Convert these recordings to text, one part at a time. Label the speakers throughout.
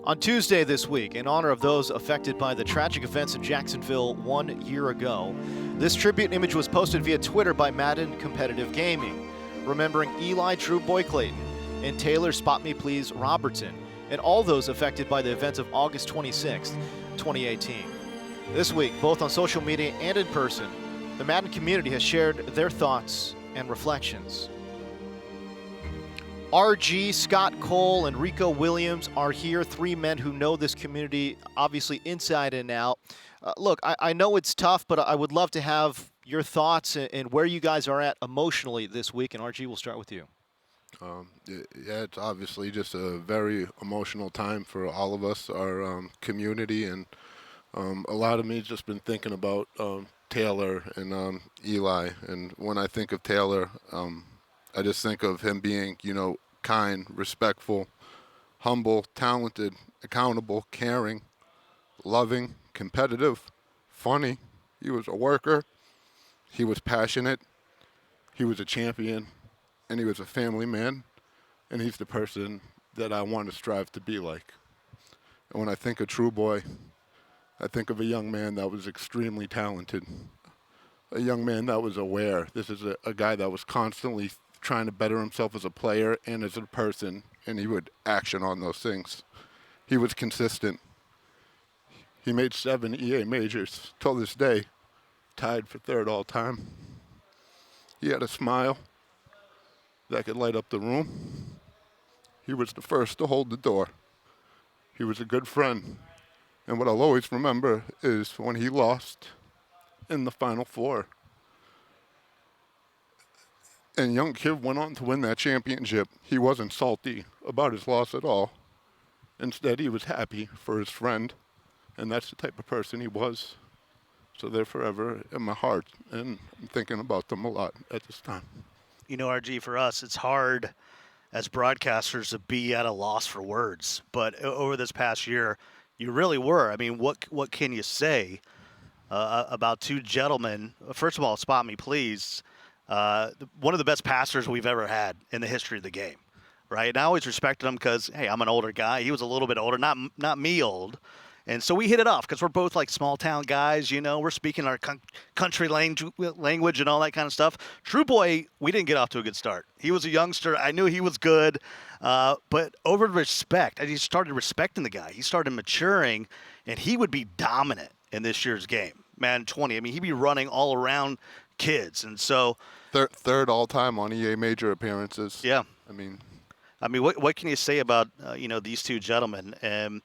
Speaker 1: On Tuesday this week, in honor of those affected by the tragic events in Jacksonville 1 year ago, this tribute image was posted via Twitter by Madden Competitive Gaming, remembering Eli True Boy Clayton and Taylor Spot Me Please Robertson, and all those affected by the events of August 26, 2018. This week, both on social media and in person, the Madden community has shared their thoughts and reflections. RG, Scott Cole, and Rico Williams are here, three men who know this community obviously inside and out. Look, I know it's tough, but I would love to have your thoughts and where you guys are at emotionally this week. And RG, we'll start with you.
Speaker 2: Yeah, it's obviously just a very emotional time for all of us, our community, and a lot of me's just been thinking about Taylor and Eli. And when I think of Taylor, I just think of him being, kind, respectful, humble, talented, accountable, caring, loving, competitive, funny. He was a worker. He was passionate. He was a champion. And he was a family man. And he's the person that I want to strive to be like. And when I think of True Boy, I think of a young man that was extremely talented. A young man that was aware. This is a guy that was constantly trying to better himself as a player and as a person, and he would action on those things. He was consistent. He made 7 EA majors till this day, tied for third all time. He had a smile that could light up the room. He was the first to hold the door. He was a good friend. And what I'll always remember is when he lost in the Final Four. And young kid went on to win that championship. He wasn't salty about his loss at all. Instead, he was happy for his friend, and that's the type of person he was. So they're forever in my heart, and I'm thinking about them a lot at this time.
Speaker 3: RG, for us, it's hard as broadcasters to be at a loss for words. But over this past year, you really were. I mean, what can you say about two gentlemen? First of all, Spot Me Please. One of the best passers we've ever had in the history of the game, right? And I always respected him because, hey, I'm an older guy. He was a little bit older, not me old. And so we hit it off because we're both like small town guys, we're speaking our country language and all that kind of stuff. True Boy, we didn't get off to a good start. He was a youngster. I knew he was good. But over respect, I just started respecting the guy. He started maturing, and he would be dominant in this year's game. Man, 20. I mean, he'd be running all around kids. And so
Speaker 2: third all time on EA major appearances.
Speaker 3: Yeah.
Speaker 2: I mean,
Speaker 3: what can you say about these two gentlemen? And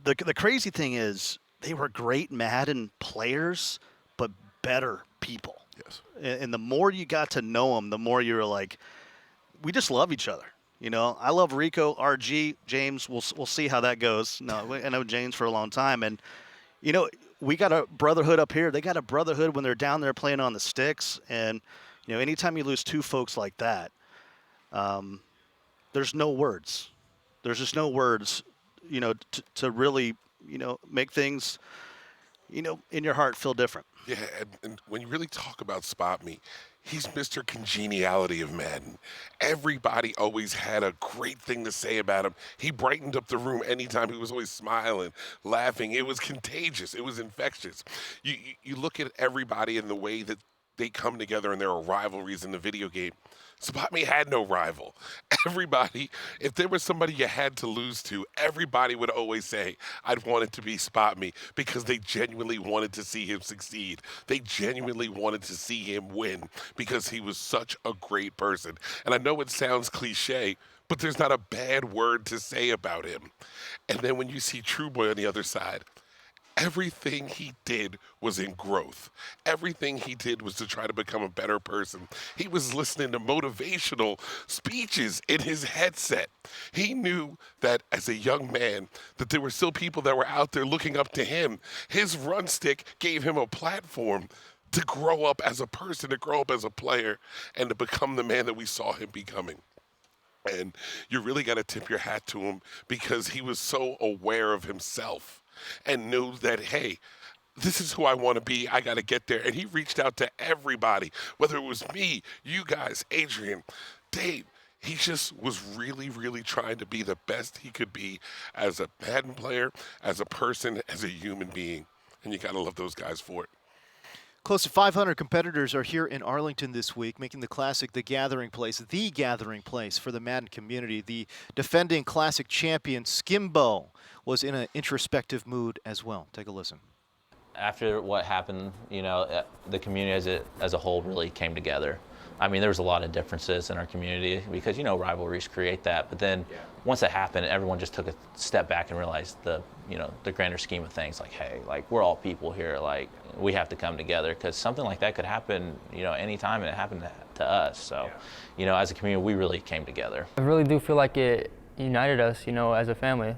Speaker 3: the crazy thing is they were great Madden players, but better people.
Speaker 2: Yes.
Speaker 3: And the more you got to know them, the more you were like, we just love each other. I love Rico, RG, James. We'll see how that goes. No, I know James for a long time, and we got a brotherhood up here. They got a brotherhood when they're down there playing on the sticks. And, anytime you lose two folks like that, there's no words. There's just no words, to really, make things, in your heart feel different.
Speaker 4: Yeah, and when you really talk about Spot Me, he's Mr. Congeniality of Madden. Everybody always had a great thing to say about him. He brightened up the room anytime. He was always smiling, laughing. It was contagious. It was infectious. You look at everybody in the way that they come together and there are rivalries in the video game. Spot Me had no rival. Everybody, if there was somebody you had to lose to, everybody would always say, I'd want it to be Spot Me, because they genuinely wanted to see him succeed. They genuinely wanted to see him win because he was such a great person. And I know it sounds cliche, but there's not a bad word to say about him. And then when you see True Boy on the other side, everything he did was in growth. Everything he did was to try to become a better person. He was listening to motivational speeches in his headset. He knew that as a young man, that there were still people that were out there looking up to him. His run stick gave him a platform to grow up as a person, to grow up as a player, and to become the man that we saw him becoming. And you really got to tip your hat to him because he was so aware of himself and knew that, hey, this is who I want to be. I got to get there. And he reached out to everybody, whether it was me, you guys, Adrian, Dave. He just was really, really trying to be the best he could be as a Madden player, as a person, as a human being. And you got to love those guys for it.
Speaker 1: Close to 500 competitors are here in Arlington this week, making the Classic the gathering place for the Madden community. The defending Classic champion, Skimbo, was in an introspective mood as well. Take a listen.
Speaker 5: After what happened, the community as a whole really came together. I mean, there was a lot of differences in our community because, rivalries create that. But then once it happened, everyone just took a step back and realized the grander scheme of things. Like, hey, we're all people here. We have to come together because something like that could happen, anytime, and it happened to us. So, as a community, we really came together.
Speaker 6: I really do feel like it united us, as a family.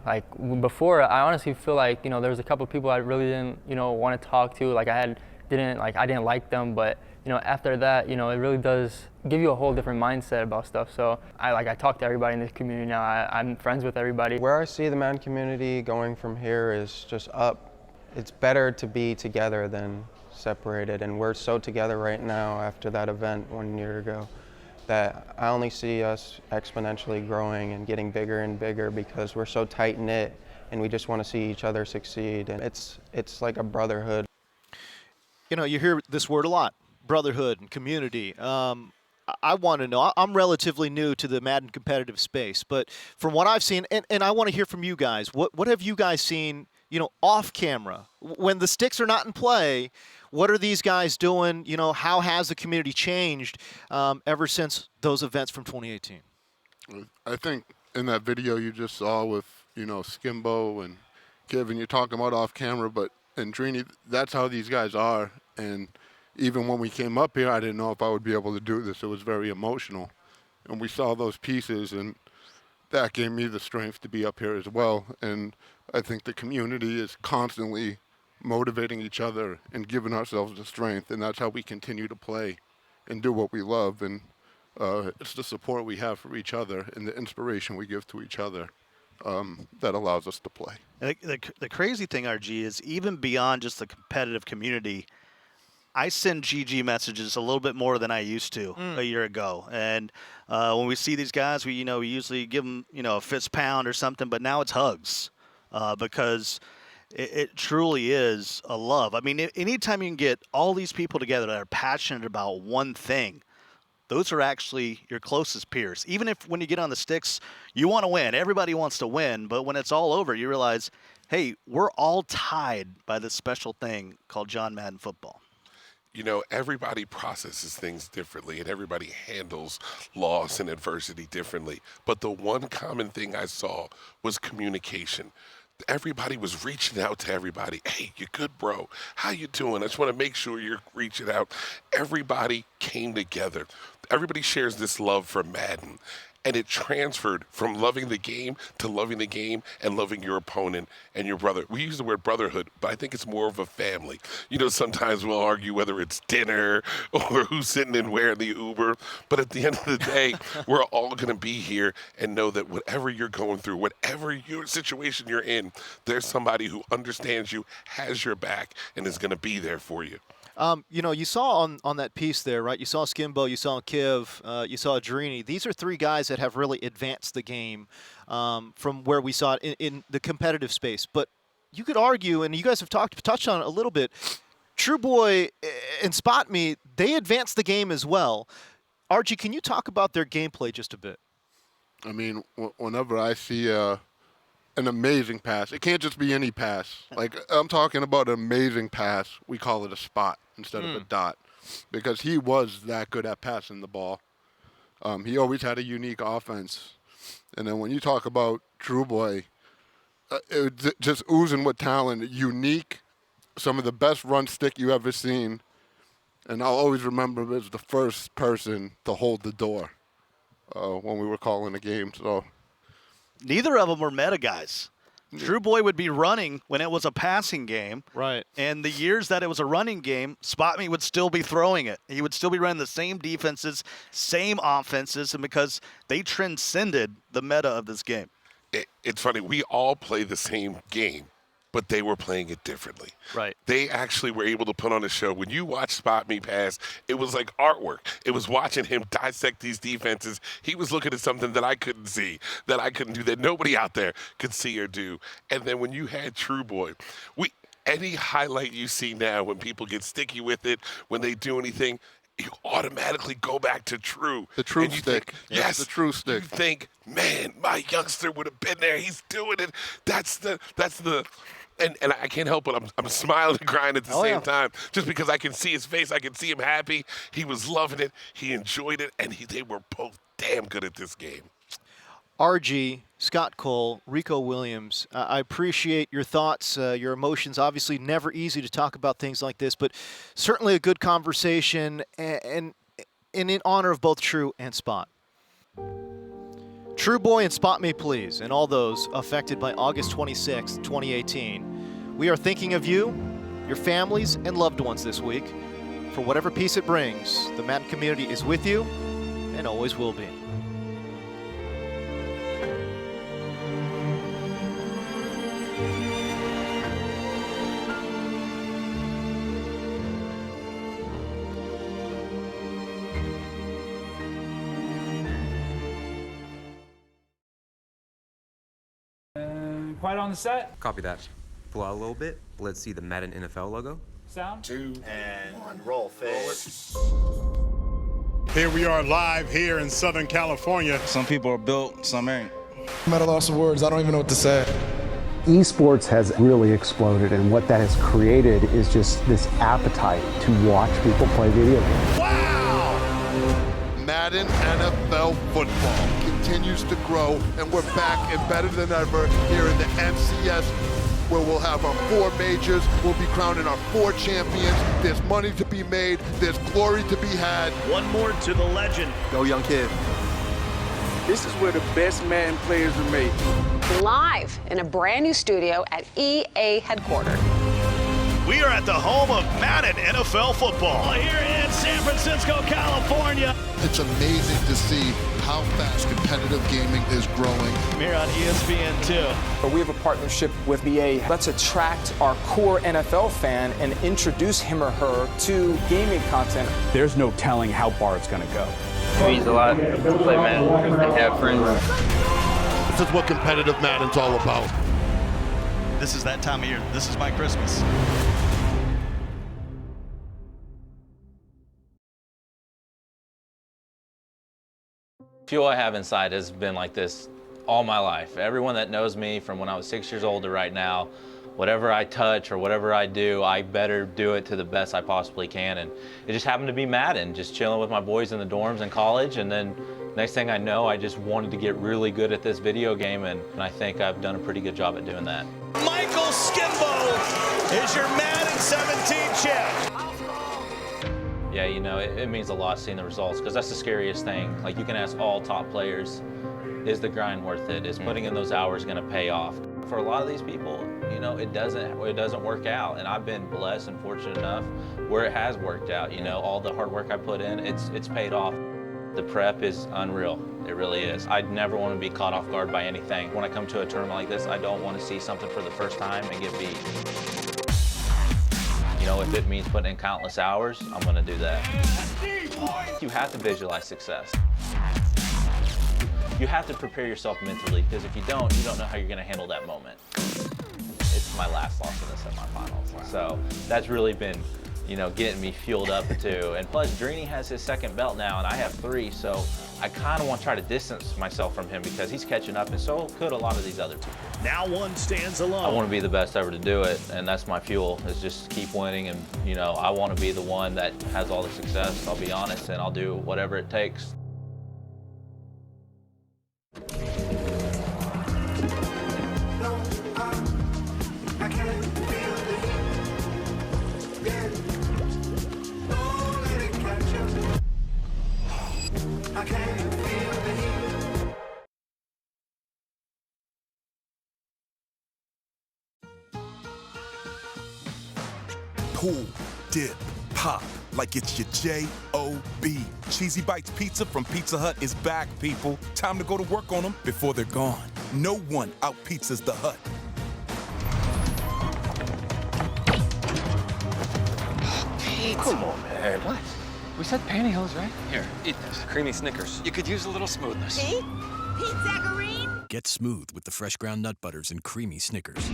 Speaker 6: Before, I honestly feel like, there was a couple of people I really didn't, want to talk to. I didn't like them, but after that, it really does give you a whole different mindset about stuff. So I talk to everybody in this community now. I'm friends with everybody.
Speaker 7: Where I see the Madden community going from here is just up. It's better to be together than separated, and we're so together right now after that event 1 year ago that I only see us exponentially growing and getting bigger and bigger because we're so tight-knit and we just want to see each other succeed. And it's like a brotherhood.
Speaker 1: You hear this word a lot, brotherhood and community. I want to know, I'm relatively new to the Madden competitive space, but from what I've seen, and I want to hear from you guys, what have you guys seen, off camera? When the sticks are not in play, what are these guys doing? How has the community changed ever since those events from 2018?
Speaker 2: I think in that video you just saw with, Skimbo and Kevin, you're talking about off camera, and Drini, that's how these guys are. And even when we came up here, I didn't know if I would be able to do this. It was very emotional. And we saw those pieces, and that gave me the strength to be up here as well. And I think the community is constantly motivating each other and giving ourselves the strength, and that's how we continue to play and do what we love. And it's the support we have for each other and the inspiration we give to each other that allows us to play.
Speaker 3: The crazy thing, RG, is even beyond just the competitive community, I send GG messages a little bit more than I used to a year ago. And when we see these guys, we usually give them, a fist pound or something, but now it's hugs because it truly is a love. I mean, anytime you can get all these people together that are passionate about one thing, those are actually your closest peers. Even if when you get on the sticks, you want to win. Everybody wants to win. But when it's all over, you realize, hey, we're all tied by this special thing called John Madden football.
Speaker 4: Everybody processes things differently and everybody handles loss and adversity differently. But the one common thing I saw was communication. Everybody was reaching out to everybody. Hey, you good, bro? How you doing? I just want to make sure you're reaching out. Everybody came together. Everybody shares this love for Madden. And it transferred from loving the game to loving the game and loving your opponent and your brother. We use the word brotherhood, but I think it's more of a family. Sometimes we'll argue whether it's dinner or who's sitting and where in the Uber. But at the end of the day, we're all going to be here and know that whatever you're going through, whatever your situation you're in, there's somebody who understands you, has your back, and is going to be there for you.
Speaker 1: You saw on that piece there, right? You saw Skimbo, you saw Kev, you saw Drini. These are three guys that have really advanced the game from where we saw it in the competitive space. But you could argue, and you guys have touched on it a little bit, True Boy and Spot Me, they advanced the game as well. Archie, can you talk about their gameplay just a bit?
Speaker 2: I mean, whenever I see an amazing pass, it can't just be any pass. I'm talking about an amazing pass. We call it a spot instead of a dot because he was that good at passing the ball. He always had a unique offense. And then when you talk about True Boy, just oozing with talent, unique, some of the best run stick you ever seen. And I'll always remember him as the first person to hold the door when we were calling a game. So
Speaker 3: neither of them were meta guys. True Boy would be running when it was a passing game.
Speaker 1: Right.
Speaker 3: And the years that it was a running game, Spot Me would still be throwing it. He would still be running the same defenses, same offenses, and because they transcended the meta of this game.
Speaker 4: It's funny. We all play the same game, but they were playing it differently.
Speaker 3: Right.
Speaker 4: They actually were able to put on a show. When you watch Spot Me pass, it was like artwork. It was watching him dissect these defenses. He was looking at something that I couldn't see, that I couldn't do, that nobody out there could see or do. And then when you had True Boy, any highlight you see now, when people get sticky with it, when they do anything, you automatically go back to True.
Speaker 2: The True
Speaker 4: and you
Speaker 2: stick.
Speaker 4: Think, yes,
Speaker 2: the True stick.
Speaker 4: You think, man, my youngster would have been there. He's doing it. That's the. And I can't help it. I'm smiling and crying at the same time, just because I can see his face. I can see him happy. He was loving it. He enjoyed it, and they were both damn good at this game.
Speaker 1: RG, Scott Cole, Rico Williams, I appreciate your thoughts, your emotions. Obviously never easy to talk about things like this, but certainly a good conversation, and in honor of both True and Spot. True Boy and Spot Me Please, and all those affected by August 26, 2018. We are thinking of you, your families, and loved ones this week. For whatever peace it brings, the Madden community is with you and always will be.
Speaker 8: Quiet on the set.
Speaker 9: Copy that. Pull out a little bit. Let's see the Madden NFL logo.
Speaker 8: Sound.
Speaker 3: 2 and roll. Fade.
Speaker 10: Here we are live here in Southern California.
Speaker 11: Some people are built, some ain't.
Speaker 12: I'm at a loss of words. I don't even know what to say.
Speaker 13: Esports has really exploded, and what that has created is just this appetite to watch people play video games.
Speaker 2: Wow! Madden NFL football continues to grow, and we're back and better than ever here in the MCS, where we'll have our 4 majors, we'll be crowning our 4 champions. There's money to be made, there's glory to be had.
Speaker 14: One more to the legend.
Speaker 2: Go young kid.
Speaker 15: This is where the best Madden players are made.
Speaker 16: Live in a brand new studio at EA headquarters.
Speaker 14: We are at the home of Madden NFL football here in San Francisco, California.
Speaker 2: It's amazing to see how fast competitive gaming is growing.
Speaker 14: I'm here on ESPN2.
Speaker 15: We have a partnership with EA. Let's attract our core NFL fan and introduce him or her to gaming content.
Speaker 17: There's no telling how far it's going to go.
Speaker 6: It means a lot to play Madden and have friends.
Speaker 2: This is what competitive Madden's all about.
Speaker 14: This is that time of year. This is my Christmas.
Speaker 5: Fuel I have inside has been like this all my life. Everyone that knows me from when I was 6 years old to right now, whatever I touch or whatever I do, I better do it to the best I possibly can. And it just happened to be Madden, just chilling with my boys in the dorms in college. And then next thing I know, I just wanted to get really good at this video game. And I think I've done a pretty good job at doing that.
Speaker 14: Michael Skimbo is your Madden 17 champ.
Speaker 5: Yeah, you know, it means a lot seeing the results, because that's the scariest thing. Like, you can ask all top players, is the grind worth it? Is putting in those hours going to pay off? For a lot of these people, you know, it doesn't work out. And I've been blessed and fortunate enough where it has worked out. You know, all the hard work I put in, it's paid off. The prep is unreal. It really is. I'd never want to be caught off guard by anything. When I come to a tournament like this, I don't want to see something for the first time and get beat. You know, if it means putting in countless hours, I'm going to do that. You have to visualize success. You have to prepare yourself mentally, because if you don't know how you're going to handle that moment. It's my last loss in the semifinals. So that's really been, you know, getting me fueled up too. And plus, Drini has his 2nd belt now, and I have 3, so I kind of want to try to distance myself from him, because he's catching up, and so could a lot of these other people.
Speaker 14: Now one stands alone.
Speaker 5: I want to be the best ever to do it, and that's my fuel, is just keep winning. And, you know, I want to be the one that has all the success, I'll be honest, and I'll do whatever it takes.
Speaker 18: Pull, dip, pop, like it's your J-O-B. Cheesy Bites Pizza from Pizza Hut is back, people. Time to go to work on them before they're gone. No one out-pizzas the Hut.
Speaker 19: eat.
Speaker 20: Come on, man.
Speaker 19: What? We said pantyhose, right? Here, eat this. Creamy Snickers. You could use a little smoothness.
Speaker 21: Pete? Pete Zacharine?
Speaker 22: Get smooth with the fresh ground nut butters and creamy Snickers.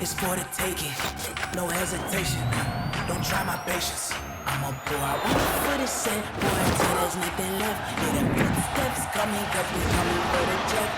Speaker 23: It's for the taking, no hesitation. Don't try my patience. I'm a boy, I want the foot is set. Boy, until there's nothing left. Hear them footsteps coming, cause we coming for the jet.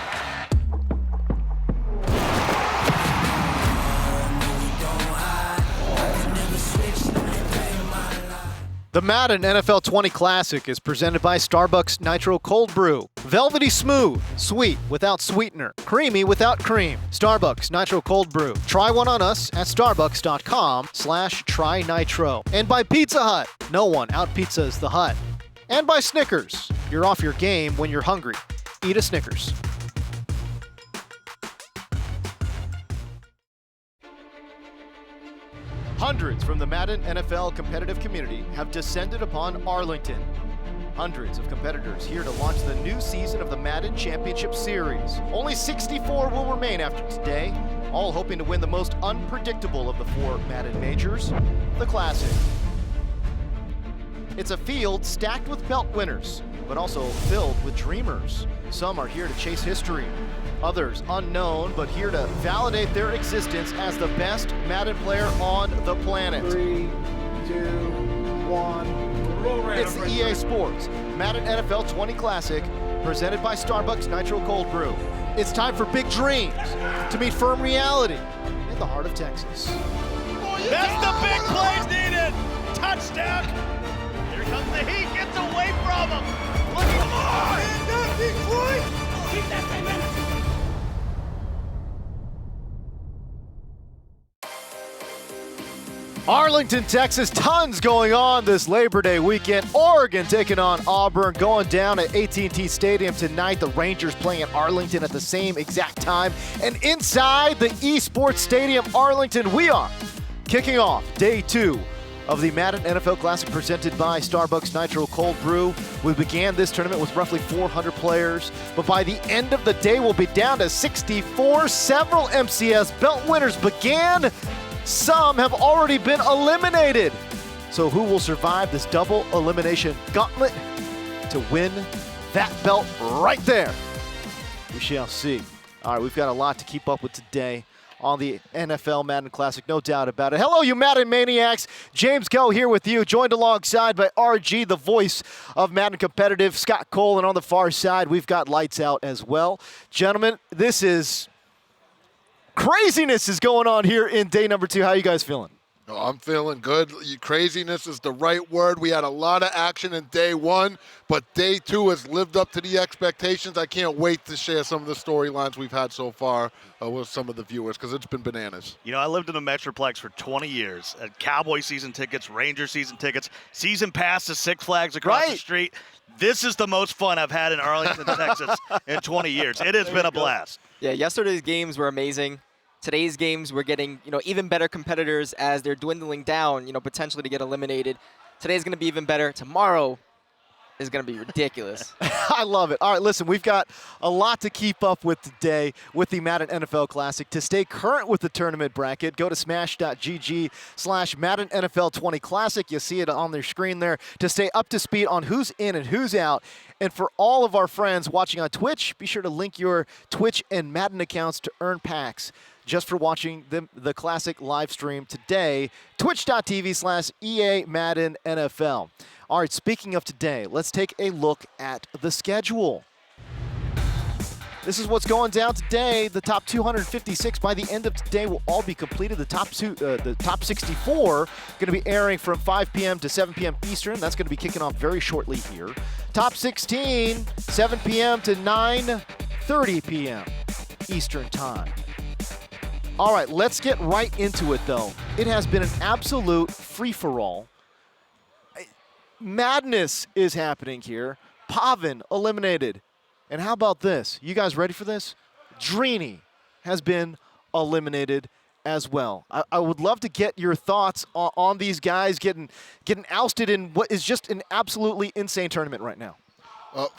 Speaker 1: The Madden NFL 20 Classic is presented by Starbucks Nitro Cold Brew. Velvety smooth, sweet without sweetener, creamy without cream. Starbucks Nitro Cold Brew. Try one on us at starbucks.com/trynitro. And by Pizza Hut. No one out-pizzas the Hut. And by Snickers. You're off your game when you're hungry. Eat a Snickers. Hundreds from the Madden NFL competitive community have descended upon Arlington. Hundreds of competitors here to launch the new season of the Madden Championship Series. Only 64 will remain after today, all hoping to win the most unpredictable of the 4 Madden majors, the Classic. It's a field stacked with belt winners, but also filled with dreamers. Some are here to chase history. Others unknown, but here to validate their existence as the best Madden player on the planet.
Speaker 12: 3, 2, 1.
Speaker 1: It's the EA Sports Madden NFL 20 Classic, presented by Starbucks Nitro Cold Brew. It's time for big dreams to meet firm reality in the heart of Texas.
Speaker 14: That's the big plays needed. Touchdown. Here comes the heat. Gets away from him. Look at him. Detroit. Keep that thing in.
Speaker 1: Arlington, Texas, tons going on this Labor Day weekend. Oregon taking on Auburn, going down at AT&T Stadium tonight. The Rangers playing at Arlington at the same exact time. And inside the Esports Stadium, Arlington, we are kicking off day 2 of the Madden NFL Classic presented by Starbucks Nitro Cold Brew. We began this tournament with roughly 400 players, but by the end of the day, we'll be down to 64. Several MCS belt winners began. Some have already been eliminated. So who will survive this double elimination gauntlet to win that belt right there? We shall see. All right, we've got a lot to keep up with today on the NFL Madden Classic, no doubt about it. Hello, you Madden Maniacs. James Go here with you, joined alongside by RG, the voice of Madden Competitive, Scott Cole, and on the far side, we've got Lights Out as well. Gentlemen, this is craziness is going on here in day number 2. How are you guys feeling?
Speaker 2: Oh, I'm feeling good. Craziness is the right word. We had a lot of action in day 1, but day 2 has lived up to the expectations. I can't wait to share some of the storylines we've had so far with some of the viewers, because it's been bananas.
Speaker 3: You know, I lived in a Metroplex for 20 years. Cowboy season tickets, Ranger season tickets, season pass to Six Flags across the street. This is the most fun I've had in Arlington, Texas in 20 years. It has been a blast.
Speaker 24: Yeah, yesterday's games were amazing. Today's games, we're getting, even better competitors as they're dwindling down, potentially to get eliminated. Today's going to be even better. Tomorrow is going to be ridiculous.
Speaker 1: I love it. All right, listen, we've got a lot to keep up with today with the Madden NFL Classic. To stay current with the tournament bracket, go to smash.gg/Madden NFL 20 Classic. You see it on their screen there to stay up to speed on who's in and who's out. And for all of our friends watching on Twitch, be sure to link your Twitch and Madden accounts to earn packs just for watching the Classic live stream today, twitch.tv/EA Madden NFL. All right, speaking of today, let's take a look at the schedule. This is what's going down today. The top 256 by the end of today will all be completed. The top 64 going to be airing from 5 p.m. to 7 p.m. Eastern. That's going to be kicking off very shortly here. Top 16, 7 p.m. to 9:30 p.m. Eastern Time. All right, let's get right into it, though. It has been an absolute free-for-all. Madness is happening here. Pavan eliminated. And how about this? You guys ready for this? Drini has been eliminated as well. I would love to get your thoughts on these guys getting ousted in what is just an absolutely insane tournament right now.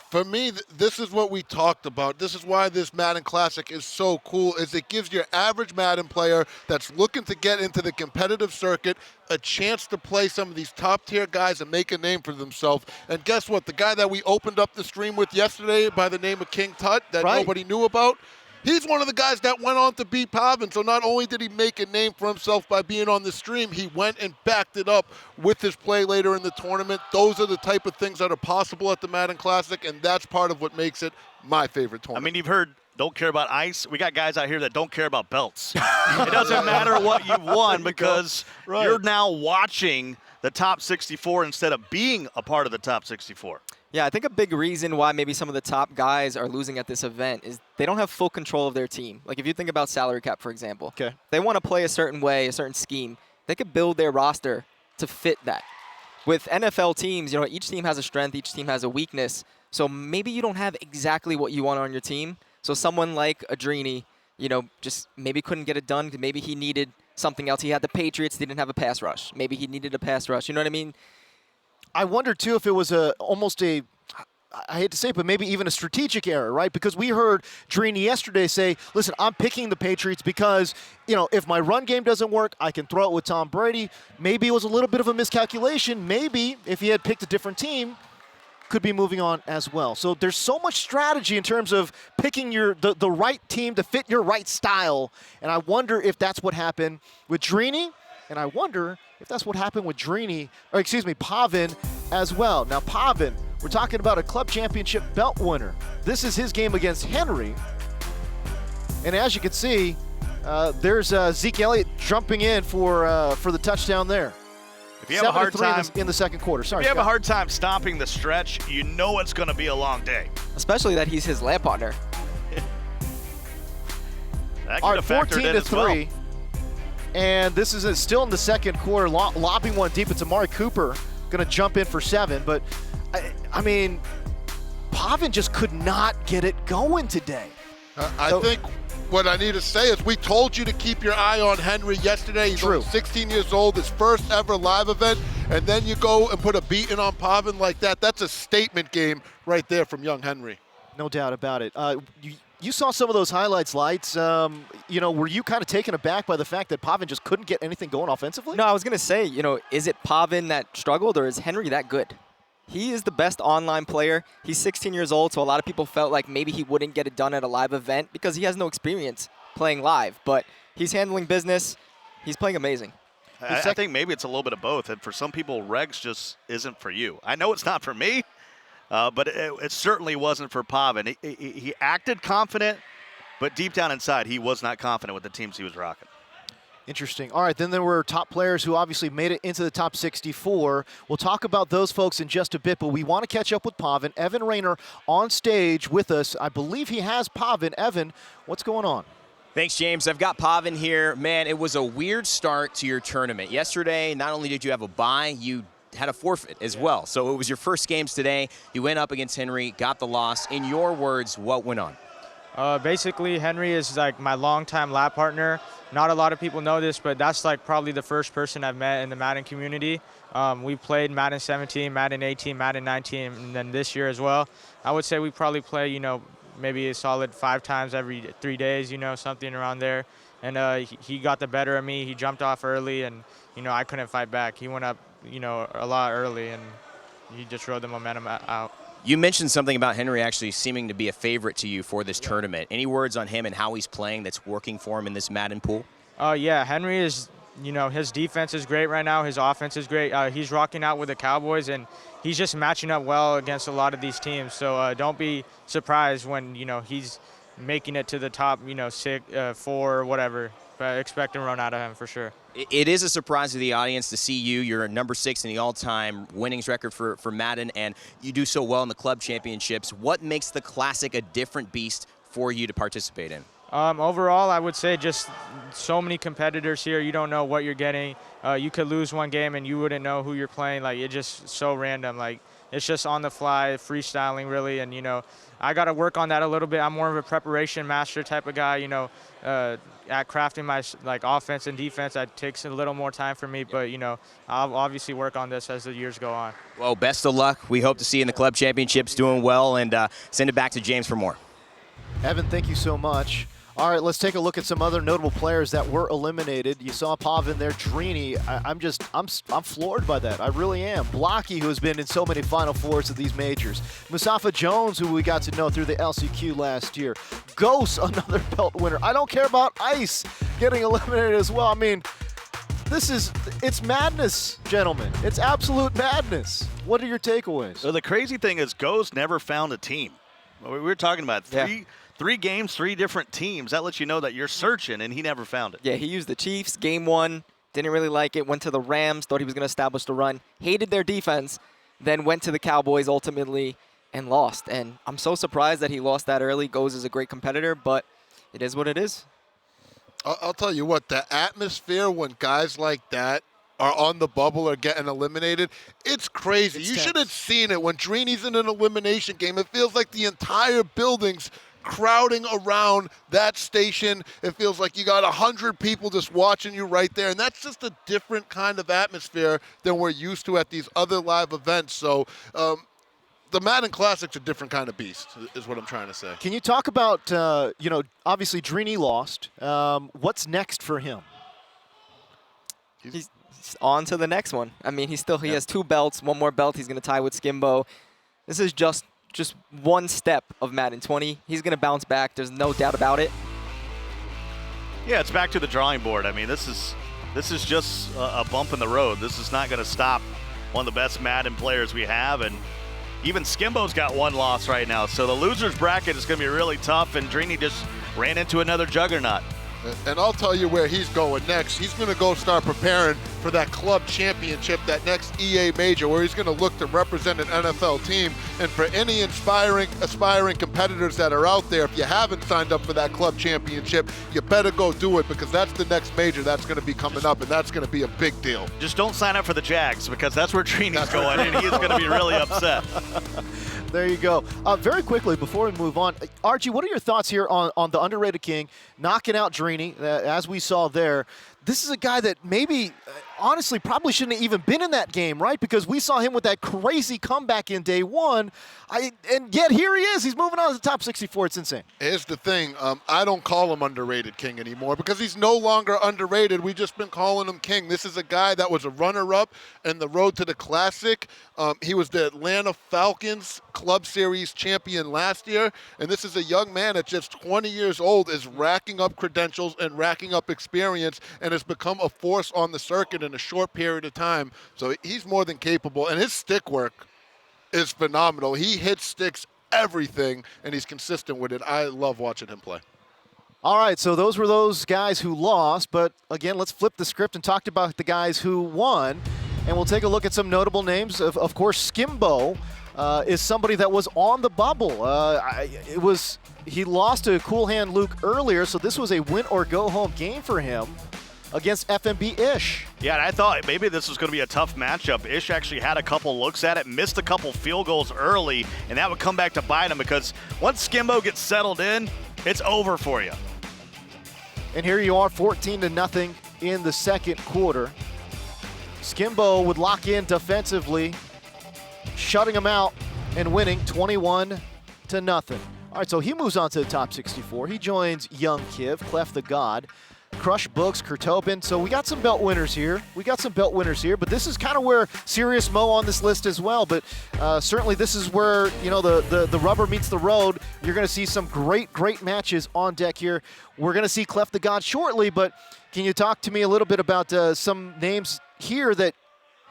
Speaker 2: For me, this is what we talked about. This is why this Madden Classic is so cool, is it gives your average Madden player that's looking to get into the competitive circuit a chance to play some of these top-tier guys and make a name for themselves. And guess what? The guy that we opened up the stream with yesterday by the name of King Tut that nobody knew about, he's one of the guys that went on to beat Pavan. So not only did he make a name for himself by being on the stream, he went and backed it up with his play later in the tournament. Those are the type of things that are possible at the Madden Classic, and that's part of what makes it my favorite tournament.
Speaker 3: I mean, you've heard don't care about ice. We got guys out here that don't care about belts. It doesn't matter what you've won because you're now watching the top 64 instead of being a part of the top 64.
Speaker 24: Yeah, I think a big reason why maybe some of the top guys are losing at this event is they don't have full control of their team. Like if you think about salary cap, for example, they want to play a certain way, a certain scheme. They could build their roster to fit that. With NFL teams, you know, each team has a strength, each team has a weakness. So maybe you don't have exactly what you want on your team. So someone like a Drini, you know, just maybe couldn't get it done. Maybe he needed something else. He had the Patriots, they didn't have a pass rush. Maybe he needed a pass rush. You know what I mean?
Speaker 1: I wonder, too, if it was almost a, I hate to say it, but maybe even a strategic error, right? Because we heard Drini yesterday say, listen, I'm picking the Patriots because, you know, if my run game doesn't work, I can throw it with Tom Brady. Maybe it was a little bit of a miscalculation. Maybe if he had picked a different team, could be moving on as well. So there's so much strategy in terms of picking the right team to fit your right style. And I wonder if that's what happened with Drini. And I wonder if that's what happened with Pavan as well. Now, Pavan, we're talking about a club championship belt winner. This is his game against Henry. And as you can see, there's Zeke Elliott jumping in for the touchdown there.
Speaker 3: If you have a hard time
Speaker 1: in the second quarter. Sorry,
Speaker 3: if you have a hard time stopping the stretch, you know it's going to be a long day.
Speaker 24: Especially that he's his lab partner.
Speaker 3: That
Speaker 1: all right, 14-3. And this is still in the second quarter, lobbing one deep. It's Amari Cooper going to jump in for 7. But, I mean, Pavan just could not get it going today.
Speaker 2: I think what I need to say is we told you to keep your eye on Henry yesterday. He's only 16 years old, his first ever live event. And then you go and put a beating on Pavan like that. That's a statement game right there from young Henry.
Speaker 1: No doubt about it. You saw some of those highlights, Lights. You know, were you kind of taken aback by the fact that Pavan just couldn't get anything going offensively?
Speaker 24: No, I was going to say, you know, is it Pavan that struggled or is Henry that good? He is the best online player. He's 16 years old, so a lot of people felt like maybe he wouldn't get it done at a live event because he has no experience playing live. But he's handling business. He's playing amazing.
Speaker 3: I think maybe it's a little bit of both. And for some people, regs just isn't for you. I know it's not for me. But it certainly wasn't for Pavan. He acted confident, but deep down inside, he was not confident with the teams he was rocking.
Speaker 1: Interesting. All right, then there were top players who obviously made it into the top 64. We'll talk about those folks in just a bit, but we want to catch up with Pavan. Evan Rayner on stage with us. I believe he has Pavan. Evan, what's going on?
Speaker 4: Thanks, James. I've got Pavan here. Man, it was a weird start to your tournament. Yesterday, not only did you have a bye, you had a forfeit as well. So it was your first games today. You went up against Henry, got the loss. In your words, what went on?
Speaker 7: Basically, Henry is like my longtime lab partner. Not a lot of people know this, but that's like probably the first person I've met in the Madden community. We played Madden 17, Madden 18, Madden 19, and then this year as well. I would say we probably play, you know, maybe a solid 5 times every 3 days, you know, something around there. And he got the better of me. He jumped off early, and, you know, I couldn't fight back. He went up, you know, a lot early, and he just rode the momentum out.
Speaker 4: You mentioned something about Henry actually seeming to be a favorite to you for this tournament. Any words on him and how he's playing that's working for him in this Madden pool?
Speaker 7: Yeah, Henry is, you know, his defense is great right now. His offense is great. He's rocking out with the Cowboys, and he's just matching up well against a lot of these teams. So don't be surprised when, you know, he's making it to the top, you know, 4 or whatever. But expect a run out of him for sure.
Speaker 4: It is a surprise to the audience to see you. You're number 6 in the all-time winnings record for Madden, and you do so well in the club championships. What makes the Classic a different beast for you to participate in?
Speaker 7: Overall, I would say just so many competitors here. You don't know what you're getting. You could lose one game and you wouldn't know who you're playing. Like, it's just so random. Like, it's just on the fly, freestyling really. And, you know, I got to work on that a little bit. I'm more of a preparation master type of guy, you know. At crafting my offense and defense, that takes a little more time for me. But, you know, I'll obviously work on this as the years go on.
Speaker 4: Well, best of luck. We hope to see you in the club championships doing well, and send it back to James for more.
Speaker 1: Evan, thank you so much. All right, let's take a look at some other notable players that were eliminated. You saw Pavan there, Drini. I'm floored by that. I really am. Blocky, who has been in so many Final Fours of these majors. Mustafa Jones, who we got to know through the LCQ last year. Ghost, another belt winner. I don't care about Ice getting eliminated as well. I mean, it's madness, gentlemen. It's absolute madness. What are your takeaways?
Speaker 3: So the crazy thing is Ghost never found a team. We were talking about three games, 3 different teams. That lets you know that you're searching, and he never found it.
Speaker 24: Yeah, he used the Chiefs, game 1, didn't really like it, went to the Rams, thought he was going to establish the run, hated their defense, then went to the Cowboys ultimately and lost. And I'm so surprised that he lost that early. Goes as a great competitor, but it is what it is.
Speaker 2: I'll tell you what, the atmosphere when guys like that are on the bubble or getting eliminated, it's crazy. You should have seen it when Drini's in an elimination game. It feels like the entire building's crowding around that station. It feels like you got 100 people just watching you right there, and that's just a different kind of atmosphere than we're used to at these other live events. So the Madden Classic's a different kind of beast, is what I'm trying to say.
Speaker 1: Can you talk about, you know, obviously Drini lost. What's next for him?
Speaker 24: He's on to the next one. I mean, he has 2 belts, 1 more belt he's going to tie with Skimbo. This is just one step of Madden 20. He's going to bounce back. There's no doubt about it.
Speaker 3: Yeah, it's back to the drawing board. I mean, this is just a bump in the road. This is not going to stop one of the best Madden players we have, and even Skimbo's got 1 loss right now. So the losers bracket is going to be really tough, and Drini just ran into another juggernaut.
Speaker 2: And I'll tell you where he's going next. He's going to go start preparing for that club championship, that next EA major, where he's going to look to represent an NFL team. And for any aspiring competitors that are out there, if you haven't signed up for that club championship, you better go do it, because that's the next major that's going to be coming up, and that's going to be a big deal.
Speaker 3: Just don't sign up for the Jags, because that's where Drini's going, and he is going to be really upset.
Speaker 1: There you go. Very quickly, before we move on, Archie, what are your thoughts here on the underrated king knocking out Drini, as we saw there? This is a guy that maybe, honestly, probably shouldn't have even been in that game, right? Because we saw him with that crazy comeback in day 1, and yet here he is. He's moving on to the top 64. It's insane.
Speaker 2: Here's the thing. I don't call him underrated king anymore, because he's no longer underrated. We've just been calling him king. This is a guy that was a runner-up in the Road to the Classic. He was the Atlanta Falcons Club Series champion last year, and this is a young man at just 20 years old, is racking up credentials and racking up experience, and has become a force on the circuit in a short period of time. So he's more than capable, and his stick work is phenomenal. He hits sticks everything, and he's consistent with it. I love watching him play.
Speaker 1: All right, so those were those guys who lost, but again, let's flip the script and talk about the guys who won, and we'll take a look at some notable names. Of course, Skimbo is somebody that was on the bubble. He lost to Cool Hand Luke earlier, so this was a win-or-go-home game for him against FMB Ish.
Speaker 3: Yeah, and I thought maybe this was going to be a tough matchup. Ish actually had a couple looks at it, missed a couple field goals early, and that would come back to bite him, because once Skimbo gets settled in, it's over for you.
Speaker 1: And here you are, 14-0 in the second quarter. Skimbo would lock in defensively, shutting him out and winning 21-0. All right, so he moves on to the top 64. He joins Young Kiv, Cleft the God, Crush Books, Kurtobin. So we got some belt winners here. But this is kind of where Serious Mo on this list as well. But certainly this is where, you know, the rubber meets the road. You're going to see some great matches on deck here. We're going to see Cleft the God shortly, but can you talk to me a little bit about some names here that,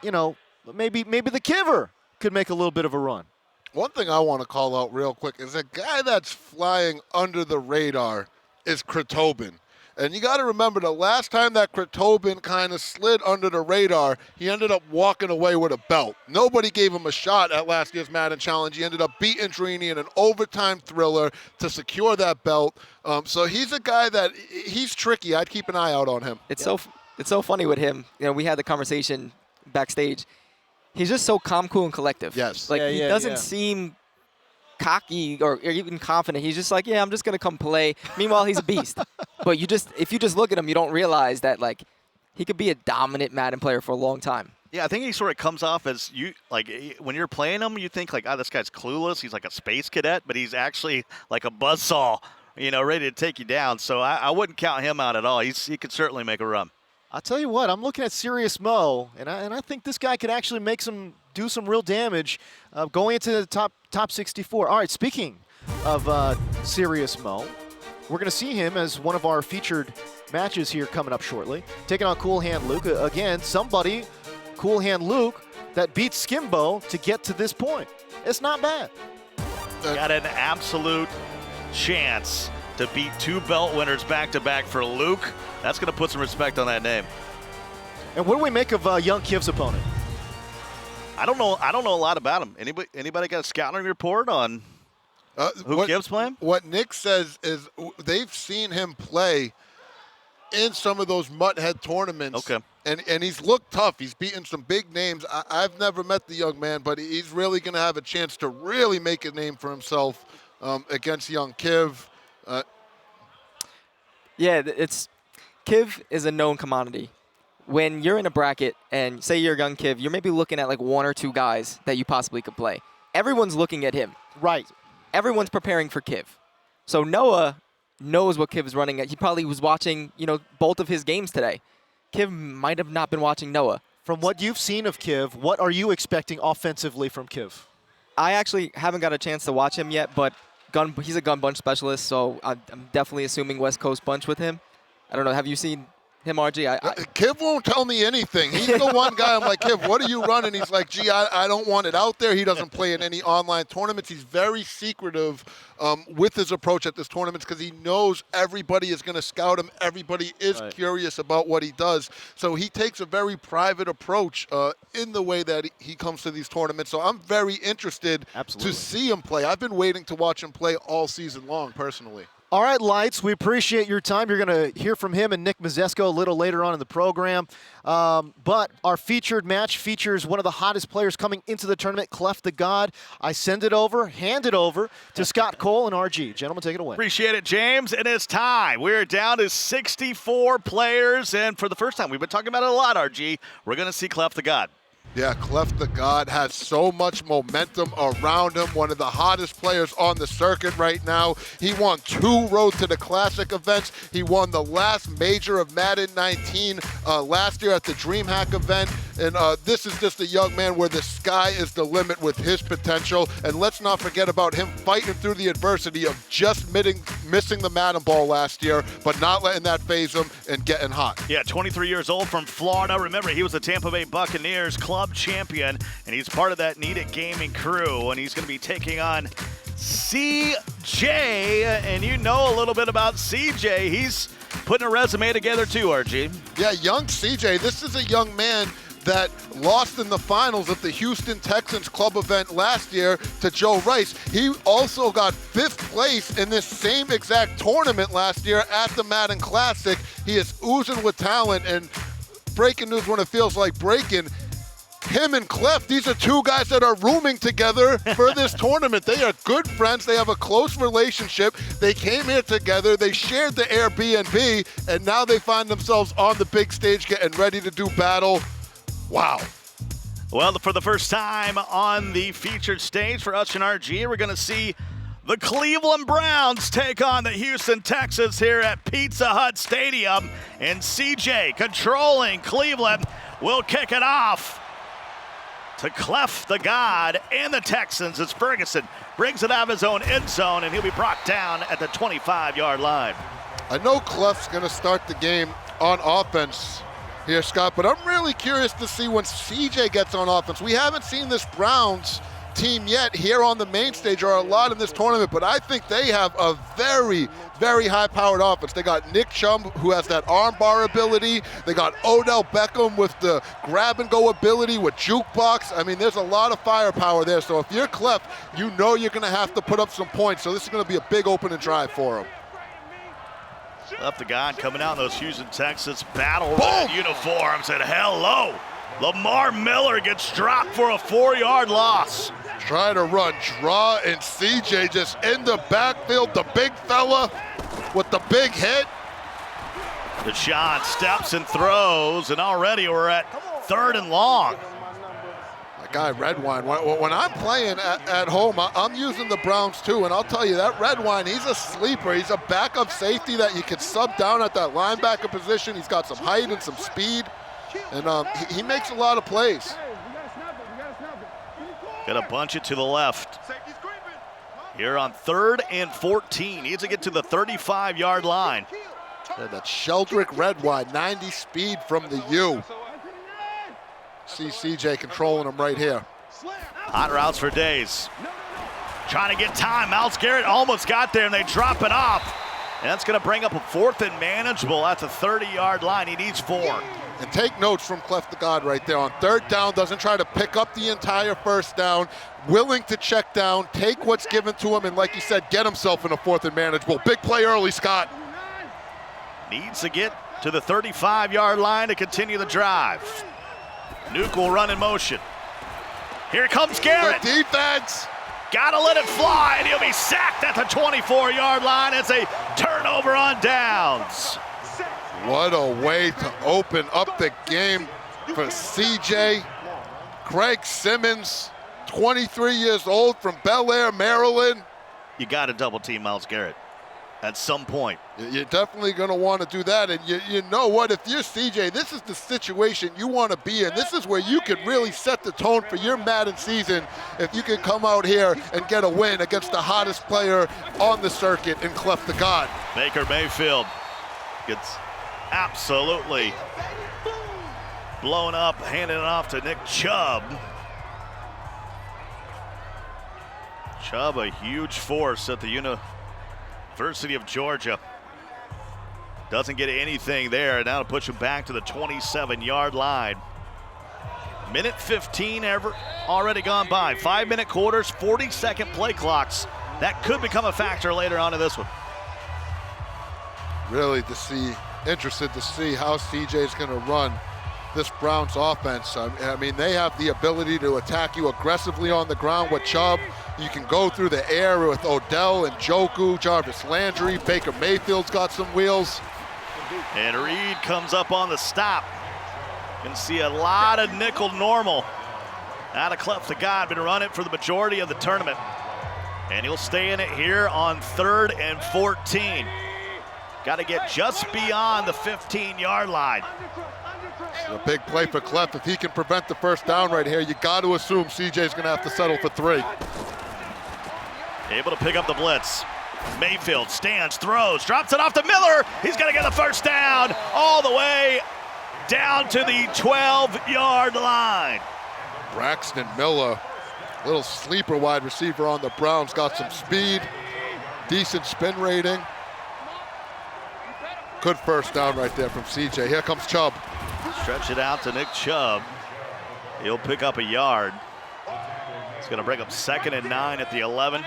Speaker 1: you know, maybe the Kiver could make a little bit of a run?
Speaker 2: One thing I want to call out real quick is a guy that's flying under the radar is Kurtobin. And you got to remember, the last time that Krotobin kind of slid under the radar, he ended up walking away with a belt. Nobody gave him a shot at last year's Madden Challenge. He ended up beating Drini in an overtime thriller to secure that belt. So he's a guy that he's tricky. I'd keep an eye out on him.
Speaker 24: It's so funny with him. You know, we had the conversation backstage. He's just so calm, cool, and collective.
Speaker 2: Yes.
Speaker 24: Like he doesn't seem cocky or even confident. He's just like, yeah, I'm just gonna come play. Meanwhile, he's a beast. But if you just look at him, you don't realize that like he could be a dominant Madden player for a long time.
Speaker 3: Yeah, I think he sort of comes off as when you're playing him, you think like, oh, this guy's clueless. He's like a space cadet, but he's actually like a buzzsaw, ready to take you down. So I wouldn't count him out at all. He could certainly make a run.
Speaker 1: I'll tell you what, I'm looking at Serious Mo, and I think this guy could actually do some real damage going into the top 64. All right, speaking of Serious Mo, we're going to see him as one of our featured matches here coming up shortly, taking on Cool Hand Luke. Again, somebody, Cool Hand Luke, that beats Skimbo to get to this point. It's not bad.
Speaker 3: Got an absolute chance to beat 2 belt winners back-to-back for Luke. That's going to put some respect on that name.
Speaker 1: And what do we make of Young Kiv's opponent?
Speaker 3: I don't know a lot about him. Anybody got a scouting report on who Kiv's playing?
Speaker 2: What Nick says is they've seen him play in some of those Mutthead tournaments.
Speaker 3: Okay.
Speaker 2: And he's looked tough. He's beaten some big names. I've never met the young man, but he's really going to have a chance to really make a name for himself against Young Kiv.
Speaker 24: Kiv is a known commodity. When you're in a bracket and say you're Young Kiv, you're maybe looking at like 1 or 2 guys that you possibly could play. Everyone's looking at him.
Speaker 1: Right.
Speaker 24: Everyone's preparing for Kiv. So Noah knows what Kiv is running at. He probably was watching, both of his games today. Kiv might have not been watching Noah.
Speaker 1: From what you've seen of Kiv, what are you expecting offensively from Kiv?
Speaker 24: I actually haven't got a chance to watch him yet, but he's a gun bunch specialist, so I'm definitely assuming West Coast bunch with him. I don't know. Have you seen him, RG?
Speaker 2: Kiv won't tell me anything. He's the one guy I'm like, Kiv, what are you running? He's like, gee, I don't want it out there. He doesn't play in any online tournaments. He's very secretive with his approach at this tournament because he knows everybody is going to scout him. Everybody is curious about what he does. So he takes a very private approach in the way that he comes to these tournaments. So I'm very interested to see him play. I've been waiting to watch him play all season long, personally.
Speaker 1: All right, Lights, we appreciate your time. You're going to hear from him and Nick Mazesco a little later on in the program. But our featured match features one of the hottest players coming into the tournament, Cleft the God. I hand it over to Scott Cole and RG. Gentlemen, take it away.
Speaker 3: Appreciate it, James. And it's time. We're down to 64 players. And for the first time, we've been talking about it a lot, RG. We're going to see Cleft the God.
Speaker 2: Yeah, Cleft the God has so much momentum around him. One of the hottest players on the circuit right now. He won 2 Road to the Classic events. He won the last major of Madden 19 last year at the DreamHack event. And this is just a young man where the sky is the limit with his potential. And let's not forget about him fighting through the adversity of just missing the Madden ball last year, but not letting that phase him and getting hot.
Speaker 3: Yeah, 23 years old from Florida. Remember, he was the Tampa Bay Buccaneers club champion, and he's part of that Need It Gaming crew, and he's going to be taking on CJ, and you know a little bit about CJ. He's putting a resume together too, RG.
Speaker 2: Yeah, young CJ. This is a young man that lost in the finals of the Houston Texans club event last year to Joe Rice. He also got 5th place in this same exact tournament last year at the Madden Classic. He is oozing with talent, and breaking news when it feels like breaking. Him and Cleft, these are 2 guys that are rooming together for this tournament. They are good friends. They have a close relationship. They came here together. They shared the Airbnb, and now they find themselves on the big stage getting ready to do battle. Wow.
Speaker 3: Well, for the first time on the featured stage for us and RG, we're going to see the Cleveland Browns take on the Houston Texans here at Pizza Hut Stadium. And CJ, controlling Cleveland, will kick it off to Cleft the God and the Texans as Ferguson brings it out of his own end zone, and he'll be brought down at the 25-yard line.
Speaker 2: I know Cleft's going to start the game on offense here, Scott, but I'm really curious to see when CJ gets on offense. We haven't seen this Browns team yet here on the main stage, or a lot in this tournament, but I think they have a very, very high-powered offense. They got Nick Chubb, who has that armbar ability. They got Odell Beckham with the grab-and-go ability with jukebox. I mean, there's a lot of firepower there. So if you're Cleft, you know you're going to have to put up some points. So this is going to be a big opening drive for them.
Speaker 3: Cleft the God coming out in those Houston, Texas battle red uniforms, and hello, Lamar Miller gets dropped for a 4-yard loss.
Speaker 2: Try to run draw, and CJ just in the backfield, the big fella with the big hit.
Speaker 3: Deshaun steps and throws, and already we're at 3rd and long.
Speaker 2: My guy Redwine, when I'm playing at home, I'm using the Browns too, and I'll tell you, that Redwine, he's a sleeper. He's a backup safety that you can sub down at that linebacker position. He's got some height and some speed, and he makes a lot of plays.
Speaker 3: Gonna bunch it to the left. Here on 3rd and 14. Needs to get to the 35-yard line.
Speaker 2: And that Sheldrick Redwine, 90 speed from the U. See CJ controlling him right here.
Speaker 3: Hot routes for days. Trying to get time. Myles Garrett almost got there, and they drop it off. And that's going to bring up a 4th and manageable at the 30-yard line. He needs 4.
Speaker 2: And take notes from Cleft the God right there. On 3rd down, doesn't try to pick up the entire 1st down. Willing to check down, take what's given to him, and like you said, get himself in a 4th and manageable. Big play early, Scott.
Speaker 3: Needs to get to the 35-yard line to continue the drive. Nuke will run in motion. Here comes Garrett.
Speaker 2: The defense.
Speaker 3: Gotta let it fly, and he'll be sacked at the 24-yard line. It's a turnover on downs.
Speaker 2: What a way to open up the game for CJ. Craig Simmons, 23 years old from Bel Air, Maryland.
Speaker 3: You got to double team Myles Garrett at some point.
Speaker 2: You're definitely going to want to do that. And you know what? If you're CJ, this is the situation you want to be in. This is where you can really set the tone for your Madden season if you can come out here and get a win against the hottest player on the circuit in Cleft the God.
Speaker 3: Baker Mayfield gets absolutely blown up, handing it off to Nick Chubb. Chubb, a huge force at the University of Georgia. Doesn't get anything there. Now to push him back to the 27-yard line. Minute 15 already gone by. 5-minute quarters, 40-second play clocks. That could become a factor later on in this one.
Speaker 2: Really interested to see how CJ is going to run this Browns offense. I mean, they have the ability to attack you aggressively on the ground with Chubb. You can go through the air with Odell and Njoku, Jarvis Landry. Baker Mayfield's got some wheels.
Speaker 3: And Reed comes up on the stop. Can see a lot of nickel normal out of Cleft the God. Been running for the majority of the tournament. And he'll stay in it here on 3rd and 14. Got to get just beyond the 15-yard line.
Speaker 2: It's a big play for Cleft. If he can prevent the 1st down right here, you got to assume CJ's going to have to settle for 3.
Speaker 3: Able to pick up the blitz. Mayfield stands, throws, drops it off to Miller. He's going to get the 1st down all the way down to the 12-yard line.
Speaker 2: Braxton Miller, little sleeper wide receiver on the Browns, got some speed, decent spin rating. Good 1st down right there from CJ. Here comes Chubb.
Speaker 3: Stretch it out to Nick Chubb. He'll pick up a yard. It's going to bring up 2nd and 9 at the 11.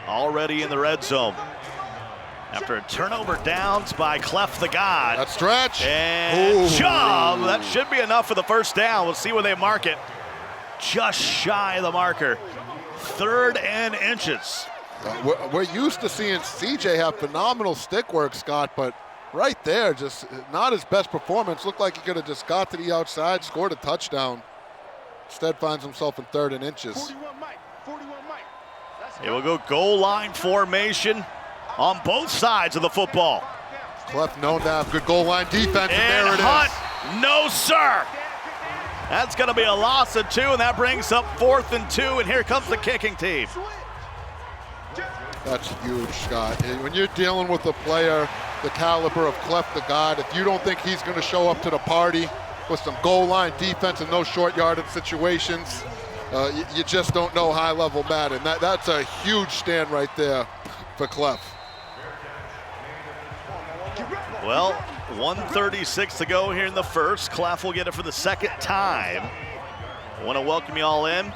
Speaker 3: Already in the red zone. After a turnover downs by Cleft the God.
Speaker 2: That stretch.
Speaker 3: And Chubb. That should be enough for the 1st down. We'll see where they mark it. Just shy of the marker. 3rd and inches.
Speaker 2: We're used to seeing CJ have phenomenal stick work, Scott, but right there, just not his best performance. Looked like he could have just got to the outside, scored a touchdown. Instead finds himself in 3rd and inches.
Speaker 3: It will go goal line formation on both sides of the football.
Speaker 2: Cleft known to have good goal line defense, and there it
Speaker 3: Hunt,
Speaker 2: is.
Speaker 3: no sir. That's going to be a loss of 2, and that brings up 4th and 2, and here comes the kicking team.
Speaker 2: That's huge, Scott. When you're dealing with a player the caliber of Cleft the God, if you don't think he's going to show up to the party with some goal line defense and no short yardage situations, you just don't know high-level Madden. That's a huge stand right there for Cleft.
Speaker 3: Well, 1:36 to go here in the first. Cleft will get it for the second time. I want to welcome you all in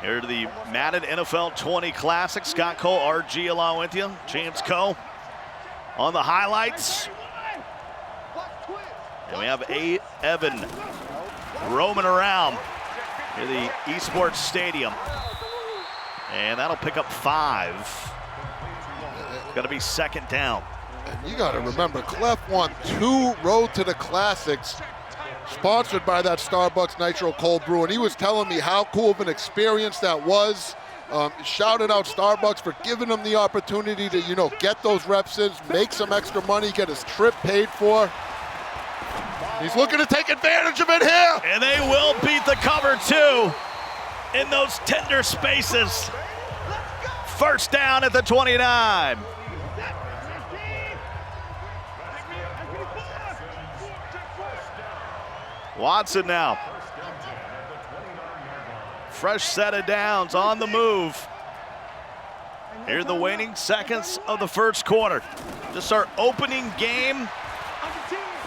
Speaker 3: here to the Madden NFL 20 Classic. Scott Cole, RG along with you. James Coe on the highlights. And we have Evan roaming around near the Esports Stadium. And that'll pick up 5. Got to be second down.
Speaker 2: And you got to remember, Cleft won 2 Road to the Classics, sponsored by that Starbucks Nitro Cold Brew, and he was telling me how cool of an experience that was. Shouted out Starbucks for giving him the opportunity to, get those reps in, make some extra money, get his trip paid for. He's looking to take advantage of it here.
Speaker 3: And they will beat the cover 2 in those tender spaces. First down at the 29. Watson now. Fresh set of downs on the move. Here are the waning seconds of the first quarter. Just our opening game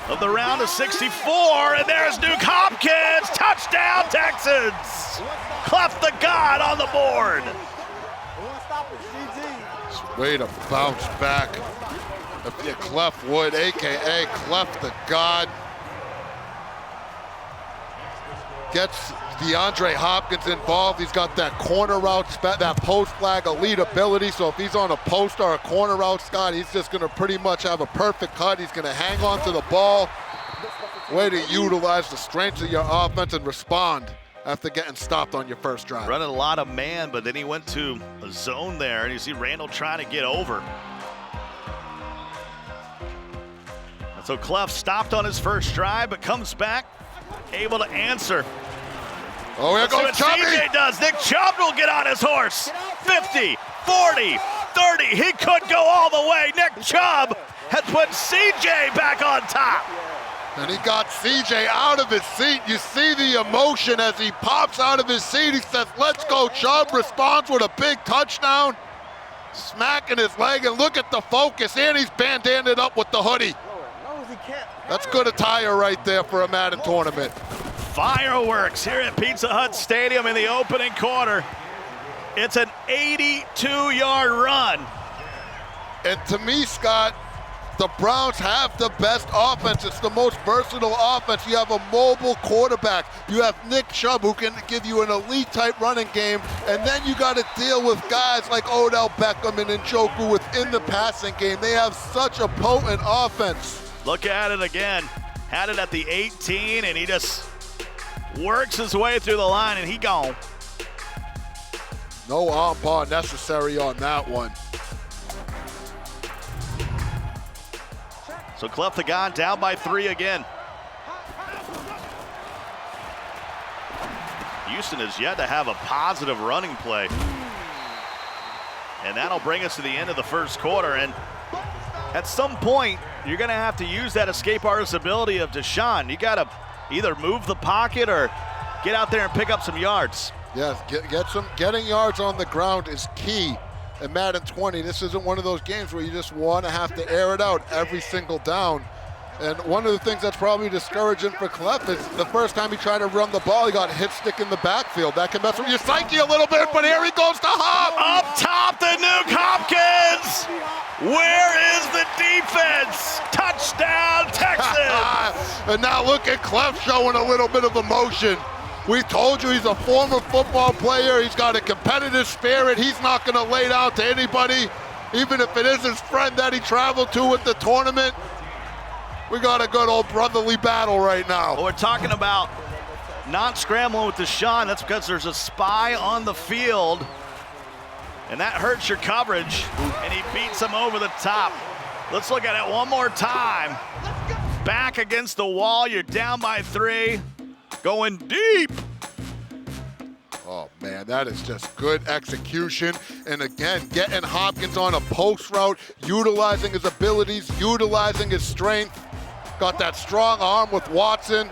Speaker 3: of the round of 64, and there's Nuke Hopkins. Touchdown, Texans. Cleft the God on the board.
Speaker 2: Way to bounce back. If Cleft Wood, a.k.a. Cleft the God. Gets DeAndre Hopkins involved. He's got that corner route, that post flag elite ability. So if he's on a post or a corner route, Scott, he's just going to pretty much have a perfect cut. He's going to hang on to the ball. Way to utilize the strengths of your offense and respond after getting stopped on your first drive.
Speaker 3: Running a lot of man, but then he went to a zone there, and you see Randall trying to get over. And so Cleft stopped on his first drive, but comes back, able to answer.
Speaker 2: Oh, here goes Chubby.
Speaker 3: CJ does. Nick Chubb will get on his horse. 50, 40, 30. He could go all the way. Nick Chubb has put CJ back on top.
Speaker 2: And he got CJ out of his seat. You see the emotion as he pops out of his seat. He says, "Let's go, Chubb." Responds with a big touchdown. Smacking his leg, and look at the focus. And he's bandanned up with the hoodie. That's good attire right there for a Madden tournament.
Speaker 3: Fireworks here at Pizza Hut Stadium in the opening quarter. It's an 82-yard run.
Speaker 2: And to me, Scott, the Browns have the best offense. It's the most versatile offense. You have a mobile quarterback. You have Nick Chubb, who can give you an elite-type running game. And then you got to deal with guys like Odell Beckham and Njoku within the passing game. They have such a potent offense.
Speaker 3: Look at it again. Had it at the 18, and he just works his way through the line, and he gone.
Speaker 2: No arm bar necessary on that one.
Speaker 3: So Cleft the God down by 3 again. Houston has yet to have a positive running play. And that'll bring us to the end of the first quarter. And at some point, you're going to have to use that escape artist ability of Deshaun. You got to either move the pocket or get out there and pick up some yards.
Speaker 2: Yes, getting yards on the ground is key in Madden 20. This isn't one of those games where you just want to have to air it out every single down. And one of the things that's probably discouraging for Cleft is the first time he tried to run the ball, he got hit stick in the backfield. That can mess with your psyche a little bit, but here he goes to Hop.
Speaker 3: Up top, the Nuke Hopkins. Where is the defense? Touchdown, Texans.
Speaker 2: And now look at Cleft showing a little bit of emotion. We told you he's a former football player. He's got a competitive spirit. He's not going to lay down to anybody, even if it is his friend that he traveled to with the tournament. We got a good old brotherly battle right now.
Speaker 3: Well, we're talking about not scrambling with Deshaun. That's because there's a spy on the field, and that hurts your coverage, and he beats him over the top. Let's look at it one more time. Back against the wall. You're down by 3. Going deep.
Speaker 2: Oh, man, that is just good execution. And again, getting Hopkins on a post route, utilizing his abilities, utilizing his strength. Got that strong arm with Watson.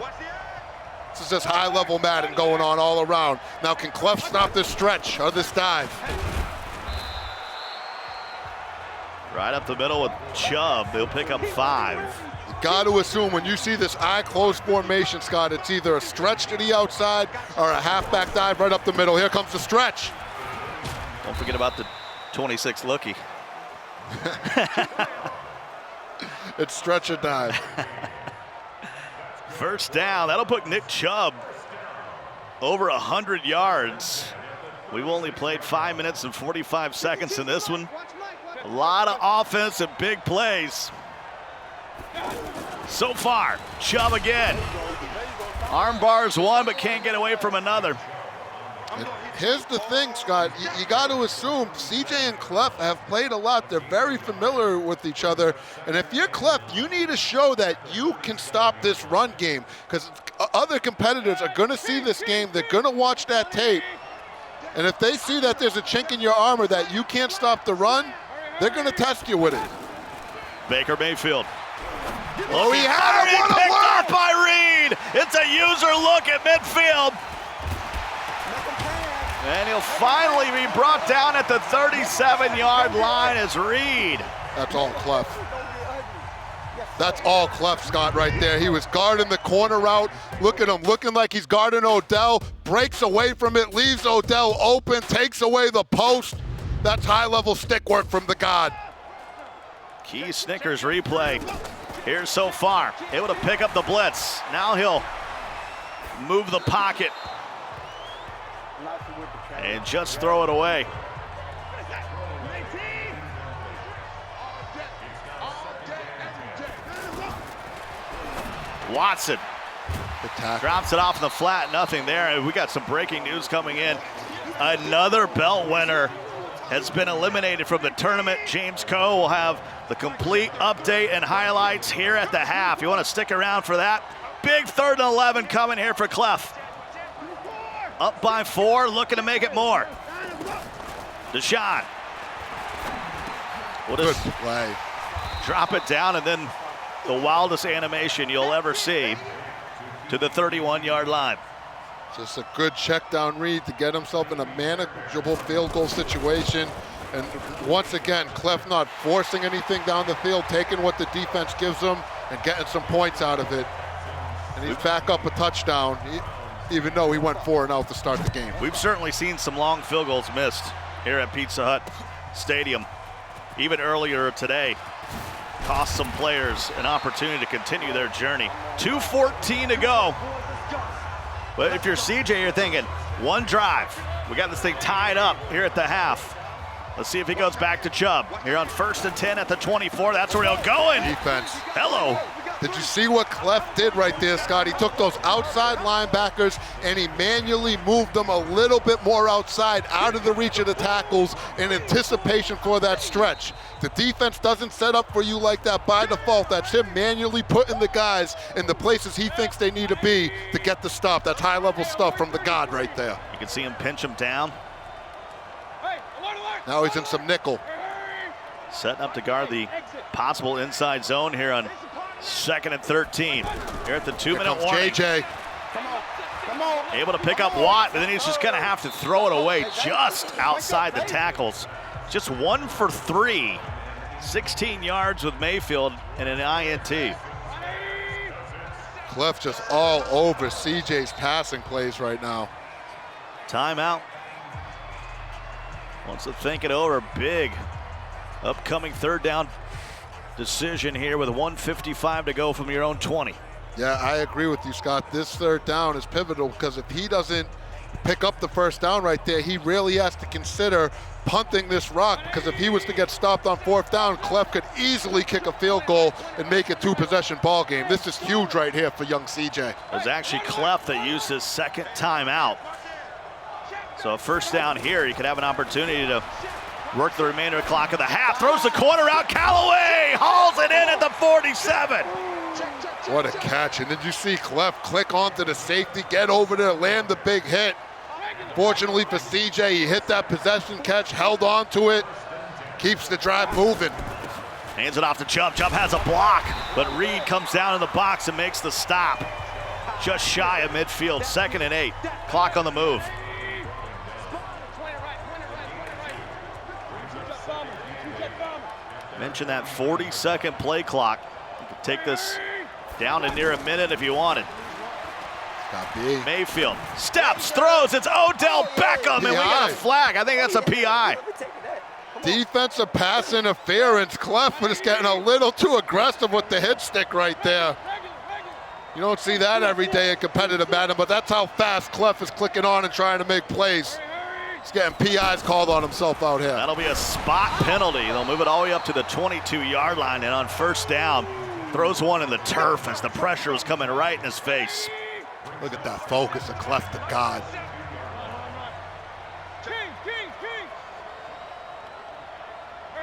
Speaker 2: This is just high-level Madden going on all around. Now, can Cleft stop this stretch or this dive?
Speaker 3: Right up the middle with Chubb. They'll pick up 5.
Speaker 2: You got to assume when you see this eye-closed formation, Scott, it's either a stretch to the outside or a halfback dive right up the middle. Here comes the stretch.
Speaker 3: Don't forget about the 26 lookie.
Speaker 2: It's stretch or dive.
Speaker 3: First down. That'll put Nick Chubb over 100 yards. We've only played 5 minutes and 45 seconds in this one. A lot of offense and big plays. So far, Chubb again. Arm bars one, but can't get away from another.
Speaker 2: And here's the thing, Scott. You got to assume CJ and Cleft have played a lot. They're very familiar with each other. And if you're Cleft, you need to show that you can stop this run game, because other competitors are going to see this game. They're going to watch that tape. And if they see that there's a chink in your armor that you can't stop the run, they're going to test you with it.
Speaker 3: Baker Mayfield.
Speaker 2: Oh, he had it. What a
Speaker 3: picked
Speaker 2: look!
Speaker 3: off by Reed. It's a user look at midfield. And he'll finally be brought down at the 37-yard line as Reed.
Speaker 2: That's all Cleft. That's all Cleft, Scott, right there. He was guarding the corner route. Look at him, looking like he's guarding Odell. Breaks away from it, leaves Odell open, takes away the post. That's high-level stick work from the God.
Speaker 3: Key Snickers replay here so far. Able to pick up the blitz. Now he'll move the pocket and just throw it away. Watson drops it off in the flat, nothing there. We got some breaking news coming in. Another belt winner has been eliminated from the tournament. James Coe will have the complete update and highlights here at the half. You want to stick around for that? Big 3rd and 11 coming here for Cleft. Up by 4, looking to make it more. Deshaun. We'll just
Speaker 2: play.
Speaker 3: Drop it down, and then the wildest animation you'll ever see to the 31-yard line.
Speaker 2: Just a good check down read to get himself in a manageable field goal situation. And once again, Cleft not forcing anything down the field, taking what the defense gives him and getting some points out of it. And he's back up a touchdown, even though he went 4-0 to start the game.
Speaker 3: We've certainly seen some long field goals missed here at Pizza Hut Stadium. Even earlier today, cost some players an opportunity to continue their journey. 2:14 to go. But if you're CJ, you're thinking, one drive. We got this thing tied up here at the half. Let's see if he goes back to Chubb. Here on 1st and 10 at the 24. That's where he'll go in.
Speaker 2: Defense.
Speaker 3: Hello.
Speaker 2: Did you see what Cleft did right there, Scott? He took those outside linebackers and he manually moved them a little bit more outside, out of the reach of the tackles in anticipation for that stretch. The defense doesn't set up for you like that by default. That's him manually putting the guys in the places he thinks they need to be to get the stop. That's high-level stuff from the God right there.
Speaker 3: You can see him pinch him down.
Speaker 2: Now he's in some nickel.
Speaker 3: Setting up to guard the possible inside zone here on 2nd and 13. Here at the 2-minute warning.
Speaker 2: JJ.
Speaker 3: Able to pick up Watt, but then he's just going to have to throw it away just outside the tackles. Just 1 for 3. 16 yards with Mayfield and an INT.
Speaker 2: Cleft just all over CJ's passing plays right now.
Speaker 3: Timeout. Wants to think it over. Big upcoming 3rd down decision here with 1:55 to go from your own 20.
Speaker 2: Yeah, I agree with you, Scott. This 3rd down is pivotal because if he doesn't pick up the 1st down right there, he really has to consider punting this rock, because if he was to get stopped on 4th down, Cleft could easily kick a field goal and make it 2-possession ball game. This is huge right here for young CJ.
Speaker 3: It was actually Cleft that used his 2nd timeout. So a 1st down here, he could have an opportunity to work the remainder of the clock of the half. Throws the corner out. Callaway hauls it in at the 47.
Speaker 2: What a catch. And did you see Cleft click onto the safety, get over there, land the big hit? Fortunately for CJ, he hit that possession catch, held on to it, keeps the drive moving.
Speaker 3: Hands it off to Chubb. Chubb has a block, but Reed comes down in the box and makes the stop. just shy of midfield, 2nd and 8. Clock on the move. Mentioned that 40-second play clock. You could take this down to near a minute if you wanted. Mayfield steps, throws, it's Odell Beckham, and we got a flag. I think that's a PI.
Speaker 2: Defensive pass interference. Cleft was getting a little too aggressive with the hit stick right there. You don't see that every day in competitive Madden, but that's how fast Cleft is clicking on and trying to make plays. He's getting PIs called on himself out here.
Speaker 3: That'll be a spot penalty. They'll move it all the way up to the 22-yard line, and on first down, throws one in the turf as the pressure was coming right in his face.
Speaker 2: Look at that focus of Cleft the God.
Speaker 3: King.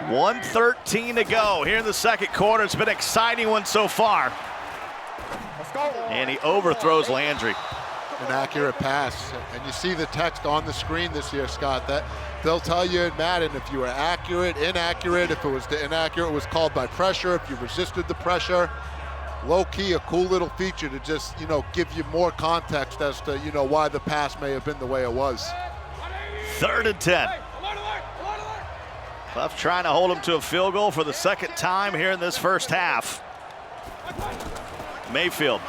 Speaker 3: 1:13 to go here in the second quarter. It's been an exciting one so far. And he overthrows Landry.
Speaker 2: An accurate pass. And you see the text on the screen this year, Scott, that they'll tell you in Madden if you were accurate, inaccurate. If it was inaccurate, it was called by pressure. If you resisted the pressure. Low-key, a cool little feature to just, give you more context as to, why the pass may have been the way it was.
Speaker 3: 3rd and 10. Cleft trying to hold him to a field goal for the second time here in this first half. Mayfield.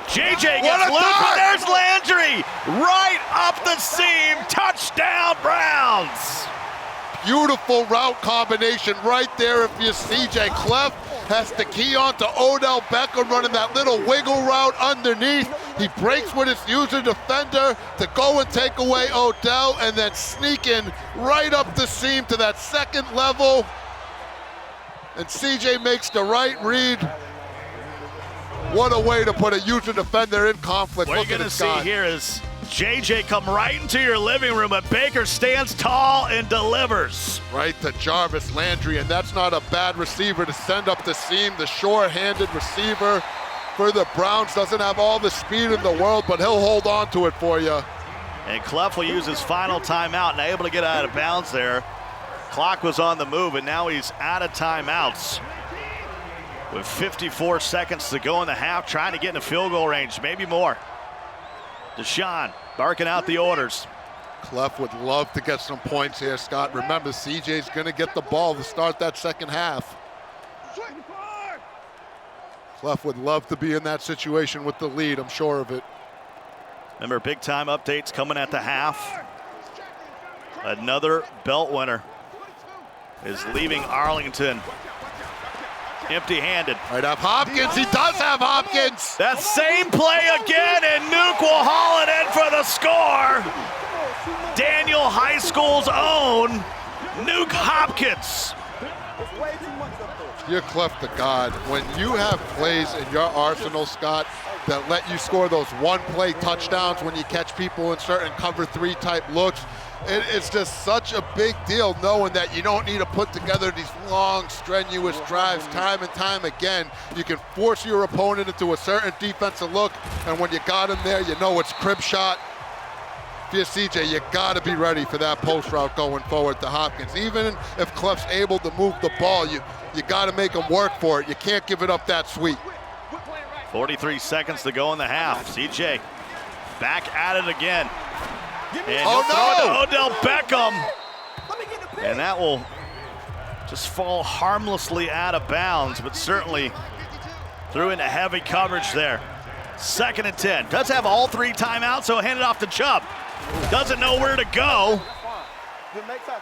Speaker 3: JJ gets loose, but there's Landry. Right up the seam. Touchdown, Browns.
Speaker 2: Beautiful route combination right there if you're CJ. Cleft has to key on to Odell Beckham running that little wiggle route underneath. He breaks with his user defender to go and take away Odell and then sneak in right up the seam to that second level. And CJ makes the right read. What a way to put a user defender in conflict.
Speaker 3: What you're going to see here is JJ come right into your living room, but Baker stands tall and delivers.
Speaker 2: Right to Jarvis Landry, and that's not a bad receiver to send up the seam. The sure-handed receiver for the Browns doesn't have all the speed in the world, but he'll hold on to it for you.
Speaker 3: And Cleft will use his final timeout and able to get out of bounds there. Clock was on the move, and now he's out of timeouts. With 54 seconds to go in the half, trying to get in a field goal range, maybe more. Deshaun barking out the orders.
Speaker 2: Cleft would love to get some points here, Scott. Remember, CJ's going to get the ball to start that second half. Cleft would love to be in that situation with the lead, I'm sure of it.
Speaker 3: Remember, big time updates coming at the half. Another belt winner is leaving Arlington empty-handed.
Speaker 2: Right up Hopkins, he does have Hopkins.
Speaker 3: That same play again, and Nuke will haul it in for the score. Daniel High School's own Nuke Hopkins.
Speaker 2: You're Cleft the God. When you have plays in your arsenal, Scott, that let you score those one-play touchdowns when you catch people in certain cover 3 type looks, it's just such a big deal knowing that you don't need to put together these long, strenuous drives time and time again. You can force your opponent into a certain defensive look, and when you got him there, you know it's crib shot. If you're CJ, you got to be ready for that post route going forward to Hopkins. Even if Cleft's able to move the ball, you got to make him work for it. You can't give it up that sweet.
Speaker 3: 43 seconds to go in the half. CJ back at it again. And Odell Beckham. And that will just fall harmlessly out of bounds, but certainly threw into heavy coverage there. 2nd and 10. Does have all 3 timeouts, so hand it off to Chubb. Doesn't know where to go.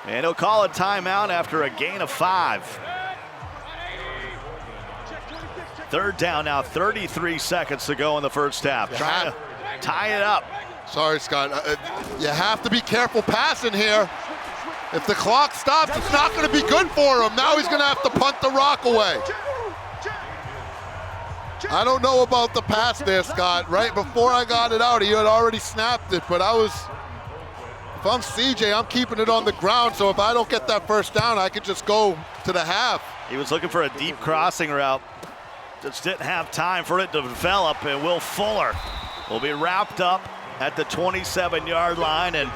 Speaker 3: And he'll call a timeout after a gain of 5. 3rd down now, 33 seconds to go in the first half. Trying to tie it up.
Speaker 2: Sorry, Scott. You have to be careful passing here. If the clock stops, it's not going to be good for him. Now he's going to have to punt the rock away. I don't know about the pass there, Scott. Right before I got it out, he had already snapped it, but if I'm CJ, I'm keeping it on the ground, so if I don't get that first down, I could just go to the half.
Speaker 3: He was looking for a deep crossing route. Just didn't have time for it to develop, and Will Fuller will be wrapped up at the 27-yard line, and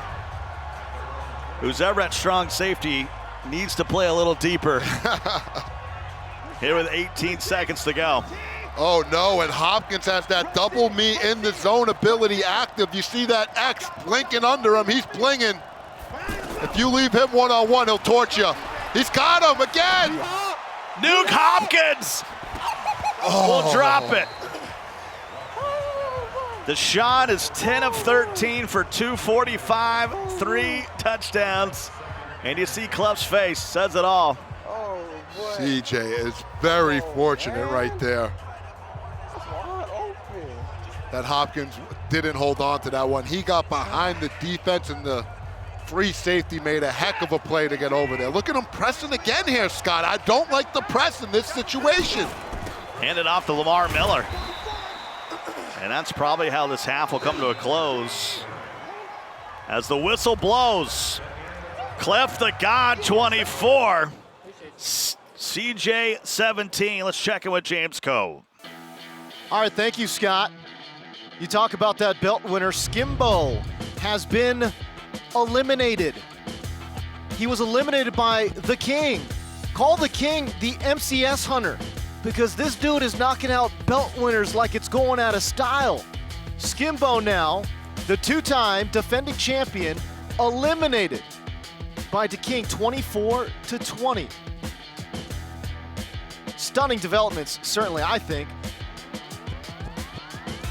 Speaker 3: who's ever at strong safety needs to play a little deeper. Here with 18 seconds to go.
Speaker 2: Oh no, and Hopkins has that double me in the zone ability active. You see that X blinking under him, he's blinging. If you leave him one-on-one, he'll torch you. He's got him again!
Speaker 3: Nuke Hopkins! We'll drop it. Deshaun is 10 of 13 for 245, 3 touchdowns. And you see Cleft's face, says it all.
Speaker 2: CJ is very fortunate right there. That Hopkins didn't hold on to that one. He got behind the defense, and the free safety made a heck of a play to get over there. Look at him pressing again here, Scott. I don't like the press in this situation.
Speaker 3: Handed off to Lamar Miller. And that's probably how this half will come to a close. As the whistle blows, Cleft the God 24, CJ 17. Let's check in with James Cove.
Speaker 1: All right, thank you, Scott. You talk about that belt winner. Skimbo has been eliminated. He was eliminated by the King. Call the King the MCS Hunter, because this dude is knocking out belt winners like it's going out of style. Skimbo now, the two-time defending champion, eliminated by the King 24-20. Stunning developments, certainly, I think.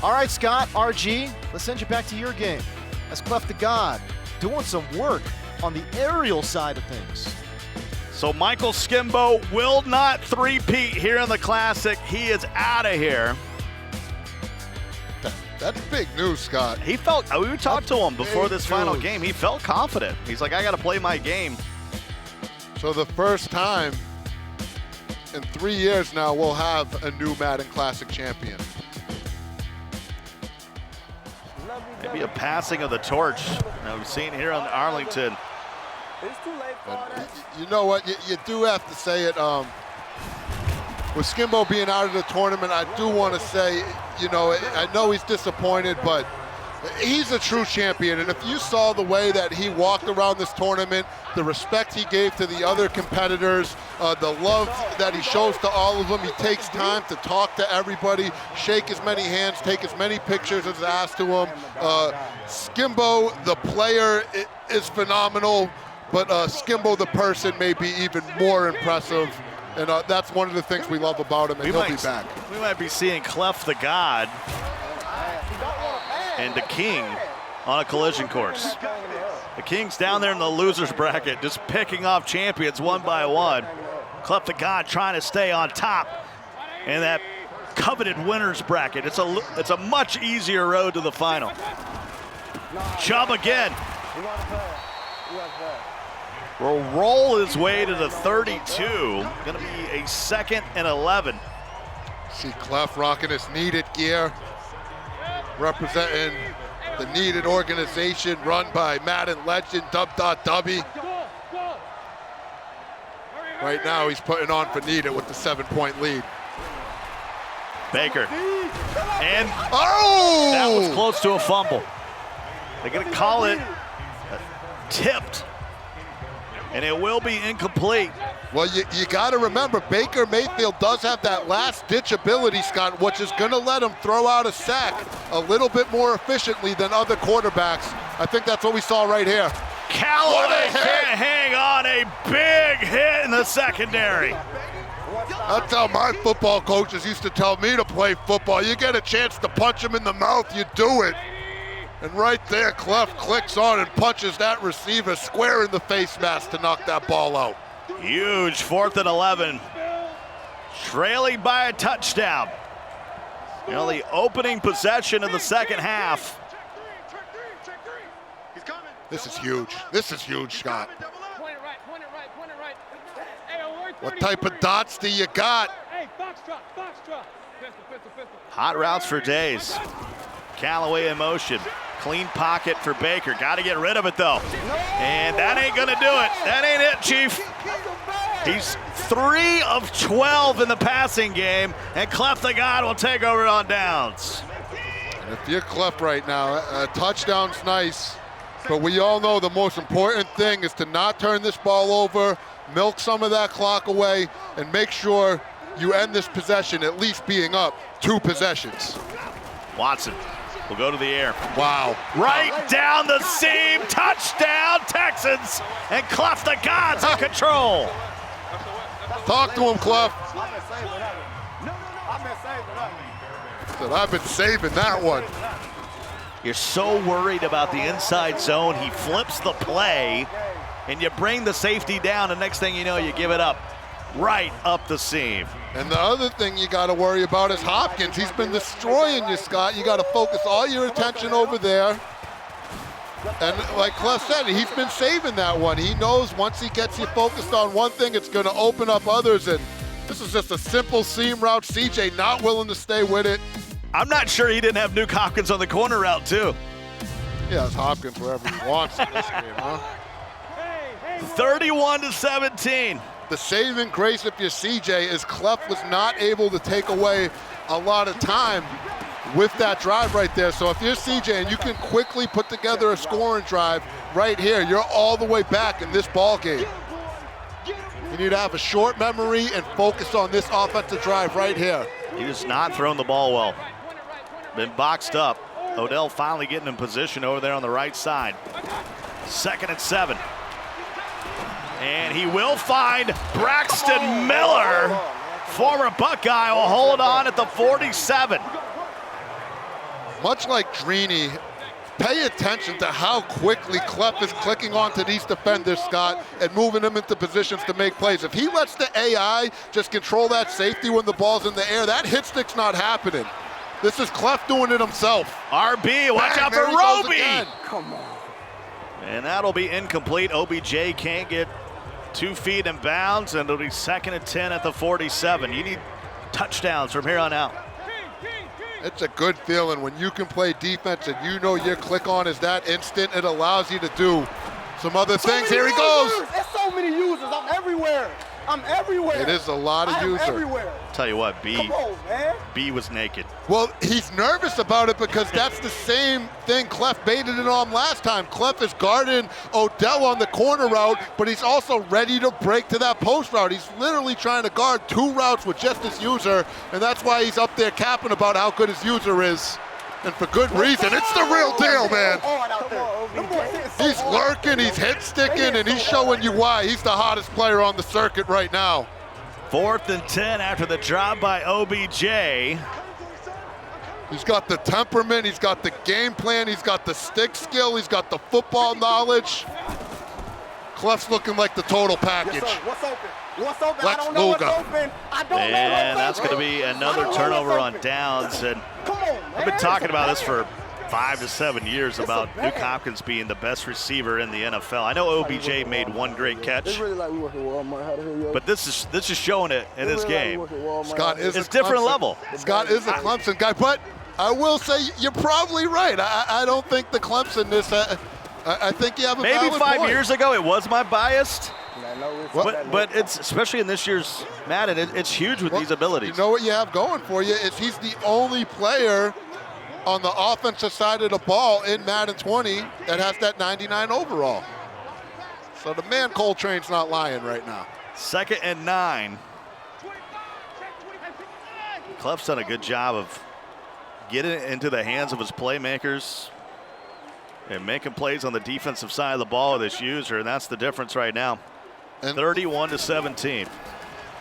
Speaker 1: All right, Scott, RG, let's send you back to your game. That's Cleft the God doing some work on the aerial side of things.
Speaker 3: So Michael Skimbo will not three-peat here in the Classic. He is out of here.
Speaker 2: That's big news, Scott.
Speaker 3: He felt, we talked to him before this final game. He felt confident. He's like, I got to play my game.
Speaker 2: So the first time in 3 years now, we'll have a new Madden Classic champion.
Speaker 3: Maybe a passing of the torch. Now we've seen here on Arlington.
Speaker 2: You know what? You do have to say it. With Skimbo being out of the tournament, I do want to say, you know, I know he's disappointed, but he's a true champion. And if you saw the way that he walked around this tournament, the respect he gave to the other competitors, the love that he shows to all of them, he takes time to talk to everybody, shake as many hands, take as many pictures as asked to him. Skimbo, the player, is phenomenal, but Skimbo, the person, may be even more impressive. And that's one of the things we love about him, and he'll be back.
Speaker 3: We might be seeing Cleft the God and the King on a collision course. The King's down there in the loser's bracket, just picking off champions one by one. Cleft the God trying to stay on top in that coveted winner's bracket. It's a much easier road to the final. Chubb again. Will roll his way to the 32. Going to be a 2nd and 11.
Speaker 2: See Cleft rocking his needed gear, representing the needed organization run by Madden legend Dub.Dubby. Right now he's putting on for needed with the 7-point lead.
Speaker 3: Baker. And that was close to a fumble. They're going to call it tipped. And it will be incomplete.
Speaker 2: Well, you got to remember, Baker Mayfield does have that last-ditch ability, Scott, which is going to let him throw out a sack a little bit more efficiently than other quarterbacks. I think that's what we saw right here.
Speaker 3: Callaway can't hang on, a big hit in the secondary.
Speaker 2: That's how my football coaches used to tell me to play football. You get a chance to punch him in the mouth, you do it. And right there, Cleft clicks on and punches that receiver square in the face mask to knock that ball out.
Speaker 3: Huge 4th and 11. Trailing by a touchdown. You know, the opening possession of the second half.
Speaker 2: This is huge. This is huge, Scott. What type of dots do you got?
Speaker 3: Hot routes for days. Callaway in motion. Clean pocket for Baker. Got to get rid of it, though. And that ain't going to do it. That ain't it, Chief. He's 3 of 12 in the passing game, and Cleft the God will take over on downs.
Speaker 2: And if you're Cleft right now, a touchdown's nice, but we all know the most important thing is to not turn this ball over, milk some of that clock away, and make sure you end this possession at least being up 2 possessions.
Speaker 3: Watson will go to the air.
Speaker 2: Wow.
Speaker 3: Right down the seam, touchdown Texans, and Cleft the God's in control.
Speaker 2: Talk to him, Cleft. I've been saving that one.
Speaker 3: You're so worried about the inside zone, he flips the play, and you bring the safety down, and next thing you know, you give it up right up the seam.
Speaker 2: And the other thing you got to worry about is Hopkins. He's been destroying you, Scott. You got to focus all your attention over there. And like Clef said, he's been saving that one. He knows once he gets you focused on one thing, it's going to open up others. And this is just a simple seam route. CJ not willing to stay with it.
Speaker 3: I'm not sure he didn't have Nuke Hopkins on the corner route, too.
Speaker 2: Yeah, it's Hopkins wherever he wants in this game, huh?
Speaker 3: 31-17.
Speaker 2: The saving grace if you're CJ is Clef was not able to take away a lot of time with that drive right there. So if you're CJ and you can quickly put together a scoring drive right here, you're all the way back in this ball game. You need to have a short memory and focus on this offensive drive right here.
Speaker 3: He just not thrown the ball well. Been boxed up. Odell finally getting in position over there on the right side. 2nd and 7. And he will find Braxton Miller. Former Buckeye will hold on at the 47.
Speaker 2: Much like Drini, pay attention to how quickly Clef is clicking onto these defenders, Scott, and moving them into positions to make plays. If he lets the AI just control that safety when the ball's in the air, that hit stick's not happening. This is Clef doing it himself.
Speaker 3: RB, watch out for Roby.
Speaker 2: Come on.
Speaker 3: And that'll be incomplete. OBJ can't get 2 feet in bounds, and it'll be 2nd and 10 at the 47. You need touchdowns from here on out.
Speaker 2: It's a good feeling when you can play defense and you know your click on is that instant. It allows you to do some other things. Here he goes.
Speaker 12: There's so many users. I'm everywhere. I'm everywhere.
Speaker 2: It is a lot of users.
Speaker 12: Everywhere.
Speaker 3: Tell you what,
Speaker 12: Come on, man.
Speaker 3: B was naked.
Speaker 2: Well, he's nervous about it because that's the same thing Clef baited it on last time. Clef is guarding Odell on the corner route, but he's also ready to break to that post route. He's literally trying to guard 2 routes with just his user, and that's why he's up there capping about how good his user is. And for good reason. It's the real deal, man. He's lurking, he's hit sticking, and he's showing you why. He's the hottest player on the circuit right now.
Speaker 3: 4th and 10 after the drop by OBJ.
Speaker 2: He's got the temperament, he's got the game plan, he's got the stick skill, he's got the football knowledge. Clef's looking like the total package.
Speaker 12: Yes, what's open? What's open?
Speaker 2: Lex
Speaker 12: I don't know
Speaker 2: Luger.
Speaker 12: what's open. I don't know what's
Speaker 3: And that's
Speaker 12: open.
Speaker 3: going to be another turnover on downs. And I've been talking about this for 5 to 7 years about Nuke Hopkins being the best receiver in the NFL. I know OBJ made 1 great catch,
Speaker 12: It's really like we work at Walmart. How the hell you
Speaker 3: but this is showing it in this game.
Speaker 2: Scott is
Speaker 3: It's
Speaker 2: a
Speaker 3: different
Speaker 2: Clemson.
Speaker 3: level.
Speaker 2: Scott is a Clemson guy, but I will say you're probably right. I don't think the Clemson-ness, I think you have a
Speaker 3: Maybe
Speaker 2: valid
Speaker 3: 5
Speaker 2: point.
Speaker 3: years ago it was my bias. But it's, especially in this year's Madden, it's huge with these abilities.
Speaker 2: You know what you have going for you is he's the only player on the offensive side of the ball in Madden 20 that has that 99 overall. So the man Coltrane's not lying right now.
Speaker 3: 2nd and 9. Clef's done a good job of getting it into the hands of his playmakers and making plays on the defensive side of the ball with his user, and that's the difference right now. 31-17.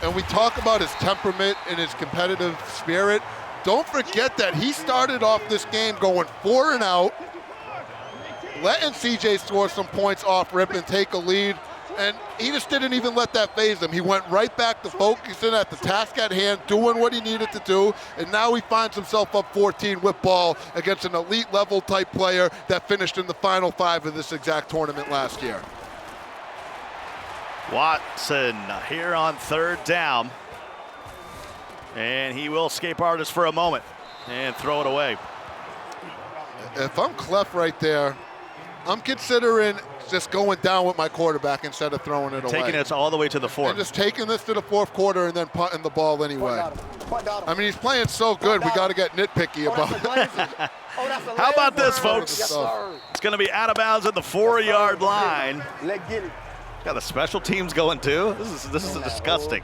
Speaker 2: And we talk about his temperament and his competitive spirit. Don't forget that he started off this game going 4 and out, letting CJ score some points off rip and take a lead, and he just didn't even let that faze him. He went right back to focusing at the task at hand, doing what he needed to do, and now he finds himself up 14 with ball against an elite level type player that finished in the final 5 of this exact tournament last year.
Speaker 3: Watson here on 3rd down. And he will escape artist for a moment and throw it away.
Speaker 2: If I'm Clef right there, I'm considering just going down with my quarterback instead of throwing it away.
Speaker 3: Taking it all the way to the 4th.
Speaker 2: And just taking this to the 4th quarter and then punting the ball anyway. I mean, he's playing so good, we got to get nitpicky about it.
Speaker 3: How about this, folks? It's going to be out of bounds at the 4-yard line. Got the special teams going too. This is disgusting.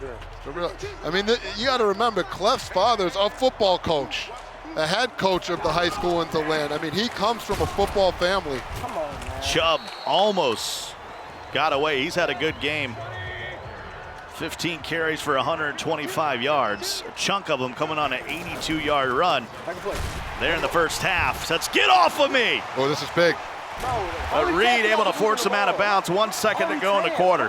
Speaker 2: I mean, you got to remember, Cleft's father's a football coach, a head coach of the high school in DeLand. I mean, he comes from a football family.
Speaker 12: Come on, man.
Speaker 3: Chubb almost got away. He's had a good game. 15 carries for 125 yards. A chunk of them coming on an 82-yard run. There in the first half. Says, get off of me!
Speaker 2: Oh, this is big.
Speaker 3: But Reed able to force him out of bounds. 1 second to go in the quarter.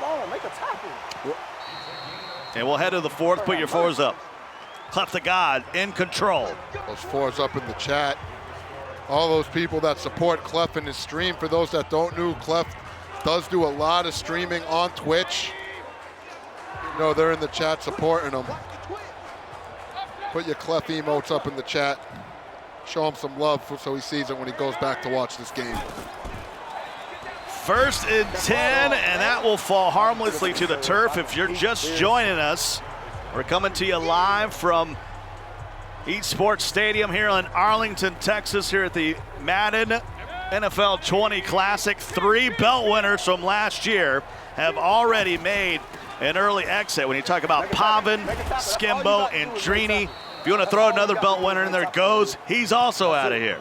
Speaker 3: And we'll head to the fourth. Put your fours up. Cleft the God in control.
Speaker 2: Those fours up in the chat. All those people that support Cleft in his stream. For those that don't know, Cleft does do a lot of streaming on Twitch. You know, they're in the chat supporting him. Put your Cleft emotes up in the chat. Show him some love so he sees it when he goes back to watch this game.
Speaker 3: 1st and 10, and that will fall harmlessly to the turf. If you're just joining us, we're coming to you live from Esports Stadium here in Arlington, Texas, here at the Madden NFL 20 Classic. 3 belt winners from last year have already made an early exit. When you talk about Pavan, Skimbo, and Drini, if you want to throw another belt winner in there, goes. He's also out of here.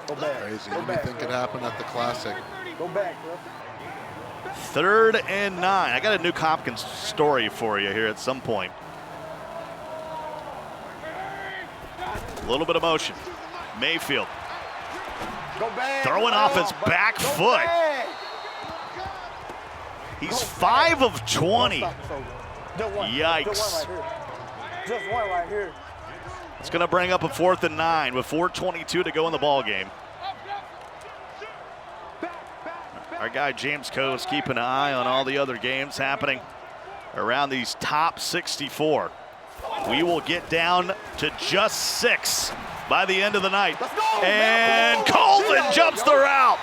Speaker 2: Crazy. Anything could happen at the Classic.
Speaker 12: Go back, bro.
Speaker 3: 3rd and 9. I got a Nuke Hopkins story for you here at some point. A little bit of motion. Mayfield.
Speaker 12: Go back.
Speaker 3: Throwing off his back foot.
Speaker 12: Back.
Speaker 3: He's 5 of 20. Yikes.
Speaker 12: Just one right here.
Speaker 3: It's going to bring up a 4th and 9 with 4:22 to go in the ball game. Our guy James Coe is keeping an eye on all the other games happening around these top 64. We will get down to just 6 by the end of the night. And Colvin jumps the route.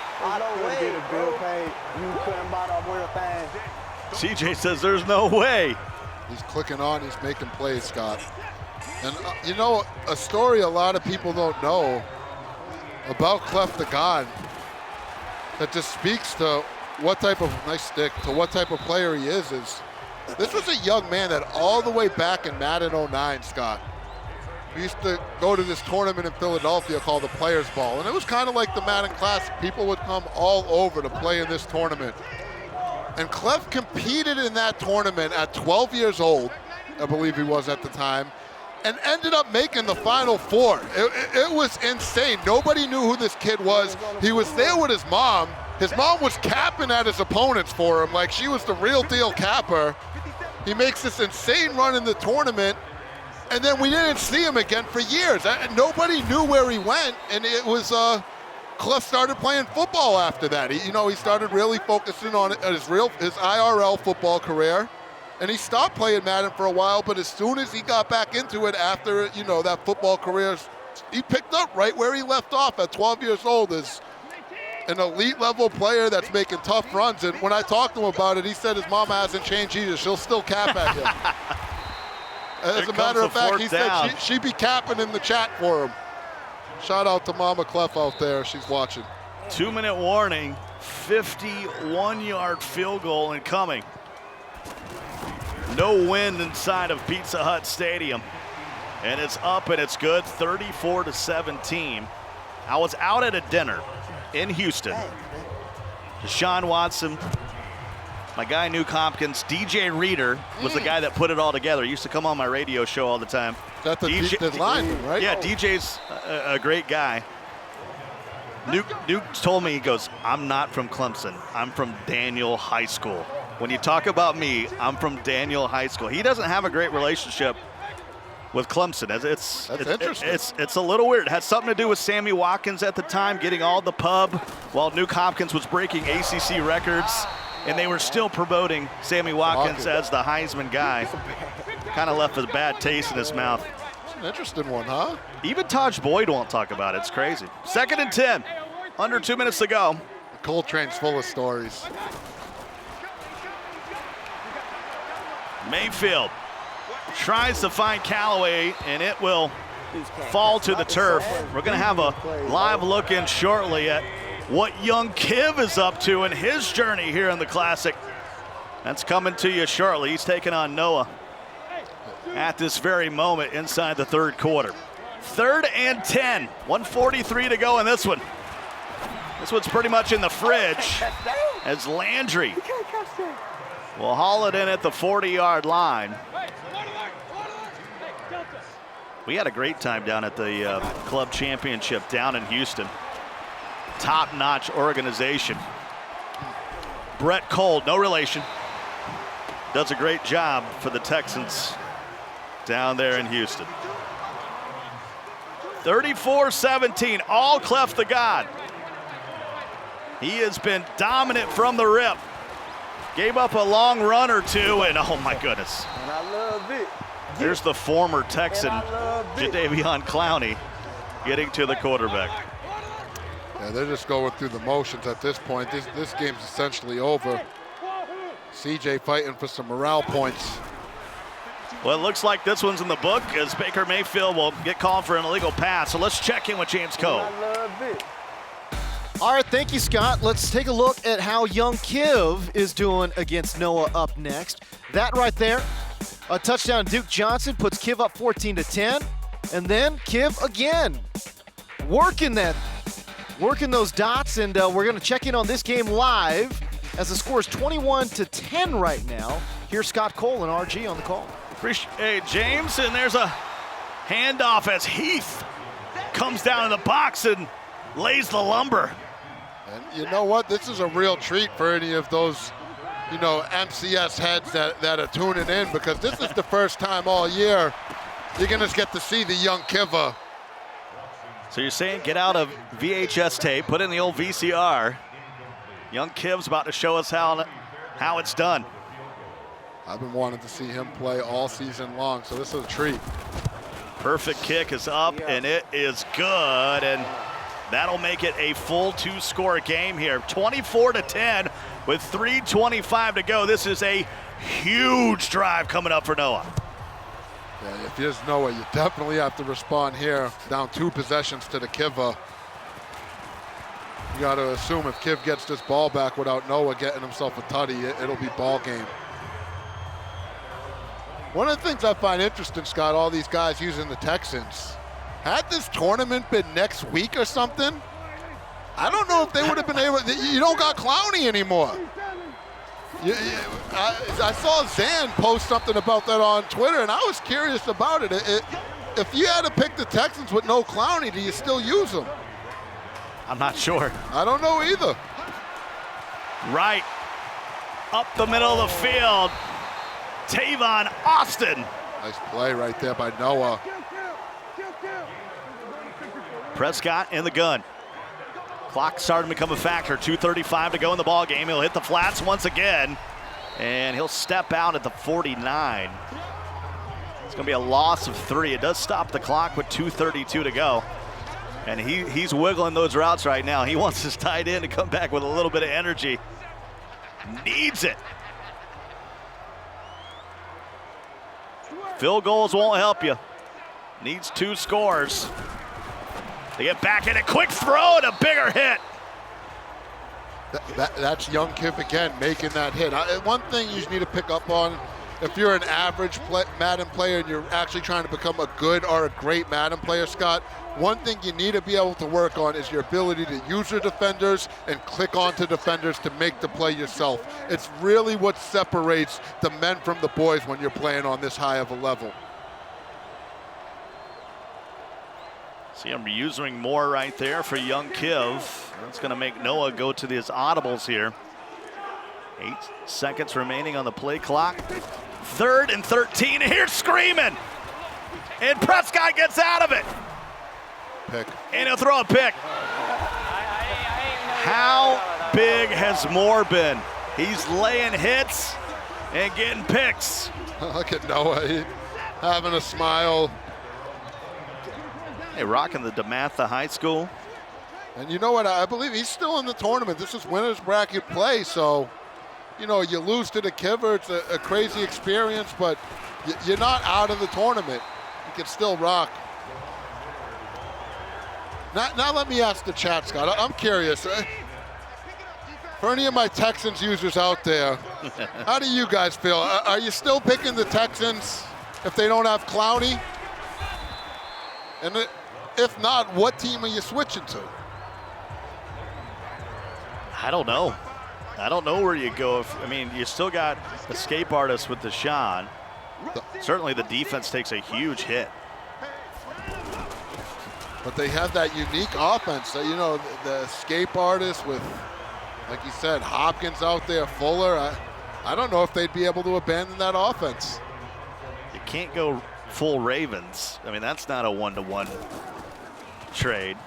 Speaker 3: CJ says there's no way.
Speaker 2: He's clicking on, he's making plays, Scott. And you know, a story a lot of people don't know about Cleft the God that just speaks to what type of, nice stick, to what type of player he is this was a young man that all the way back in Madden 09, Scott, we used to go to this tournament in Philadelphia called the Players Ball, and it was kind of like the Madden Classic. People would come all over to play in this tournament. And Cleft competed in that tournament at 12 years old, I believe he was at the time, and ended up making the Final Four. It was insane. Nobody knew who this kid was. He was there with his mom. His mom was capping at his opponents for him, like she was the real deal capper. He makes this insane run in the tournament, and then we didn't see him again for years. Nobody knew where he went, and it was Cleft started playing football after that. He started really focusing on his IRL football career, and he stopped playing Madden for a while. But as soon as he got back into it after that football career, he picked up right where he left off at 12 years old as an elite level player that's making tough runs. And when I talked to him about it, he said his mama hasn't changed either. She'll still cap at him. As a matter of fact, he said she'd be capping in the chat for him. Shout out to Mama Clef out there. She's watching.
Speaker 3: 2-minute warning, 51-yard field goal incoming. No wind inside of Pizza Hut Stadium. And it's up and it's good, 34-17. I was out at a dinner in Houston. Deshaun Watson, my guy Nuke Hopkins, DJ Reader was the guy that put it all together. He used to come on my radio show all the time.
Speaker 2: That's the lineman, right?
Speaker 3: Yeah, DJ's a great guy. Nuke told me, he goes, I'm not from Clemson. I'm from Daniel High School. When you talk about me, I'm from Daniel High School. He doesn't have a great relationship with Clemson. That's interesting. It's a little weird. It had something to do with Sammy Watkins at the time getting all the pub while Nuke Hopkins was breaking ACC records, and they were still promoting Sammy Watkins as the Heisman guy. Kind of left a bad taste in his mouth.
Speaker 2: It's an interesting one, huh?
Speaker 3: Even Taj Boyd won't talk about it. It's crazy. 2nd and 10. Under 2 minutes to go.
Speaker 2: The Coltrane's full of stories.
Speaker 3: Mayfield tries to find Callaway, and it will fall to the turf. We're going to have a live look in shortly at what young Kiv is up to in his journey here in the Classic. That's coming to you shortly. He's taking on Noah at this very moment inside the third quarter. 3rd and 10, 1:43 to go in this one. This one's pretty much in the fridge as Landry will haul it in at the 40-yard line. We had a great time down at the club championship down in Houston. Top-notch organization. Brett Cole, no relation, does a great job for the Texans down there in Houston. 34-17, all Cleft the God. He has been dominant from the rip. Gave up a long run or two, and oh my goodness.
Speaker 12: And I love it.
Speaker 3: There's the former Texan, Jadeveon Clowney, getting to the quarterback.
Speaker 2: Yeah, they're just going through the motions at this point. This game's essentially over. CJ fighting for some morale points.
Speaker 3: Well, it looks like this one's in the book as Baker Mayfield will get called for an illegal pass. So let's check in with James Cole.
Speaker 12: I love it.
Speaker 1: All right, thank you, Scott. Let's take a look at how young Kiv is doing against Noah up next. That right there, a touchdown. Duke Johnson puts Kiv up 14-10, and then Kiv again working those dots, and we're going to check in on this game live as the score is 21-10 right now. Here's Scott Cole and RG on the call.
Speaker 3: Appreciate James, and there's a handoff as Heath comes down in the box and lays the lumber.
Speaker 2: And you know what? This is a real treat for any of those, MCS heads that are tuning in, because this is the first time all year you're going to get to see the young Kiva.
Speaker 3: So you're saying get out of VHS tape, put in the old VCR. Young Kiv's about to show us how it's done.
Speaker 2: I've been wanting to see him play all season long, so this is a treat.
Speaker 3: Perfect kick is up, and it is good, and that'll make it a full 2-score game here. 24-10 with 3:25 to go. This is a huge drive coming up for Noah.
Speaker 2: Yeah, if there's Noah, you definitely have to respond here. Down 2 possessions to the Kiva. You got to assume if Kiv gets this ball back without Noah getting himself a tutty, it'll be ball game. One of the things I find interesting, Scott, all these guys using the Texans, had this tournament been next week or something, I don't know if they would have been able. You don't got Clowney anymore. I saw Zan post something about that on Twitter, and I was curious about it. If you had to pick the Texans with no Clowney, do you still use them?
Speaker 3: I'm not sure.
Speaker 2: I don't know either.
Speaker 3: Right up the middle of the field, Tavon Austin.
Speaker 2: Nice play right there by Noah.
Speaker 3: Prescott in the gun. Clock starting to become a factor. 2:35 to go in the ball game. He'll hit the flats once again, and he'll step out at the 49. It's going to be a loss of 3. It does stop the clock with 2:32 to go, and he's wiggling those routes right now. He wants his tight end to come back with a little bit of energy. Needs it. Field goals won't help you. Needs 2 scores. They get back in a quick throw and a bigger hit.
Speaker 2: That's young Kiv again, making that hit. One thing you need to pick up on, if you're an average Madden player and you're actually trying to become a good or a great Madden player, Scott, one thing you need to be able to work on is your ability to use your defenders and click onto defenders to make the play yourself. It's really what separates the men from the boys when you're playing on this high of a level.
Speaker 3: See him using more right there for young Kiv. That's going to make Noah go to his audibles here. 8 seconds remaining on the play clock. 3rd and 13. Here's screaming. And Prescott gets out of it.
Speaker 2: Pick.
Speaker 3: And he'll throw a pick. How big has Moore been? He's laying hits and getting picks.
Speaker 2: Look at Noah having a smile.
Speaker 3: Hey, rocking the DeMatha High School.
Speaker 2: And you know what? I believe he's still in the tournament. This is winner's bracket play, so, you lose to the Kiver. It's a crazy experience, but you're not out of the tournament. You can still rock. Now let me ask the chat, Scott. I'm curious. For any of my Texans users out there, how do you guys feel? Are you still picking the Texans if they don't have Clowney? And if not, what team are you switching to?
Speaker 3: I don't know. I don't know where you go. You still got escape artists with Deshaun. Certainly the defense takes a huge hit.
Speaker 2: But they have that unique offense. So, the escape artists with, like you said, Hopkins out there, Fuller. I don't know if they'd be able to abandon that offense.
Speaker 3: You can't go full Ravens. That's not a one-to-one trade.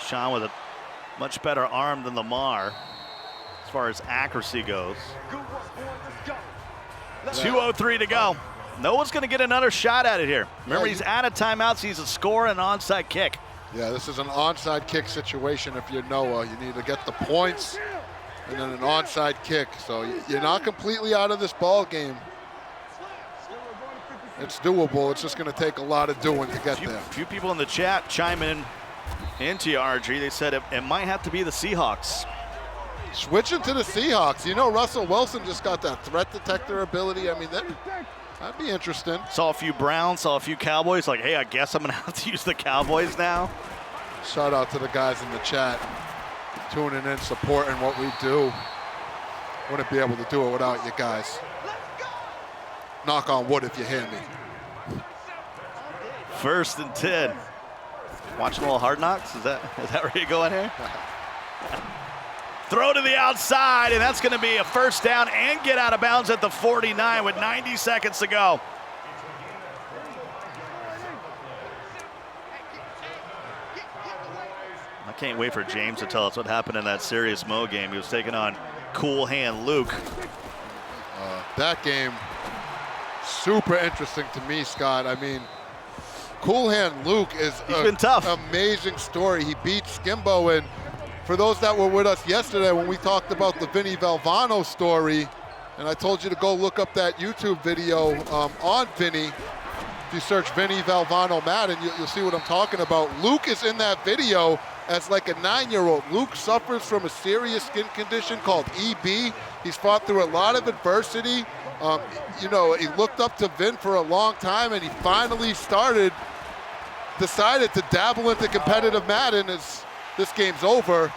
Speaker 3: Sean with a much better arm than Lamar as far as accuracy goes. 2:03 to go. Noah's going to get another shot at it here. Remember, he's out of timeouts. He's a score and an onside kick.
Speaker 2: Yeah, this is an onside kick situation. If you're Noah, you need to get the points and then an onside kick. So you're not completely out of this ball game. It's doable. It's just going to take a lot of doing to get there.
Speaker 3: A few people in the chat chiming into you, RG. They said it might have to be the Seahawks.
Speaker 2: Switching to the Seahawks. Russell Wilson just got that threat detector ability. That'd be interesting.
Speaker 3: Saw a few Browns, saw a few Cowboys. Like, hey, I guess I'm going to have to use the Cowboys now.
Speaker 2: Shout out to the guys in the chat tuning in, supporting what we do. Wouldn't be able to do it without you guys. Knock on wood if you hear me.
Speaker 3: 1st and 10. Watching a little Hard Knocks? Is that where you're going here? Throw to the outside, and that's going to be a first down and get out of bounds at the 49 with 90 seconds to go. I can't wait for James to tell us what happened in that Serious Mo game. He was taking on Cool Hand Luke.
Speaker 2: That game, super interesting to me, Scott. Cool Hand Luke is
Speaker 3: been tough.
Speaker 2: Amazing story. He beat Skimbo, and for those that were with us yesterday when we talked about the Vinny Valvano story, and I told you to go look up that YouTube video on Vinny. If you search Vinny Valvano Madden, you'll see what I'm talking about. Luke is in that video as like a 9-year-old. Luke suffers from a serious skin condition called EB. He's fought through a lot of adversity. He looked up to Vin for a long time, and he finally decided to dabble into competitive Madden as this game's over.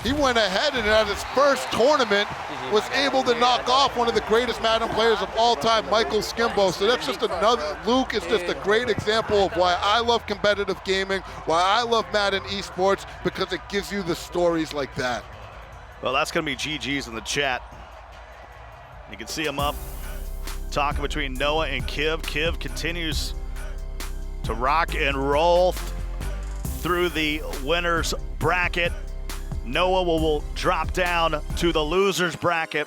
Speaker 2: He went ahead and at his first tournament was able to knock off one of the greatest Madden players of all time, Michael Skimbo. So that's just Luke is just a great example of why I love competitive gaming, why I love Madden Esports, because it gives you the stories like that.
Speaker 3: Well, that's going to be GG's in the chat. You can see him up talking between Noah and Kiv. Kiv continues to rock and roll through the winner's bracket. Noah will drop down to the loser's bracket.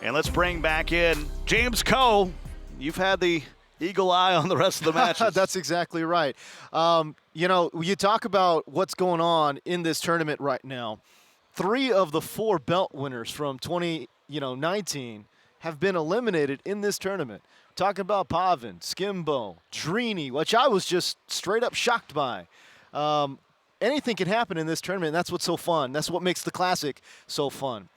Speaker 3: And let's bring back in James Coe. You've had the eagle eye on the rest of the matches.
Speaker 1: That's exactly right. You talk about what's going on in this tournament right now. 3 of the 4 belt winners from 2019 have been eliminated in this tournament. Talking about Pavan, Skimbo, Drini, which I was just straight up shocked by. Anything can happen in this tournament, and that's what's so fun. That's what makes the Classic so fun.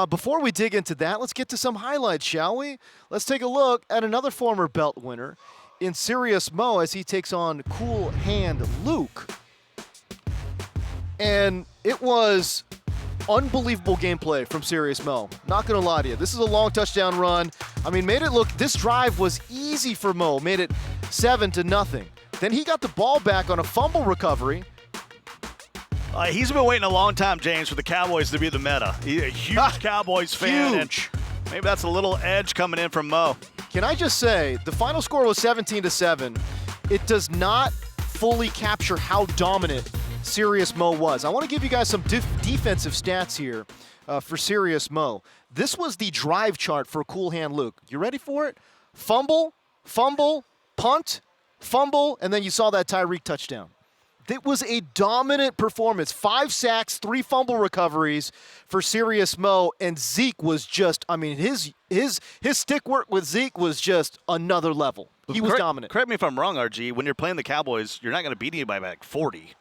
Speaker 1: Before we dig into that, let's get to some highlights, shall we? Let's take a look at another former belt winner in Serious Mo as he takes on Cool Hand Luke. And it was unbelievable gameplay from Serious Mo. Not going to lie to you. This is a long touchdown run. Made it look, this drive was easy for Mo. Made it 7-0. Then he got the ball back on a fumble recovery.
Speaker 3: He's been waiting a long time, James, for the Cowboys to be the meta. He's a huge Cowboys fan.
Speaker 1: Huge.
Speaker 3: And maybe that's a little edge coming in from Mo.
Speaker 1: Can I just say, the final score was 17-7. It does not fully capture how dominant Serious Mo was. I want to give you guys some defensive stats here for Serious Mo. This was the drive chart for Cool Hand Luke. You ready for it? Fumble, punt, fumble, and then you saw that Tyreek touchdown. It was a dominant performance. 5 sacks, 3 fumble recoveries for Serious Mo, and Zeke was just, his stick work with Zeke was just another level. He was dominant.
Speaker 3: Correct me if I'm wrong, RG. When you're playing the Cowboys, you're not going to beat anybody by like 40.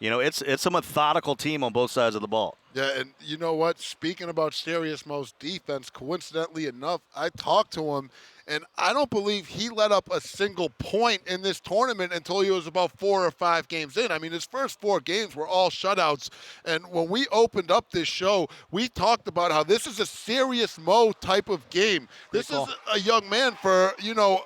Speaker 3: You know, it's a methodical team on both sides of the ball.
Speaker 2: Yeah, and you know what? Speaking about Serious Mo's defense, coincidentally enough, I talked to him, and I don't believe he let up a single point in this tournament until he was about 4 or 5 games in. I mean, his first 4 games were all shutouts. And when we opened up this show, we talked about how this is a Serious Mo type of game. This is a young man for, you know,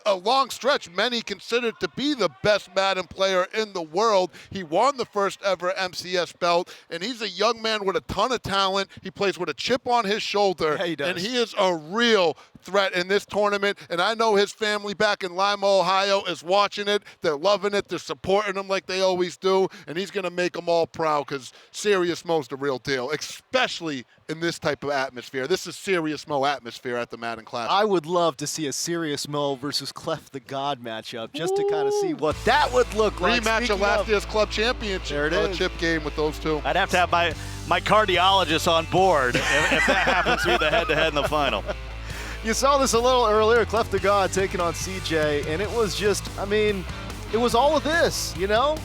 Speaker 2: a long stretch, many considered to be the best Madden player in the world. He won the first ever MCS belt, and he's a young man with a ton of talent. He plays with a chip on his shoulder,
Speaker 1: Yeah, he does.
Speaker 2: and he is a real threat in this tournament. And I know his family back in Lima, Ohio is watching it. They're loving it. They're supporting him like they always do, and he's going to make them all proud because Serious Mo's the real deal, especially in this type of atmosphere. This is Serious Mo atmosphere at the Madden Classic.
Speaker 1: I would love to see a Serious Mo versus Cleft the God matchup just to kind of see what that would look like.
Speaker 2: Rematch of last year's club championship
Speaker 1: There it is.
Speaker 2: chip game with those two.
Speaker 3: I'd have to have my cardiologist on board if that happens to be the head-to-head in the final.
Speaker 1: You saw this a little earlier, Cleft the God taking on CJ, and it was just, I mean, it was all of this, you know?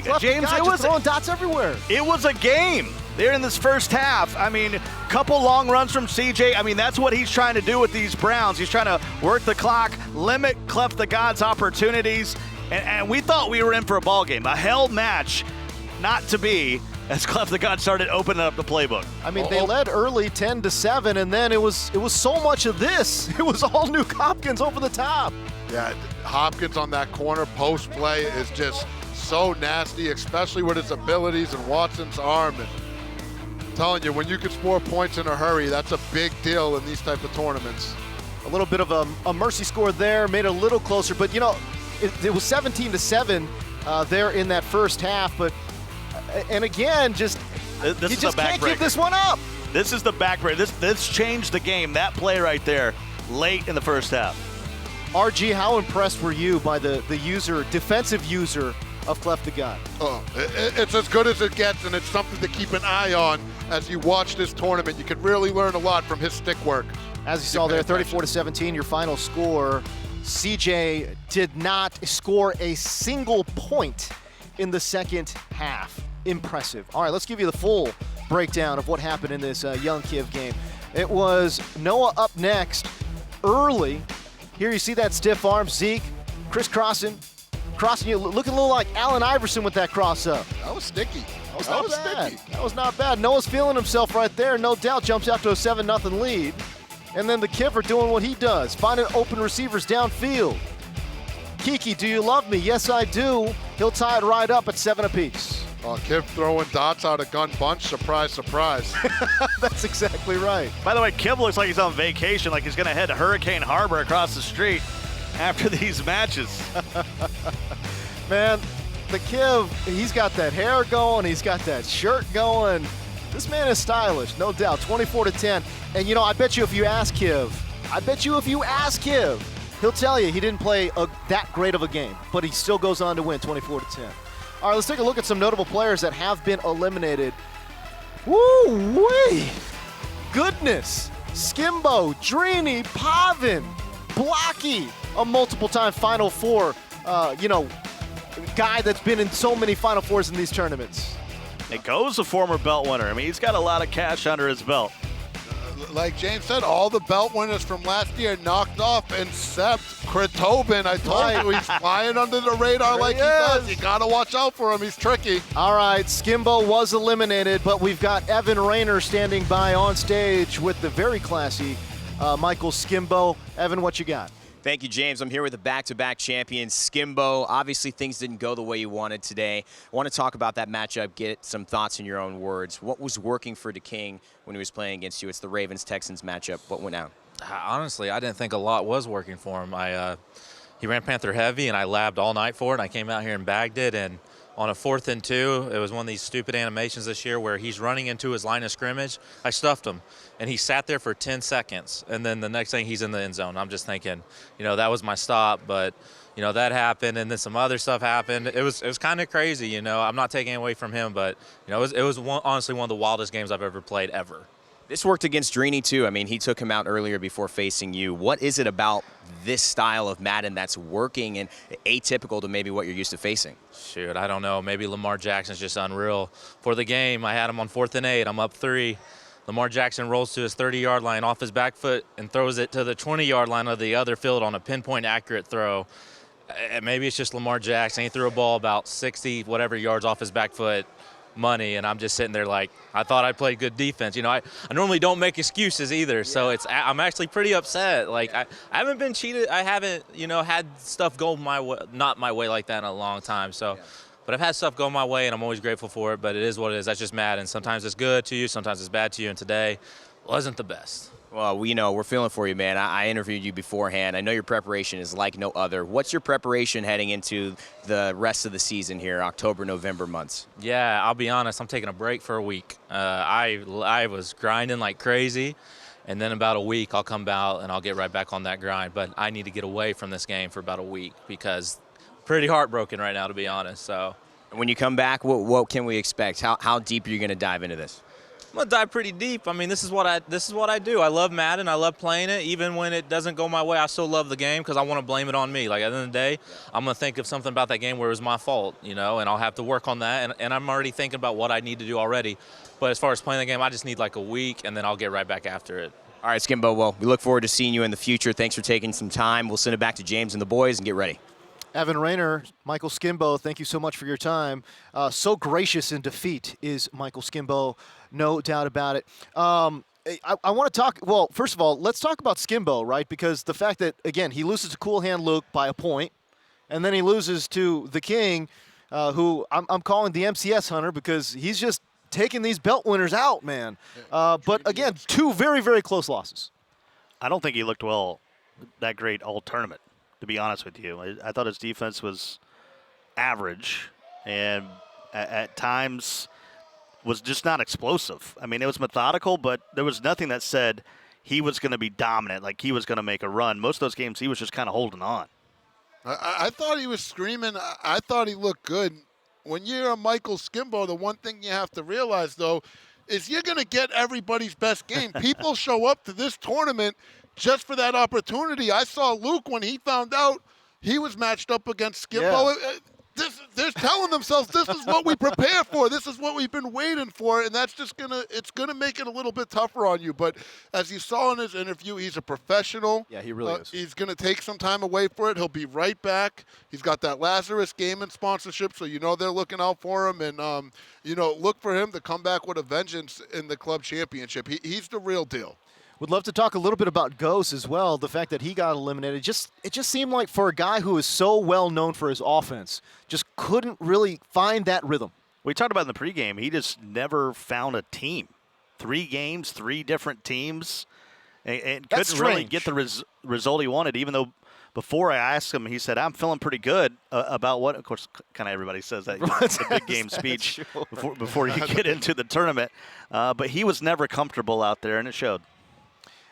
Speaker 1: Cleft the
Speaker 3: James,
Speaker 1: God
Speaker 3: it
Speaker 1: just
Speaker 3: was
Speaker 1: throwing dots everywhere.
Speaker 3: It was a game. There in this first half. I mean, couple long runs from CJ. I mean, that's what he's trying to do with these Browns. He's trying to work the clock, limit Cleft the God's opportunities, and we thought we were in for a ball game, a hell match, not to be, as Cleft the God started opening up the playbook.
Speaker 1: I mean, they led early 10-7, and then it was so much of this. It was all Nuke Hopkins over the top.
Speaker 2: Yeah, Hopkins on that corner post play is just so nasty, especially with his abilities and Watson's arm. And I'm telling you, when you can score points in a hurry, that's a big deal in these type of tournaments.
Speaker 1: A little bit of a mercy score there, made it a little closer, but you know, it was 17-7 there in that first half, but and again, just
Speaker 3: this
Speaker 1: you
Speaker 3: is
Speaker 1: just
Speaker 3: a
Speaker 1: can't give
Speaker 3: backbreaker.
Speaker 1: this one up.
Speaker 3: This is the backbreaker. This changed the game. That play right there, late in the first half.
Speaker 1: RG, how impressed were you by the defensive user of Cleft the God?
Speaker 2: Oh, it's as good as it gets, and it's something to keep an eye on as you watch this tournament. You can really learn a lot from his stick work.
Speaker 1: As you saw there, 34-17, your final score. CJ did not score a single point in the second half. Impressive. All right, let's give you the full breakdown of what happened in this Young Kiv game. It was Noah up next early. Here you see that stiff arm. Zeke crisscrossing you, looking a little like Allen Iverson with that cross up.
Speaker 2: That was sticky.
Speaker 1: That was bad. That was not bad. Noah's feeling himself right there. No doubt jumps out to a 7-0 lead. And then the Kipper doing what he does, finding open receivers downfield. Kiki, do you love me? Yes, I do. He'll tie it right up at 7 apiece.
Speaker 2: Kiv throwing dots out of gun bunch. Surprise, surprise.
Speaker 1: That's exactly right.
Speaker 3: By the way, Kib looks like he's on vacation, like he's going to head to Hurricane Harbor across the street after these matches.
Speaker 1: Man, the Kiv, he's got that hair going. He's got that shirt going. This man is stylish, no doubt. 24-10. And, you know, I bet you if you ask Kiv, he'll tell you he didn't play that great of a game, but he still goes on to win 24-10. All right, let's take a look at some notable players that have been eliminated. Woo-wee! Goodness! Skimbo, Drini, Pavan, Blocky, a multiple-time Final Four, guy that's been in so many Final Fours in these tournaments.
Speaker 3: It goes a former belt winner. I mean, he's got a lot of cash under his belt.
Speaker 2: Like James said, all the belt winners from last year knocked off except Kretobin. I told you he's flying under the radar like he does. You got to watch out for him. He's tricky.
Speaker 1: All right, Skimbo was eliminated, but we've got Evan Rayner standing by on stage with the very classy Michael Skimbo. Evan, what you got?
Speaker 4: Thank you, James. I'm here with the back-to-back champion, Skimbo. Obviously, things didn't go the way you wanted today. I want to talk about that matchup, get some thoughts in your own words. What was working for DeKing when he was playing against you? It's the Ravens-Texans matchup. What went down?
Speaker 5: Honestly, I didn't think a lot was working for him. He ran Panther heavy, and I labbed all night for it, and I came out here and bagged it. And on a 4th and 2, it was one of these stupid animations this year where he's running into his line of scrimmage. I stuffed him, and he sat there for 10 seconds, and then the next thing he's in the end zone. I'm just thinking, that was my stop, but, that happened, and then some other stuff happened. It was kind of crazy, I'm not taking away from him, but, it was honestly one of the wildest games I've ever played ever.
Speaker 4: This worked against Drini, too. I mean, he took him out earlier before facing you. What is it about this style of Madden that's working and atypical to maybe what you're used to facing?
Speaker 5: Shoot, I don't know. Maybe Lamar Jackson's just unreal. For the game, I had him on 4th and 8. I'm up 3. Lamar Jackson rolls to his 30-yard line off his back foot and throws it to the 20-yard line of the other field on a pinpoint accurate throw. Maybe it's just Lamar Jackson. He threw a ball about 60 whatever yards off his back foot. Money, and I'm just sitting there like, I thought I played good defense. You know, I normally don't make excuses either, so I'm actually pretty upset. Like, I haven't been cheated. I haven't, you know, had stuff go my way, not my way like that in a long time. So, but I've had stuff go my way, and I'm always grateful for it, but it is what it is. That's just Madden. Sometimes it's good to you, sometimes it's bad to you, and today wasn't the best.
Speaker 4: Well, we're feeling for you, man. I interviewed you beforehand. I know your preparation is like no other. What's your preparation heading into the rest of the season here, October, November months?
Speaker 5: Yeah, I'll be honest. I'm taking a break for a week. I was grinding like crazy, and then about a week I'll come out and I'll get right back on that grind. But I need to get away from this game for about a week because I'm pretty heartbroken right now, to be honest. So,
Speaker 4: when you come back, what can we expect? How deep are you going to dive into this?
Speaker 5: I'm gonna dive pretty deep. I mean, this is what I do. I love Madden. I love playing it. Even when it doesn't go my way, I still love the game because I want to blame it on me. Like, at the end of the day, I'm gonna think of something about that game where it was my fault, you know, and I'll have to work on that. And I'm already thinking about what I need to do already. But as far as playing the game, I just need like a week, and then I'll get right back after it.
Speaker 4: All right, Skimbo. Well, we look forward to seeing you in the future. Thanks for taking some time. We'll send it back to James and the boys and get ready.
Speaker 1: Evan Rayner, Michael Skimbo, thank you so much for your time. So gracious in defeat is Michael Skimbo, no doubt about it. I want to talk, well, first of all, let's talk about Skimbo, right? Because the fact that, again, he loses to Cool Hand Luke by a point, and then he loses to the King, who I'm calling the MCS Hunter because he's just taking these belt winners out, man. But, again, 2 very, very close losses.
Speaker 3: I don't think he looked that great all tournament, to be honest with you. I thought his defense was average and at times was just not explosive. I mean, it was methodical, but there was nothing that said he was going to be dominant, like he was going to make a run. Most of those games, he was just kind of holding on.
Speaker 2: I thought he was screaming. I thought he looked good. When you're a Michael Skimbo, the one thing you have to realize, though, is you're going to get everybody's best game. People show up to this tournament just for that opportunity. I saw Luke when he found out he was matched up against Skimbo. Yeah. They're telling themselves this is what we prepare for. This is what we've been waiting for, and that's just it's gonna make it a little bit tougher on you. But as you saw in his interview, he's a professional.
Speaker 1: Yeah, he really is.
Speaker 2: He's gonna take some time away for it. He'll be right back. He's got that Lazarus Gaming sponsorship, so you know they're looking out for him, and look for him to come back with a vengeance in the club championship. He's the real deal.
Speaker 1: Would love to talk a little bit about Ghost as well. The fact that he got eliminated, it just seemed like for a guy who is so well known for his offense, just couldn't really find that rhythm.
Speaker 3: We talked about in the pregame, he just never found a team. 3 games, 3 different teams, and couldn't really get the result he wanted. Even though before I asked him, he said, "I'm feeling pretty good about what." Of course, kind of everybody says that. It's a big game speech before you get into the tournament. But he was never comfortable out there, and it showed.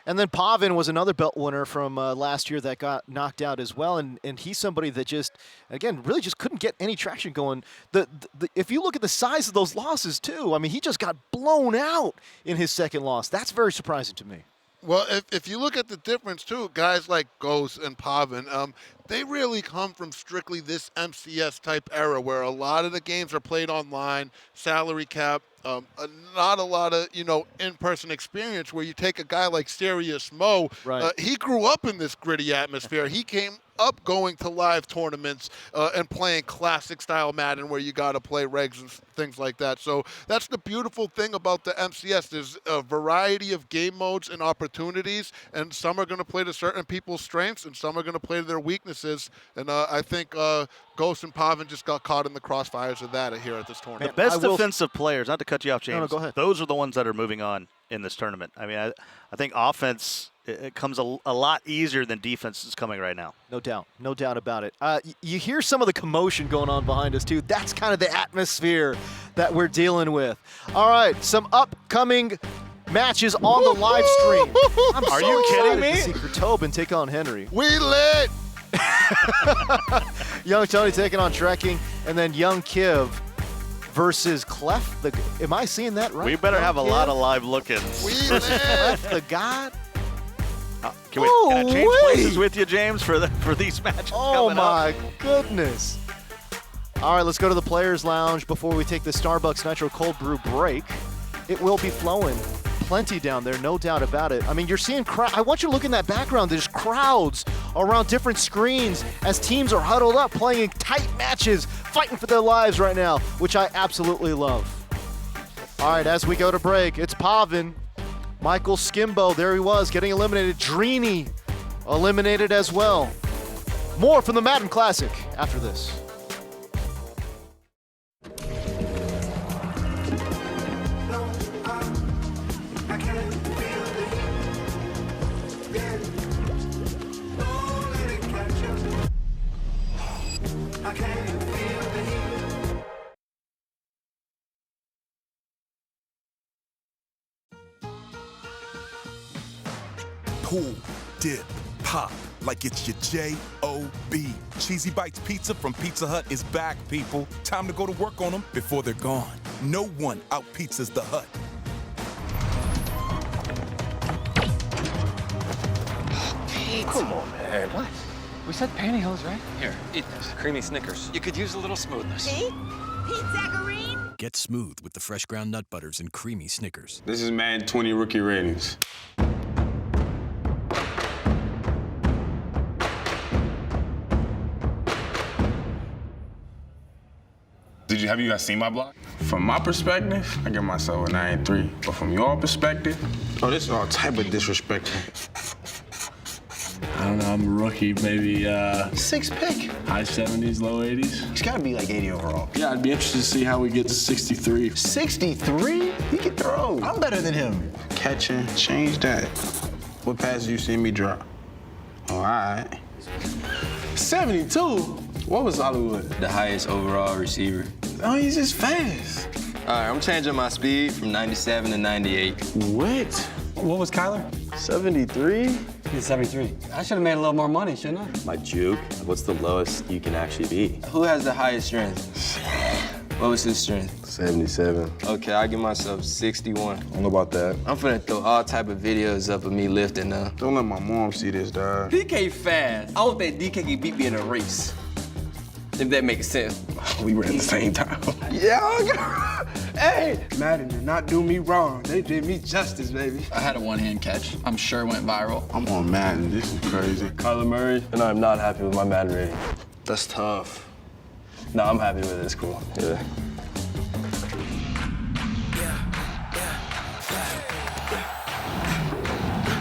Speaker 1: And then Pavan was another belt winner from last year that got knocked out as well. And he's somebody that just, again, really just couldn't get any traction going. If you look at the size of those losses, too, I mean, he just got blown out in his second loss. That's very surprising to me.
Speaker 2: Well, if you look at the difference, too, guys like Ghost and Pavan, they really come from strictly this MCS-type era where a lot of the games are played online, salary cap, not a lot of, in-person experience where you take a guy like Serious Mo.
Speaker 1: Right.
Speaker 2: He grew up in this gritty atmosphere. He came up going to live tournaments and playing classic-style Madden where you got to play regs and things like that. So that's the beautiful thing about the MCS. There's a variety of game modes and opportunities, and some are going to play to certain people's strengths, and some are going to play to their weaknesses. And I think Ghost and Pavan just got caught in the crossfires of that here at this tournament.
Speaker 3: The best defensive players, not to cut you off, James,
Speaker 1: no, go ahead.
Speaker 3: Those are the ones that are moving on in this tournament. I mean, I think offense, it comes a lot easier than defense is coming right now.
Speaker 1: No doubt about it. You hear some of the commotion going on behind us, too. That's kind of the atmosphere that we're dealing with. All right, some upcoming matches on the live stream.
Speaker 3: Are you kidding me?
Speaker 1: To see Tobin take on Henry.
Speaker 2: We lit!
Speaker 1: Young Tony taking on Trekking, and then Young Kiv versus Cleft the. Am I seeing that right?
Speaker 3: We better have a lot of live look-ins.
Speaker 1: Cleft the God.
Speaker 3: Can I change places with you, James, for these matches coming up?
Speaker 1: Oh my goodness. All right, let's go to the Players Lounge before we take the Starbucks Nitro Cold Brew break. It will be flowing plenty down there, no doubt about it. I mean, you're seeing I want you to look in that background. There's crowds around different screens as teams are huddled up, playing tight matches, fighting for their lives right now, which I absolutely love. All right, as we go to break, it's Pavan. Michael Skimbo, there he was, getting eliminated. Drini eliminated as well. More from the Madden Classic after this.
Speaker 18: Pull, dip, pop, like it's your J-O-B. Cheesy Bites Pizza from Pizza Hut is back, people. Time to go to work on them before they're gone. No one out-pizzas the Hut.
Speaker 19: Pete. Come on, man. What? We said pantyhose, right? Here, eat this. Creamy Snickers. You could use a little smoothness.
Speaker 21: Pete? Pete Zacharine?
Speaker 22: Get smooth with the fresh ground nut butters and creamy Snickers.
Speaker 8: This is Madden 20 rookie ratings. Have you guys seen my block? From my perspective, I give myself a 9-3. But from your perspective, oh, this is all type of disrespectful.
Speaker 9: I don't know, I'm a rookie, maybe
Speaker 10: 6th pick.
Speaker 9: High 70s, low 80s.
Speaker 10: He's gotta be like 80 overall.
Speaker 9: Yeah, I'd be interested to see how we get to 63.
Speaker 10: 63? He can throw. I'm better than him.
Speaker 8: Catching, change that. What passes you see me drop? All right.
Speaker 10: 72? What was Hollywood?
Speaker 20: The highest overall receiver.
Speaker 10: Oh, he's just fast.
Speaker 20: All right, I'm changing my speed from 97 to 98.
Speaker 10: What?
Speaker 25: What was Kyler?
Speaker 10: 73?
Speaker 25: He's 73. I should have made a little more money, shouldn't I?
Speaker 20: My juke? What's the lowest you can actually be? Who has the highest strength? What was his strength?
Speaker 10: 77.
Speaker 20: Okay, I give myself 61.
Speaker 10: I don't know about that.
Speaker 20: I'm finna throw all type of videos up of me lifting now.
Speaker 8: Don't let my mom see this, dog.
Speaker 20: DK fast. I don't think DK can beat me in a race. If that makes sense.
Speaker 8: We ran the same time.
Speaker 10: Yeah, hey, Madden did not do me wrong. They did me justice, baby.
Speaker 26: I had a one-hand catch. I'm sure it went viral.
Speaker 8: I'm on Madden. This is crazy.
Speaker 20: Kyler Murray, and I'm not happy with my Madden rating.
Speaker 10: That's tough.
Speaker 20: No, I'm happy with it. It's cool. Yeah.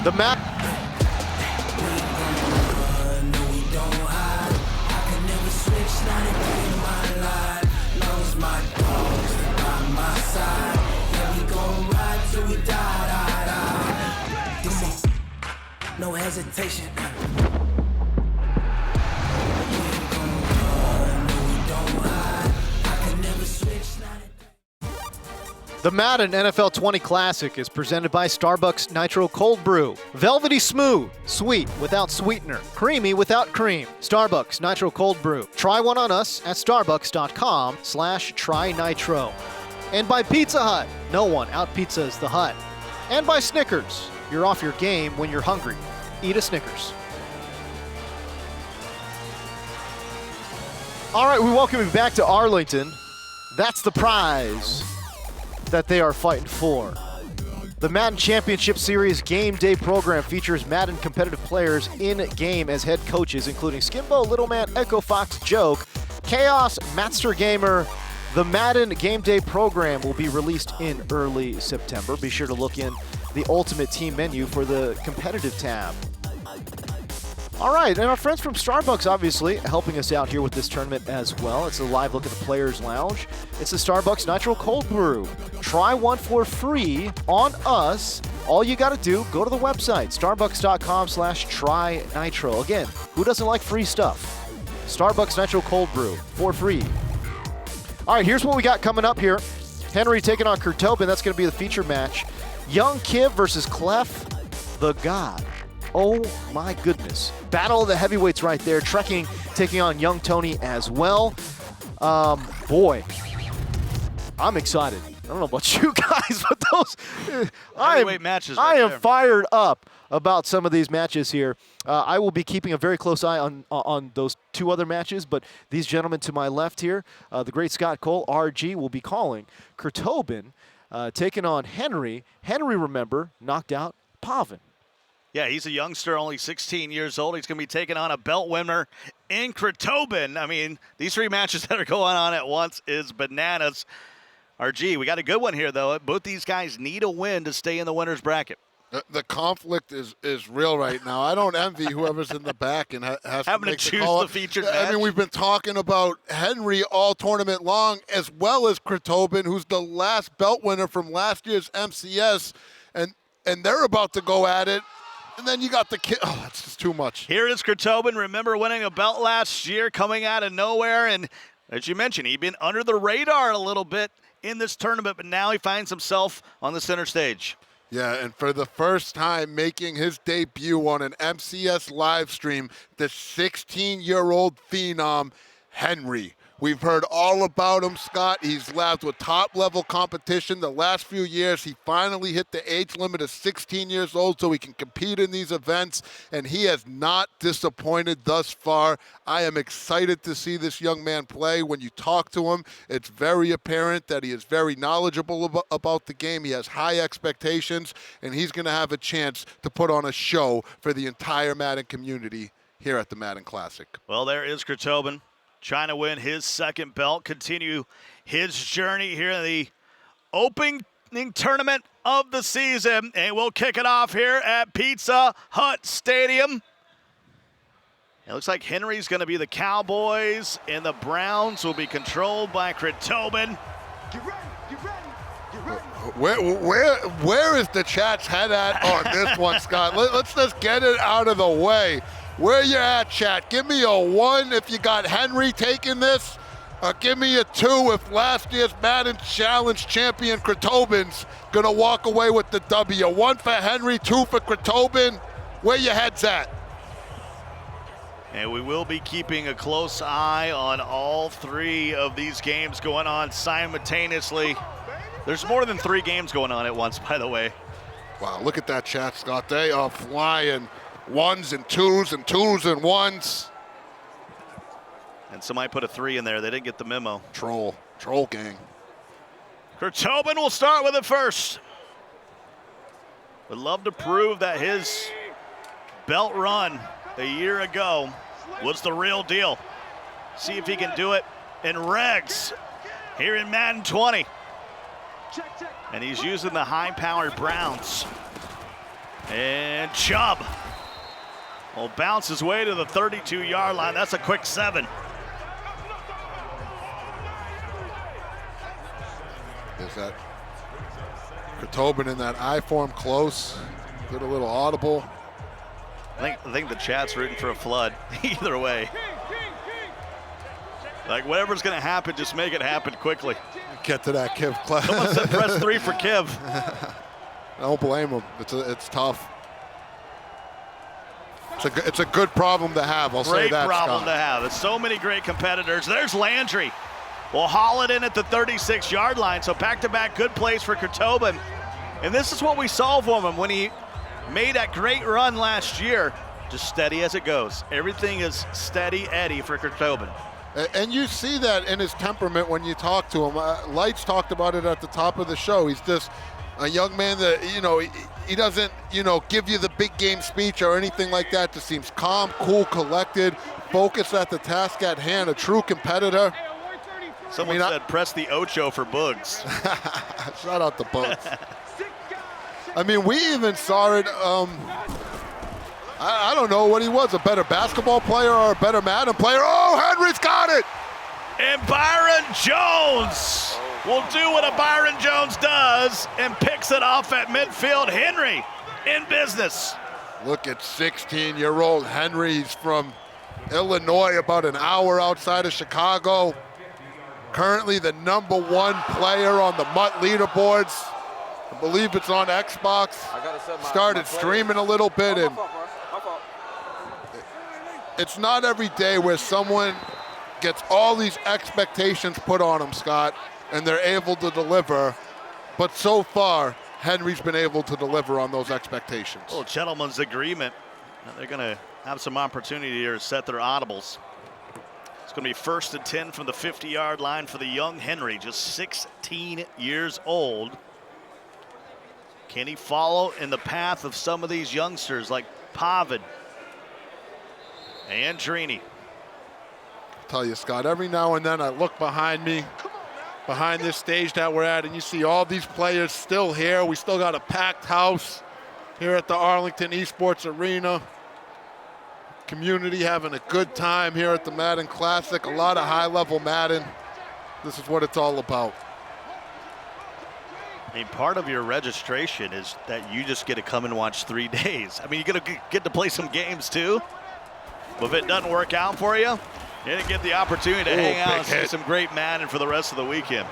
Speaker 1: The map.
Speaker 23: No hesitation.
Speaker 1: The Madden NFL 20 Classic is presented by Starbucks Nitro Cold Brew. Velvety smooth, sweet without sweetener, creamy without cream. Starbucks Nitro Cold Brew. Try one on us at starbucks.com/trynitro. And by Pizza Hut. No one out-pizzas the Hut. And by Snickers. You're off your game when you're hungry. Eat a Snickers. All right, we welcome you back to Arlington. That's the prize that they are fighting for. The Madden Championship Series Game Day program features Madden competitive players in-game as head coaches, including Skimbo, Little Man, Echo Fox, Joke, Chaos, Master Gamer. The Madden Game Day program will be released in early September. Be sure to look in the Ultimate Team menu for the competitive tab. All right, and our friends from Starbucks obviously helping us out here with this tournament as well. It's a live look at the Players Lounge. It's the Starbucks Nitro Cold Brew. Try one for free on us. All you got to do, go to the website, starbucks.com/trynitro. Again, who doesn't like free stuff? Starbucks Nitro Cold Brew for free. All right, here's what we got coming up here. Henry taking on Kurtobin. That's going to be the feature match. Young Kiv versus Cleft the God. Oh my goodness. Battle of the heavyweights right there. Trekking taking on Young Tony as well. Boy. I'm excited. I don't know about you guys, but those
Speaker 3: Heavyweight matches
Speaker 1: I
Speaker 3: right
Speaker 1: am
Speaker 3: there.
Speaker 1: fired up about some of these matches here. I will be keeping a very close eye on those 2 other matches, but these gentlemen to my left here, the great Scott Cole, RG, will be calling Kurtobin taking on Henry. Henry, remember, knocked out Pavan.
Speaker 3: Yeah, he's a youngster, only 16 years old. He's going to be taking on a belt winner in Kurtobin. I mean, these 3 matches that are going on at once is bananas. RG, we got a good one here, though. Both these guys need a win to stay in the winner's bracket.
Speaker 2: The conflict is real right now. I don't envy whoever's in the back and has
Speaker 3: having
Speaker 2: to make
Speaker 3: to choose
Speaker 2: the call.
Speaker 3: the featured match.
Speaker 2: I mean, we've been talking about Henry all tournament long, as well as Kurtobin, who's the last belt winner from last year's MCS, and they're about to go at it. And then you got the kid. Oh, it's just too much.
Speaker 3: Here is Kurtobin. Remember winning a belt last year, coming out of nowhere. And as you mentioned, he'd been under the radar a little bit in this tournament, but now he finds himself on the center stage.
Speaker 2: Yeah, and for the first time making his debut on an MCS live stream, the 16-year-old phenom, Henry. We've heard all about him, Scott. He's lapped with top-level competition the last few years. He finally hit the age limit of 16 years old so he can compete in these events, and he has not disappointed thus far. I am excited to see this young man play. When you talk to him, it's very apparent that he is very knowledgeable about the game. He has high expectations, and he's going to have a chance to put on a show for the entire Madden community here at the Madden Classic.
Speaker 3: Well, there is Kurtobin, trying to win his 2nd belt, continue his journey here in the opening tournament of the season. And we'll kick it off here at Pizza Hut Stadium. It looks like Henry's going to be the Cowboys, and the Browns will be controlled by Kurtobin.
Speaker 2: Where is the chat's head at on this one, Scott? Let's just get it out of the way. Where you at, chat? Give me a 1 if you got Henry taking this. Give me a 2 if last year's Madden Challenge champion Kurtobin's going to walk away with the W. 1 for Henry, 2 for Kurtobin. Where your head's at?
Speaker 3: And we will be keeping a close eye on all 3 of these games going on simultaneously. There's more than 3 games going on at once, by the way.
Speaker 2: Wow, look at that chat, Scott. They are flying 1s and 2s and 2s and 1s.
Speaker 3: And somebody put a 3 in there. They didn't get the memo.
Speaker 2: Troll gang.
Speaker 3: Kurtobin will start with it first. Would love to prove that his belt run a year ago was the real deal. See if he can do it in regs here in Madden 20. And he's using the high-powered Browns. And Chubb will bounce his way to the 32-yard line. That's a quick 7.
Speaker 2: There's that Kurtobin in that I form close. Get a little audible.
Speaker 3: I think the chat's rooting for a flood. Either way. Like, whatever's going to happen, just make it happen quickly.
Speaker 2: Get to that Kiv.
Speaker 3: Someone said press 3 for Kiv.
Speaker 2: I don't blame him. It's tough. It's a good problem to have. I'll say that,
Speaker 3: Great problem
Speaker 2: Scott.
Speaker 3: to have. There's so many great competitors. There's Landry. We'll haul it in at the 36-yard line. So back-to-back good plays for Kurtobin. And this is what we saw from him when he made that great run last year. Just steady as it goes. Everything is steady Eddie for Kurtobin.
Speaker 2: And you see that in his temperament when you talk to him. Lights talked about it at the top of the show. He's just a young man that, he doesn't, give you the big game speech or anything like that. Just seems calm, cool, collected, focused at the task at hand, a true competitor.
Speaker 3: Someone said press the Ocho for Bugs.
Speaker 2: Shout out to Bugs. I mean, we even saw it, I don't know what he was, a better basketball player or a better Madden player. Oh, Henry's got it!
Speaker 3: And Byron Jones will do what a Byron Jones does and picks it off at midfield. Henry in business.
Speaker 2: Look at 16-year-old Henry. He's from Illinois, about an hour outside of Chicago. Currently the #1 player on the MUT leaderboards. I believe it's on Xbox. Started streaming a little bit, and it's not every day where someone gets all these expectations put on him, Scott, and they're able to deliver. But so far, Henry's been able to deliver on those expectations.
Speaker 3: A little gentleman's agreement. They're going to have some opportunity here to set their audibles. It's going to be 1st and 10 from the 50-yard line for the young Henry, just 16 years old. Can he follow in the path of some of these youngsters like Pavan and Drini?
Speaker 2: I'll tell you, Scott, every now and then I look behind me, behind this stage that we're at, and you see all these players still here. We still got a packed house here at the Arlington Esports Arena. Community having a good time here at the Madden Classic. A lot of high-level Madden. This is what it's all about.
Speaker 3: I mean, part of your registration is that you just get to come and watch 3 days. I mean, you're going to get to play some games too. But if it doesn't work out for you, you're going to get the opportunity to hang out and see some great Madden for the rest of the weekend.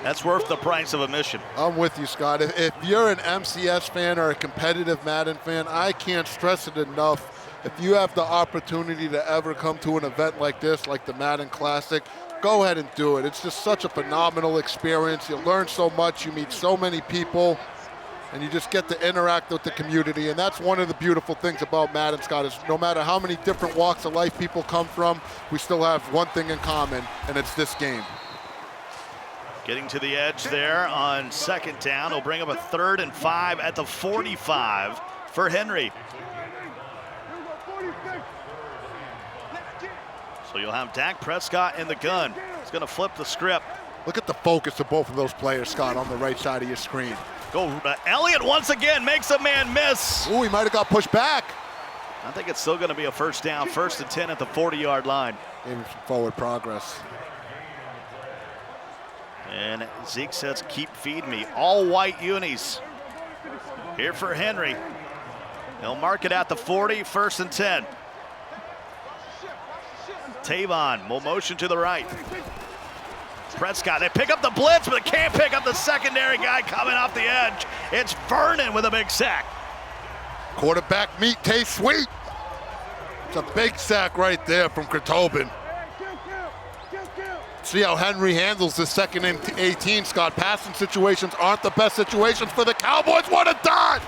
Speaker 3: That's worth the price of admission.
Speaker 2: I'm with you, Scott. If you're an MCS fan or a competitive Madden fan, I can't stress it enough. If you have the opportunity to ever come to an event like this, like the Madden Classic, go ahead and do it. It's just such a phenomenal experience. You learn so much, you meet so many people, and you just get to interact with the community. And that's one of the beautiful things about Madden, Scott, is no matter how many different walks of life people come from, we still have one thing in common, and it's this game.
Speaker 3: Getting to the edge there on 2nd down. He'll bring up a 3rd and 5 at the 45 for Henry. So you'll have Dak Prescott in the gun. He's going to flip the script.
Speaker 2: Look at the focus of both of those players, Scott, on the right side of your screen.
Speaker 3: Go, Elliott once again makes a man miss.
Speaker 2: Ooh, he might have got pushed back.
Speaker 3: I think it's still going to be a 1st down, 1st and 10 at the 40-yard line.
Speaker 2: Maybe some forward progress.
Speaker 3: And Zeke says, keep feeding me. All white unis here for Henry. He'll mark it at the 40, 1st and 10. Pavan will motion to the right. Prescott, they pick up the blitz, but they can't pick up the secondary guy coming off the edge. It's Vernon with a big sack.
Speaker 2: Quarterback meat tastes sweet. It's a big sack right there from Krotobin. See how Henry handles the 2nd and 18, Scott. Passing situations aren't the best situations for the Cowboys. What a dot!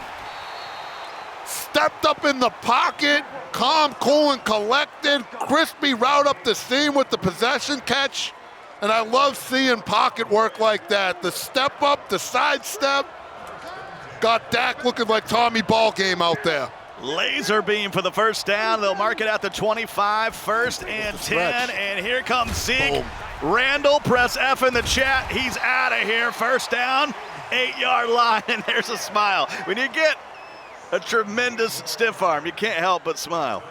Speaker 2: Stepped up in the pocket, calm, cool, and collected. Crispy route up the seam with the possession catch. And I love seeing pocket work like that. The step up, the side step. Got Dak looking like Tommy Ballgame out there.
Speaker 3: Laser beam for the 1st down. They'll mark it at the 25, 1st and 10. And here comes Zeke.
Speaker 2: Boom.
Speaker 3: Randall, press F in the chat. He's out of here. 1st down, 8-yard line. And there's a smile. When you get a tremendous stiff arm, you can't help but smile.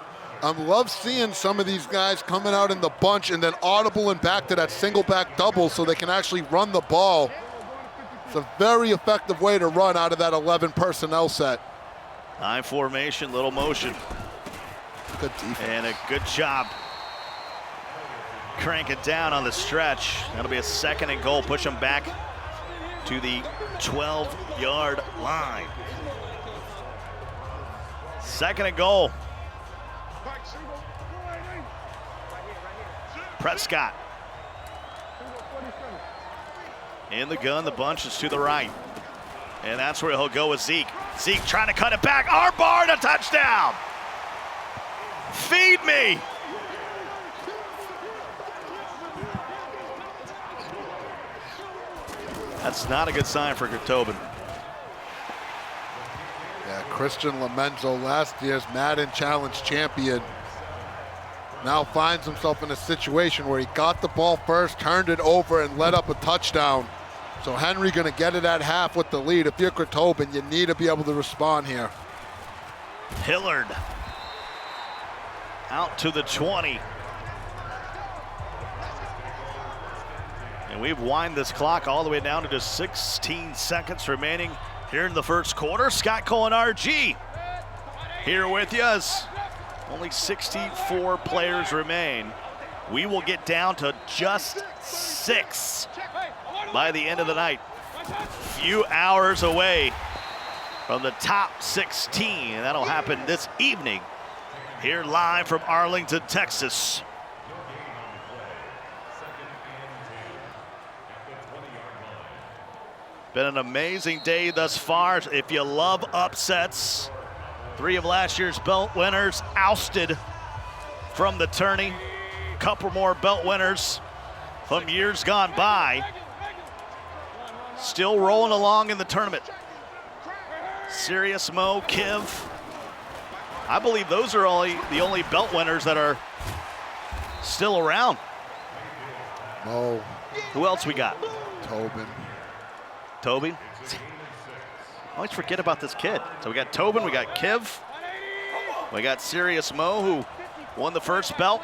Speaker 2: I love seeing some of these guys coming out in the bunch and then audible and back to that single back double so they can actually run the ball. It's a very effective way to run out of that 11 personnel set.
Speaker 3: High formation, little motion.
Speaker 2: Good defense.
Speaker 3: And a good job. Crank it down on the stretch. That'll be a 2nd and goal. Push them back to the 12-yard line. 2nd and goal. Prescott. In the gun, the bunch is to the right. And that's where he'll go with Zeke. Zeke trying to cut it back. Arbar to touchdown. Feed me. That's not a good sign for Krotobin.
Speaker 2: Yeah, Christian Lomenzo, last year's Madden Challenge champion, now finds himself in a situation where he got the ball first, turned it over, and let up a touchdown. So Henry going to get it at half with the lead. If you're Krotobin, you need to be able to respond here.
Speaker 3: Hillard out to the 20. And we've wind this clock all the way down to just 16 seconds remaining here in the 1st quarter. Scott Cole and RG here with you as only 64 players remain. We will get down to just 6 by the end of the night. Few hours away from the top 16, and that'll happen this evening here live from Arlington, Texas. Been an amazing day thus far. If you love upsets, 3 of last year's belt winners ousted from the tourney. Couple more belt winners from years gone by. Still rolling along in the tournament. Serious Mo, Kiv. I believe those are the only belt winners that are still around.
Speaker 2: Mo.
Speaker 3: Who else we got?
Speaker 2: Tobin.
Speaker 3: Tobin? I always forget about this kid. So we got Tobin, we got Kiv. We got Serious Mo, who won the first belt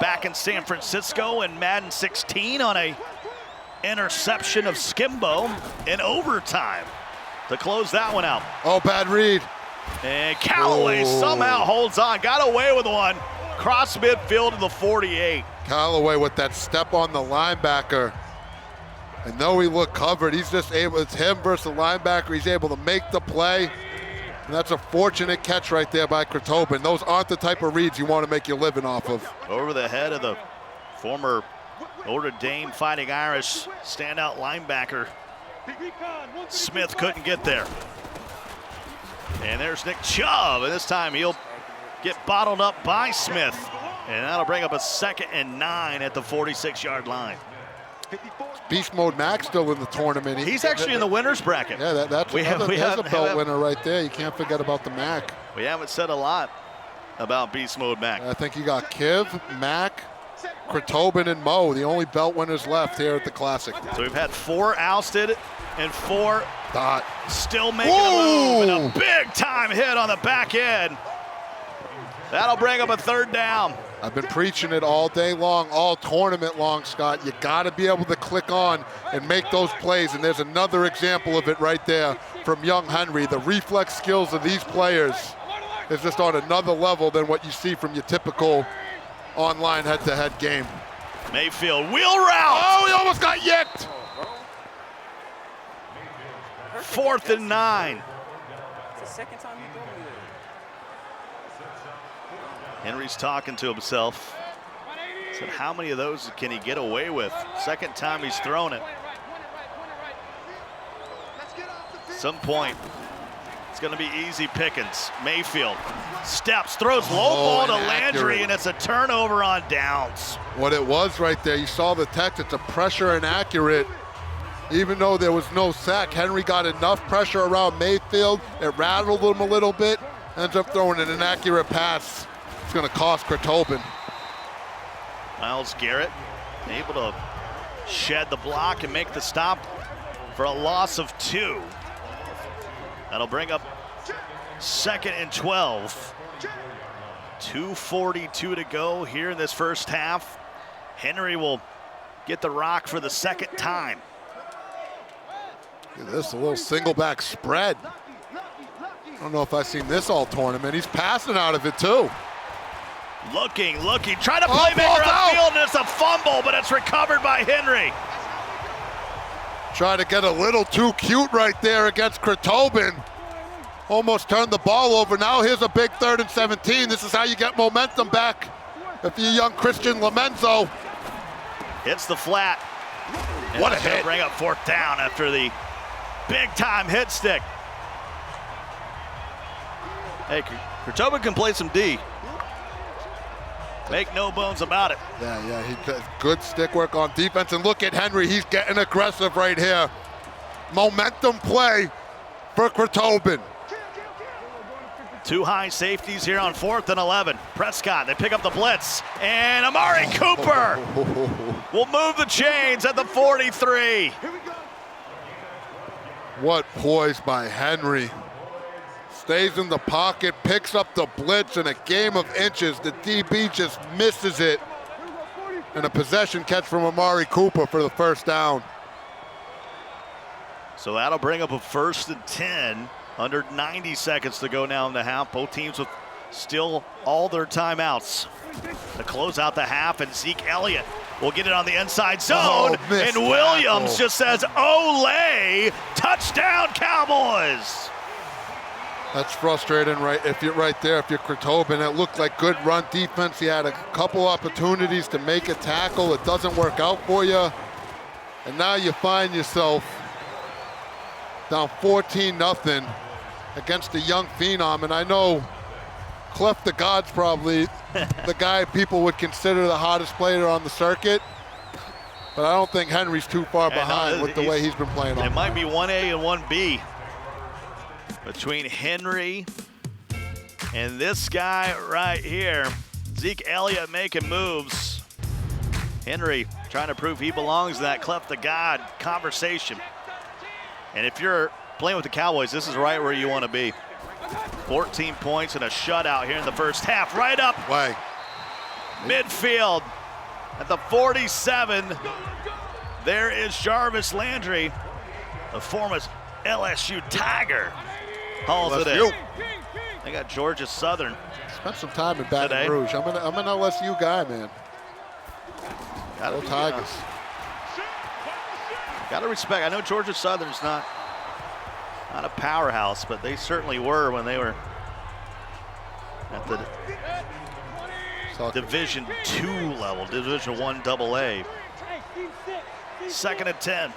Speaker 3: back in San Francisco in Madden 16 on a interception of Skimbo in overtime to close that one out.
Speaker 2: Oh, bad read.
Speaker 3: And Callaway somehow holds on, got away with one. Cross midfield to the 48.
Speaker 2: Callaway with that step on the linebacker. And though he looked covered, he's just able, it's him versus the linebacker. He's able to make the play. And that's a fortunate catch right there by Tobin. Those aren't the type of reads you want to make your living off of.
Speaker 3: Over the head of the former Notre Dame Fighting Irish standout linebacker. Smith couldn't get there. And there's Nick Chubb, and this time he'll get bottled up by Smith. And that'll bring up a 2nd and 9 at the 46-yard line.
Speaker 2: Beast Mode Max still in the tournament.
Speaker 3: He's actually in the winner's bracket.
Speaker 2: Yeah, that's a belt winner right there. You can't forget about the Mac.
Speaker 3: We haven't said a lot about Beast Mode Mac.
Speaker 2: I think you got Kiv, Mac, Tobin, and Mo, the only belt winners left here at the Classic.
Speaker 3: So we've had 4 ousted and 4 still making
Speaker 2: Whoa!
Speaker 3: a move, and a big time hit on the back end. That'll bring up a 3rd down.
Speaker 2: I've been preaching it all day long, all tournament long, Scott. You got to be able to click on and make those plays, and there's another example of it right there from young Henry. The reflex skills of these players is just on another level than what you see from your typical online head-to-head game.
Speaker 3: Mayfield, wheel route!
Speaker 2: Oh, he almost got yicked!
Speaker 3: 4th and 9.
Speaker 6: It's the second time you told me that.
Speaker 3: Henry's talking to himself. Said, how many of those can he get away with? 2nd time he's thrown it. Some point, it's going to be easy pickings. Mayfield steps, throws low ball to Landry, and it's a turnover on downs.
Speaker 2: What it was right there, you saw the text, it's a pressure inaccurate. Even though there was no sack, Henry got enough pressure around Mayfield. It rattled him a little bit, ends up throwing an inaccurate pass. It's going to cost Tobin.
Speaker 3: Myles Garrett able to shed the block and make the stop for a loss of 2. That'll bring up 2nd and 12. 2:42 to go here in this first half. Henry will get the rock for the 2nd time.
Speaker 2: Look at this, a little single back spread. I don't know if I've seen this all tournament. He's passing out of it too.
Speaker 3: Looking, trying to playmaker upfield, and it's a fumble, but it's recovered by Henry.
Speaker 2: Trying to get a little too cute right there against Tobin. Almost turned the ball over. Now here's a big 3rd and 17. This is how you get momentum back. If you're young Christian Lamenzo.
Speaker 3: Hits the flat. And
Speaker 2: what a hit.
Speaker 3: Bring up 4th down after the big time hit stick. Hey, Tobin can play some D. Make no bones about it.
Speaker 2: Yeah, he does good stick work on defense. And look at Henry, he's getting aggressive right here. Momentum play for Tobin.
Speaker 3: 2 high safeties here on 4th and 11. Prescott, they pick up the blitz. And Amari Cooper will move the chains at the 43.
Speaker 2: What poise by Henry. Stays in the pocket, picks up the blitz in a game of inches. The DB just misses it. And a possession catch from Amari Cooper for the 1st down.
Speaker 3: So that'll bring up a 1st and 10. Under 90 seconds to go now in the half. Both teams with still all their timeouts. To close out the half, and Zeke Elliott will get it on the inside zone. And Williams just says, "Olay, touchdown Cowboys."
Speaker 2: That's frustrating, right? If you're right there, if you're Tobin, it looked like good run defense. He had a couple opportunities to make a tackle. It doesn't work out for you. And now you find yourself down 14-0 against the young phenom. And I know Cleft the God's probably the guy people would consider the hottest player on the circuit. But I don't think Henry's too far behind with the way he's been playing.
Speaker 3: It might be 1A and 1B between Henry and this guy right here. Zeke Elliott making moves. Henry trying to prove he belongs in that Cleft the God conversation. And if you're playing with the Cowboys, this is right where you want to be. 14 points and a shutout here in the first half. Right up midfield at the 47. There is Jarvis Landry, the former LSU Tiger. Hauls it in. They got Georgia Southern.
Speaker 2: Spent some time in Baton Rouge. I'm an LSU guy, man.
Speaker 3: Go Tigers. Got to respect. I know Georgia Southern's not a powerhouse, but they certainly were when they were at the Division II level, Division I AA. 2nd and 10.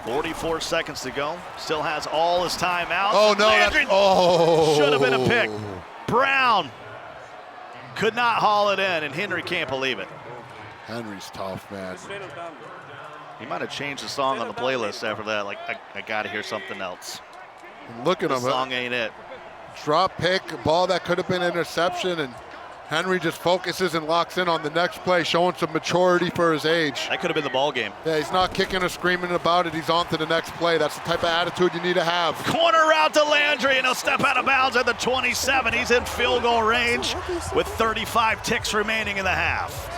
Speaker 3: 44 seconds to go. Still has all his timeouts.
Speaker 2: Oh, no.
Speaker 3: Should have been a pick. Brown could not haul it in, and Henry can't believe it.
Speaker 2: Henry's tough, man.
Speaker 3: He might have changed the song on the playlist after that. Like, I got to hear something else.
Speaker 2: Look at him.
Speaker 3: The song ain't it.
Speaker 2: Drop pick, ball that could have been interception, and Henry just focuses and locks in on the next play, showing some maturity for his age.
Speaker 3: That could have been the ball game.
Speaker 2: Yeah, he's not kicking or screaming about it. He's on to the next play. That's the type of attitude you need to have.
Speaker 3: Corner route to Landry, and he'll step out of bounds at the 27. He's in field goal range with 35 ticks remaining in the half.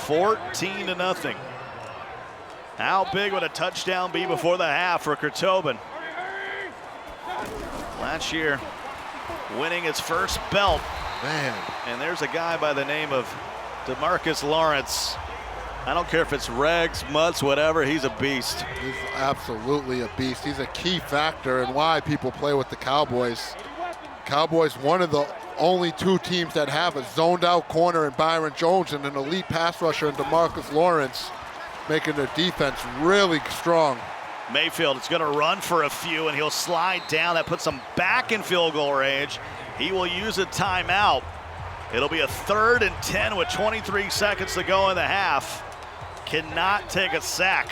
Speaker 3: $14-0. How big would a touchdown be before the half for Kurtobin? Last year, winning his first belt.
Speaker 2: Man.
Speaker 3: And there's a guy by the name of DeMarcus Lawrence. I don't care if it's regs, mutts, whatever, he's a beast.
Speaker 2: He's absolutely a beast. He's a key factor in why people play with the Cowboys. Cowboys, one of the only two teams that have a zoned out corner in Byron Jones and an elite pass rusher in DeMarcus Lawrence, making their defense really strong.
Speaker 3: Mayfield is going to run for a few, and he'll slide down. That puts him back in field goal range. He will use a timeout. It'll be a 3rd and 10 with 23 seconds to go in the half. Cannot take a sack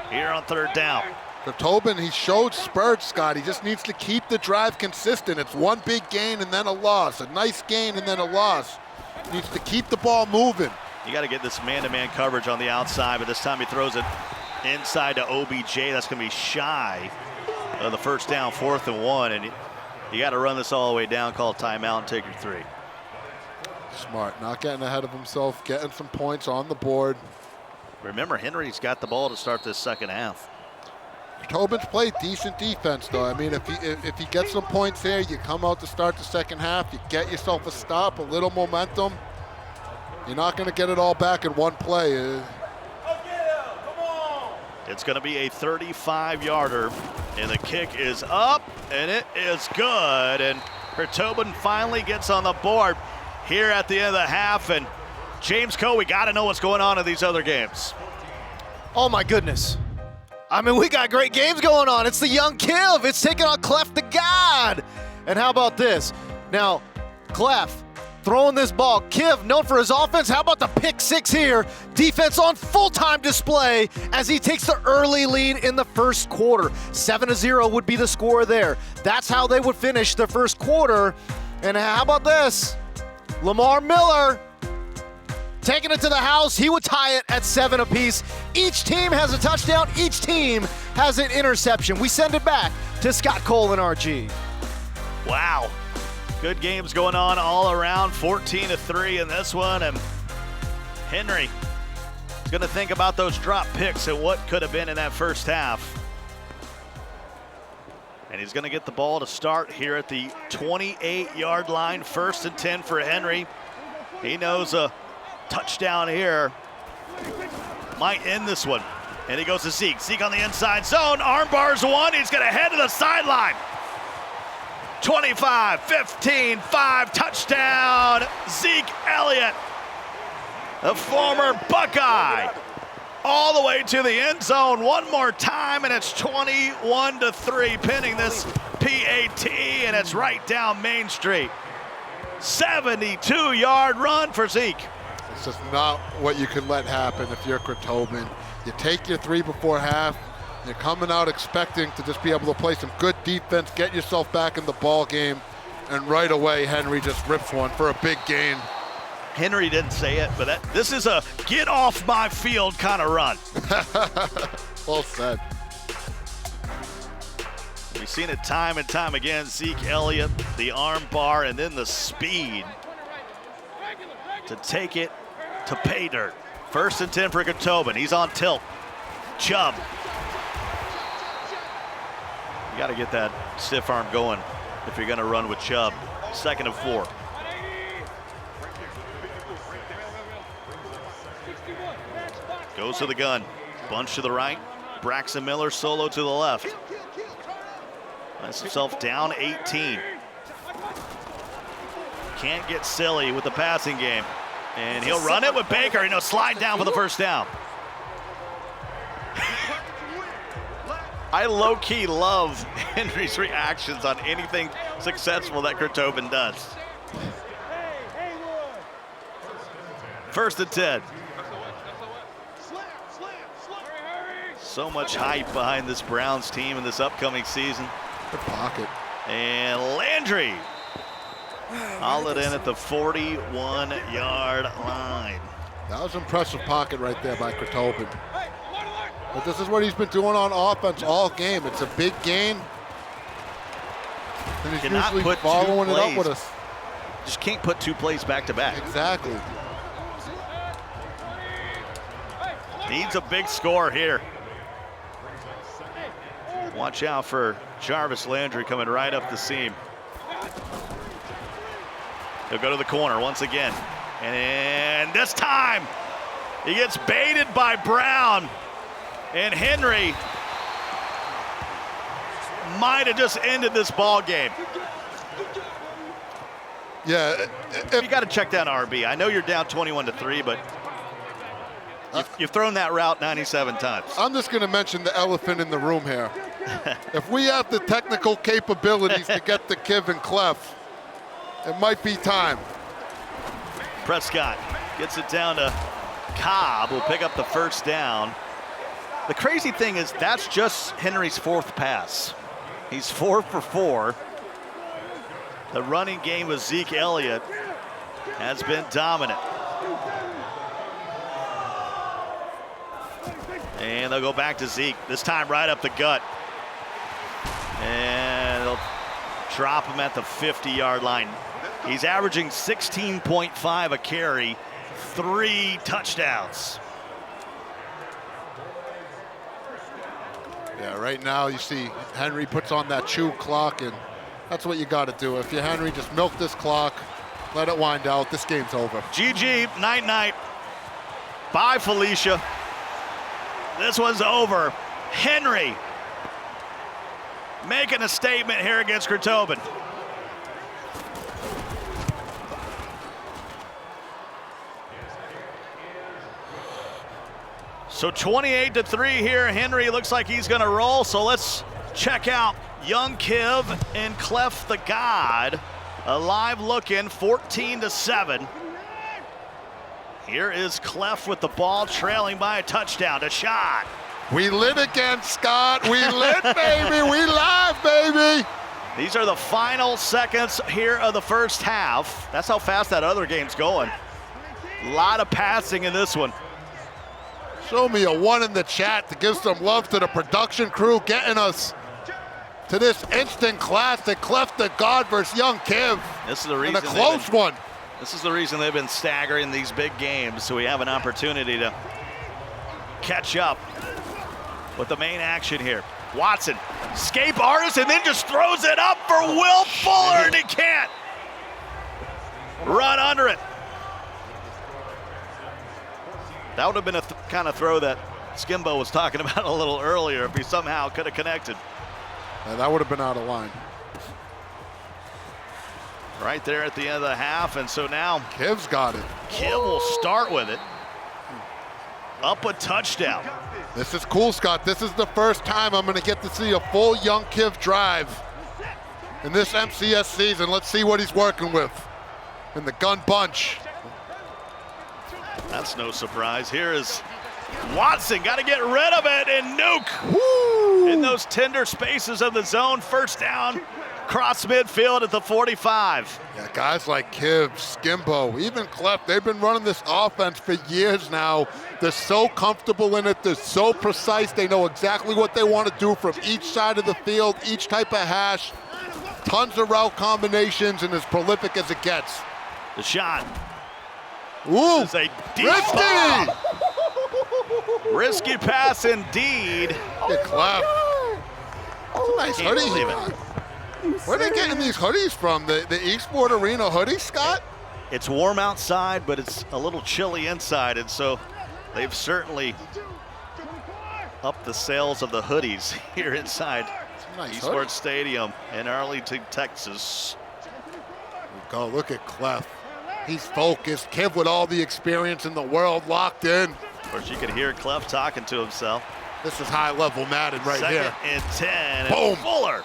Speaker 3: here on 3rd down.
Speaker 2: For Tobin, he showed spurts, Scott. He just needs to keep the drive consistent. It's one big gain and then a loss, a nice gain and then a loss. He needs to keep the ball moving.
Speaker 3: You got to get this man-to-man coverage on the outside, but this time he throws it inside to OBJ. That's going to be shy of the first down, 4th and 1, and you got to run this all the way down, call a timeout, and take your 3.
Speaker 2: Smart, not getting ahead of himself, getting some points on the board.
Speaker 3: Remember, Henry's got the ball to start this second half.
Speaker 2: Tobin's played decent defense, though. I mean, if he gets some points there, you come out to start the second half, you get yourself a stop, a little momentum. You're not going to get it all back in one play.
Speaker 3: It's going to be a 35-yarder, and the kick is up, and it is good. And Tobin finally gets on the board here at the end of the half. And James Coe, we got to know what's going on in these other games.
Speaker 1: Oh, my goodness. I mean, we got great games going on. It's the young Kiv. It's taking on Cleft the God. And how about this? Now, Cleft throwing this ball. Kiv, known for his offense. How about the pick 6 here? Defense on full-time display as he takes the early lead in the first quarter. 7-0 would be the score there. That's how they would finish the first quarter. And how about this? Lamar Miller taking it to the house. He would tie it at 7 apiece. Each team has a touchdown. Each team has an interception. We send it back to Scott Cole and RG.
Speaker 3: Wow. Good games going on all around. 14-3 in this one. And Henry is going to think about those drop picks and what could have been in that first half. And he's going to get the ball to start here at the 28-yard line. 1st and 10 for Henry. He knows a touchdown here might end this one. And he goes to Zeke. Zeke on the inside zone. Arm bars one. He's going to head to the sideline. 25, 15, 5, touchdown, Zeke Elliott, the former Buckeye, all the way to the end zone one more time, and it's 21-3, pinning this PAT, and it's right down Main Street. 72-yard run for Zeke.
Speaker 2: It's just not what you can let happen if you're Kratoman. You take your 3 before half. You're coming out expecting to just be able to play some good defense, get yourself back in the ball game, and right away Henry just rips one for a big gain.
Speaker 3: Henry didn't say it, but this is a get off my field kind of run.
Speaker 2: Well said.
Speaker 3: We've seen it time and time again. Zeke Elliott, the arm bar, and then the speed to take it to pay dirt. 1st and 10 for Tobin. He's on tilt. Chubb. You got to get that stiff arm going if you're going to run with Chubb. 2nd and 4. Goes to the gun. Bunch to the right. Braxton Miller solo to the left. Finds himself down 18. Can't get silly with the passing game. And he'll run it with Baker, and he'll slide down for the first down. I low-key love Henry's reactions on anything successful that Kratoman does. 1st and 10. So much hype behind this Browns team in this upcoming season.
Speaker 2: Good pocket.
Speaker 3: And Landry. All it in at the 41-yard line.
Speaker 2: That was impressive pocket right there by Kratoman. But this is what he's been doing on offense all game. It's a big gain. And he's usually following it up with us.
Speaker 3: Just can't put 2 plays back to back.
Speaker 2: Exactly.
Speaker 3: Needs a big score here. Watch out for Jarvis Landry coming right up the seam. He'll go to the corner once again. And this time, he gets baited by Brown. And Henry might have just ended this ball game.
Speaker 2: Yeah.
Speaker 3: You got to check down RB. I know you're down 21-3, but you've thrown that route 97 times.
Speaker 2: I'm just going to mention the elephant in the room here. If we have the technical capabilities to get the Kiv and Clef, it might be time.
Speaker 3: Prescott gets it down to Cobb, who'll pick up the first down. The crazy thing is that's just Henry's 4th pass. He's 4 for 4. The running game with Zeke Elliott has been dominant. And they'll go back to Zeke, this time right up the gut. And they'll drop him at the 50-yard line. He's averaging 16.5 a carry, 3 touchdowns.
Speaker 2: Yeah, right now you see Henry puts on that chew clock, and that's what you got to do. If you're Henry, just milk this clock, let it wind out. This game's over.
Speaker 3: GG, night-night. Bye, Felicia. This one's over. Henry making a statement here against Kratoman. So 28-3 here. Henry looks like he's going to roll. So let's check out young Kiv and Cleft the God. A live look in, 14-7. Here is Clef with the ball, trailing by a touchdown to Shot.
Speaker 2: We lit again, Scott. We lit, baby. We live, baby.
Speaker 3: These are the final seconds here of the first half. That's how fast that other game's going. A lot of passing in this one.
Speaker 2: Show me a 1 in the chat to give some love to the production crew getting us to this instant classic, Cleft the God versus young Kiv.
Speaker 3: This is the reason.
Speaker 2: And a close one.
Speaker 3: This is the reason they've been staggering these big games, so we have an opportunity to catch up with the main action here. Watson, escape artist, and then just throws it up for Will Fuller, and he can't run under it. That would have been a kind of throw that Skimbo was talking about a little earlier if he somehow could have connected.
Speaker 2: Yeah, that would have been out of line.
Speaker 3: right there at the end of the half, and so now
Speaker 2: Kiv's got it.
Speaker 3: Kiv will start with it. Up a touchdown.
Speaker 2: This is cool, Scott. This is the first time I'm going to get to see a full young Kiv drive in this MCS season. Let's see what he's working with in the gun bunch.
Speaker 3: That's no surprise. Here is Watson, got to get rid of it, and Nuke in those tender spaces of the zone. First down, cross midfield at the 45.
Speaker 2: Yeah, guys like Kiv, Skimbo, even Cleft, they've been running this offense for years now. They're so comfortable in it. They're so precise. They know exactly what they want to do from each side of the field, each type of hash. Tons of route combinations and as prolific as it gets.
Speaker 3: The shot.
Speaker 2: Ooh,
Speaker 3: this is a deep
Speaker 2: risky!
Speaker 3: bomb. Risky pass indeed.
Speaker 2: Get Cleft. That's a nice hoodie he got. Where are they getting these hoodies from? The Esports Arena hoodies, Scott?
Speaker 3: It's warm outside, but it's a little chilly inside, and so they've certainly upped the sales of the hoodies here inside Esports Stadium in Arlington, Texas.
Speaker 2: Go, look at Cleft. He's focused. Kiv with all the experience in the world, locked in.
Speaker 3: Of course, you could hear Cleft talking to himself.
Speaker 2: This is high-level Madden right here.
Speaker 3: Second and 10,
Speaker 2: Boom.
Speaker 3: and Fuller.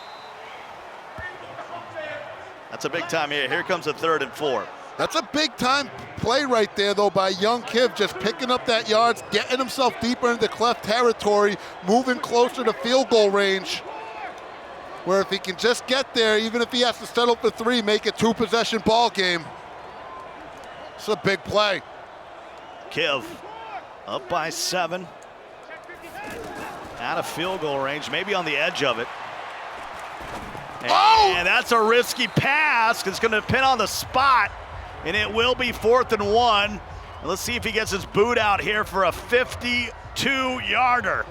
Speaker 3: That's a big time here. Here comes a 3rd and 4.
Speaker 2: That's a big-time play right there, though, by young Kiv, just picking up that yards, getting himself deeper into Cleft territory, moving closer to field goal range, where if he can just get there, even if he has to settle for 3, make it 2-possession ball game. It's a big play.
Speaker 3: Kiv up by 7. Out of field goal range, maybe on the edge of it. And that's a risky pass. It's going to pin on the spot, and it will be 4th and 1. And let's see if he gets his boot out here for a 52-yarder.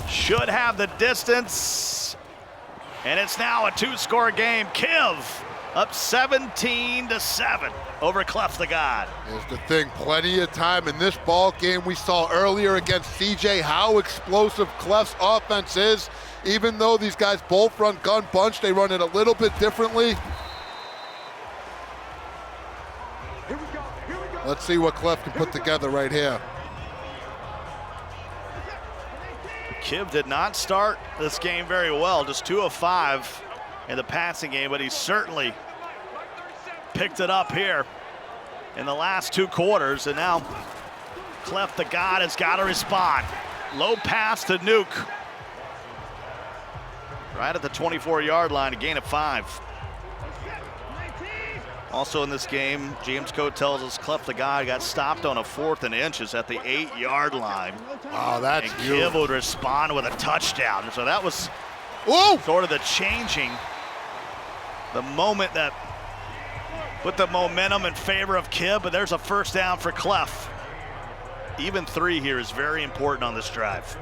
Speaker 3: Should have the distance, and it's now a 2-score game. Kiv up 17-7 over Cleft the God.
Speaker 2: Here's the thing, plenty of time in this ball game. We saw earlier against CJ how explosive Cleft's offense is. Even though these guys both run gun bunch, they run it a little bit differently. Let's see what Cleft can put together right here.
Speaker 3: Kiv did not start this game very well, just 2 of 5 in the passing game, but he certainly picked it up here in the last 2 quarters, and now Cleft the God has got to respond. Low pass to Nuke. Right at the 24-yard line, a gain of 5. Also in this game, James Coate tells us Cleft the God got stopped on a 4th and inches at the 8-yard line.
Speaker 2: Oh, that's
Speaker 3: and
Speaker 2: huge.
Speaker 3: Kiv would respond with a touchdown. So that was sort of the changing, the moment that put the momentum in favor of Kiv, but there's a first down for Cleft. Even 3 here is very important on this drive.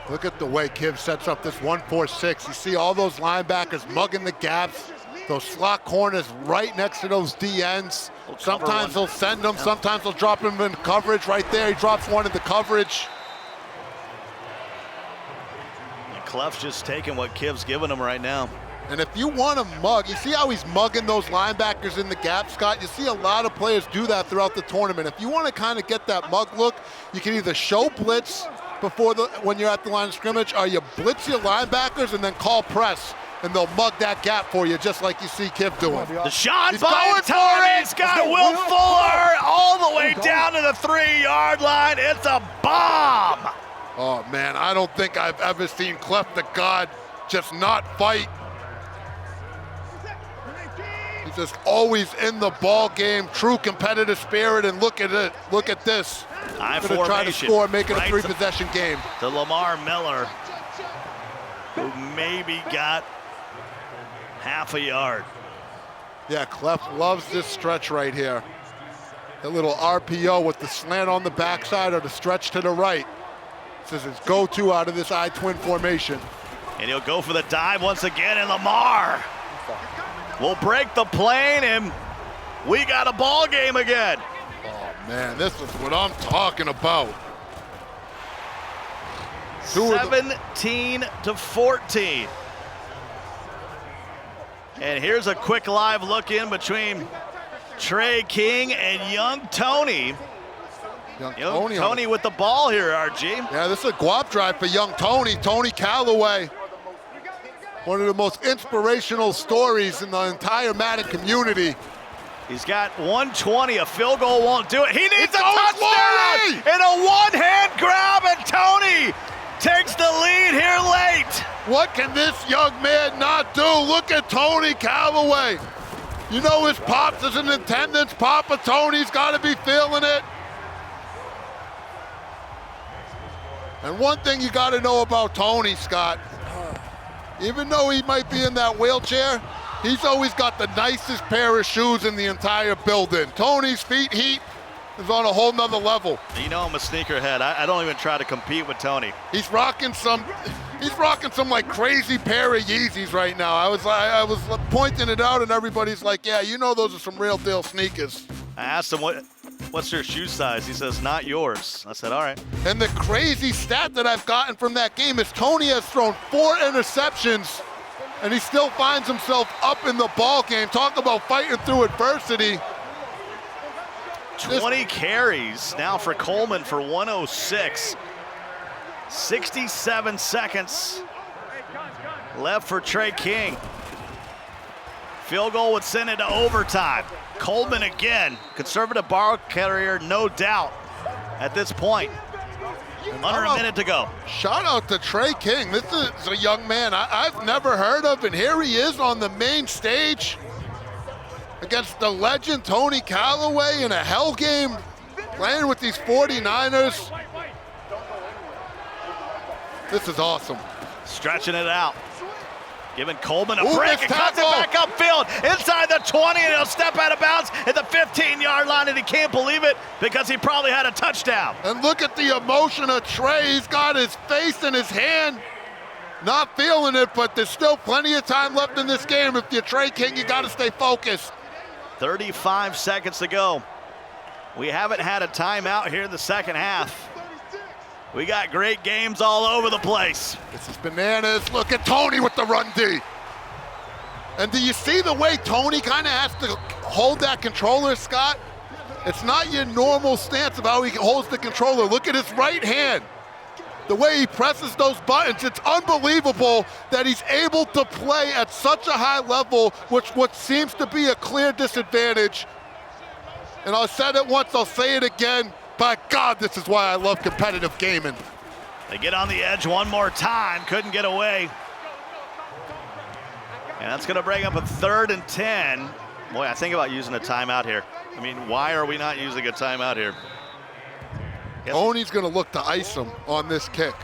Speaker 2: Look at the way Kiv sets up this 1-4-6. You see all those linebackers mugging the gaps, those slot corners right next to those DNs. Sometimes they'll send them, sometimes they'll drop him in coverage right there. He drops one into coverage.
Speaker 3: And Cleft's just taking what Kiv's giving him right now.
Speaker 2: And if you want to mug, you see how he's mugging those linebackers in the gap, Scott? You see a lot of players do that throughout the tournament. If you want to kind of get that mug look, you can either show blitz when you're at the line of scrimmage, or you blitz your linebackers and then call press, and they'll mug that gap for you, just like you see Kiv doing.
Speaker 3: The shot by Torrey. He's got Will Fuller all the way down to the 3-yard line. It's a bomb.
Speaker 2: Oh, man, I don't think I've ever seen Cleft the God just not fight. He's just always in the ball game, true competitive spirit, and look at it. Look at this.
Speaker 3: High
Speaker 2: going to try to score, make it a 3-possession game.
Speaker 3: To Lamar Miller, who maybe got half a yard.
Speaker 2: Yeah, Cleft loves this stretch right here. The little RPO with the slant on the backside or the stretch to the right. This is his go-to out of this I-twin formation.
Speaker 3: And he'll go for the dive once again, and Lamar will break the plane, and we got a ball game again.
Speaker 2: Oh, man, this is what I'm talking about.
Speaker 3: 17-14. And here's a quick live look in between Trey King and young Tony. Young Tony with the ball here, RG.
Speaker 2: Yeah, this is a guap drive for young Tony. Tony Callaway. One of the most inspirational stories in the entire Madden community.
Speaker 3: He's got 120, a field goal won't do it. He needs a touchdown and a one-hand grab, and Tony takes the lead here late.
Speaker 2: What can this young man not do? Look at Tony Callaway. You know his pops is in attendance. Papa Tony's got to be feeling it. And one thing you got to know about Tony, Scott, even though he might be in that wheelchair, he's always got the nicest pair of shoes in the entire building. Tony's feet heat is on a whole nother level.
Speaker 3: You know I'm a sneakerhead. I don't even try to compete with Tony.
Speaker 2: He's rocking some like crazy pair of Yeezys right now. I was pointing it out and everybody's like, yeah, you know those are some real deal sneakers.
Speaker 3: I asked him what's your shoe size? He says, not yours. I said, all right.
Speaker 2: And the crazy stat that I've gotten from that game is Tony has thrown 4 interceptions and he still finds himself up in the ball game. Talk about fighting through adversity.
Speaker 3: 20 carries now for Coleman for 106. 67 seconds left for Trey King. Field goal would send it to overtime. Coleman again, conservative ball carrier, no doubt at this point. Under a minute to go.
Speaker 2: Shout out to Trey King. This is a young man I've never heard of, and here he is on the main stage against the legend Tony Callaway in a hell game, playing with these 49ers. This is awesome.
Speaker 3: Stretching it out. Giving Coleman a break and cuts it back upfield inside the 20, and he'll step out of bounds at the 15-yard line, and he can't believe it because he probably had a touchdown.
Speaker 2: And look at the emotion of Trey. He's got his face in his hand. Not feeling it, but there's still plenty of time left in this game. If you're Trey King, you got to stay focused.
Speaker 3: 35 seconds to go. We haven't had a timeout here in the second half. We got great games all over the place.
Speaker 2: This is bananas. Look at Tony with the run D. And do you see the way Tony kind of has to hold that controller, Scott? It's not your normal stance of how he holds the controller. Look at his right hand. The way he presses those buttons, it's unbelievable that he's able to play at such a high level, which what seems to be a clear disadvantage. And I said it once, I'll say it again. By God, this is why I love competitive gaming.
Speaker 3: They get on the edge one more time, couldn't get away. And that's gonna bring up a 3rd and 10. Boy, I think about using a timeout here. I mean, why are we not using a timeout here?
Speaker 2: Tony's gonna look to ice him on this kick.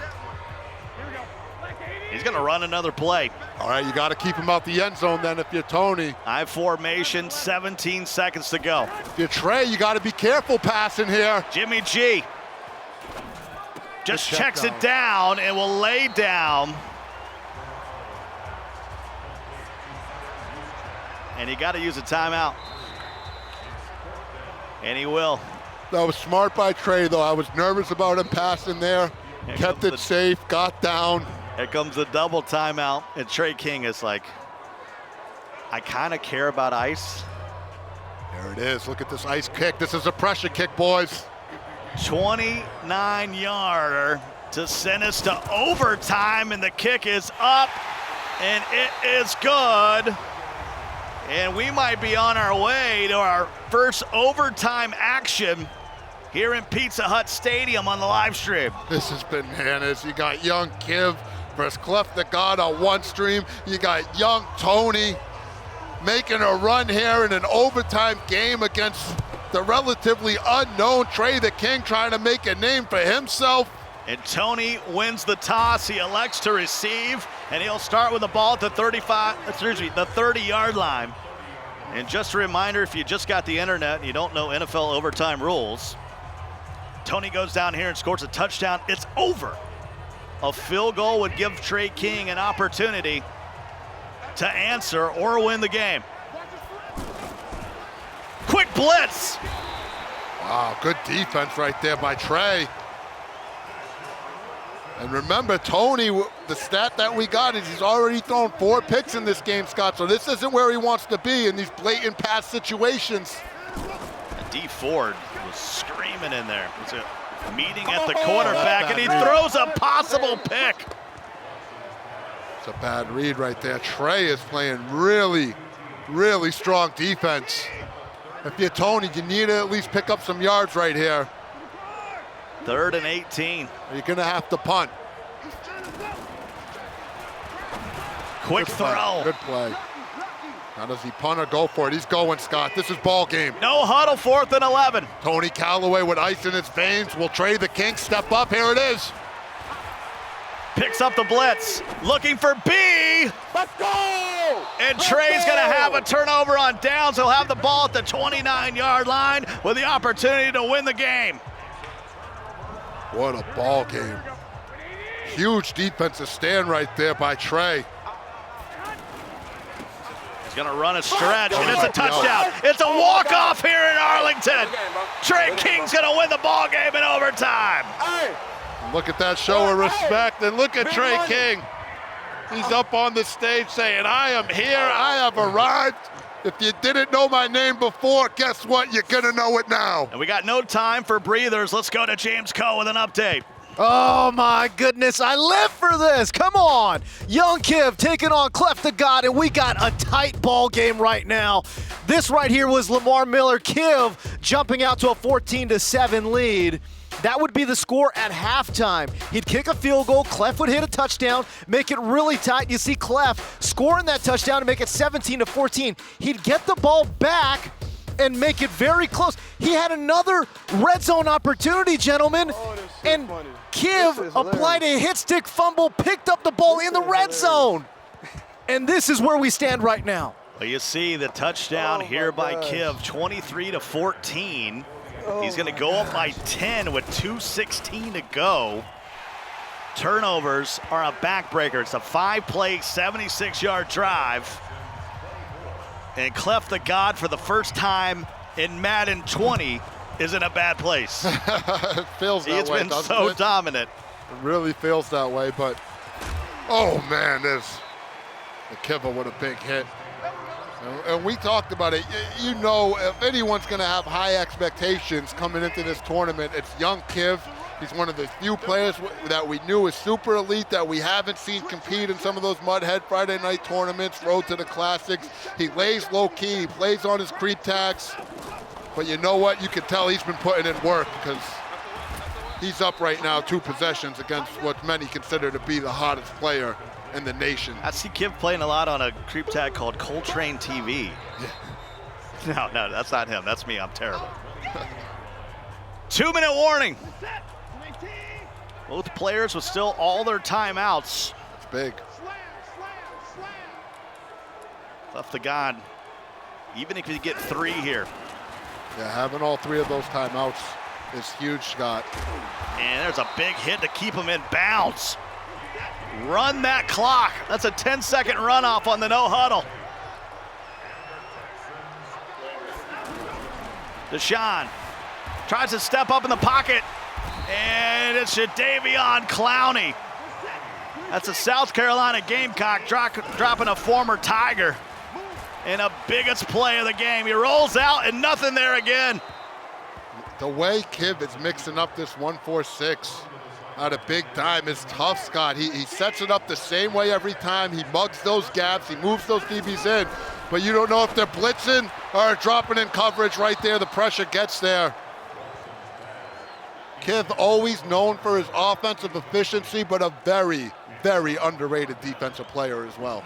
Speaker 3: He's gonna run another play.
Speaker 2: All right, you gotta keep him out the end zone then if you're Tony.
Speaker 3: I formation, 17 seconds to go.
Speaker 2: If you're Trey, you gotta be careful passing here.
Speaker 3: Jimmy G just checks it down and will lay down. And you gotta use a timeout. And he will.
Speaker 2: That was smart by Trey though. I was nervous about him passing there. Kept it safe, got down.
Speaker 3: Here comes the double timeout, and Trey King is like, I kind of care about ice.
Speaker 2: There it is. Look at this ice kick. This is a pressure kick, boys.
Speaker 3: 29-yarder to send us to overtime, and the kick is up, and it is good. And we might be on our way to our first overtime action here in Pizza Hut Stadium on the live stream.
Speaker 2: This is bananas. You got young Kiv versus Cleft the God on one stream. You got young Tony making a run here in an overtime game against the relatively unknown Trey the King, trying to make a name for himself.
Speaker 3: And Tony wins the toss. He elects to receive, and he'll start with the ball at the 30-yard line. And just a reminder, if you just got the internet and you don't know NFL overtime rules, Tony goes down here and scores a touchdown. It's over. A field goal would give Trey King an opportunity to answer or win the game. Quick blitz.
Speaker 2: Wow, good defense right there by Trey. And remember, Tony, the stat that we got is he's already thrown 4 picks in this game, Scott, so this isn't where he wants to be in these blatant pass situations.
Speaker 3: And D. Ford was screaming in there. It's a meeting at the quarterback, and he throws a possible pick.
Speaker 2: It's a bad read right there. Trey is playing really, really strong defense. If you're Tony, you need to at least pick up some yards right here.
Speaker 3: 3rd and 18.
Speaker 2: You're gonna have to punt.
Speaker 3: Quick throw.
Speaker 2: Good play. Now does he punt or go for it? He's going, Scott. This is ball game.
Speaker 3: No huddle, 4th and 11.
Speaker 2: Tony Callaway with ice in his veins. Will Trey the King step up? Here it is.
Speaker 3: Picks up the blitz, looking for B.
Speaker 12: Let's go!
Speaker 3: And Trey's gonna have a turnover on downs. He'll have the ball at the 29-yard line with the opportunity to win the game.
Speaker 2: What a ball game. Huge defensive stand right there by Trey.
Speaker 3: He's gonna run a stretch, and it's a touchdown. It's a walk-off here in Arlington. Trey King's gonna win the ball game in overtime.
Speaker 2: Look at that show of respect, and look at Trey King. He's up on the stage saying, I am here, I have arrived. If you didn't know my name before, guess what? You're gonna know it now.
Speaker 3: And we got no time for breathers. Let's go to James Coe with an update.
Speaker 1: Oh my goodness, I live for this. Come on. Young Kiv taking on Cleft the God, and we got a tight ball game right now. This right here was Lamar Miller. Kiv jumping out to a 14-7 lead. That would be the score at halftime. He'd kick a field goal, Cleft would hit a touchdown, make it really tight. You see Cleft scoring that touchdown to make it 17-14. He'd get the ball back and make it very close. He had another red zone opportunity, gentlemen, and Kiv applied a hit stick fumble, picked up the ball in the red zone. And this is where we stand right now.
Speaker 3: Well, you see the touchdown here by Kiv, 23-14. He's going to go up by 10 with 2:16 to go. Turnovers are a backbreaker. It's a 5-play, 76-yard drive. And Cleft the God, for the first time in Madden 20, is in a bad place.
Speaker 2: It feels that way.
Speaker 3: He's been so dominant.
Speaker 2: It really feels that way, but oh man, the Kiva with a big hit. And we talked about it. You know, if anyone's going to have high expectations coming into this tournament, it's young Kiv. He's one of the few players that we knew is super elite that we haven't seen compete in some of those Mudhead Friday night tournaments, Road to the Classics. He lays low key, he plays on his creep tags. But you know what? You can tell he's been putting in work because he's up right now 2 possessions against what many consider to be the hottest player in the nation.
Speaker 3: I see Kiv playing a lot on a creep tag called Coltrane TV. Yeah. No, that's not him. That's me. I'm terrible. 2-minute warning. Both players with still all their timeouts.
Speaker 2: It's big.
Speaker 3: Cleft the God, even if you get 3 here.
Speaker 2: Yeah, having all 3 of those timeouts is huge, Scott.
Speaker 3: And there's a big hit to keep him in bounds. Run that clock. That's a 10-second runoff on the no huddle. Deshaun tries to step up in the pocket, and it's Jadeveon Clowney. That's a South Carolina Gamecock dropping a former Tiger in a biggest play of the game. He rolls out and nothing there again.
Speaker 2: The way Kiv is mixing up this 1-4-6 out of big time is tough, Scott. He sets it up the same way every time. He mugs those gaps, he moves those DBs in, but you don't know if they're blitzing or dropping in coverage right there. The pressure gets there. Kiv always known for his offensive efficiency, but a very, very underrated defensive player as well.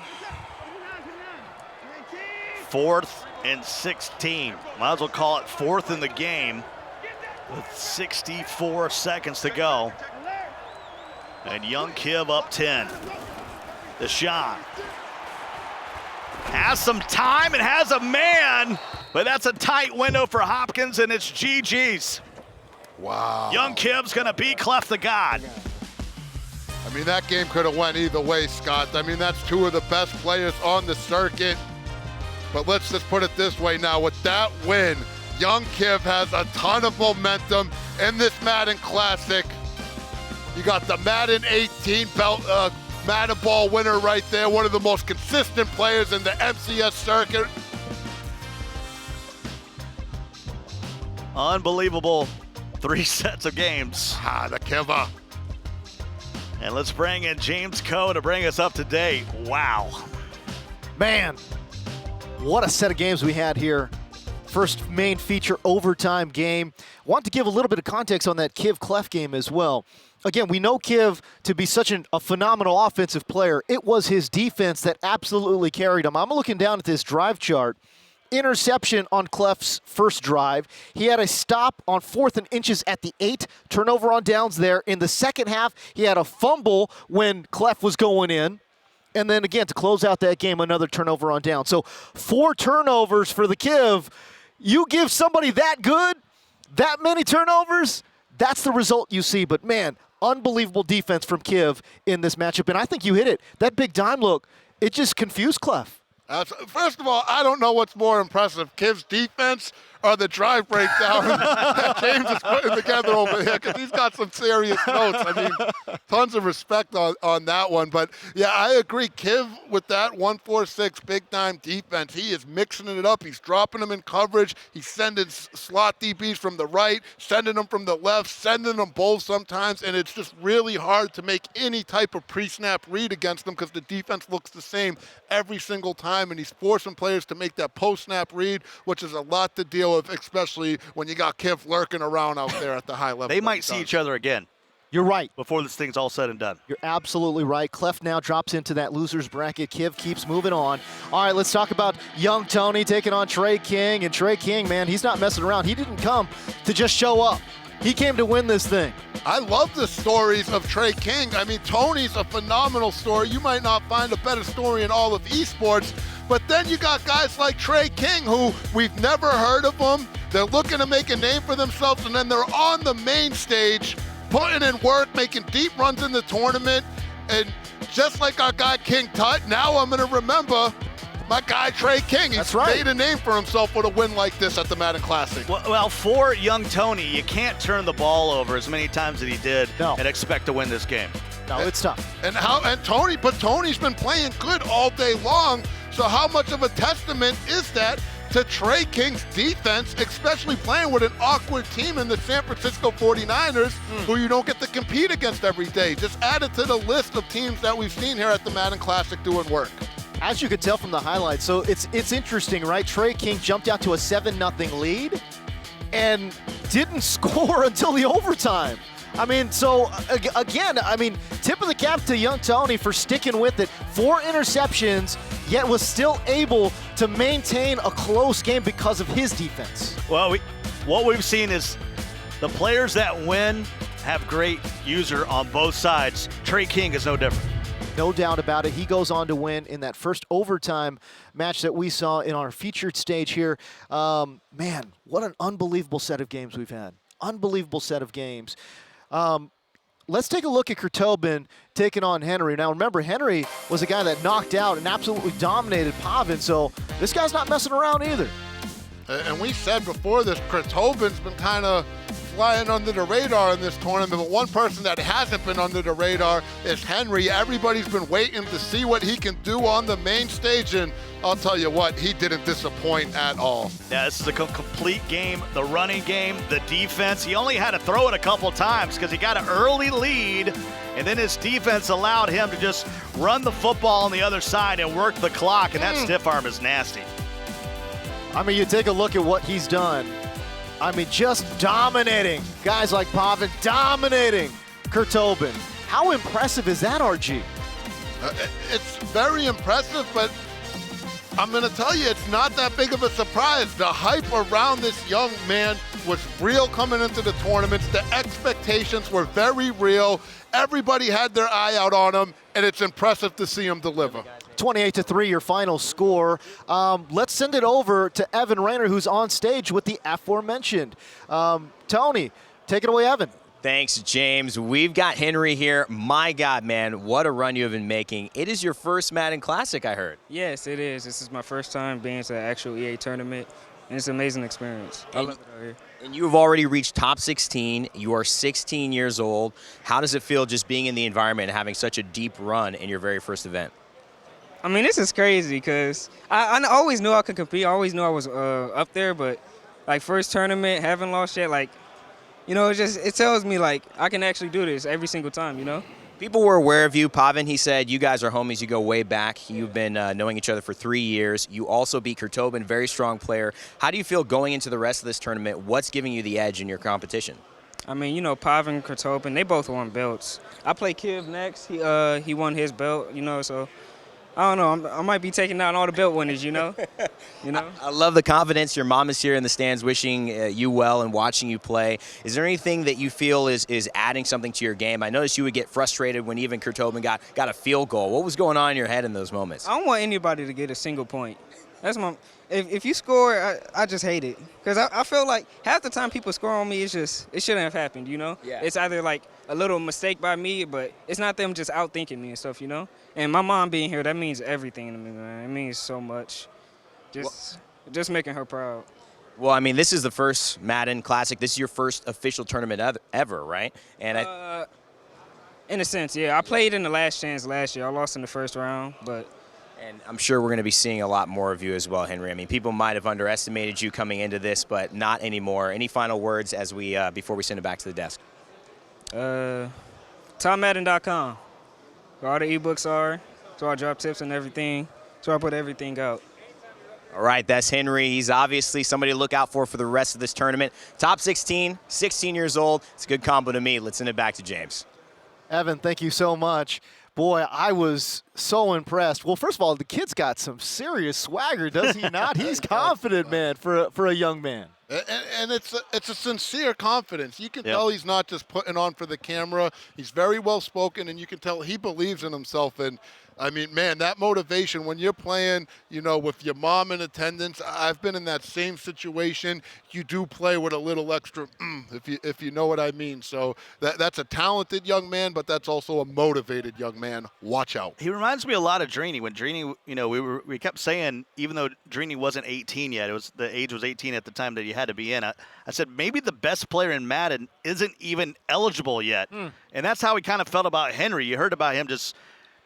Speaker 3: 4th and 16. Might as well call it 4th in the game with 64 seconds to go. And young Kiv up 10. Deshaun has some time and has a man, but that's a tight window for Hopkins, and it's GG's.
Speaker 2: Wow.
Speaker 3: Young Kiv's gonna beat Cleft the God.
Speaker 2: I mean, that game could have went either way, Scott. I mean, that's 2 of the best players on the circuit. But let's just put it this way now. With that win, young Kiv has a ton of momentum in this Madden Classic. You got the Madden 18 belt, Madden ball winner right there, one of the most consistent players in the MCS circuit.
Speaker 3: Unbelievable 3 sets of games.
Speaker 2: The Kiva.
Speaker 3: And let's bring in James Coe to bring us up to date. Wow.
Speaker 1: Man, what a set of games we had here. First main feature overtime game. Want to give a little bit of context on that Cleft game as well. Again, we know Kiv to be such a phenomenal offensive player. It was his defense that absolutely carried him. I'm looking down at this drive chart. Interception on Cleft's first drive. He had a stop on 4th and inches at the 8. Turnover on downs there. In the second half, he had a fumble when Cleft was going in. And then again, to close out that game, another turnover on down. So 4 turnovers for the Kiv. You give somebody that good, that many turnovers, that's the result you see. But man, unbelievable defense from Kiv in this matchup. And I think you hit it. That big dime look, it just confused Cleft.
Speaker 2: First of all, I don't know what's more impressive, Kiv's defense or the drive breakdown that James is putting together over here, because he's got some serious notes. I mean, tons of respect on that one. But, yeah, I agree. Kiv, with that 1-4-6 big-time defense, he is mixing it up. He's dropping them in coverage. He's sending slot DBs from the right, sending them from the left, sending them both sometimes, and it's just really hard to make any type of pre-snap read against them because the defense looks the same every single time, and he's forcing players to make that post-snap read, which is a lot to deal with, especially when you got Kiv lurking around out there at the high level.
Speaker 3: They might see each other again.
Speaker 1: You're right.
Speaker 3: Before this thing's all said and done.
Speaker 1: You're absolutely right. Cleft now drops into that loser's bracket. Kiv keeps moving on. All right, let's talk about young Tony taking on Trey King. And Trey King, man, he's not messing around. He didn't come to just show up. He came to win this thing.
Speaker 2: I love the stories of Trey King. I mean, Tony's a phenomenal story. You might not find a better story in all of esports. But then you got guys like Trey King, who we've never heard of them. They're looking to make a name for themselves, and then they're on the main stage, putting in work, making deep runs in the tournament. And just like our guy King Tut, now I'm going to remember my guy Trey King. He's made a name for himself with a win like this at the Madden Classic.
Speaker 3: Well, for young Tony, you can't turn the ball over as many times as he did and expect to win this game.
Speaker 1: No, it's tough.
Speaker 2: And Tony's been playing good all day long. So how much of a testament is that to Trey King's defense, especially playing with an awkward team in the San Francisco 49ers, who you don't get to compete against every day? Just add it to the list of teams that we've seen here at the Madden Classic doing work.
Speaker 1: As you could tell from the highlights, so it's interesting, right? Trey King jumped out to a 7-0 lead and didn't score until the overtime. I mean, so again, tip of the cap to young Tony for sticking with it. 4 interceptions, yet was still able to maintain a close game because of his defense.
Speaker 3: Well, what we've seen is the players that win have great user on both sides. Trey King is no different.
Speaker 1: No doubt about it. He goes on to win in that first overtime match that we saw in our featured stage here. Man, what an unbelievable set of games we've had. Unbelievable set of games. Let's take a look at Kurtobin taking on Henry. Now, remember, Henry was a guy that knocked out and absolutely dominated Pavan, so this guy's not messing around either.
Speaker 2: And we said before this, Kurtobin's been kind of flying under the radar in this tournament, but one person that hasn't been under the radar is Henry. Everybody's been waiting to see what he can do on the main stage, and I'll tell you what, he didn't disappoint at all.
Speaker 3: Yeah, this is a complete game, the running game, the defense. He only had to throw it a couple times because he got an early lead, and then his defense allowed him to just run the football on the other side and work the clock, and that stiff arm is nasty.
Speaker 1: I mean, you take a look at what he's done. I mean, just dominating. Guys like Pavan dominating Kurtobin. How impressive is that, RG?
Speaker 2: It's very impressive, but I'm going to tell you, it's not that big of a surprise. The hype around this young man was real coming into the tournaments. The expectations were very real. Everybody had their eye out on him, and it's impressive to see him deliver.
Speaker 1: 28-3, your final score. Let's send it over to Evan Rayner, who's on stage with the aforementioned. Tony, take it away, Evan.
Speaker 4: Thanks, James. We've got Henry here. My God, man, what a run you have been making. It is your first Madden Classic, I heard.
Speaker 6: Yes, it is. This is my first time being to the actual EA tournament. and it's an amazing experience. I love it out here.
Speaker 4: And you have already reached top 16. You are 16 years old. How does it feel just being in the environment and having such a deep run in your very first event?
Speaker 6: I mean, this is crazy because I always knew I could compete. I always knew I was up there, but like first tournament, haven't lost yet. Like, you know, it tells me like I can actually do this every single time. You know.
Speaker 4: People were aware of you. Pavan, he said, you guys are homies. You go way back. You've been knowing each other for 3 years. You also beat Kurtobin, very strong player. How do you feel going into the rest of this tournament? What's giving you the edge in your competition?
Speaker 6: I mean, you know, Pavan, Kurtobin, they both won belts. I play Kiv next. He won his belt, you know, so I don't know. I might be taking down all the belt winners, you know.
Speaker 4: I love the confidence. Your mom is here in the stands wishing you well and watching you play. Is there anything that you feel is adding something to your game? I noticed you would get frustrated when even Kurtobin got a field goal. What was going on in your head in those moments?
Speaker 6: I don't want anybody to get a single point. That's my. If you score, I just hate it because I feel like half the time people score on me, it shouldn't have happened, you know.
Speaker 4: Yeah.
Speaker 6: It's either like a little mistake by me, but it's not them just outthinking me and stuff, you know. And my mom being here, that means everything to me, man. It means so much. Just making her proud.
Speaker 4: Well, I mean, this is the first Madden Classic. This is your first official tournament ever, right? And
Speaker 6: in a sense, yeah. I played in the last chance last year. I lost in the first round, but.
Speaker 4: And I'm sure we're going to be seeing a lot more of you as well, Henry. I mean, people might have underestimated you coming into this, but not anymore. Any final words as we before we send it back to the desk?
Speaker 6: TomMadden.com. Where all the ebooks are, so I drop tips and everything, so I put everything out.
Speaker 4: All right, that's Henry. He's obviously somebody to look out for the rest of this tournament. Top 16, 16 years old. It's a good combo to me. Let's send it back to James.
Speaker 1: Evan, thank you so much. Boy, I was so impressed. Well, first of all, the kid's got some serious swagger, does he not? He's confident, man, for a young man.
Speaker 2: And it's a sincere confidence. You can tell he's not just putting on for the camera. He's very well spoken, and you can tell he believes in himself. And I mean, man, that motivation when you're playing, you know, with your mom in attendance. I've been in that same situation. You do play with a little extra, if you know what I mean. So that's a talented young man, but that's also a motivated young man. Watch out.
Speaker 3: He reminds me a lot of Drini. When Drini, you know, we kept saying, even though Drini wasn't 18 yet, the age was 18 at the time that he had to be in. I said maybe the best player in Madden isn't even eligible yet, and that's how we kind of felt about Henry. You heard about him just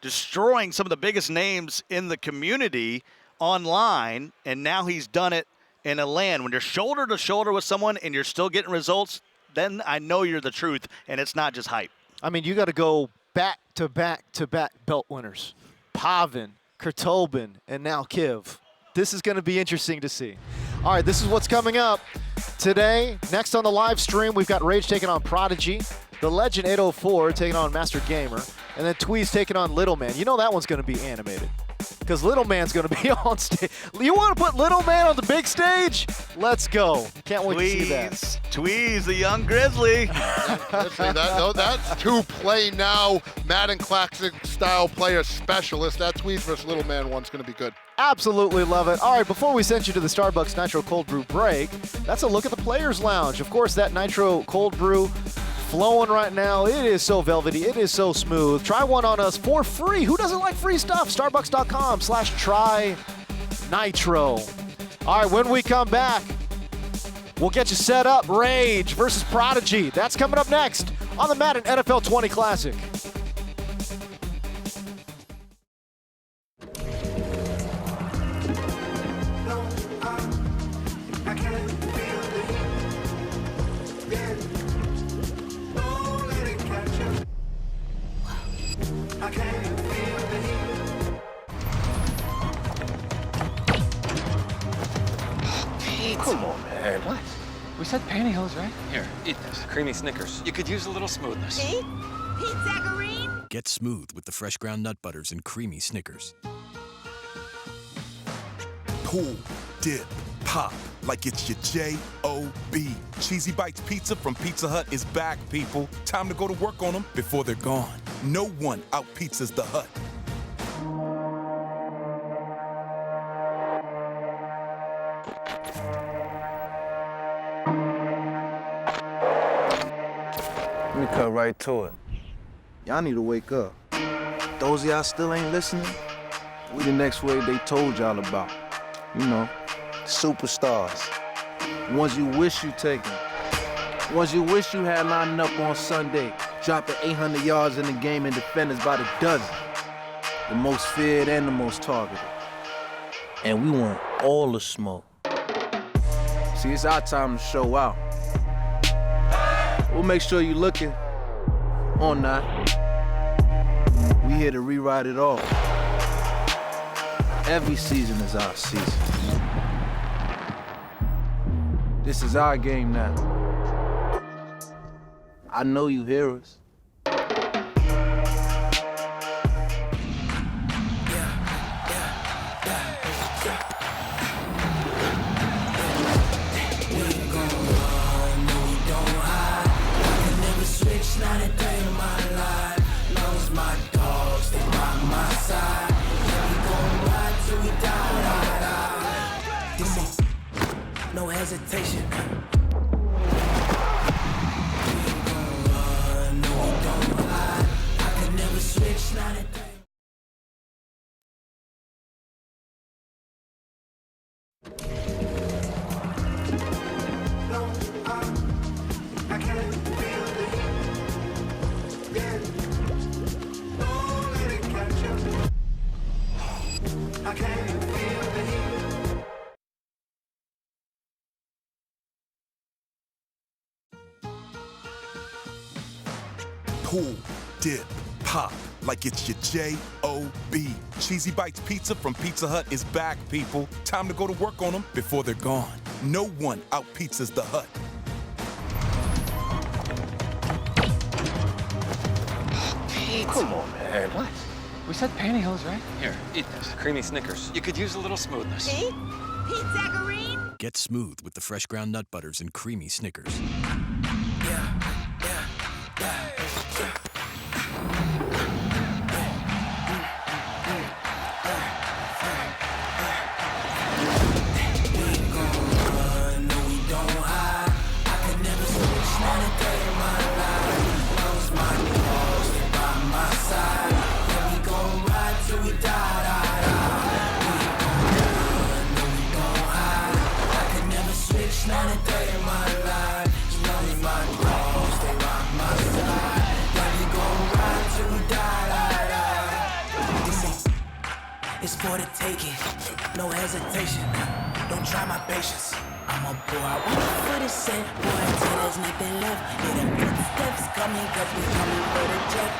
Speaker 3: destroying some of the biggest names in the community online, and now he's done it in a LAN. When you're shoulder to shoulder with someone and you're still getting results, then I know you're the truth, and it's not just hype.
Speaker 1: I mean, you got to go back to back to back belt winners. Pavan, Kurtobin, and now Kiv. This is going to be interesting to see. All right, this is what's coming up today. Next on the live stream, we've got Rage taking on Prodigy, the Legend 804 taking on Master Gamer, and then Tweeze taking on Little Man. You know that one's going to be animated because Little Man's going to be on stage. You want to put Little Man on the big stage? Let's go. Can't wait to see that.
Speaker 3: Tweeze, the young Grizzly.
Speaker 2: That's two play now Madden Classic style player specialist. That Tweeze versus Little Man one's going to be good.
Speaker 1: Absolutely love it. All right, before we send you to the Starbucks Nitro Cold Brew break, that's a look at the Players Lounge. Of course, that Nitro Cold Brew flowing right now. It is so velvety. It is so smooth. Try one on us for free. Who doesn't like free stuff? Starbucks.com/try-nitro. All right, when we come back, we'll get you set up. Rage versus Prodigy. That's coming up next on the Madden NFL 20 Classic.
Speaker 19: Come on, man. What? We said pantyhose, right? Here, eat this. Creamy Snickers. You could use a little smoothness.
Speaker 21: See? Pizzacharine?
Speaker 22: Get smooth with the fresh ground nut butters and creamy Snickers.
Speaker 18: Pull, dip, pop, like it's your J-O-B. Cheesy Bites Pizza from Pizza Hut is back, people. Time to go to work on them before they're gone. No one out-pizzas the Hut.
Speaker 10: Let me cut right to it. Y'all need to wake up. Those of y'all still ain't listening, we the next wave they told y'all about. You know,
Speaker 11: superstars. Ones you wish you taken. Ones you wish you had lining up on Sunday, dropping 800 yards in the game and defenders by the dozen. The most feared and the most targeted. And we want all the smoke. See, it's our time to show out. We'll make sure you're looking or not. We here to rewrite it all. Every season is our season. This is our game now. I know you hear us.
Speaker 23: Not a day in my life. Long as my dogs, they by my side. Yeah, we gon' ride till we die. Come on, no hesitation. We gon' run, no, we don't hide. I can never switch, not a day.
Speaker 18: Pull, dip, pop, like it's your J-O-B. Cheesy Bites Pizza from Pizza Hut is back, people. Time to go to work on them before they're gone. No one out-pizzas the Hut.
Speaker 19: Pete.
Speaker 12: Come on, man.
Speaker 19: What? We said pantyhose, right? Here, eat this. Creamy Snickers. You could use a little smoothness.
Speaker 21: Pete? Pete Zacharine?
Speaker 22: Get smooth with the fresh ground nut butters and creamy Snickers.
Speaker 23: Not a day in my life. As long as my dogs, they rock my side. Yeah, we gon' ride till we die. It's for the taking, no hesitation. Don't try my patience. I'm a boy, I want for the set. Boy, until there's nothing left. Hear them footsteps coming, cause we coming for the jet.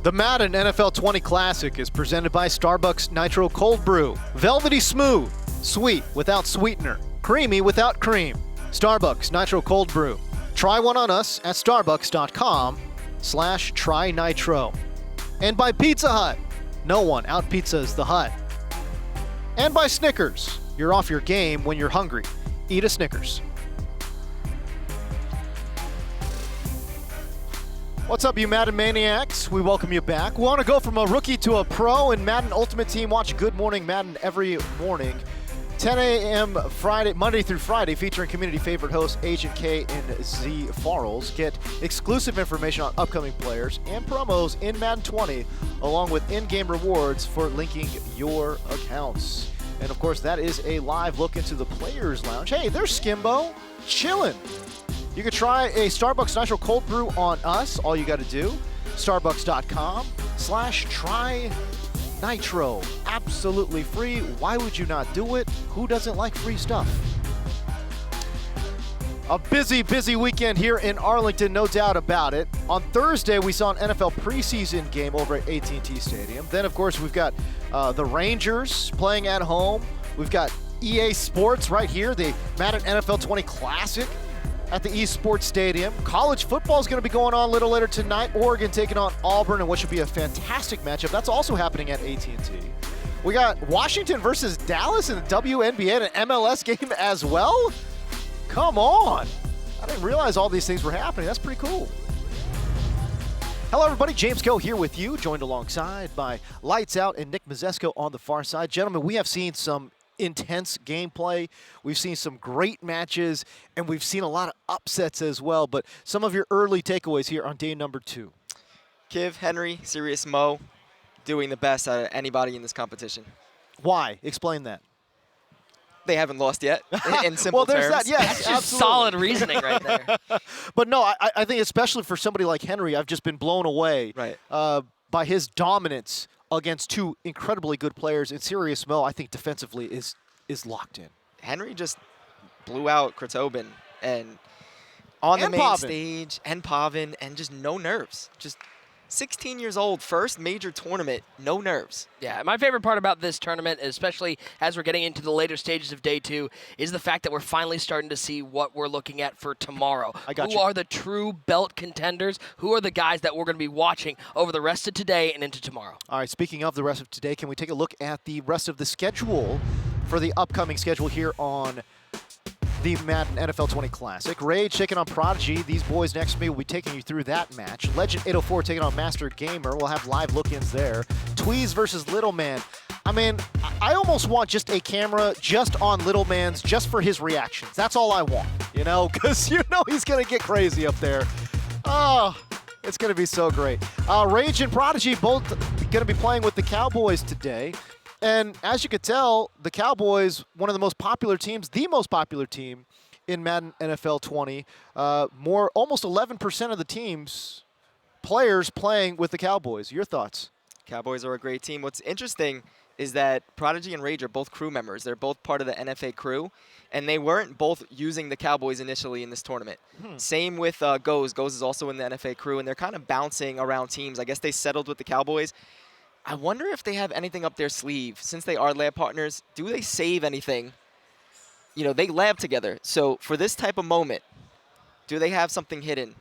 Speaker 1: The Madden NFL 20 Classic is presented by Starbucks Nitro Cold Brew. Velvety smooth, sweet without sweetener, creamy without cream. Starbucks Nitro Cold Brew. Try one on us at starbucks.com/trynitro. And by Pizza Hut. No one out-pizzas the Hut. And by Snickers. You're off your game when you're hungry. Eat a Snickers. What's up, you Madden Maniacs? We welcome you back. We want to go from a rookie to a pro in Madden Ultimate Team. Watch Good Morning Madden every morning. 10 a.m. Friday, Monday through Friday, featuring community favorite hosts Agent K and Z Farrells. Get exclusive information on upcoming players and promos in Madden 20, along with in-game rewards for linking your accounts. And of course, that is a live look into the Players Lounge. Hey, there's Skimbo, chilling. You can try a Starbucks Nitro Cold Brew on us. All you got to do, starbucks.com/trynitro. Absolutely free. Why would you not do it? Who doesn't like free stuff? A busy, busy weekend here in Arlington, no doubt about it. On Thursday, we saw an NFL preseason game over at AT&T Stadium. Then, of course, we've got the Rangers playing at home. We've got EA Sports right here, the Madden NFL 20 Classic at the Esports Stadium. College football is going to be going on a little later tonight. Oregon taking on Auburn in what should be a fantastic matchup. That's also happening at AT&T. We got Washington versus Dallas in the WNBA and an MLS game as well. Come on. I didn't realize all these things were happening. That's pretty cool. Hello, everybody. James Coe here with you, joined alongside by Lights Out and Nick Mazesco on the far side. Gentlemen, we have seen some intense gameplay. We've seen some great matches, and we've seen a lot of upsets as well. But some of your early takeaways here on day number 2.
Speaker 24: Kiv, Henry, Serious Mo, doing the best out of anybody in this competition.
Speaker 1: Why? Explain that.
Speaker 24: They haven't lost yet, in simple
Speaker 1: well, there's
Speaker 24: terms.
Speaker 1: that. Yes,
Speaker 24: That's just
Speaker 1: absolutely.
Speaker 24: solid reasoning right there.
Speaker 1: But no, I think especially for somebody like Henry, I've just been blown away by his dominance against two incredibly good players. And Serious Mo, I think defensively is locked in.
Speaker 24: Henry just blew out Kratobin and on the main
Speaker 1: Pavan.
Speaker 24: stage, and Pavan, and just no nerves. Just 16 years old, first major tournament, no nerves.
Speaker 7: Yeah, my favorite part about this tournament, especially as we're getting into the later stages of day 2, is the fact that we're finally starting to see what we're looking at for tomorrow. Who are the true belt contenders? Who are the guys that we're going to be watching over the rest of today and into tomorrow?
Speaker 1: All right, speaking of the rest of today, can we take a look at the rest of the schedule for the upcoming schedule here on the Madden NFL 20 Classic? Rage taking on Prodigy. These boys next to me will be taking you through that match. Legend 804 taking on Master Gamer. We'll have live look-ins there. Tweeze versus Little Man. I mean, I almost want just a camera just on Little Man's just for his reactions. That's all I want, you know, because you know he's going to get crazy up there. Oh, it's going to be so great. Rage and Prodigy both going to be playing with the Cowboys today. And as you could tell, the Cowboys, one of the most popular teams, the most popular team in Madden NFL 20. Almost 11% of the team's players playing with the Cowboys. Your thoughts?
Speaker 24: Cowboys are a great team. What's interesting is that Prodigy and Rage are both crew members. They're both part of the NFA crew, and they weren't both using the Cowboys initially in this tournament. Same with Goze. Goze is also in the NFA crew, and they're kind of bouncing around teams. I guess they settled with the Cowboys. I wonder if they have anything up their sleeve. Since they are lab partners, do they save anything? You know, they lab together. So for this type of moment, do they have something hidden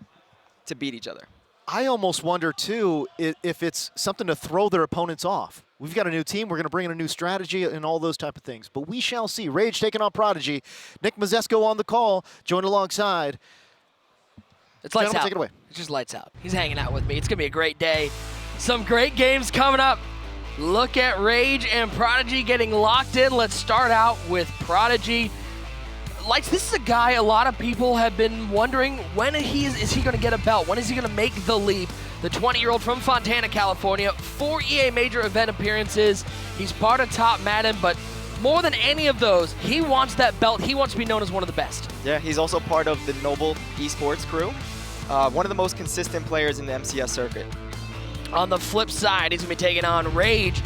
Speaker 24: to beat each other?
Speaker 1: I almost wonder, too, if it's something to throw their opponents off. We've got a new team. We're going to bring in a new strategy and all those type of things. But we shall see. Rage taking on Prodigy. Nick Mazesco on the call, joined alongside.
Speaker 7: It's lights
Speaker 1: Gentlemen,
Speaker 7: out.
Speaker 1: take it away.
Speaker 7: It's just lights out. He's hanging out with me. It's going to be a great day. Some great games coming up. Look at Rage and Prodigy getting locked in. Let's start out with Prodigy. Lights, this is a guy a lot of people have been wondering, when is he going to get a belt? When is he going to make the leap? The 20-year-old from Fontana, California, 4 EA major event appearances. He's part of Top Madden, but more than any of those, he wants that belt. He wants to be known as one of the best.
Speaker 24: Yeah, he's also part of the Noble Esports crew. One of the most consistent players in the MCS circuit.
Speaker 7: On the flip side, he's going to be taking on Rage.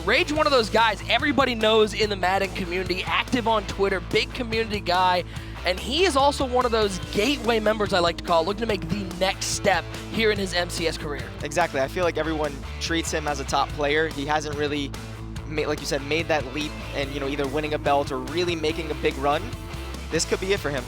Speaker 7: Rage, one of those guys everybody knows in the Madden community, active on Twitter, big community guy, and he is also one of those gateway members, I like to call, looking to make the next step here in his MCS career.
Speaker 24: Exactly. I feel like everyone treats him as a top player. He hasn't really, like you said, made that leap and, you know, either winning a belt or really making a big run. This could be it for him.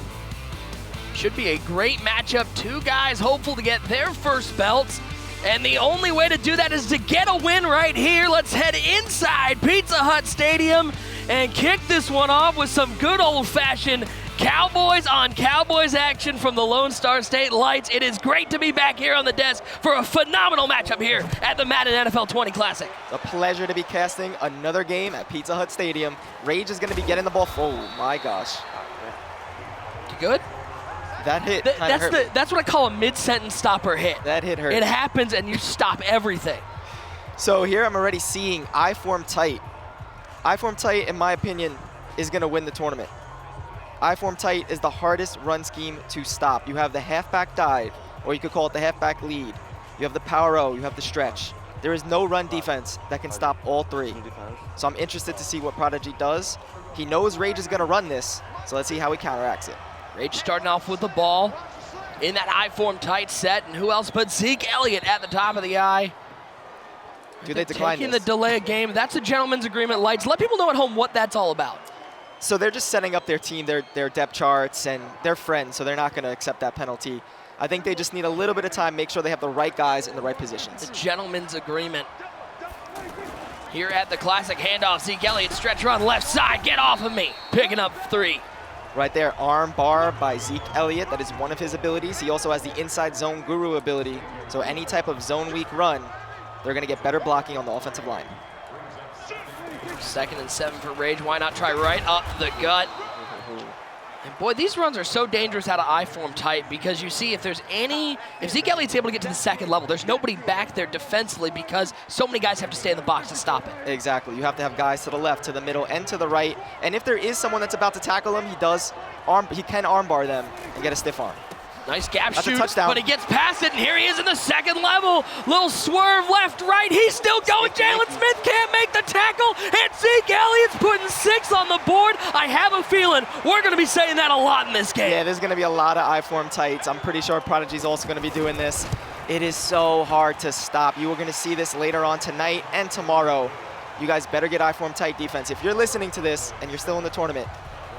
Speaker 7: Should be a great matchup. Two guys hopeful to get their first belts. And the only way to do that is to get a win right here. Let's head inside Pizza Hut Stadium and kick this one off with some good old-fashioned Cowboys on Cowboys action from the Lone Star State Lights. It is great to be back here on the desk for a phenomenal matchup here at the Madden NFL 20 Classic.
Speaker 24: A pleasure to be casting another game at Pizza Hut Stadium. Rage is going to be getting the ball. Oh, my gosh.
Speaker 7: You good?
Speaker 24: That hit
Speaker 7: that's what I call a mid-sentence stopper hit.
Speaker 24: That hit hurt.
Speaker 7: It happens and you stop everything.
Speaker 24: So here I'm already seeing I-form tight. I-form tight, in my opinion, is going to win the tournament. I-form tight is the hardest run scheme to stop. You have the halfback dive, or you could call it the halfback lead. You have the power O, you have the stretch. There is no run defense that can stop all three. So I'm interested to see what Prodigy does. He knows Rage is going to run this, so let's see how he counteracts it.
Speaker 7: Rage starting off with the ball in that I-form tight set, and who else but Zeke Elliott at the top of the eye.
Speaker 24: Do they decline
Speaker 7: taking
Speaker 24: this?
Speaker 7: the delay of game? That's a gentleman's agreement. Lights, let people know at home what that's all about.
Speaker 24: So they're just setting up their team, their depth charts, and they're friends, so they're not going to accept that penalty. I think they just need a little bit of time, make sure they have the right guys in the right positions.
Speaker 7: The gentleman's agreement. Here at the Classic handoff, Zeke Elliott, stretch run left side, get off of me. Picking up 3.
Speaker 24: Right there, arm bar by Zeke Elliott. That is one of his abilities. He also has the inside zone guru ability. So any type of zone weak run, they're going to get better blocking on the offensive line.
Speaker 7: 2nd and 7 for Rage. Why not try right up the gut? And boy, these runs are so dangerous out of I-form tight because you see if Zeke Elliott's able to get to the second level, there's nobody back there defensively because so many guys have to stay in the box to stop it.
Speaker 24: Exactly. You have to have guys to the left, to the middle, and to the right. And if there is someone that's about to tackle him, he can armbar them and get a stiff arm.
Speaker 7: Nice gap
Speaker 24: That's
Speaker 7: shoot,
Speaker 24: a touchdown.
Speaker 7: but he gets past it, and here he is in the second level. Little swerve left, right. He's still going. Jalen Smith can't make the tackle, and Zeke Elliott's putting 6 on the board. I have a feeling we're going to be saying that a lot in this game.
Speaker 24: Yeah, there's going to be a lot of I-form tights. I'm pretty sure Prodigy's also going to be doing this. It is so hard to stop. You are going to see this later on tonight and tomorrow. You guys better get I-form tight defense. If you're listening to this and you're still in the tournament,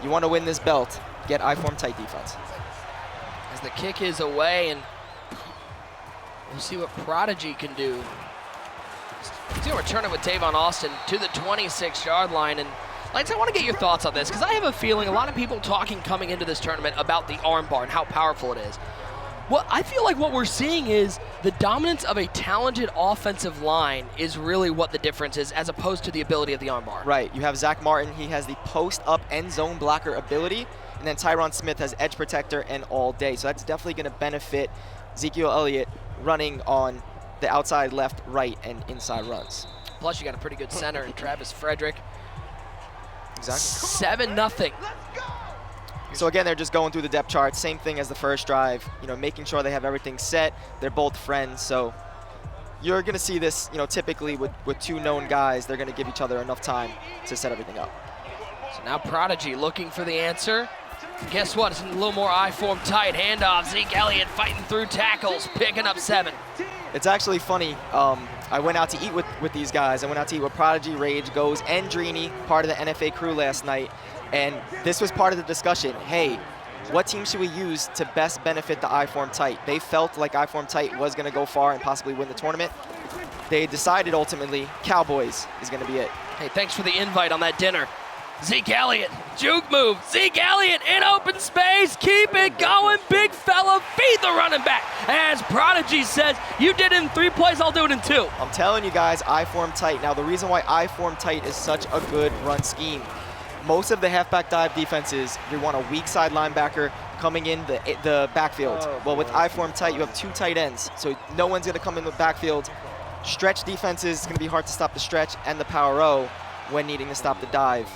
Speaker 24: you want to win this belt, get I-form tight defense.
Speaker 7: As the kick is away, and we'll see what Prodigy can do. He's going to return it with Tavon Austin to the 26-yard line. And Lights, I want to get your thoughts on this because I have a feeling a lot of people talking coming into this tournament about the armbar and how powerful it is. Well, I feel like what we're seeing is the dominance of a talented offensive line is really what the difference is as opposed to the ability of the armbar.
Speaker 24: Right. You have Zach Martin. He has the post-up end zone blocker ability. And then Tyron Smith has edge protector and all day. So that's definitely going to benefit Ezekiel Elliott running on the outside left, right, and inside runs.
Speaker 7: Plus, you got a pretty good center in Travis Frederick.
Speaker 24: Exactly.
Speaker 7: 7-0.
Speaker 24: So again, they're just going through the depth chart. Same thing as the first drive. You know, making sure they have everything set. They're both friends, so you're going to see this. You know, typically with two known guys, they're going to give each other enough time to set everything up.
Speaker 7: So now Prodigy looking for the answer. Guess what? It's a little more I-form tight. Handoff. Zeke Elliott fighting through tackles, picking up 7.
Speaker 24: It's actually funny. I went out to eat with these guys. I went out to eat with Prodigy, Rage, Goes, and Drini, part of the NFA crew last night. And this was part of the discussion. Hey, what team should we use to best benefit the I-form tight? They felt like I-form tight was going to go far and possibly win the tournament. They decided ultimately Cowboys is going to be it.
Speaker 7: Hey, thanks for the invite on that dinner. Zeke Elliott, juke move. Zeke Elliott in open space. Keep it going, big fella. Feed the running back. As Prodigy says, you did it in 3 plays, I'll do it in 2.
Speaker 24: I'm telling you guys, I-form tight. Now, the reason why I-form tight is such a good run scheme, most of the halfback dive defenses, you want a weak side linebacker coming in the backfield. Well, with I-form tight, you have 2 tight ends, so no one's going to come in the backfield. Stretch defenses, it's going to be hard to stop the stretch and the power O when needing to stop the dive.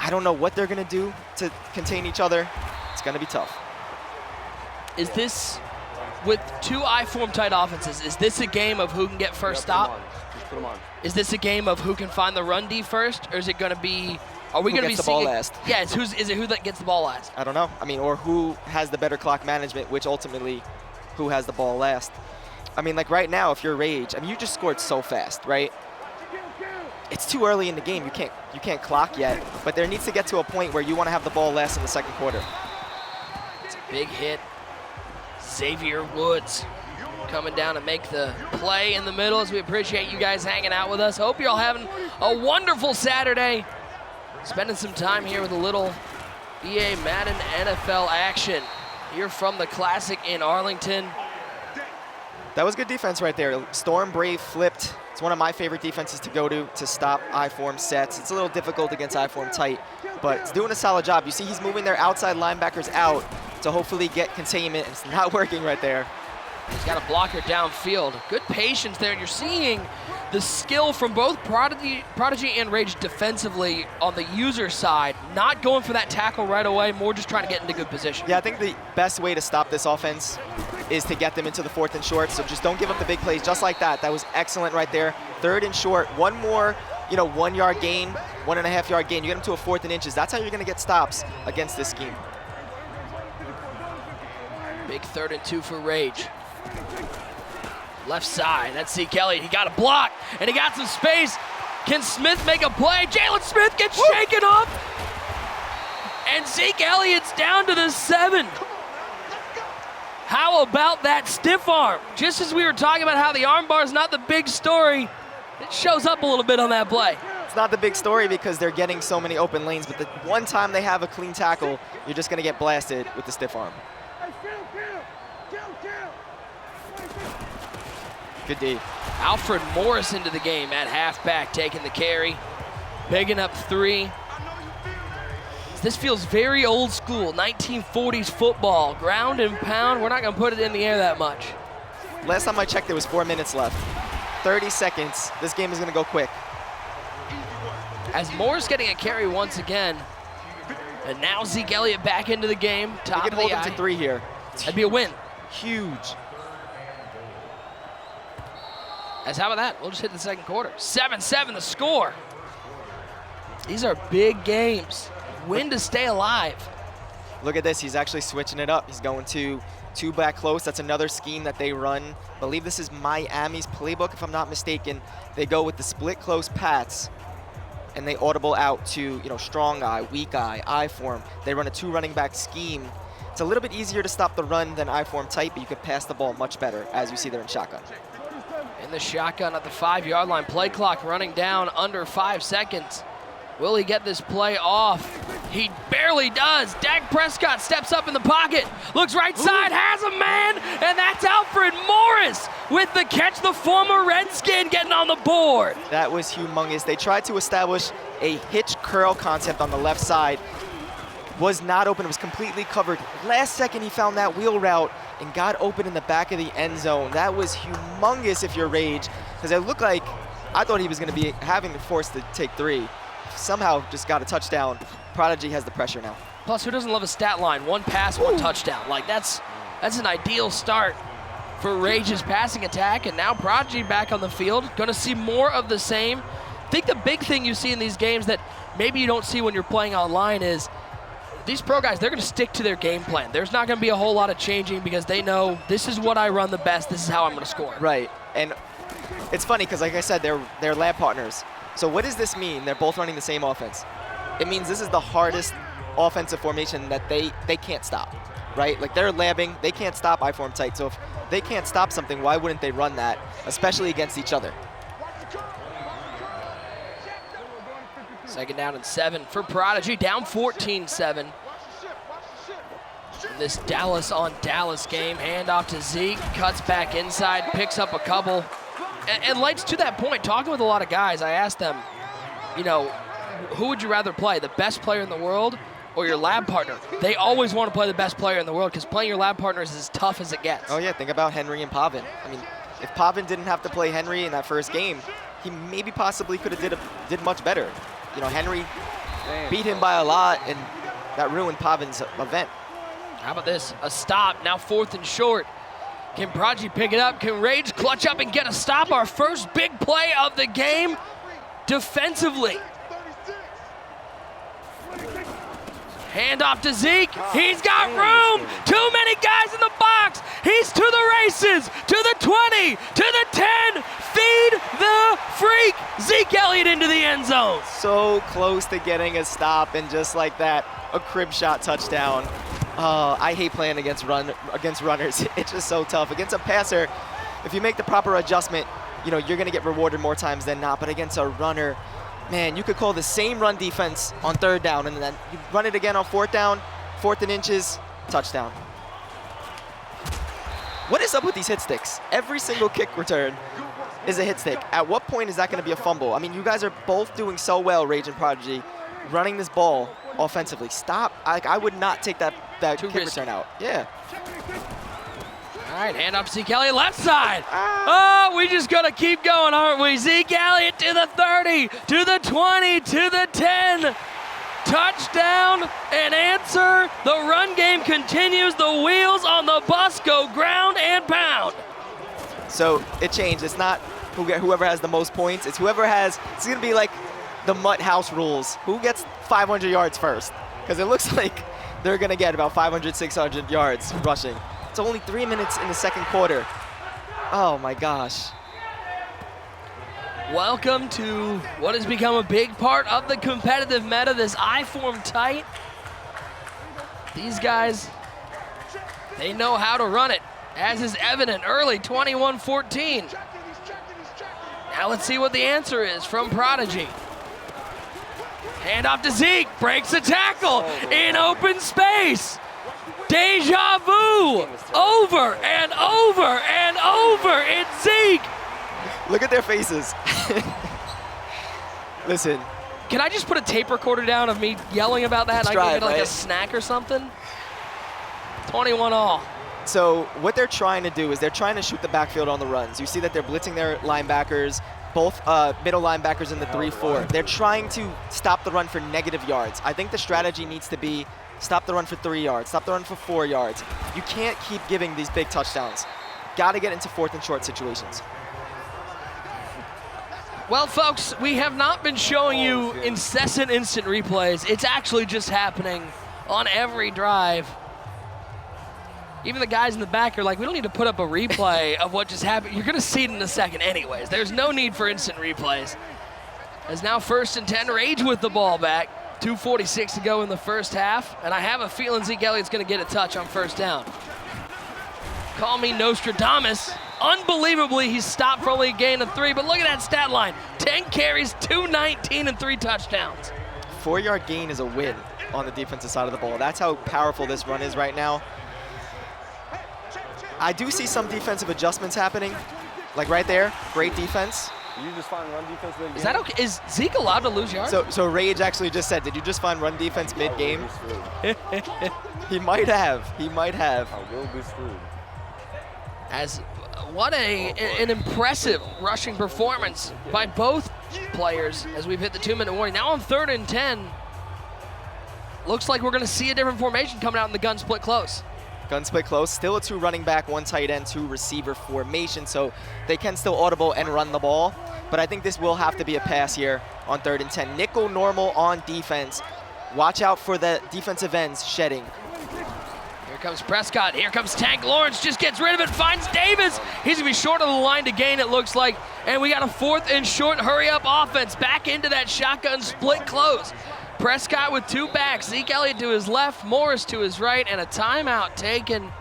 Speaker 24: I don't know what they're going to do to contain each other. It's going to be tough.
Speaker 7: Is this, with 2 I-form tight offenses, is this a game of who can get first stop? Is this a game of who can find the run D first, or is it going to be, are we going to be seeing
Speaker 24: the ball last?
Speaker 7: Yeah, is it who that gets the ball last?
Speaker 24: I don't know. I mean, or who has the better clock management, which ultimately who has the ball last. I mean, like right now, if you're Rage, I mean, you just scored so fast, right? It's too early in the game. You can't clock yet, but there needs to get to a point where you want to have the ball last in the second quarter.
Speaker 7: It's a big hit. Xavier Woods coming down to make the play in the middle as we appreciate you guys hanging out with us. Hope you're all having a wonderful Saturday. Spending some time here with a little EA Madden NFL action here from the Classic in Arlington.
Speaker 24: That was good defense right there. Storm Brave flipped. It's one of my favorite defenses to go to stop I-form sets. It's a little difficult against I-form tight, but it's doing a solid job. You see he's moving their outside linebackers out to hopefully get containment. It's not working right there.
Speaker 7: He's got a blocker downfield. Good patience there. You're seeing the skill from both Prodigy and Rage defensively on the user side, not going for that tackle right away, more just trying to get into good position.
Speaker 24: Yeah, I think the best way to stop this offense is to get them into the 4th and short, so just don't give up the big plays just like that. That was excellent right there. 3rd and short, one more, 1 yard gain, 1.5 yard gain. You get them to a 4th and inches. That's how you're going to get stops against this scheme.
Speaker 7: Big 3rd and 2 for Rage. Left side, that's Zeke Elliott. He got a block, and he got some space. Can Smith make a play? Jalen Smith gets shaken up. And Zeke Elliott's down to the 7. How about that stiff arm? Just as we were talking about how the arm bar is not the big story, it shows up a little bit on that play.
Speaker 24: It's not the big story because they're getting so many open lanes, but the one time they have a clean tackle, you're just going to get blasted with the stiff arm. Good D.
Speaker 7: Alfred Morris into the game at halfback, taking the carry, picking up 3. This feels very old school, 1940s football. Ground and pound, we're not gonna put it in the air that much.
Speaker 24: Last time I checked, there was 4 minutes left. 30 seconds, this game is gonna go quick.
Speaker 7: As Moore's getting a carry once again, and now Zeke Elliott back into the game. Top
Speaker 24: We can hold him to 3 here.
Speaker 7: That'd be a win.
Speaker 24: Huge.
Speaker 7: As how about that? We'll just hit the second quarter. 7-7 the score. These are big games. Win to stay alive.
Speaker 24: Look at this, he's actually switching it up. He's going to 2 back close. That's another scheme that they run. I believe this is Miami's playbook, if I'm not mistaken. They go with the split close Pats, and they audible out to, strong eye, weak eye, I form. They run a 2 running back scheme. It's a little bit easier to stop the run than I form tight, but you could pass the ball much better, as you see there in shotgun.
Speaker 7: In the shotgun at the 5-yard line, play clock running down under 5 seconds. Will he get this play off? He barely does. Dak Prescott steps up in the pocket, looks right side, has a man, and that's Alfred Morris with the catch, the former Redskin getting on the board.
Speaker 24: That was humongous. They tried to establish a hitch curl concept on the left side. Was not open, it was completely covered. Last second he found that wheel route and got open in the back of the end zone. That was humongous if you're Rage, because it looked like, I thought he was gonna be having to force to take 3. Somehow just got a touchdown. Prodigy has the pressure now.
Speaker 7: Plus, who doesn't love a stat line? 1 pass, 1 touchdown. Like, that's an ideal start for Rage's passing attack, and now Prodigy back on the field. Gonna see more of the same. I think the big thing you see in these games that maybe you don't see when you're playing online is these pro guys, they're gonna stick to their game plan. There's not gonna be a whole lot of changing because they know this is what I run the best, this is how I'm gonna score.
Speaker 24: Right, and it's funny because like I said, they're lab partners. So what does this mean? They're both running the same offense. It means this is the hardest offensive formation that they can't stop, right? Like they're labbing, they can't stop I form tight. So if they can't stop something, why wouldn't they run that, especially against each other?
Speaker 7: Second down and 7 for Prodigy, down 14-7. This Dallas on Dallas game, handoff to Zeke, cuts back inside, picks up a couple. And Lights, to that point, talking with a lot of guys, I asked them, who would you rather play, the best player in the world or your lab partner? They always want to play the best player in the world because playing your lab partner is as tough as it gets.
Speaker 24: Oh yeah, think about Henry and Pavan. I mean, if Pavan didn't have to play Henry in that first game, he maybe possibly could have did much better. Henry beat him by a lot, and that ruined Pavan's event.
Speaker 7: How about this? A stop, now 4th and short. Can Prodigy pick it up? Can Rage clutch up and get a stop? Our first big play of the game defensively. Hand off to Zeke. He's got room. Too many guys in the box. He's to the races, to the 20, to the 10. Feed the freak. Zeke Elliott into the end zone.
Speaker 24: So close to getting a stop, and just like that, a crib shot touchdown. I hate playing against runners. It's just so tough. Against a passer, if you make the proper adjustment, you're going to get rewarded more times than not. But against a runner, man, you could call the same run defense on 3rd down, and then you run it again on 4th down, 4th and inches, touchdown. What is up with these hit sticks? Every single kick return is a hit stick. At what point is that going to be a fumble? I mean, you guys are both doing so well, Rage and Prodigy, running this ball offensively. Stop. I would not take that kick return out. Yeah.
Speaker 7: All right, hand off Zeke Elliott, left side. Oh, we just got to keep going, aren't we? Zeke Elliott to the 30, to the 20, to the 10. Touchdown and answer. The run game continues. The wheels on the bus go ground and pound.
Speaker 24: So it changed. It's not whoever has the most points. It's whoever has, it's going to be like the Mutt House rules. Who gets 500 yards first? Because it looks like they're going to get about 500, 600 yards rushing. It's only 3 minutes in the second quarter. Oh my gosh.
Speaker 7: Welcome to what has become a big part of the competitive meta, this I form tight. These guys, they know how to run it, as is evident early, 21-14. Now let's see what the answer is from Prodigy. Hand off to Zeke, breaks a tackle in open space. Deja vu, over and over and over, it's Zeke.
Speaker 24: Look at their faces. Listen,
Speaker 7: Can I just put a tape recorder down of me yelling about that?
Speaker 24: Let's
Speaker 7: And I
Speaker 24: drive,
Speaker 7: can get like
Speaker 24: right?
Speaker 7: a snack or something? 21 all.
Speaker 24: So what they're trying to do is they're trying to shoot the backfield on the runs. You see that they're blitzing their linebackers, both middle linebackers in the 3-4. They're trying to stop the run for negative yards. I think the strategy needs to be stop the run for 3 yards, stop the run for 4 yards. You can't keep giving these big touchdowns. Got to get into 4th and short situations.
Speaker 7: Well, folks, we have not been showing you incessant instant replays. It's actually just happening on every drive. Even the guys in the back are like, we don't need to put up a replay of what just happened. You're going to see it in a second anyways. There's no need for instant replays. As now 1st and 10, Rage with the ball back. 2:46 to go in the first half, and I have a feeling Zeke Elliott's going to get a touch on 1st down. Call me Nostradamus. Unbelievably, he's stopped for only a gain of 3, but look at that stat line. 10 carries, 219, and 3 touchdowns.
Speaker 24: 4-yard gain is a win on the defensive side of the ball. That's how powerful this run is right now. I do see some defensive adjustments happening. Like right there, great defense.
Speaker 12: You just find run defense mid-game?
Speaker 7: Is that okay? Is Zeke allowed to lose yards?
Speaker 24: So Rage actually just said, did you just find run defense mid-game? He might have. He might have.
Speaker 12: I will be screwed.
Speaker 7: As what an impressive rushing performance by both players as we've hit the 2-minute warning. Now on 3rd and 10, looks like we're going to see a different formation coming out in the gun split close.
Speaker 24: Gun split close, still a 2 running back, 1 tight end, 2 receiver formation, so they can still audible and run the ball. But I think this will have to be a pass here on 3rd and 10. Nickel normal on defense. Watch out for the defensive ends shedding.
Speaker 7: Here comes Prescott, here comes Tank Lawrence, just gets rid of it, finds Davis. He's gonna be short of the line to gain, it looks like. And we got a 4th and short hurry up offense back into that shotgun split close. Prescott with 2 backs, Zeke Elliott to his left, Morris to his right, and a timeout taken.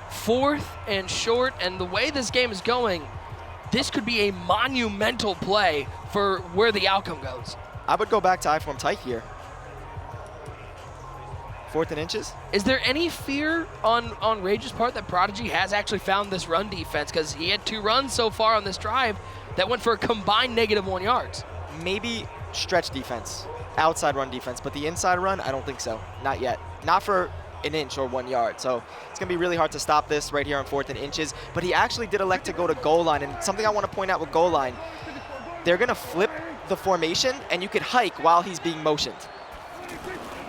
Speaker 7: 4th and short, and the way this game is going, this could be a monumental play for where the outcome goes.
Speaker 24: I would go back to I-form tight here. 4th and inches.
Speaker 7: Is there any fear on Rage's part that Prodigy has actually found this run defense? Because he had 2 runs so far on this drive that went for a combined -1 yards.
Speaker 24: Maybe stretch defense, outside run defense, but the inside run, I don't think so. Not yet. Not for an inch or 1 yard. So it's going to be really hard to stop this right here on 4th and inches. But he actually did elect to go to goal line. And something I want to point out with goal line, they're going to flip the formation, and you could hike while he's being motioned.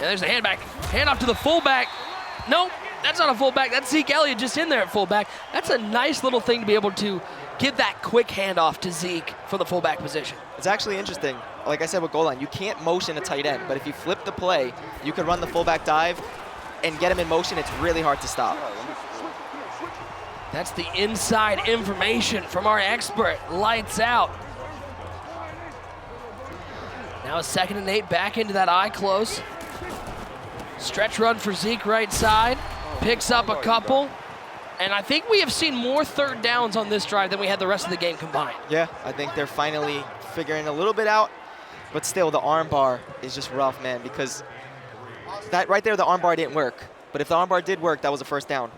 Speaker 7: Yeah, there's a handback. Hand off to the fullback. Nope, that's not a fullback. That's Zeke Elliott just in there at fullback. That's a nice little thing to be able to give that quick handoff to Zeke for the fullback position.
Speaker 24: It's actually interesting. Like I said with goal line, you can't motion a tight end, but if you flip the play, you can run the fullback dive and get him in motion. It's really hard to stop.
Speaker 7: That's the inside information from our expert. Lights out. Now a 2nd and 8 back into that eye close. Stretch run for Zeke right side. Picks up a couple. And I think we have seen more 3rd downs on this drive than we had the rest of the game combined.
Speaker 24: Yeah, I think they're finally figuring a little bit out. But still, the arm bar is just rough, man, because that right there, the arm bar didn't work. But if the arm bar did work, that was a 1st down.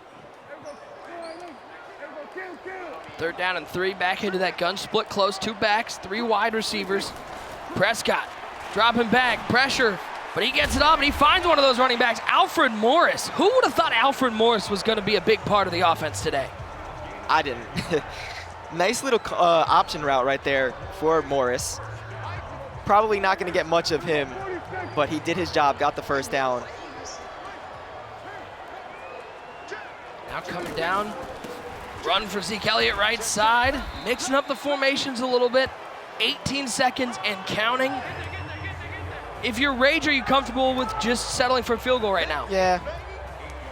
Speaker 7: 3rd down and 3, back into that gun split close. 2 backs, 3 wide receivers. Prescott dropping back, pressure, but he gets it up and he finds one of those running backs, Alfred Morris. Who would have thought Alfred Morris was going to be a big part of the offense today?
Speaker 24: I didn't. Nice little option route right there for Morris. Probably not going to get much of him, but he did his job, got the 1st down.
Speaker 7: Now coming down, run for Zeke Elliott right side, mixing up the formations a little bit. 18 seconds and counting. If you're Rage, are you comfortable with just settling for a field goal right now?
Speaker 24: Yeah,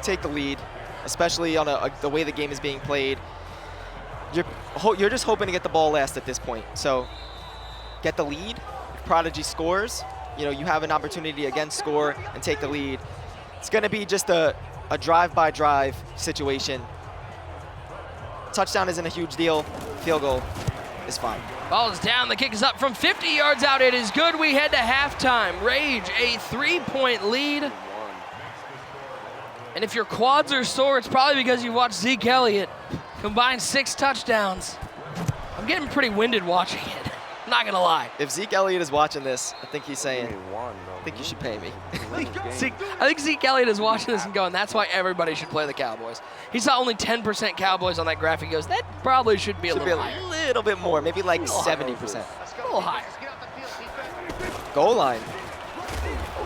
Speaker 24: take the lead, especially on the way the game is being played. You're just hoping to get the ball last at this point. So get the lead. If Prodigy scores, you have an opportunity to again score and take the lead. It's going to be just a drive-by-drive situation. Touchdown isn't a huge deal. Field goal is fine.
Speaker 7: Ball is down, the kick is up from 50 yards out. It is good. We head to halftime. Rage, a 3-point lead. And if your quads are sore, it's probably because you watched Zeke Elliott combine 6 touchdowns. I'm getting pretty winded watching it. not gonna lie.
Speaker 24: If Zeke Elliott is watching this, I think he's saying, I think you should pay me.
Speaker 7: I think Zeke Elliott is watching this and going, that's why everybody should play the Cowboys. He saw only 10% Cowboys on that graphic. He goes, that probably should be a little higher.
Speaker 24: A little bit more, maybe like 70%.
Speaker 7: A little higher.
Speaker 24: Goal line.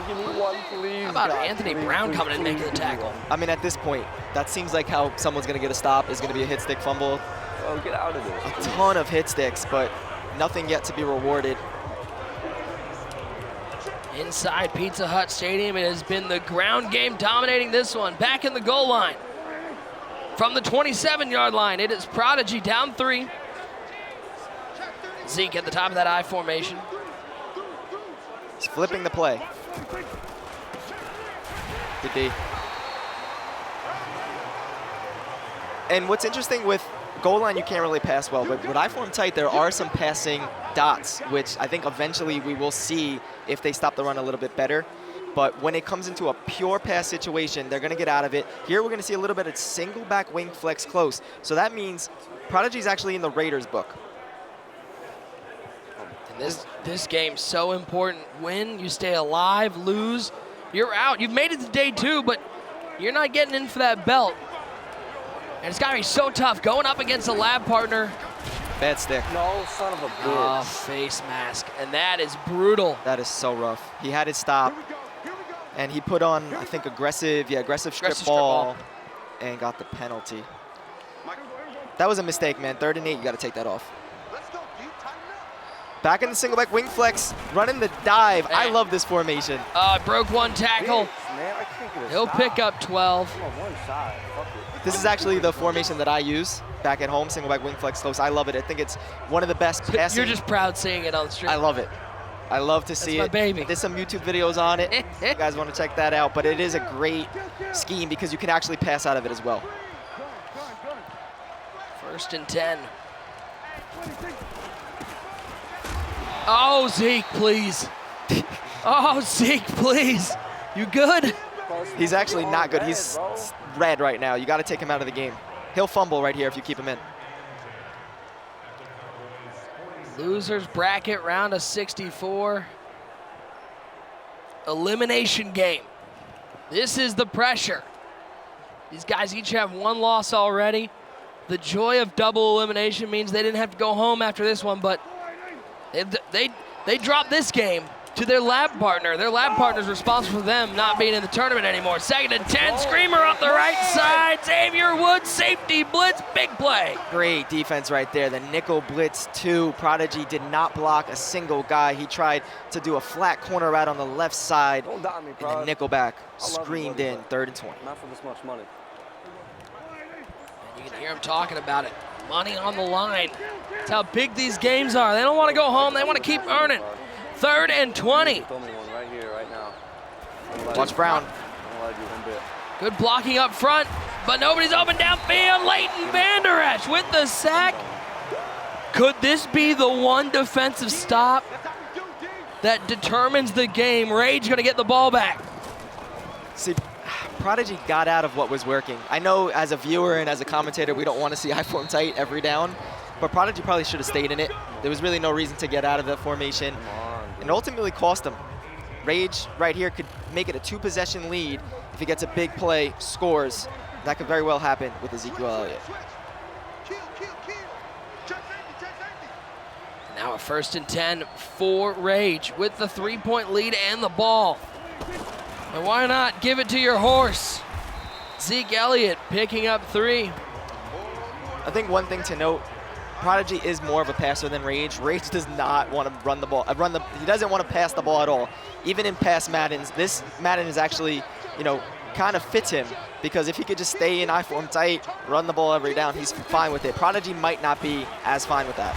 Speaker 12: Give me one, please.
Speaker 7: How about Anthony Brown coming in and making the tackle?
Speaker 24: I mean, at this point, that seems like how someone's going to get a stop, is going to be a hit stick fumble.
Speaker 12: Oh, get out of this.
Speaker 24: A ton of hit sticks, but nothing yet to be rewarded.
Speaker 7: Inside Pizza Hut Stadium, it has been the ground game dominating this one. Back in the goal line. From the 27-yard line, it is Prodigy down 3. Zeke at the top of that I formation.
Speaker 24: He's flipping the play. Good D. And what's interesting with goal line, you can't really pass well, but with I form tight, there are some passing dots, which I think eventually we will see if they stop the run a little bit better. But when it comes into a pure pass situation, they're going to get out of it. Here we're going to see a little bit of single back wing flex close. So that means Prodigy's actually in the Raiders book.
Speaker 7: And this game's so important. Win, you stay alive, lose, you're out. You've made it to day 2, but you're not getting in for that belt. And it's got to be so tough going up against a lab partner.
Speaker 24: Bad stick.
Speaker 12: No, son of a bitch.
Speaker 7: Oh, face mask. And that is brutal.
Speaker 24: That is so rough. He had his stop. And he put on, I think, aggressive strip ball and got the penalty. That was a mistake, man. 3rd and 8, you got to take that off. Back in the single back wing flex, running the dive. I love this formation.
Speaker 7: Broke one tackle. He'll pick up 12.
Speaker 24: This is actually the formation that I use back at home, single back wing flex close. I love it. I think it's one of the best passing.
Speaker 7: You're just proud seeing it on the stream.
Speaker 24: I love it. I love to see it.
Speaker 7: That's my baby.
Speaker 24: There's some YouTube videos on it. You guys want to check that out, but it is a great scheme because you can actually pass out of it as well.
Speaker 7: 1st and 10. Oh, Zeke, please. Oh, Zeke, please. You good?
Speaker 24: He's actually not good. He's red right now. You got to take him out of the game. He'll fumble right here if you keep him in.
Speaker 7: Losers bracket, round of 64. Elimination game. This is the pressure. These guys each have 1 loss already. The joy of double elimination means they didn't have to go home after this one, but they dropped this game to their lab partner. Their lab partner's responsible for them not being in the tournament anymore. 2nd and 10, screamer off the right side. Xavier Woods, safety blitz, big play.
Speaker 24: Great defense right there. The nickel blitz 2. Prodigy did not block a single guy. He tried to do a flat corner route on the left side. And the nickel back screamed in. 3rd and 20.
Speaker 12: Not for this much money.
Speaker 7: And you can hear him talking about it. Money on the line. That's how big these games are. They don't want to go home. They want to keep earning. 3rd and 20.
Speaker 12: Right here, right now.
Speaker 24: Watch Brown.
Speaker 7: Good blocking up front, but nobody's open downfield. Leighton Vander Esch with the sack. Could this be the one defensive stop that determines the game? Rage going to get the ball back.
Speaker 24: See, Prodigy got out of what was working. I know as a viewer and as a commentator, we don't want to see I form tight every down, but Prodigy probably should have stayed in it. There was really no reason to get out of the formation, and ultimately cost him. Rage right here could make it a 2-possession lead if he gets a big play, scores. That could very well happen with Ezekiel Elliott.
Speaker 7: Now a 1st and 10 for Rage with the 3-point lead and the ball. And why not give it to your horse? Zeke Elliott picking up 3.
Speaker 24: I think one thing to note, Prodigy is more of a passer than Rage. Rage does not want to run the ball. He doesn't want to pass the ball at all. Even in past Maddens, this Madden is actually, kind of fits him because if he could just stay in I form tight, run the ball every down, he's fine with it. Prodigy might not be as fine with that.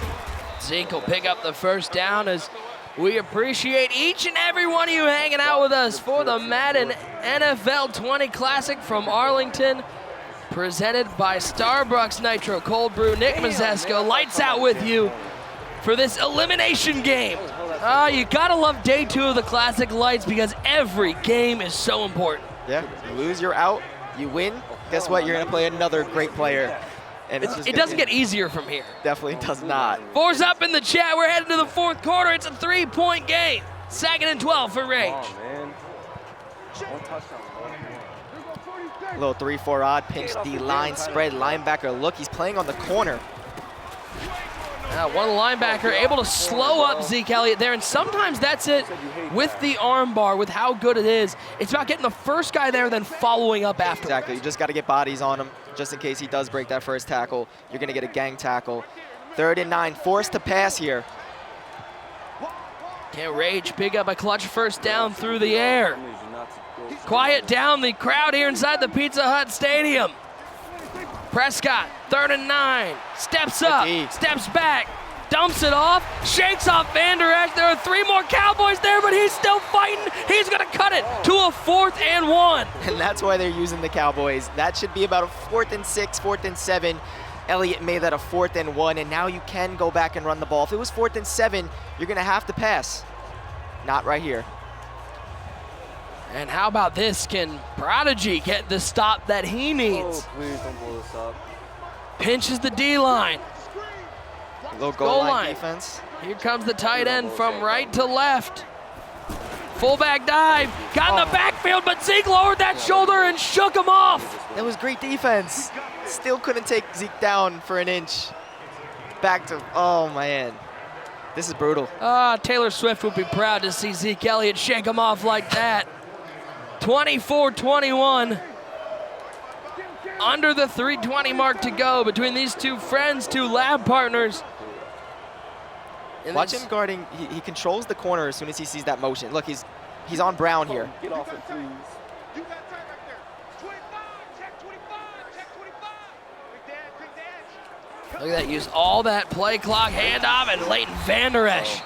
Speaker 7: Zeke will pick up the 1st down as we appreciate each and every one of you hanging out with us for the Madden NFL 20 Classic from Arlington, presented by Starbucks Nitro Cold Brew. Nick Mazesco, lights out with you for this elimination game. You gotta love day 2 of the Classic Lights because every game is so important.
Speaker 24: Yeah, you lose, you're out. You win, guess what? You're gonna play another great player. And
Speaker 7: it doesn't get easier from here.
Speaker 24: Definitely does not.
Speaker 7: 4's up in the chat. We're heading to the 4th quarter. It's a 3-point game. 2nd and 12 for Rage.
Speaker 24: Little 3-4 odd, pinch D line, spread linebacker look. He's playing on the corner.
Speaker 7: One linebacker able to slow up Zeke Elliott there, and sometimes that's it with the arm bar, with how good it is. It's about getting the first guy there, then following up after.
Speaker 24: Exactly, you just got to get bodies on him, just in case he does break that first tackle. You're going to get a gang tackle. 3rd and 9, forced to pass here.
Speaker 7: Can Rage pick up a clutch first down through the air? Quiet down the crowd here inside the Pizza Hut Stadium. Prescott, 3rd and 9, steps up, steps back, dumps it off, shakes off Van Der Esch. There are 3 more Cowboys there, but he's still fighting. He's gonna cut it to a 4th and 1.
Speaker 24: And that's why they're using the Cowboys. That should be about a 4th and 6, 4th and 7. Elliott made that a 4th and 1, and now you can go back and run the ball. If it was 4th and 7, you're gonna have to pass. Not right here.
Speaker 7: And how about this? Can Prodigy get the stop that he needs?
Speaker 20: Oh, please don't blow this up.
Speaker 7: Pinches the D-line.
Speaker 24: Little goal line defense.
Speaker 7: Here comes the tight end from right to left. Fullback dive. Got in the backfield, but Zeke lowered that shoulder and shook him off.
Speaker 24: That was great defense. Still couldn't take Zeke down for an inch. Back to, oh man. This is brutal.
Speaker 7: Taylor Swift would be proud to see Zeke Elliott shake him off like that. 24-21. Under the 3:20 mark to go between these two friends, 2 lab partners. And
Speaker 24: watch him guarding. He controls the corner as soon as he sees that motion. Look, he's on Brown here.
Speaker 20: Get off it, please.
Speaker 7: Look at that, use all that play clock handoff and Leighton Van Der Esch.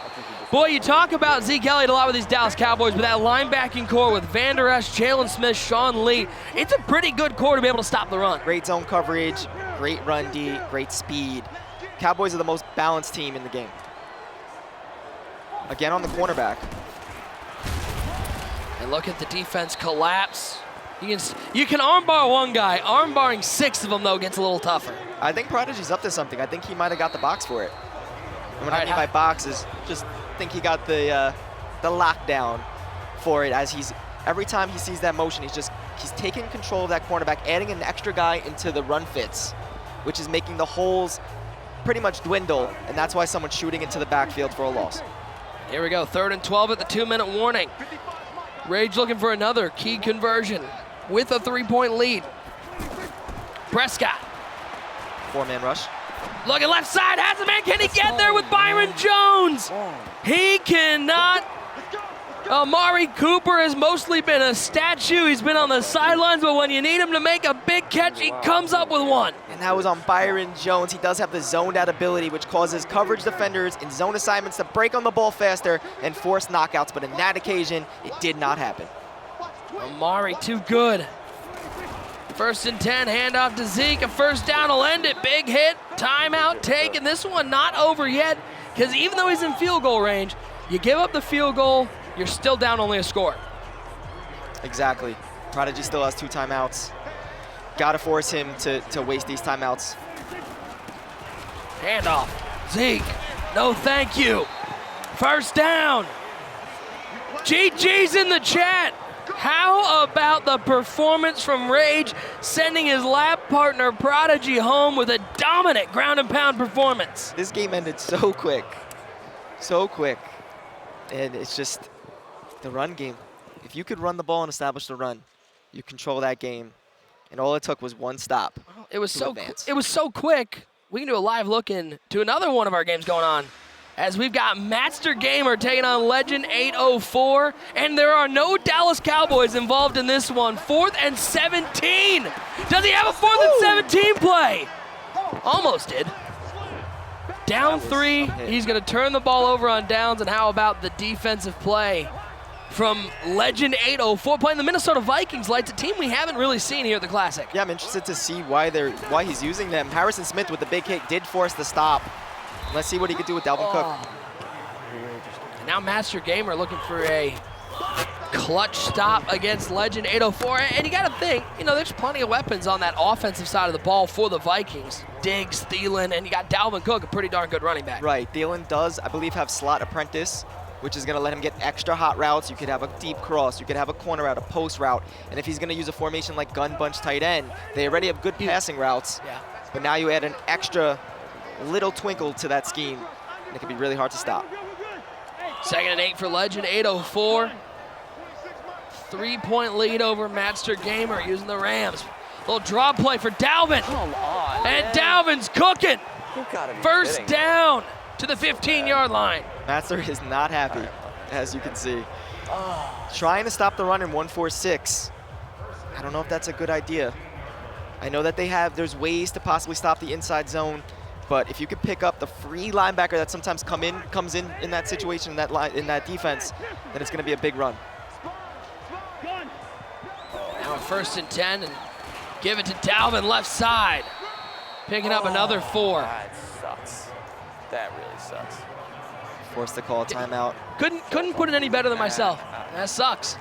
Speaker 7: Boy, you talk about Zeke Elliott a lot with these Dallas Cowboys, but that linebacking core with Van Der Esch, Jalen Smith, Sean Lee, it's a pretty good core to be able to stop the run.
Speaker 24: Great zone coverage, great run D, great speed. Cowboys are the most balanced team in the game. Again on the cornerback.
Speaker 7: And look at the defense collapse. You can armbar one guy. Armbarring 6 of them, though, gets a little tougher.
Speaker 24: I think Prodigy's up to something. I think he might have got the box for it. And when I mean by box is just think he got the lockdown for it, as every time he sees that motion, he's taking control of that cornerback, adding an extra guy into the run fits, which is making the holes pretty much dwindle, and that's why someone's shooting into the backfield for a loss.
Speaker 7: Here we go, 3rd and 12 at the 2-minute warning. Rage looking for another key conversion with a 3-point lead. Prescott.
Speaker 24: 4-man rush.
Speaker 7: Looking left side, has a man. Can he get there with Byron Jones? He cannot. Amari Cooper has mostly been a statue. He's been on the sidelines, but when you need him to make a big catch, he comes up with one.
Speaker 24: And that was on Byron Jones. He does have the zoned out ability, which causes coverage defenders in zone assignments to break on the ball faster and force knockouts, but in that occasion, it did not happen.
Speaker 7: Amari too good. 1st and 10, handoff to Zeke. A first down will end it. Big hit, timeout taken. This one not over yet, because even though he's in field goal range, you give up the field goal, you're still down only a score.
Speaker 24: Exactly. Prodigy still has 2 timeouts. Gotta force him to waste these timeouts.
Speaker 7: Handoff. Zeke. No thank you. First down. GG's in the chat. How about the performance from Rage, sending his lab partner Prodigy home with a dominant ground and pound performance?
Speaker 24: This game ended so quick. So quick. And it's just the run game. If you could run the ball and establish the run, you control that game. And all it took was 1 stop.
Speaker 7: It was so quick. We can do a live look into another one of our games going on, as we've got Master Gamer taking on Legend 804, and there are no Dallas Cowboys involved in this one. 4th and 17. Does he have a 4th and 17 play? Almost did. Down 3. He's going to turn the ball over on downs, and how about the defensive play from Legend 804, playing the Minnesota Vikings, Lights, a team we haven't really seen here at the Classic.
Speaker 24: Yeah, I'm interested to see why he's using them. Harrison Smith with the big hit did force the stop. Let's see what he could do with Dalvin Cook.
Speaker 7: And now Master Gamer looking for a clutch stop against Legend 804. And you got to think, you know, there's plenty of weapons on that offensive side of the ball for the Vikings. Diggs, Thielen, and you got Dalvin Cook, a pretty darn good running back.
Speaker 24: Right. Thielen does, I believe, have slot apprentice, which is going to let him get extra hot routes. You could have a deep cross. You could have a corner route, a post route. And if he's going to use a formation like gun bunch tight end, they already have good passing routes.
Speaker 7: Yeah.
Speaker 24: But now you add an extra little twinkle to that scheme, and it can be really hard to stop.
Speaker 7: 2nd and 8 for Legend 804. 3-point lead over Master Gamer using the Rams. Little draw play for Dalvin.
Speaker 19: Come on,
Speaker 7: and
Speaker 19: man.
Speaker 7: Dalvin's cooking.
Speaker 19: You gotta be
Speaker 7: First
Speaker 19: kidding.
Speaker 7: down to the 15-yard line.
Speaker 24: Master is not happy, as you can see. Trying to stop the run in 1-4-6. I don't know if that's a good idea. I know that there's ways to possibly stop the inside zone, but if you could pick up the free linebacker that sometimes comes in that situation, in that defense, then it's going to be a big run.
Speaker 7: Now 1st and 10, and give it to Dalvin left side. Picking up another 4.
Speaker 19: That sucks. That really sucks.
Speaker 24: Forced to call a timeout.
Speaker 7: Couldn't put it any better than myself. That sucks.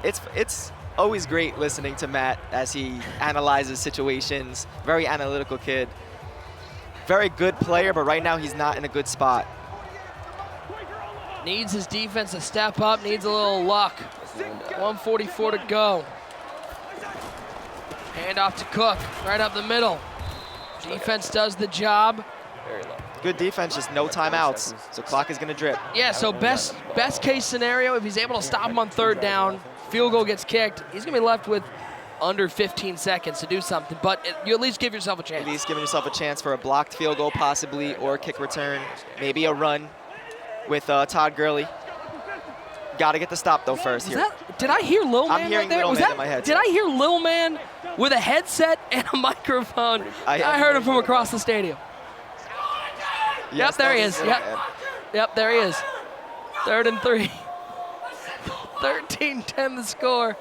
Speaker 24: It's always great listening to Matt as he analyzes situations. Very analytical kid. Very good player, but right now he's not in a good spot.
Speaker 7: Needs his defense to step up, needs a little luck. 1:44 to go. Hand off to Cook, right up the middle. Defense does the job.
Speaker 19: Very low.
Speaker 24: Good defense, just no timeouts, so clock is gonna drip.
Speaker 7: Yeah, so best case scenario, if he's able to stop him on 3rd down, field goal gets kicked, he's gonna be left with under 15 seconds to do something, but you at least give yourself a chance.
Speaker 24: At least giving yourself a chance for a blocked field goal possibly, or a kick return, maybe a run with Todd Gurley. Got to get the stop though first here.
Speaker 7: Did I hear Lil Man
Speaker 24: I'm hearing
Speaker 7: right there?
Speaker 24: Lil Man in my head.
Speaker 7: Did I hear Lil Man with a headset and a microphone? I heard him from across the stadium.
Speaker 24: Yes,
Speaker 7: yep, there he is. Yep, there he is. 3rd and 3. 13-10 the score.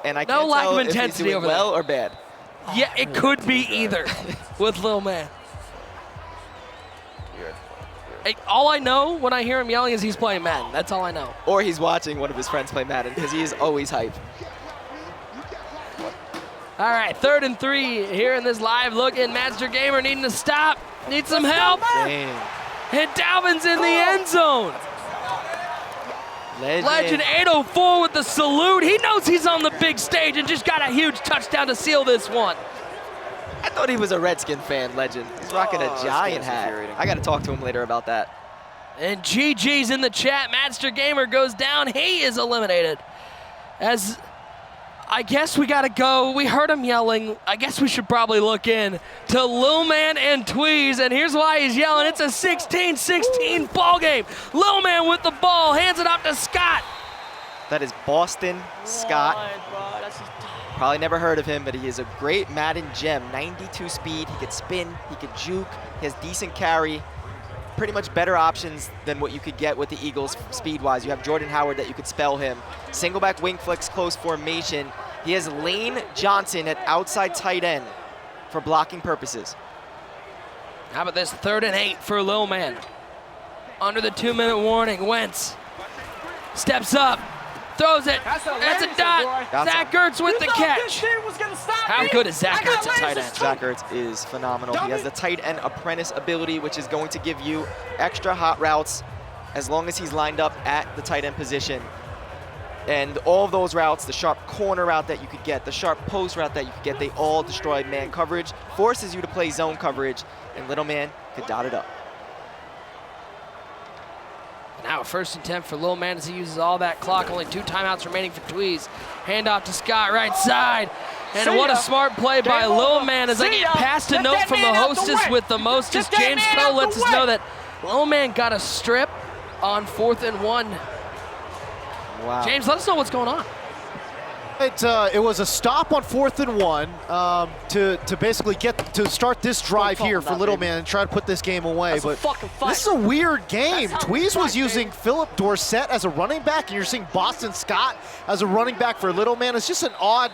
Speaker 24: And I
Speaker 7: no
Speaker 24: can't
Speaker 7: lack
Speaker 24: tell
Speaker 7: of
Speaker 24: if he's
Speaker 7: intensity
Speaker 24: doing
Speaker 7: over
Speaker 24: well
Speaker 7: there.
Speaker 24: or bad.
Speaker 7: Yeah, it could be either with Lil Man. Hey, all I know when I hear him yelling is he's playing Madden. That's all I know.
Speaker 24: Or he's watching one of his friends play Madden, because he is always hype.
Speaker 7: All right, 3rd and 3 here in this live look in Master Gamer needing to stop. Needs some help.
Speaker 24: Dang.
Speaker 7: And Dalvin's in the end zone. Legend 804 with the salute. He knows he's on the big stage and just got a huge touchdown to seal this one.
Speaker 24: I thought he was a Redskin fan, Legend. He's rocking a Giant hat. I got to talk to him later about that.
Speaker 7: And GG's in the chat. Master Gamer goes down. He is eliminated. As I guess we got to go. We heard him yelling. I guess we should probably look in to Lil Man and Tweeze. And here's why he's yelling. It's a 16-16 ball game. Lil Man with the ball. Hands it off to Scott.
Speaker 24: That is Boston Scott. Probably never heard of him, but he is a great Madden gem. 92 speed, he could spin, he could juke, he has decent carry. Pretty much better options than what you could get with the Eagles speed-wise. You have Jordan Howard that you could spell him. Single back wing flex close formation. He has Lane Johnson at outside tight end for blocking purposes.
Speaker 7: How about this 3rd and 8 for Lil Man? Under the 2-minute warning, Wentz steps up. Throws it. That's a dot. Zach Ertz with the catch. How good is Zach Ertz at tight end?
Speaker 24: Zach Ertz is phenomenal. He has the tight end apprentice ability, which is going to give you extra hot routes as long as he's lined up at the tight end position. And all of those routes, the sharp corner route that you could get, the sharp post route that you could get, they all destroy man coverage, forces you to play zone coverage, and Little Man could dot it up.
Speaker 7: Now a 1st and 10 for Lil Man as he uses all that clock. Only 2 timeouts remaining for Tweeze. Hand off to Scott, right side. And what a smart play by Lil Man as I get past a note from the hostess with the mostest. James Coe lets us know that Lil Man got a strip on 4th and 1.
Speaker 24: Wow.
Speaker 7: James, let us know what's going on.
Speaker 1: It was a stop on 4th and 1 to basically start this drive here for Little Man and try to put this game away. But this is a weird game. Tweeze was using Philip Dorsett as a running back, and you're seeing Boston Scott as a running back for Little Man. It's just an odd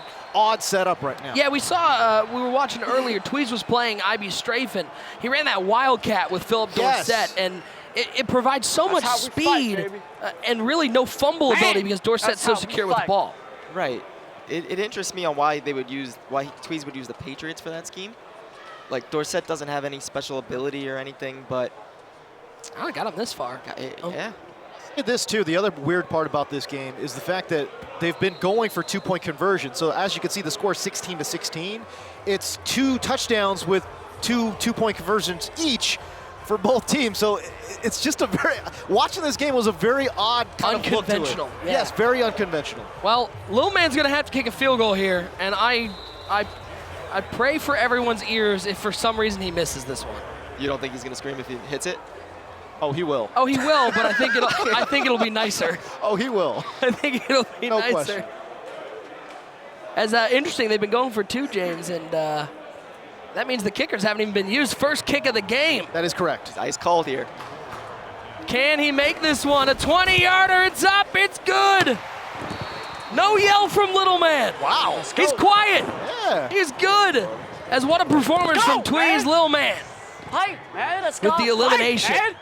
Speaker 1: setup right now.
Speaker 7: Yeah, we saw, we were watching earlier, Tweeze was playing IB Strafen. He ran that Wildcat with Philip Dorsett, and it provides so much speed and really no fumble ability because Dorsett's so secure with the ball.
Speaker 24: Right. It interests me on why Tweeze would use the Patriots for that scheme. Like, Dorsett doesn't have any special ability or anything, but...
Speaker 7: Oh, I got him this far.
Speaker 24: Yeah.
Speaker 1: At this too, the other weird part about this game is the fact that they've been going for 2-point conversion. So as you can see, the score is 16-16. It's 2 touchdowns with two-point conversions each for both teams. So it's just watching this game was a very odd kind of look to it.
Speaker 7: Unconventional. Yeah.
Speaker 1: Yes, very unconventional.
Speaker 7: Well, Lil Man's gonna have to kick a field goal here, and I pray for everyone's ears if for some reason he misses this one.
Speaker 24: You don't think he's gonna scream if he hits it?
Speaker 1: Oh, he will.
Speaker 7: Oh, he will, but I think it'll be nicer.
Speaker 1: Oh, he will.
Speaker 7: I think it'll be
Speaker 1: no
Speaker 7: nicer.
Speaker 1: Question.
Speaker 7: As interesting, they've been going for 2, James, and that means the kickers haven't even been used. First kick of the game.
Speaker 1: That is correct.
Speaker 24: It's ice cold here.
Speaker 7: Can he make this one? A 20-yarder, it's up, it's good. No yell from Little Man.
Speaker 1: Wow.
Speaker 7: He's quiet.
Speaker 1: Yeah.
Speaker 7: He's good. As what a performance from Tweeze, Lil Man.
Speaker 5: Hi, man, let's go.
Speaker 7: With the elimination.
Speaker 5: Hi, man.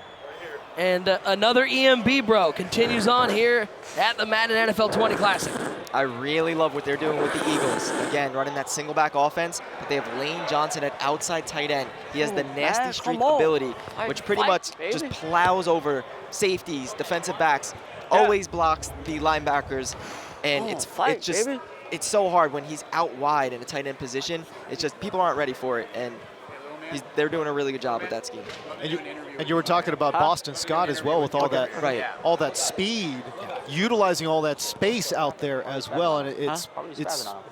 Speaker 7: And another EMB bro continues on here at the Madden NFL 20 Classic.
Speaker 24: I really love what they're doing with the Eagles. Again, running that single back offense, but they have Lane Johnson at outside tight end. He has the nasty streak ability, which pretty much just plows over safeties, defensive backs, always blocks the linebackers. And it's so hard when he's out wide in a tight end position. It's just people aren't ready for it, and they're doing a really good job with that scheme.
Speaker 1: And you were talking about Boston Scott as well with all all that speed, utilizing all that space out there as well, and it's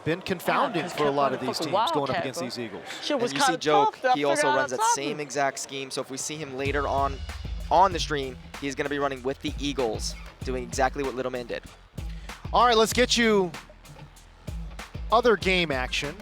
Speaker 1: been confounding for a lot of these teams going up against these Eagles.
Speaker 24: And you see Joke, he also runs that same exact scheme, so if we see him later on the stream, he's going to be running with the Eagles, doing exactly what Little Man did.
Speaker 1: All right, let's get you other game action.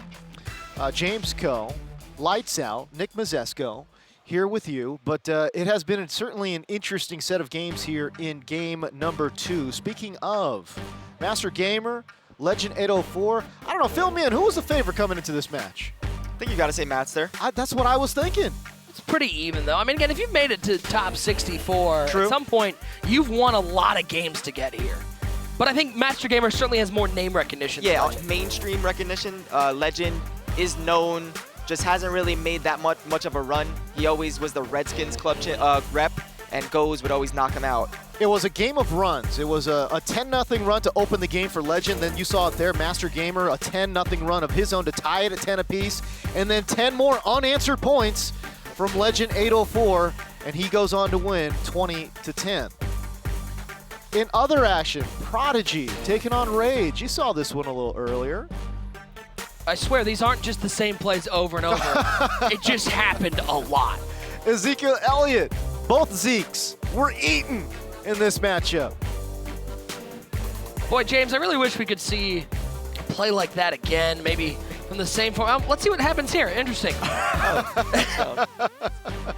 Speaker 1: James Coe, lights out, Nick Mazesco here with you, but it has been certainly an interesting set of games here in game number 2. Speaking of Master Gamer, Legend 804, I don't know, fill me in. Who was the favorite coming into this match?
Speaker 24: I think you got to say Matt's there.
Speaker 1: That's what I was thinking.
Speaker 7: It's pretty even, though. I mean, again, if you've made it to top 64,
Speaker 1: True.
Speaker 7: At some point, you've won a lot of games to get here. But I think Master Gamer certainly has more name recognition.
Speaker 24: Yeah, mainstream recognition. Legend is known, just hasn't really made that much of a run. He always was the Redskins club rep, and Goes would always knock him out.
Speaker 1: It was a game of runs. It was a 10-0 run to open the game for Legend. Then you saw it there, Master Gamer, a 10-0 run of his own to tie it at 10 apiece. And then 10 more unanswered points from Legend 804, and he goes on to win 20-10. In other action, Prodigy taking on Rage. You saw this one a little earlier.
Speaker 7: I swear, these aren't just the same plays over and over. It just happened a lot.
Speaker 1: Ezekiel Elliott, both Zekes were eaten in this matchup.
Speaker 7: Boy, James, I really wish we could see a play like that again, maybe from the same form. Let's see what happens here. Interesting.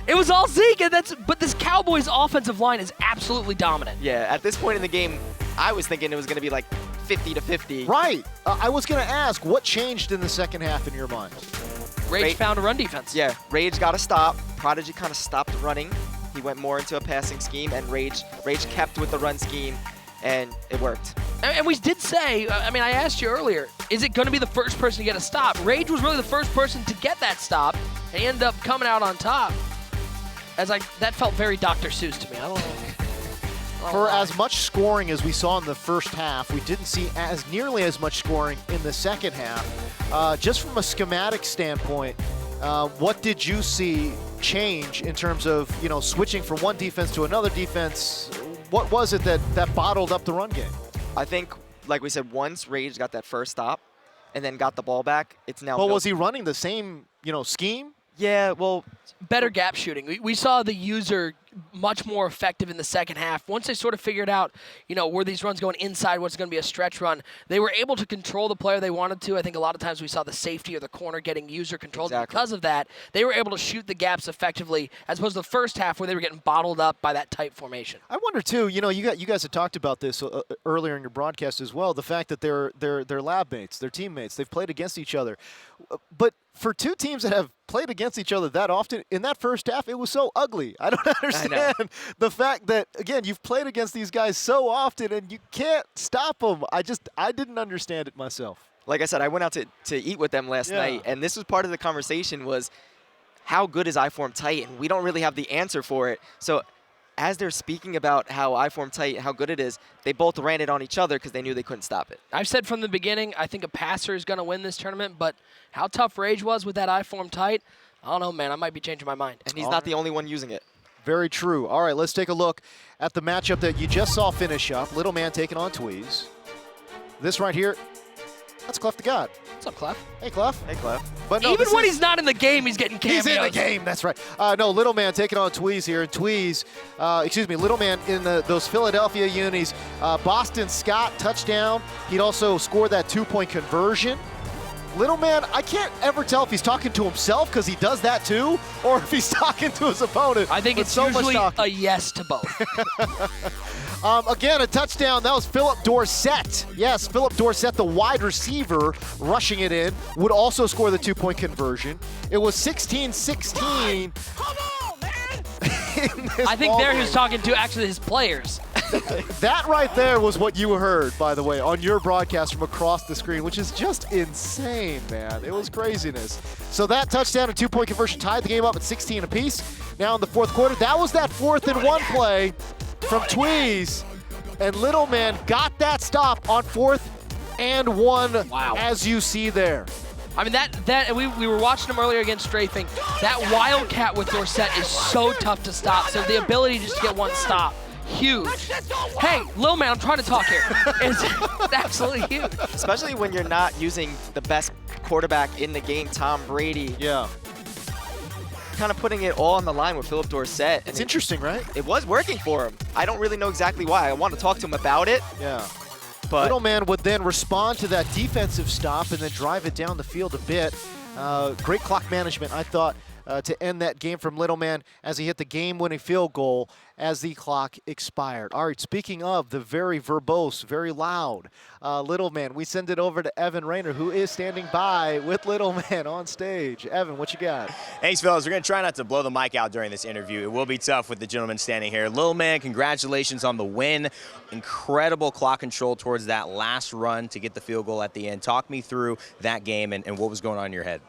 Speaker 7: It was all Zeke, but this Cowboys offensive line is absolutely dominant.
Speaker 24: Yeah, at this point in the game, I was thinking it was going to be like 50-50.
Speaker 1: Right. I was going to ask, what changed in the second half in your mind?
Speaker 7: Rage found a run defense.
Speaker 24: Yeah, Rage got a stop. Prodigy kind of stopped running. He went more into a passing scheme, and Rage kept with the run scheme, and it worked.
Speaker 7: And we did say, I mean, I asked you earlier, is it going to be the first person to get a stop? Rage was really the first person to get that stop, and he ended up coming out on top. That felt very Dr. Seuss to me. I don't know.
Speaker 1: For as much scoring as we saw in the first half, we didn't see as nearly as much scoring in the second half. Just from a schematic standpoint, what did you see change in terms of, switching from one defense to another defense? What was it that bottled up the run game?
Speaker 24: I think, like we said, once Rage got that first stop and then got the ball back, it's now...
Speaker 1: Well, was he running the same, scheme?
Speaker 24: Yeah, well...
Speaker 7: Better gap shooting. We saw the user much more effective in the second half. Once they sort of figured out, were these runs going inside, what's going to be a stretch run, they were able to control the player they wanted to. I think a lot of times we saw the safety or the corner getting user controlled. Exactly. Because of that, they were able to shoot the gaps effectively, as opposed to the first half where they were getting bottled up by that tight formation.
Speaker 1: I wonder too, you guys had talked about this earlier in your broadcast as well, the fact that they're lab mates, they're teammates, they've played against each other. But for two teams that have played against each other that often, in that first half, it was so ugly. I don't understand understand the fact that, again, you've played against these guys so often and you can't stop them. I didn't understand it myself.
Speaker 24: Like I said, I went out to eat with them last night, and this was part of the conversation was how good is I-Form tight, and we don't really have the answer for it. So as they're speaking about how I-Form tight and how good it is, they both ran it on each other because they knew they couldn't stop it.
Speaker 7: I've said from the beginning, I think a passer is going to win this tournament, but how tough Rage was with that I-Form tight, I don't know, man. I might be changing my mind.
Speaker 24: And he's not the only one using it.
Speaker 1: Very true. All right, let's take a look at the matchup that you just saw finish up. Little Man taking on Tweeze. This right here, that's Cleft the God.
Speaker 7: What's up, Clef?
Speaker 1: Hey, Clef.
Speaker 24: Hey, Clef.
Speaker 1: But no,
Speaker 7: even when he's not in the game, he's getting cameos.
Speaker 1: He's in the game, that's right. No, Little Man taking on Tweeze here. And Tweeze, Little Man in those Philadelphia unis. Boston Scott, touchdown. He'd also scored that 2-point conversion. Little Man, I can't ever tell if he's talking to himself because he does that too, or if he's talking to his opponent.
Speaker 7: I think it's so usually a yes to both.
Speaker 1: Again, a touchdown. That was Philip Dorsett. Yes, Philip Dorsett, the wide receiver, rushing it in, would also score the 2-point conversion. It was 16-16.
Speaker 12: Come on, man!
Speaker 7: I think there he was talking to actually his players.
Speaker 1: That right there was what you heard, by the way, on your broadcast from across the screen, which is just insane, man. It was craziness. So that touchdown and 2-point conversion tied the game up at 16 apiece. Now in the fourth quarter, that was that 4th-and-1 play from Tweeze, and Little Man got that stop on 4th-and-1, as you see there.
Speaker 7: I mean, we were watching him earlier against Strafing. That Wildcat with Dorsett is so tough to stop. So the ability just to get one stop, huge. Hey, Lil Man, I'm trying to talk here. It's absolutely huge.
Speaker 24: Especially when you're not using the best quarterback in the game, Tom Brady.
Speaker 1: Yeah.
Speaker 24: Kind of putting it all on the line with Philip Dorsett.
Speaker 1: It's interesting, right?
Speaker 24: It was working for him. I don't really know exactly why. I want to talk to him about it.
Speaker 1: Yeah.
Speaker 24: But
Speaker 1: Little Man would then respond to that defensive stop and then drive it down the field a bit. Great clock management, I thought, to end that game from Little Man as he hit the game-winning field goal as the clock expired. All right, speaking of the very verbose, very loud Little Man, we send it over to Evan Rayner, who is standing by with Little Man on stage. Evan, what you got?
Speaker 4: Thanks, fellas. We're going to try not to blow the mic out during this interview. It will be tough with the gentleman standing here. Little Man, congratulations on the win. Incredible clock control towards that last run to get the field goal at the end. Talk me through that game and what was going on in your head.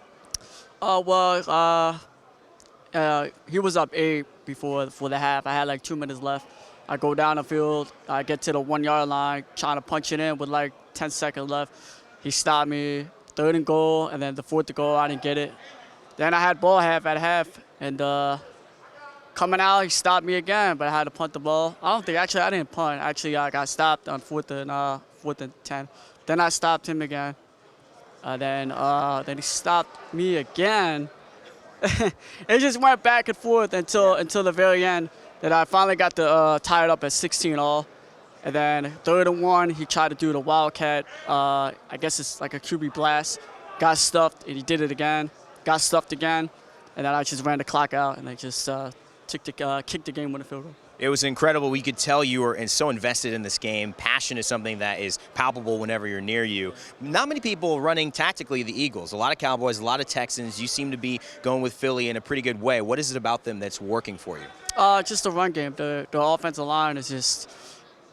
Speaker 9: He was up 8 before the half. I had like 2 minutes left. I go down the field. I get to the 1-yard line, trying to punch it in with like 10 seconds left. He stopped me, 3rd and goal, and then the 4th goal, I didn't get it. Then I had ball at half, and coming out, he stopped me again, but I had to punt the ball. I didn't punt. Actually, I got stopped on 4th and 10. Then I stopped him again. Then he stopped me again. It just went back and forth until the very end that I finally got the tied up at 16 all. And then 3rd and 1, he tried to do the Wildcat. I guess it's like a QB blast. Got stuffed, and he did it again. Got stuffed again, and then I just ran the clock out, and I just kicked the game with a field goal.
Speaker 4: It was incredible. We could tell you were so invested in this game. Passion is something that is palpable whenever you're near you. Not many people running tactically the Eagles. A lot of Cowboys, a lot of Texans. You seem to be going with Philly in a pretty good way. What is it about them that's working for you?
Speaker 9: Just the run game. The offensive line is just,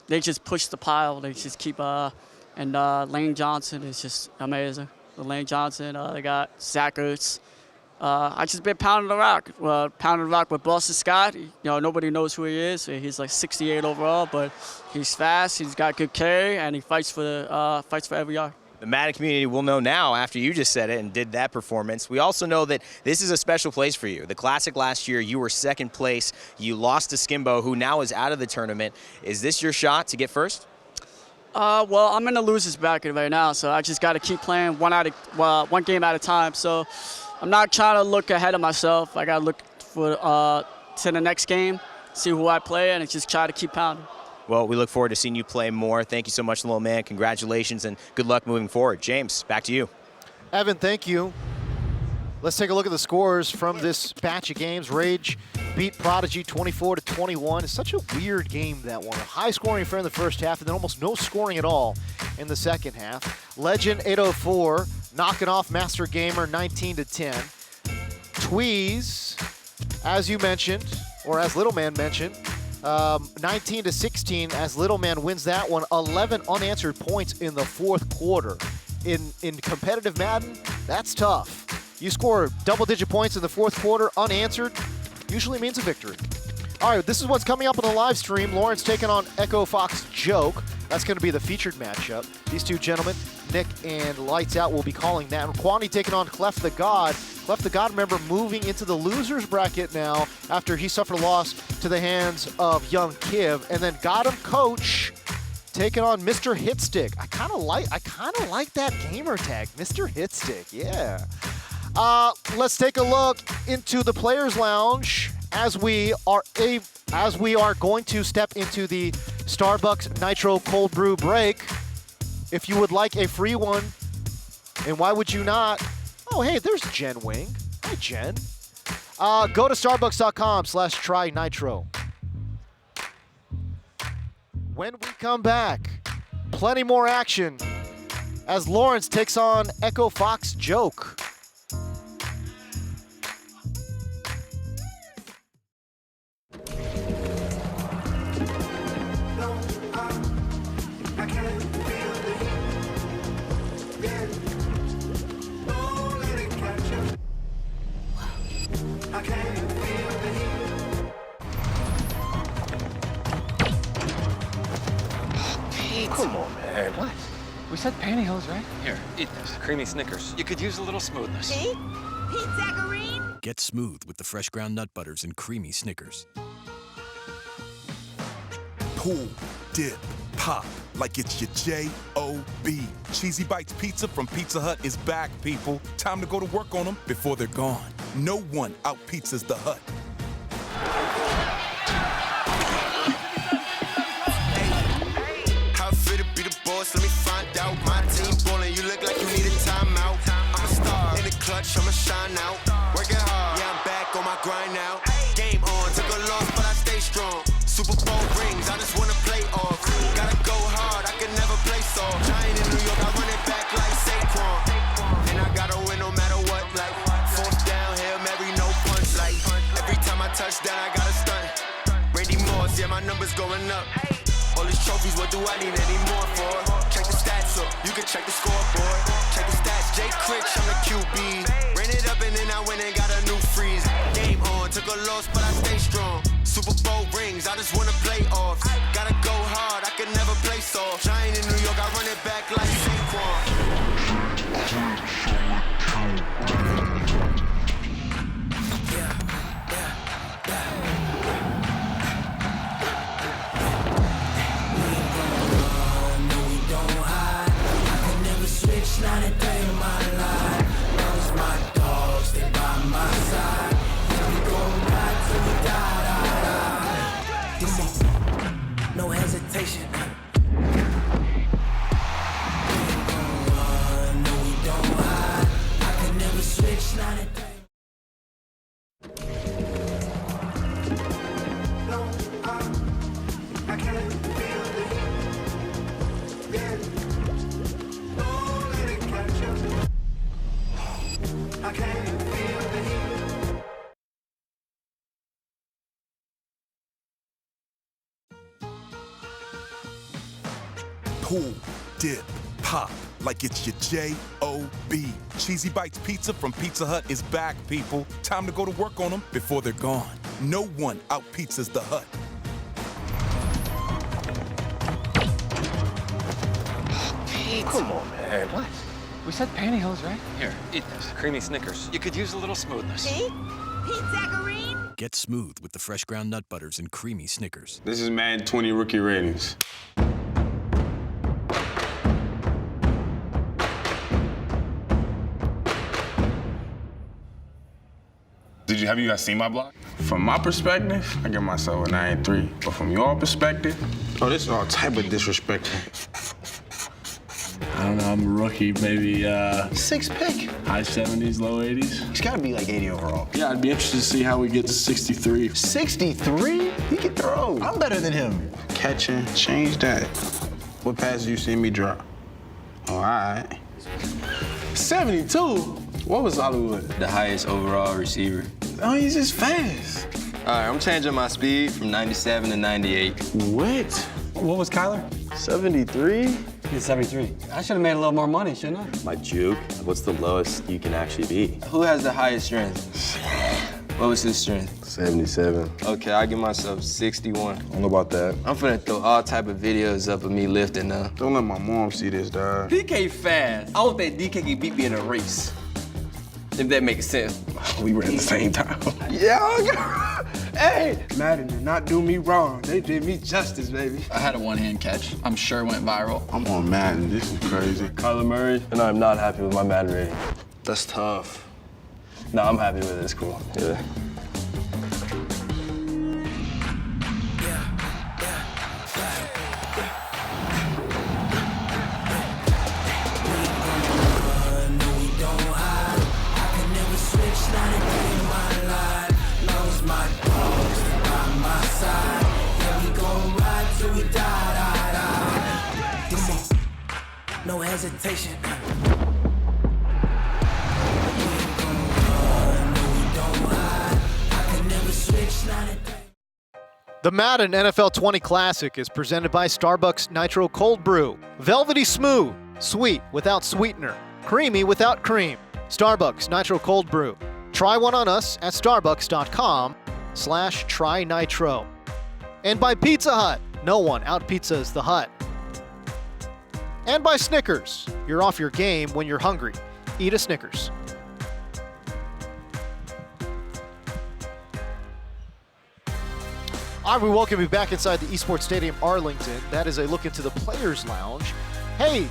Speaker 9: they just push the pile. They just keep, and Lane Johnson is just amazing. Lane Johnson, they got Zach Ertz. I just been pounding the rock with Boston Scott. Nobody knows who he is. He's like 68 overall, but he's fast. He's got good carry, and he fights for every yard.
Speaker 4: The Madden community will know now after you just said it and did that performance. We also know that this is a special place for you. The Classic last year, you were 2nd place. You lost to Skimbo, who now is out of the tournament. Is this your shot to get first?
Speaker 9: Well, I'm in the loser's bracket right now, so I just got to keep playing one game at a time. So I'm not trying to look ahead of myself. I got to look to the next game, see who I play, and just try to keep pounding.
Speaker 4: Well, we look forward to seeing you play more. Thank you so much, Little Man. Congratulations, and good luck moving forward. James, back to you.
Speaker 1: Evan, thank you. Let's take a look at the scores from this batch of games. Rage beat Prodigy 24-21. It's such a weird game, that one. A high-scoring affair in the first half, and then almost no scoring at all in the second half. Legend 804 knocking off Master Gamer 19-10. Tweeze, as you mentioned, or as Little Man mentioned, 19-16 as Little Man wins that one. 11 unanswered points in the fourth quarter. In competitive Madden, that's tough. You score double-digit points in the fourth quarter unanswered, usually means a victory. All right, this is what's coming up on the live stream. Lawrence taking on Echo Fox Joke. That's going to be the featured matchup. These two gentlemen, Nick and Lights Out, will be calling that. And Quani taking on Cleft the God. Cleft the God, remember, moving into the losers bracket now after he suffered a loss to the hands of Young Kiv. And then Got Him Coach taking on Mr. Hitstick. I kind of like that gamer tag, Mr. Hitstick. Yeah. Let's take a look into the Players Lounge as we are going to step into the Starbucks Nitro Cold Brew break. If you would like a free one, and why would you not? Oh, hey, there's Jen Wing. Hi, Jen. Go to starbucks.com/try-nitro. When we come back, plenty more action as Lawrence takes on Echo Fox Joke.
Speaker 19: Come on, man. What? We said pantyhose, right? Here, eat this. Creamy Snickers. You could use a little smoothness.
Speaker 21: Pete? Pete Zacharine?
Speaker 22: Get smooth with the fresh ground nut butters and creamy Snickers.
Speaker 18: Pull, dip, pop, like it's your J-O-B. Cheesy Bites Pizza from Pizza Hut is back, people. Time to go to work on them before they're gone. No one out-pizzas the Hut.
Speaker 13: Let me find out. My team ballin', you look like you need a timeout. I'm a star in the clutch, I'ma shine out. Working hard, yeah, I'm back on my grind now. Game on, took a loss, but I stay strong. Super Bowl rings, I just wanna play off. Gotta go hard, I can never play soft. Giant in New York, I run it back like Saquon. And I gotta win no matter what, like fourth down, Hail Mary, no punch. Like every time I touch down, I gotta stunt. Brady Moss, yeah, my numbers going up. All these trophies, what do I need any more for? Check the stats up, you can check the scoreboard. Check the stats, Jay Critch, I'm the QB. Ran it up and then I went and got a new freeze. Game on, took a loss, but I stay strong. Super Bowl rings, I just wanna play off. Gotta go hard, I can never play soft. Giant in New York, I run it back like Saquon.
Speaker 23: Not a day in my life. Those my dogs, they by my side. We go back till we die. No hesitation. No, we don't hide. I can never switch. Not a day. No, I can't feel the heat. Yeah. I can't feel the heat.
Speaker 18: Pull, dip, pop, like it's your J-O-B. Cheesy Bites Pizza from Pizza Hut is back, people. Time to go to work on them before they're gone. No one out-pizzas the Hut.
Speaker 19: Pete. Come on, man. What? We said pantyhose, right? Here, eat this. Creamy Snickers. You could use a little smoothness.
Speaker 21: Pete? Pete Zacharine?
Speaker 22: Get smooth with the fresh ground nut butters and creamy Snickers.
Speaker 8: This is Madden 20 rookie ratings. Have you guys seen my block? From my perspective, I give myself a 9-3. But from your perspective, oh, this is all type of disrespectful.
Speaker 14: I don't know, I'm a rookie, maybe
Speaker 15: 6th pick.
Speaker 14: High 70s, low 80s.
Speaker 15: He's gotta be like 80 overall.
Speaker 14: Yeah, I'd be interested to see how we get to 63.
Speaker 15: 63? He can throw. I'm better than him.
Speaker 8: Catching, change that. What passes you see me drop? All right.
Speaker 15: 72? What was Hollywood?
Speaker 20: The highest overall receiver.
Speaker 15: Oh, he's just fast.
Speaker 20: All right, I'm changing my speed from 97 to 98.
Speaker 15: What?
Speaker 19: What was Kyler?
Speaker 15: 73?
Speaker 19: He's 73. I should have made a little more money, shouldn't I?
Speaker 20: My juke? What's the lowest you can actually be?
Speaker 15: Who has the highest strength? What was his strength?
Speaker 20: 77. Okay, I give myself 61.
Speaker 15: I don't know about that.
Speaker 20: I'm finna throw all type of videos up of me lifting now.
Speaker 15: Don't let my mom see this, dog.
Speaker 3: DK fast. I don't think DK can beat me in a race. If that makes sense.
Speaker 15: We ran at the same time.
Speaker 10: Yeah, hey, Madden did not do me wrong. They did me justice, baby.
Speaker 14: I had a one-hand catch. I'm sure it went viral.
Speaker 15: I'm on Madden. This is crazy.
Speaker 20: Kyler Murray, and I'm not happy with my Madden rating. That's tough. No, I'm happy with it. It's cool. Yeah.
Speaker 23: No hesitation.
Speaker 1: The Madden NFL 20 Classic is presented by Starbucks Nitro Cold Brew. Velvety smooth, sweet without sweetener, creamy without cream. Starbucks Nitro Cold Brew. Try one on us at starbucks.com/trynitro. And by Pizza Hut. No one out-pizzas the Hut. And by Snickers. You're off your game when you're hungry. Eat a Snickers. All right, we welcome you back inside the Esports Stadium, Arlington. That is a look into the Players Lounge. Hey,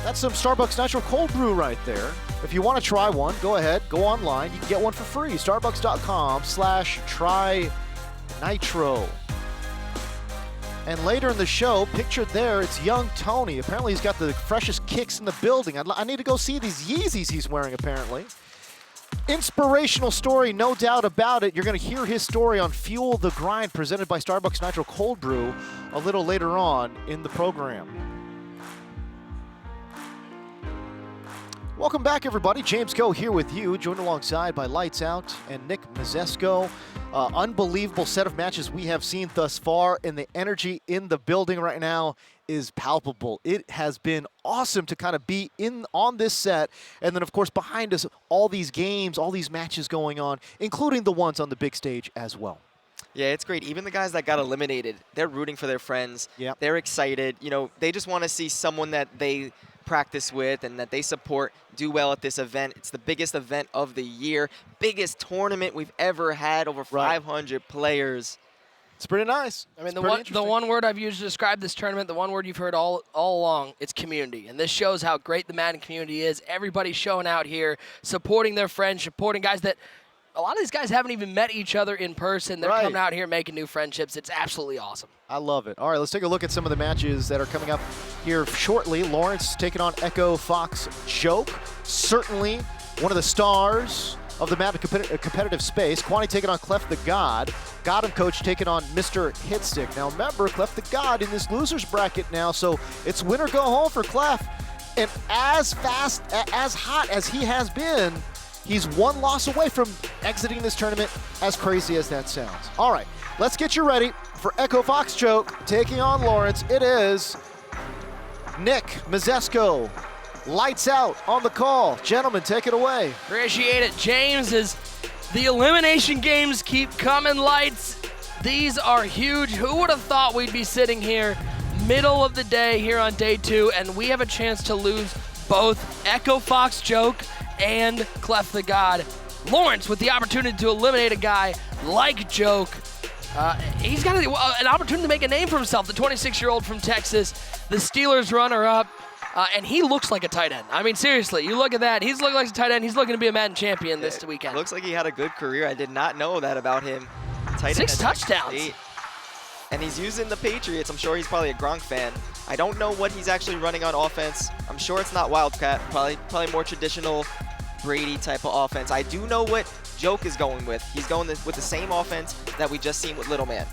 Speaker 1: that's some Starbucks Nitro Cold Brew right there. If you want to try one, go ahead, go online. You can get one for free. Starbucks.com/trynitro. And later in the show, pictured there, it's young Tony. Apparently he's got the freshest kicks in the building. I need to go see these Yeezys he's wearing, apparently. Inspirational story, no doubt about it. You're going to hear his story on Fuel the Grind, presented by Starbucks Nitro Cold Brew, a little later on in the program. Welcome back, everybody. James Go here with you, joined alongside by Lights Out and Nick Mazesco. Unbelievable set of matches we have seen thus far, and the energy in the building right now is palpable. It has been awesome to kind of be on this set, and then, of course, behind us, all these games, all these matches going on, including the ones on the big stage as well.
Speaker 24: Yeah, it's great. Even the guys that got eliminated, they're rooting for their friends.
Speaker 1: Yep.
Speaker 24: They're excited. You know, they just want to see someone that they practice with and that they support do well at this event. It's the biggest event of the year, biggest tournament we've ever had, over 500 players.
Speaker 1: It's pretty nice.
Speaker 7: I mean, the one word I've used to describe this tournament, the one word you've heard all along, it's community. And this shows how great the Madden community is. Everybody's showing out here, supporting their friends, supporting guys that a lot of these guys haven't even met each other in person. They're coming out here making new friendships. It's absolutely awesome.
Speaker 1: I love it. All right, let's take a look at some of the matches that are coming up here shortly. Lawrence taking on Echo Fox Joke. Certainly one of the stars of the Madden competitive space. Quanti taking on Cleft the God. God and Coach taking on Mr. Hitstick. Now remember, Cleft the God in this loser's bracket now, so it's win or go home for Cleft. And as fast, as hot as he has been, he's one loss away from exiting this tournament, as crazy as that sounds. All right, let's get you ready for Echo Fox Joke taking on Lawrence. It is Nick Mazesco. Lights out on the call. Gentlemen, take it away.
Speaker 7: Appreciate it, James, as the elimination games keep coming. Lights, these are huge. Who would have thought we'd be sitting here middle of the day here on day 2, and we have a chance to lose both Echo Fox Joke and Cleft the God. Lawrence with the opportunity to eliminate a guy like Joke. He's got an opportunity to make a name for himself, the 26-year-old from Texas, the Steelers runner-up, and he looks like a tight end. I mean, seriously, you look at that. He's looking like a tight end. He's looking to be a Madden champion this weekend.
Speaker 24: Looks like he had a good career. I did not know that about him. Tight
Speaker 7: 6 touchdowns.
Speaker 24: And he's using the Patriots. I'm sure he's probably a Gronk fan. I don't know what he's actually running on offense. I'm sure it's not Wildcat, probably more traditional Brady type of offense. I do know what Joke is going with. He's going with the same offense that we just seen with Little Man.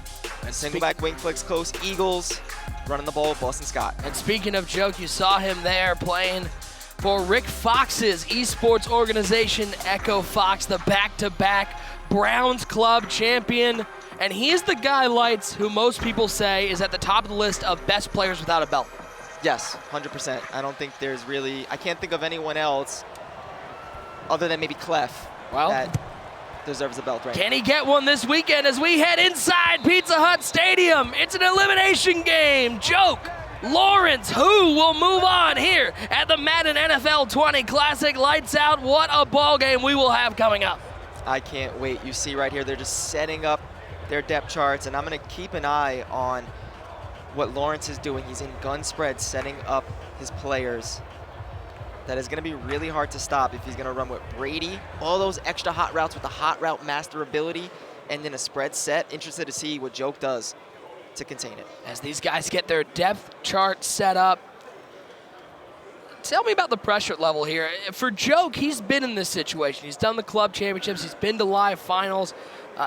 Speaker 24: And single back wing flicks close, Eagles, running the ball with Boston Scott.
Speaker 7: And speaking of Joke, you saw him there playing for Rick Fox's esports organization, Echo Fox, the back-to-back Browns Club champion. And he is the guy, Lights, who most people say is at the top of the list of best players without a belt.
Speaker 24: Yes, 100%. I don't think there's really, I can't think of anyone else other than maybe Clef that deserves a belt right
Speaker 7: Can he get one this weekend as we head inside Pizza Hut Stadium? It's an elimination game. Joke, Lawrence, who will move on here at the Madden NFL 20 Classic? Lights out. What a ball game we will have coming up.
Speaker 24: I can't wait. You see right here, they're just setting up their depth charts, and I'm going to keep an eye on what Lawrence is doing. He's in gun spread, setting up his players. That is going to be really hard to stop if he's going to run with Brady, all those extra hot routes with the hot route master ability, and then a spread set. Interested to see what Joke does to contain it.
Speaker 7: As these guys get their depth chart set up, tell me about the pressure level here. For Joke, he's been in this situation. He's done the club championships. He's been to live finals.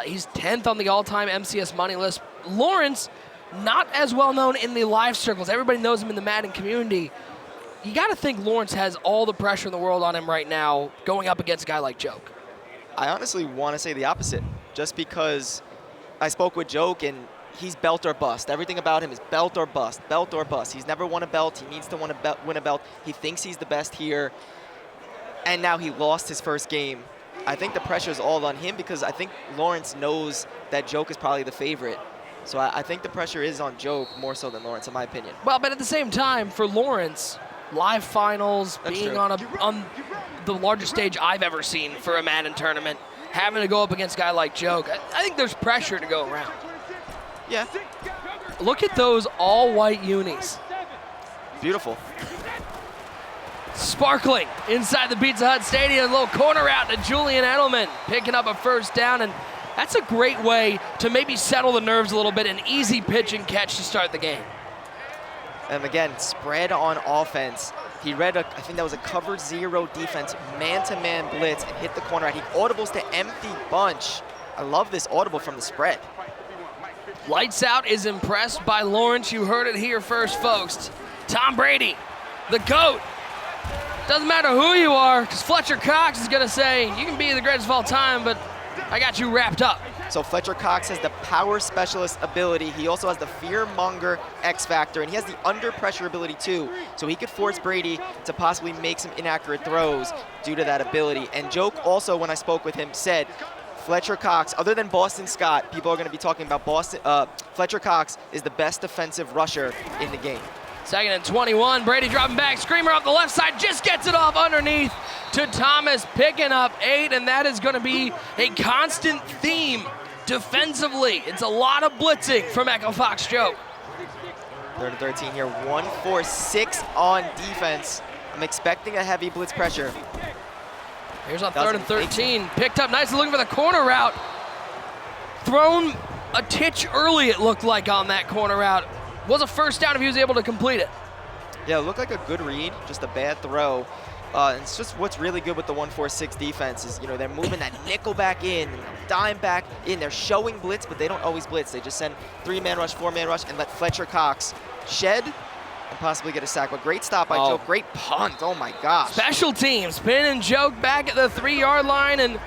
Speaker 7: He's 10th on the all-time MCS money list. Lawrence, not as well known in the live circles. Everybody knows him in the Madden community. You got to think Lawrence has all the pressure in the world on him right now going up against a guy like Joke.
Speaker 24: I honestly want to say the opposite, just because I spoke with Joke and he's belt or bust. Everything about him is belt or bust, belt or bust. He's never won a belt. He needs to win a belt. He thinks he's the best here, and now he lost his first game. I think the pressure is all on him because I think Lawrence knows that Joke is probably the favorite. So I think the pressure is on Joke more so than Lawrence, in my opinion.
Speaker 7: Well, but at the same time, for Lawrence, live finals, being on the largest stage I've ever seen for a Madden tournament, having to go up against a guy like Joke, I think there's pressure to go around.
Speaker 24: Yeah.
Speaker 7: Look at those all-white unis.
Speaker 24: Beautiful.
Speaker 7: Sparkling inside the Pizza Hut Stadium. A little corner out to Julian Edelman, picking up a first down, and that's a great way to maybe settle the nerves a little bit. An easy pitch and catch to start the game.
Speaker 24: And again, spread on offense. He read, I think that was a cover 0 defense, man-to-man blitz, and hit the corner out. He audibles to empty bunch. I love this audible from the spread.
Speaker 7: Lights Out is impressed by Lawrence. You heard it here first, folks. Tom Brady, the GOAT. Doesn't matter who you are, because Fletcher Cox is going to say, you can be the greatest of all time, but I got you wrapped up.
Speaker 24: So Fletcher Cox has the power specialist ability. He also has the fear monger X factor, and he has the under pressure ability too. So he could force Brady to possibly make some inaccurate throws due to that ability. And Joke also, when I spoke with him, said Fletcher Cox, other than Boston Scott, people are going to be talking about Fletcher Cox is the best defensive rusher in the game.
Speaker 7: 2nd and 21, Brady dropping back, screamer off the left side, just gets it off underneath to Thomas, picking up 8, and that is going to be a constant theme defensively. It's a lot of blitzing from Echo Fox Joke.
Speaker 24: 3rd and 13 here, 1-4-6 on defense. I'm expecting a heavy blitz pressure.
Speaker 7: Here's on 3rd and 13, picked up nicely, looking for the corner route. Thrown a titch early, it looked like, on that corner route. Was a first down if he was able to complete it.
Speaker 24: Yeah, it looked like a good read, just a bad throw. And it's just what's really good with the 1-4-6 defense is, you know, they're moving that nickel back in, dime back in. They're showing blitz, but they don't always blitz. They just send 3-man rush, 4-man rush, and let Fletcher Cox shed and possibly get a sack. But great stop by Joke, great punt, oh my gosh.
Speaker 7: Special teams, Pin and Joke back at the 3-yard line and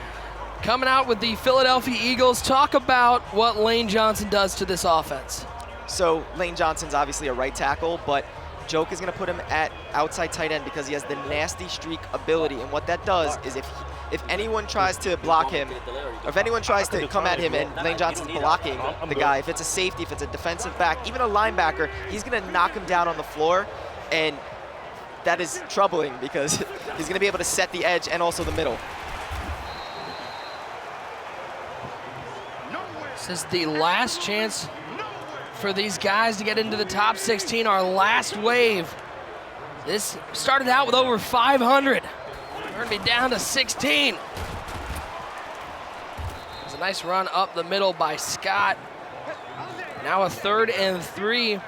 Speaker 7: coming out with the Philadelphia Eagles. Talk about what Lane Johnson does to this offense.
Speaker 24: So Lane Johnson's obviously a right tackle, but Joke is going to put him at outside tight end because he has the nasty streak ability. And what that does is if anyone tries to block him, or if anyone tries to come at him and Lane Johnson's blocking the guy, if it's a safety, if it's a defensive back, even a linebacker, he's going to knock him down on the floor. And that is troubling because he's going to be able to set the edge and also the middle.
Speaker 7: This is the last chance for these guys to get into the top 16, our last wave. This started out with over 500. We're gonna be down to 16. There's a nice run up the middle by Scott. Now a 3rd and 3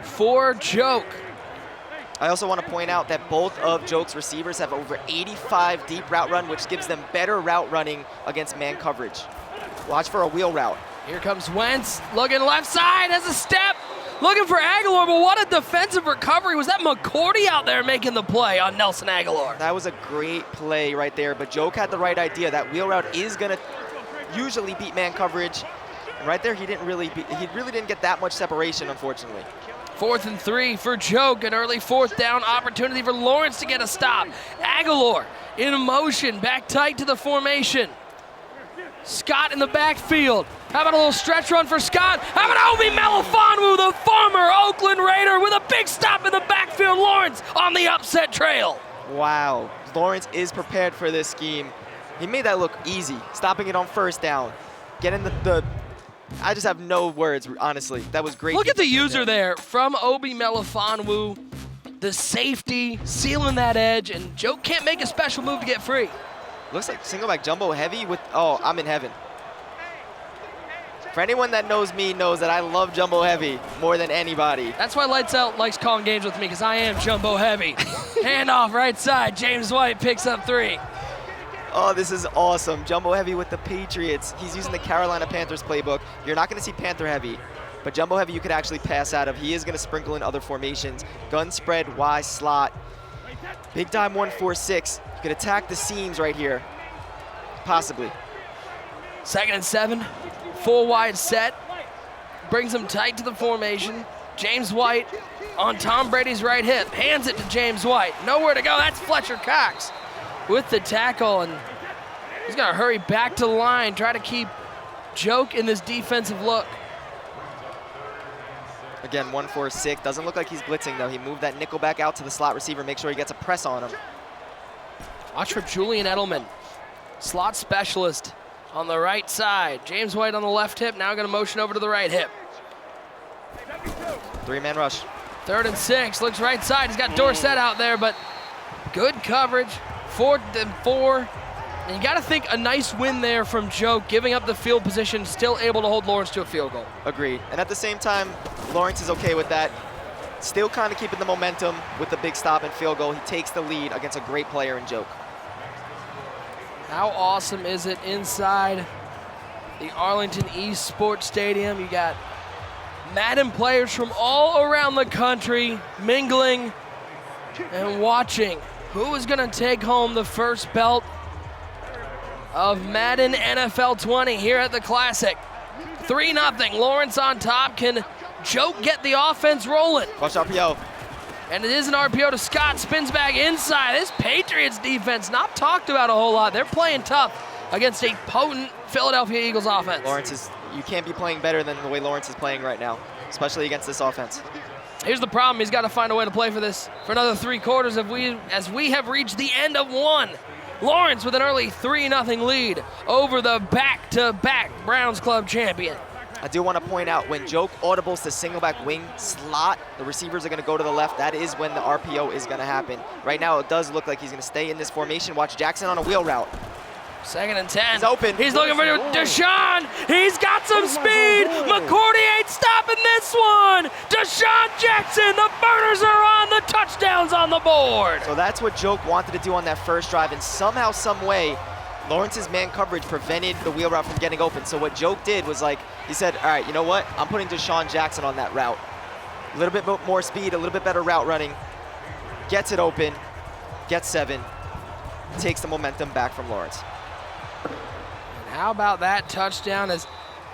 Speaker 7: for Joke.
Speaker 24: I also want to point out that both of Joke's receivers have over 85 deep route run, which gives them better route running against man coverage. Watch for a wheel route.
Speaker 7: Here comes Wentz, looking left side, has a step, looking for Aguilar, but what a defensive recovery. Was that McCourty out there making the play on Nelson Aguilar?
Speaker 24: That was a great play right there, but Joke had the right idea. That wheel route is going to usually beat man coverage, And right there, he really didn't get that much separation, unfortunately.
Speaker 7: 4th and 3 for Joke, an early 4th down opportunity for Lawrence to get a stop. Aguilar in motion, back tight to the formation. Scott in the backfield. How about a little stretch run for Scott? How about Obi Melifonwu, the former Oakland Raider, with a big stop in the backfield. Lawrence on the upset trail.
Speaker 24: Wow, Lawrence is prepared for this scheme. He made that look easy, stopping it on 1st down. Getting I just have no words, honestly. That was great.
Speaker 7: Look at the user there from Obi Melifonwu, the safety, sealing that edge, and Joke can't make a special move to get free.
Speaker 24: Looks like single back jumbo heavy with, oh, I'm in heaven. For anyone that knows me knows that I love jumbo heavy more than anybody.
Speaker 7: That's why Lights Out likes calling games with me, because I am jumbo heavy. Handoff right side, James White picks up 3.
Speaker 24: Oh, this is awesome. Jumbo heavy with the Patriots. He's using the Carolina Panthers playbook. You're not gonna see Panther heavy, but jumbo heavy you could actually pass out of. He is gonna sprinkle in other formations. Gun spread, Y slot. Big dime 1-4-6. You could attack the seams right here, possibly.
Speaker 7: 2nd and 7, full wide set. Brings him tight to the formation. James White on Tom Brady's right hip, hands it to James White. Nowhere to go, that's Fletcher Cox with the tackle, and he's gonna hurry back to the line, try to keep Joke in this defensive look.
Speaker 24: Again, 1-4-6, doesn't look like he's blitzing though. He moved that nickel back out to the slot receiver, make sure he gets a press on him.
Speaker 7: Watch for Julian Edelman, slot specialist on the right side. James White on the left hip, now gonna motion over to the right hip.
Speaker 24: 3-man rush.
Speaker 7: 3rd and 6, looks right side. He's got Dorsett out there, but good coverage. 4th and 4. And you gotta think a nice win there from Joke, giving up the field position, still able to hold Lawrence to a field goal.
Speaker 24: Agreed. And at the same time, Lawrence is okay with that. Still kind of keeping the momentum with the big stop and field goal. He takes the lead against a great player in Joke.
Speaker 7: How awesome is it inside the Arlington Esports Stadium? You got Madden players from all around the country mingling and watching who is gonna take home the first belt of Madden NFL 20 here at the Classic. 3-0, Lawrence on top. Can Joke get the offense rolling?
Speaker 24: Watch RPO.
Speaker 7: And it is an RPO to Scott, spins back inside. This Patriots defense not talked about a whole lot. They're playing tough against a potent Philadelphia Eagles offense.
Speaker 24: You can't be playing better than the way Lawrence is playing right now, especially against this offense.
Speaker 7: Here's the problem, he's got to find a way to play for this for another 3 quarters as we have reached the end of 1. Lawrence with an early 3-0 lead over the back-to-back Browns Club champion.
Speaker 24: I do want to point out when Joke audibles to single back wing slot, the receivers are going to go to the left. That is when the RPO is going to happen. Right now it does look like he's going to stay in this formation. Watch Jackson on a wheel route.
Speaker 7: 2nd and 10.
Speaker 24: He's open.
Speaker 7: He's looking for Deshaun. He's got some speed. McCourty ain't stopping this one. Deshaun Jackson, the burners are on. The touchdowns on the board.
Speaker 24: So that's what Joke wanted to do on that first drive, and somehow, some way, Lawrence's man coverage prevented the wheel route from getting open. So what Joke did was he said, all right, you know what? I'm putting Deshaun Jackson on that route. A little bit more speed, a little bit better route running. Gets it open, gets 7, takes the momentum back from Lawrence.
Speaker 7: How about that touchdown?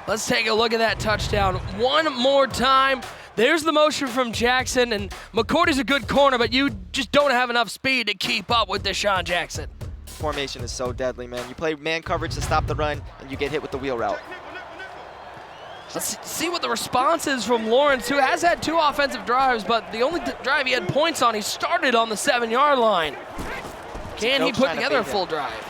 Speaker 7: Let's take a look at that touchdown one more time. There's the motion from Jackson, and McCourty's a good corner, but you just don't have enough speed to keep up with Deshaun Jackson.
Speaker 24: Formation is so deadly, man. You play man coverage to stop the run, and you get hit with the wheel route.
Speaker 7: Let's see what the response is from Lawrence, who has had 2 offensive drives, but the only drive he had points on, he started on the 7-yard line. Can he put together a full drive?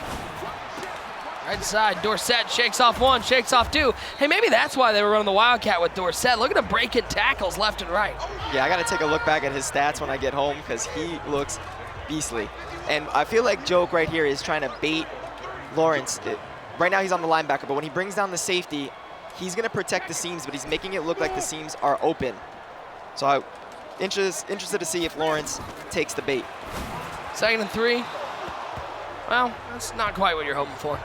Speaker 7: Right side, Dorsett shakes off 1, shakes off 2. Hey, maybe that's why they were running the Wildcat with Dorsett. Look at him breaking tackles left and right.
Speaker 24: Yeah, I got to take a look back at his stats when I get home because he looks beastly. And I feel like Joke right here is trying to bait Lawrence. Right now he's on the linebacker, but when he brings down the safety, he's going to protect the seams, but he's making it look like the seams are open. So I'm interested to see if Lawrence takes the bait.
Speaker 7: 2nd and 3. Well, that's not quite what you're hoping for.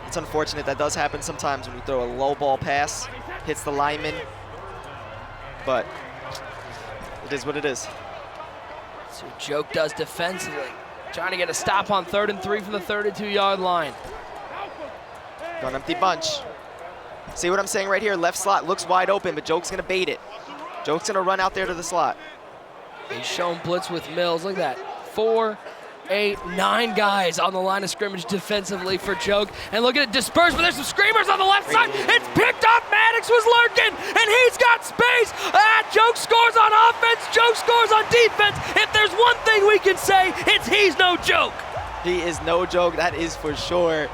Speaker 24: It's unfortunate. That does happen sometimes when you throw a low ball pass, hits the lineman, but it is what it is.
Speaker 7: So Joke does defensively, trying to get a stop on 3rd and 3 from the 32-yard line.
Speaker 24: Got an empty bunch. See what I'm saying right here? Left slot looks wide open, but Joke's gonna bait it. Joke's gonna run out there to the slot.
Speaker 7: He's showing blitz with Mills. Look at that. 4, 8, 9 guys on the line of scrimmage defensively for Joke. And look at it dispersed, but there's some screamers on the left side. It's picked up. Maddox was lurking, and he's got space. Joke scores on offense. Joke scores on defense. If there's one thing we can say, it's he's no joke.
Speaker 24: He is no joke, that is for sure.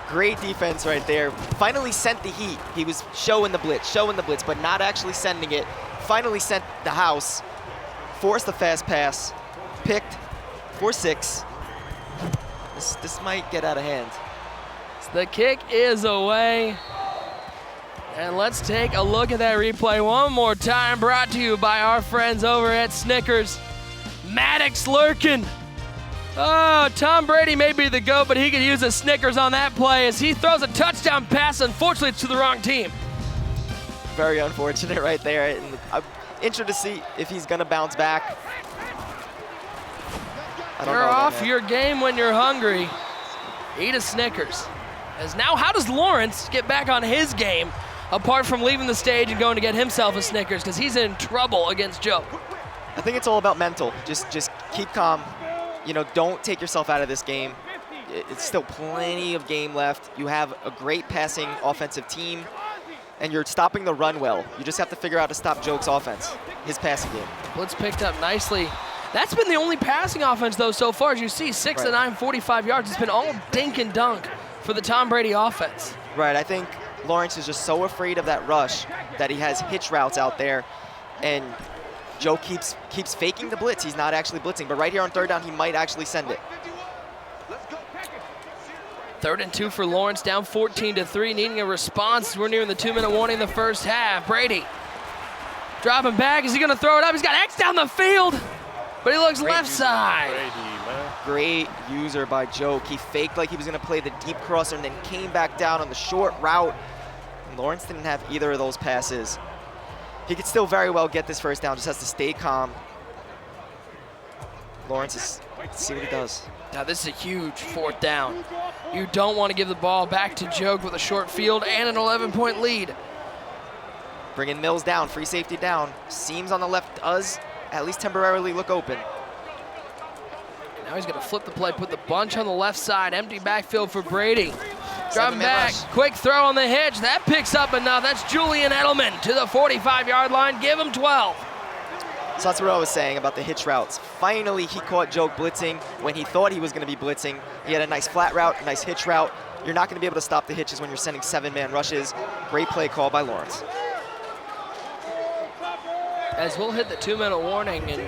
Speaker 24: Great defense right there. Finally sent the heat. He was showing the blitz, but not actually sending it. Finally sent the house. Forced the fast pass. Picked for 6. This might get out of hand.
Speaker 7: The kick is away. And let's take a look at that replay one more time, brought to you by our friends over at Snickers. Maddox lurking. Oh, Tom Brady may be the GOAT, but he could use a Snickers on that play as he throws a touchdown pass. Unfortunately, it's to the wrong team.
Speaker 24: Very unfortunate right there. And I'm interested to see if he's going to bounce back.
Speaker 7: You're off your game when you're hungry. Eat a Snickers. As now, how does Lawrence get back on his game apart from leaving the stage and going to get himself a Snickers, because he's in trouble against Joe?
Speaker 24: I think it's all about mental. Just keep calm. You know, don't take yourself out of this game. It's still plenty of game left. You have a great passing offensive team, and you're stopping the run well. You just have to figure out to stop Joke's offense, his passing game.
Speaker 7: Blitz picked up nicely. That's been the only passing offense, though, so far. As you see, 6 to 9, 45 yards. It's been all dink and dunk for the Tom Brady offense.
Speaker 24: Right, I think Lawrence is just so afraid of that rush that he has hitch routes out there, and Joe keeps faking the blitz. He's not actually blitzing, but right here on 3rd down, he might actually send it.
Speaker 7: 3rd and 2 for Lawrence, down 14-3, needing a response. We're nearing the 2-minute warning in the first half. Brady dropping back. Is he going to throw it up? He's got X down the field, but he looks left side.
Speaker 24: Great user by Joke. He faked like he was going to play the deep crosser and then came back down on the short route. And Lawrence didn't have either of those passes. He could still very well get this 1st down, just has to stay calm. Lawrence is, let's see what he does.
Speaker 7: Now this is a huge 4th down. You don't want to give the ball back to Joke with a short field and an 11-point lead.
Speaker 24: Bringing Mills down, free safety down. Seams on the left does at least temporarily look open.
Speaker 7: Now he's going to flip the play, put the bunch on the left side. Empty backfield for Brady. Dropping back, quick throw on the hitch. That picks up enough. That's Julian Edelman to the 45-yard line. Give him 12.
Speaker 24: So that's what I was saying about the hitch routes. Finally, he caught Joke blitzing when he thought he was going to be blitzing. He had a nice flat route, a nice hitch route. You're not going to be able to stop the hitches when you're sending 7-man rushes. Great play call by Lawrence.
Speaker 7: As we'll hit the 2-minute warning. And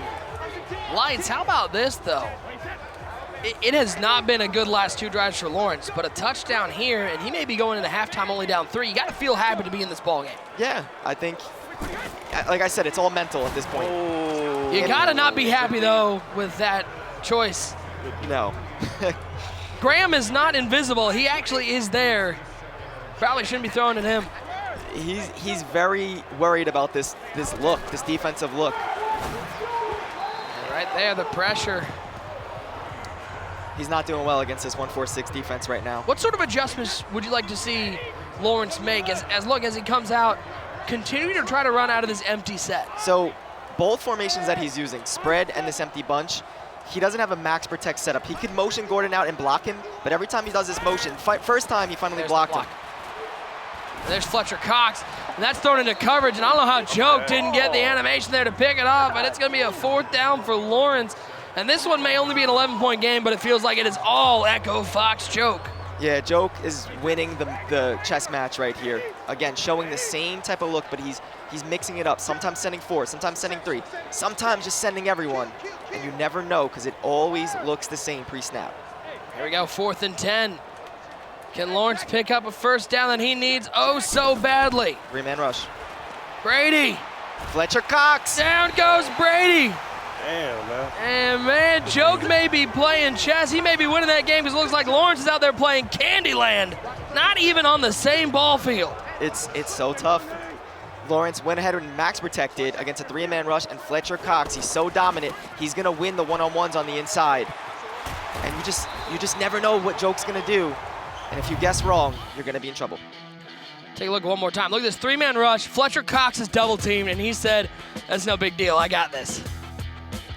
Speaker 7: Lights, how about this, though? It has not been a good last 2 drives for Lawrence, but a touchdown here, and he may be going into halftime only down 3. You got to feel happy to be in this ball game.
Speaker 24: Yeah, I think, like I said, it's all mental at this point.
Speaker 7: Oh. You got to not be happy, though, with that choice.
Speaker 24: No.
Speaker 7: Graham is not invisible. He actually is there. Probably shouldn't be throwing at him.
Speaker 24: He's very worried about this look, this defensive look.
Speaker 7: And right there, the pressure.
Speaker 24: He's not doing well against this 1-4-6 defense right now.
Speaker 7: What sort of adjustments would you like to see Lawrence make as he comes out, continue to try to run out of this empty set?
Speaker 24: So both formations that he's using, spread and this empty bunch, he doesn't have a max protect setup. He could motion Gordon out and block him, but every time he does this motion, first time he finally blocked him.
Speaker 7: There's Fletcher Cox, and that's thrown into coverage, and I don't know how Joke didn't get the animation there to pick it up, but it's going to be a 4th down for Lawrence. And this one may only be an 11-point game, but it feels like it is all Echo Fox Joke.
Speaker 24: Yeah, Joke is winning the chess match right here. Again, showing the same type of look, but he's mixing it up. Sometimes sending 4, sometimes sending 3, sometimes just sending everyone. And you never know, because it always looks the same pre-snap.
Speaker 7: Here we go, 4th and 10. Can Lawrence pick up a 1st down that he needs oh so badly?
Speaker 24: 3-man rush.
Speaker 7: Brady.
Speaker 24: Fletcher Cox.
Speaker 7: Down goes Brady.
Speaker 2: Damn, man.
Speaker 7: And man, Joke may be playing chess. He may be winning that game because it looks like Lawrence is out there playing Candyland. Not even on the same ball field.
Speaker 24: It's so tough. Lawrence went ahead and max protected against a 3-man rush, and Fletcher Cox, he's so dominant, he's gonna win the one-on-ones on the inside. And you just never know what Joke's gonna do. And if you guess wrong, you're gonna be in trouble.
Speaker 7: Take a look one more time. Look at this 3-man rush. Fletcher Cox is double teamed, and he said, that's no big deal. I got this.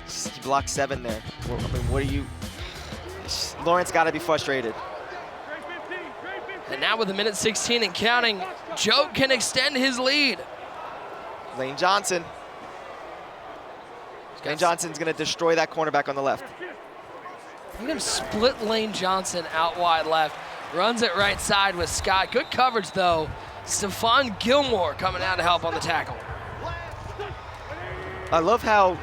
Speaker 24: He blocked 7 there. I mean, what are you? Lawrence got to be frustrated.
Speaker 7: And now with a minute 16 and counting, Joke can extend his lead.
Speaker 24: Lane Johnson. Lane Johnson's going to destroy that cornerback on the left.
Speaker 7: Look at him split Lane Johnson out wide left. Runs it right side with Scott. Good coverage, though. Stephon Gilmore coming out to help on the tackle.
Speaker 24: I love how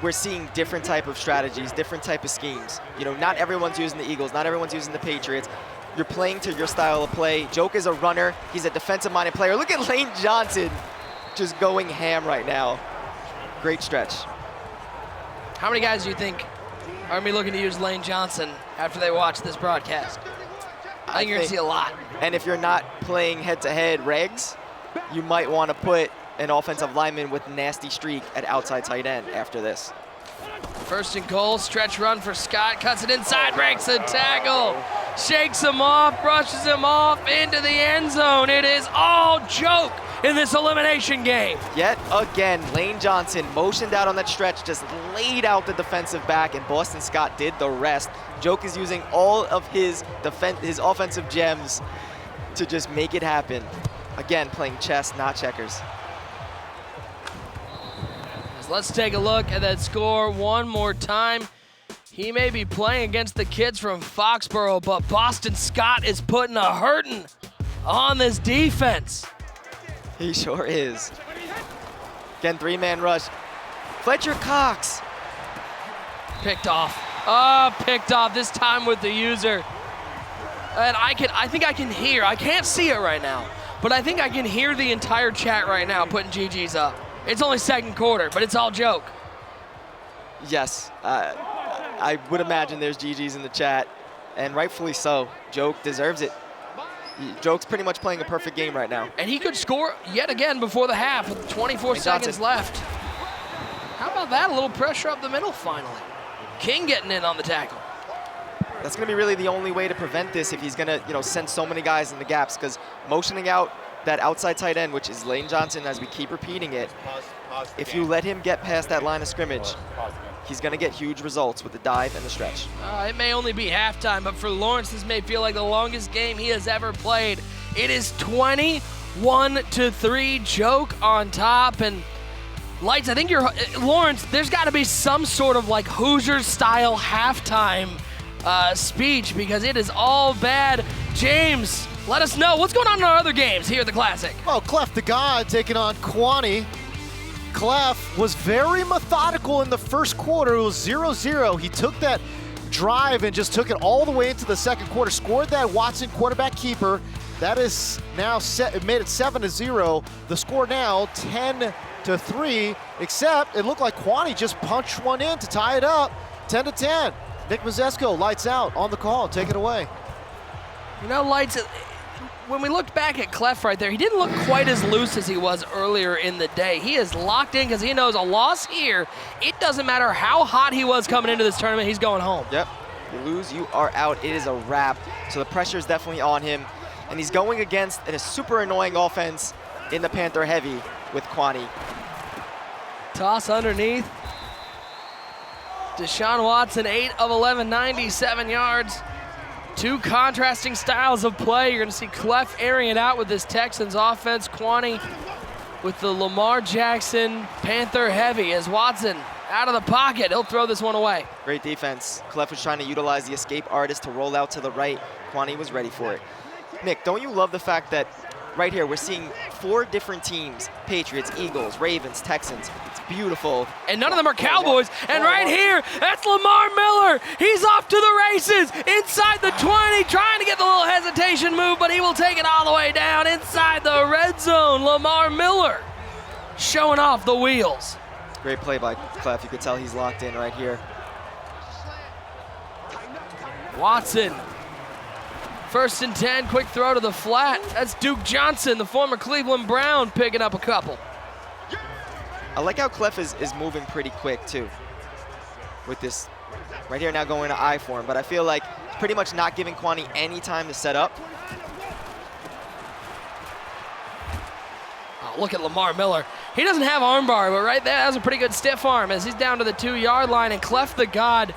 Speaker 24: we're seeing different type of strategies, different type of schemes. You know, not everyone's using the Eagles, not everyone's using the Patriots. You're playing to your style of play. Joke is a runner. He's a defensive-minded player. Look at Lane Johnson just going ham right now. Great stretch.
Speaker 7: How many guys do you think are going to be looking to use Lane Johnson after they watch this broadcast? I think you're going to see a lot.
Speaker 24: And if you're not playing head-to-head regs, you might want to put an offensive lineman with nasty streak at outside tight end after this.
Speaker 7: First and goal, stretch run for Scott, cuts it inside, breaks a tackle, shakes him off, brushes him off into the end zone. It is all Joke in this elimination game.
Speaker 24: Yet again, Lane Johnson motioned out on that stretch, just laid out the defensive back, and Boston Scott did the rest. Joke is using all of his offensive gems to just make it happen. Again, playing chess, not checkers.
Speaker 7: Let's take a look at that score one more time. He may be playing against the kids from Foxborough, but Boston Scott is putting a hurting on this defense.
Speaker 24: He sure is. Again, 3-man rush. Fletcher Cox.
Speaker 7: Picked off. Picked off, this time with the user. And I think I can hear, I can't see it right now, but I think I can hear the entire chat right now putting GGs up. It's only second quarter, but it's all Joke.
Speaker 24: Yes, I would imagine there's GGs in the chat, and rightfully so. Joke deserves it. Joke's pretty much playing a perfect game right now.
Speaker 7: And he could score yet again before the half with 24 seconds left. How about that? A little pressure up the middle finally. King getting in on the tackle.
Speaker 24: That's going to be really the only way to prevent this if he's going to, send so many guys in the gaps, because motioning out that outside tight end, which is Lane Johnson, as we keep repeating it, if you let him get past that line of scrimmage, he's going to get huge results with the dive and the stretch.
Speaker 7: It may only be halftime, but for Lawrence, this may feel like the longest game he has ever played. It is 21-3, Joke on top, and Lights, I think you're, Lawrence, there's got to be some sort of like Hoosier-style halftime speech, because it is all bad. James, let us know what's going on in our other games here at the Classic.
Speaker 1: Well, Cleft the God taking on Kwani. Clef was very methodical in the first quarter. It was 0-0. He took that drive and just took it all the way into the second quarter, scored that Watson quarterback keeper. That is now set, it made it 7-0. The score now 10-3, except it looked like Kwani just punched one in to tie it up, 10-10. Nick Mazesco, lights out on the call, take it away.
Speaker 7: You know, Lights, when we looked back at Clef right there, he didn't look quite as loose as he was earlier in the day. He is locked in because he knows a loss here, it doesn't matter how hot he was coming into this tournament, he's going home.
Speaker 24: Yep, you lose, you are out. It is a wrap. So the pressure is definitely on him. And he's going against a super annoying offense in the Panther heavy with Kwani.
Speaker 7: Toss underneath. Deshaun Watson, 8 of 11, 97 yards. Two contrasting styles of play. You're going to see Clef airing it out with this Texans offense. Kwani with the Lamar Jackson Panther heavy as Watson out of the pocket. He'll throw this one away.
Speaker 24: Great defense. Clef was trying to utilize the escape artist to roll out to the right. Kwani was ready for it. Nick, don't you love the fact that right here we're seeing 4 different teams, Patriots, Eagles, Ravens, Texans. It's beautiful.
Speaker 7: And none of them are Cowboys. And right here, that's Lamar Miller. He's off to the races inside the 20, trying to get the little hesitation move, but he will take it all the way down inside the red zone. Lamar Miller showing off the wheels.
Speaker 24: Great play by Clef. You could tell he's locked in right here.
Speaker 7: Watson. 1st and 10, quick throw to the flat. That's Duke Johnson, the former Cleveland Brown, picking up a couple.
Speaker 24: I like how Clef is moving pretty quick too. With this right here now going to I form, but I feel like pretty much not giving Kwani any time to set up.
Speaker 7: look at Lamar Miller. He doesn't have armbar, but right there, that was a pretty good stiff arm as he's down to the 2-yard line. And Cleft the God,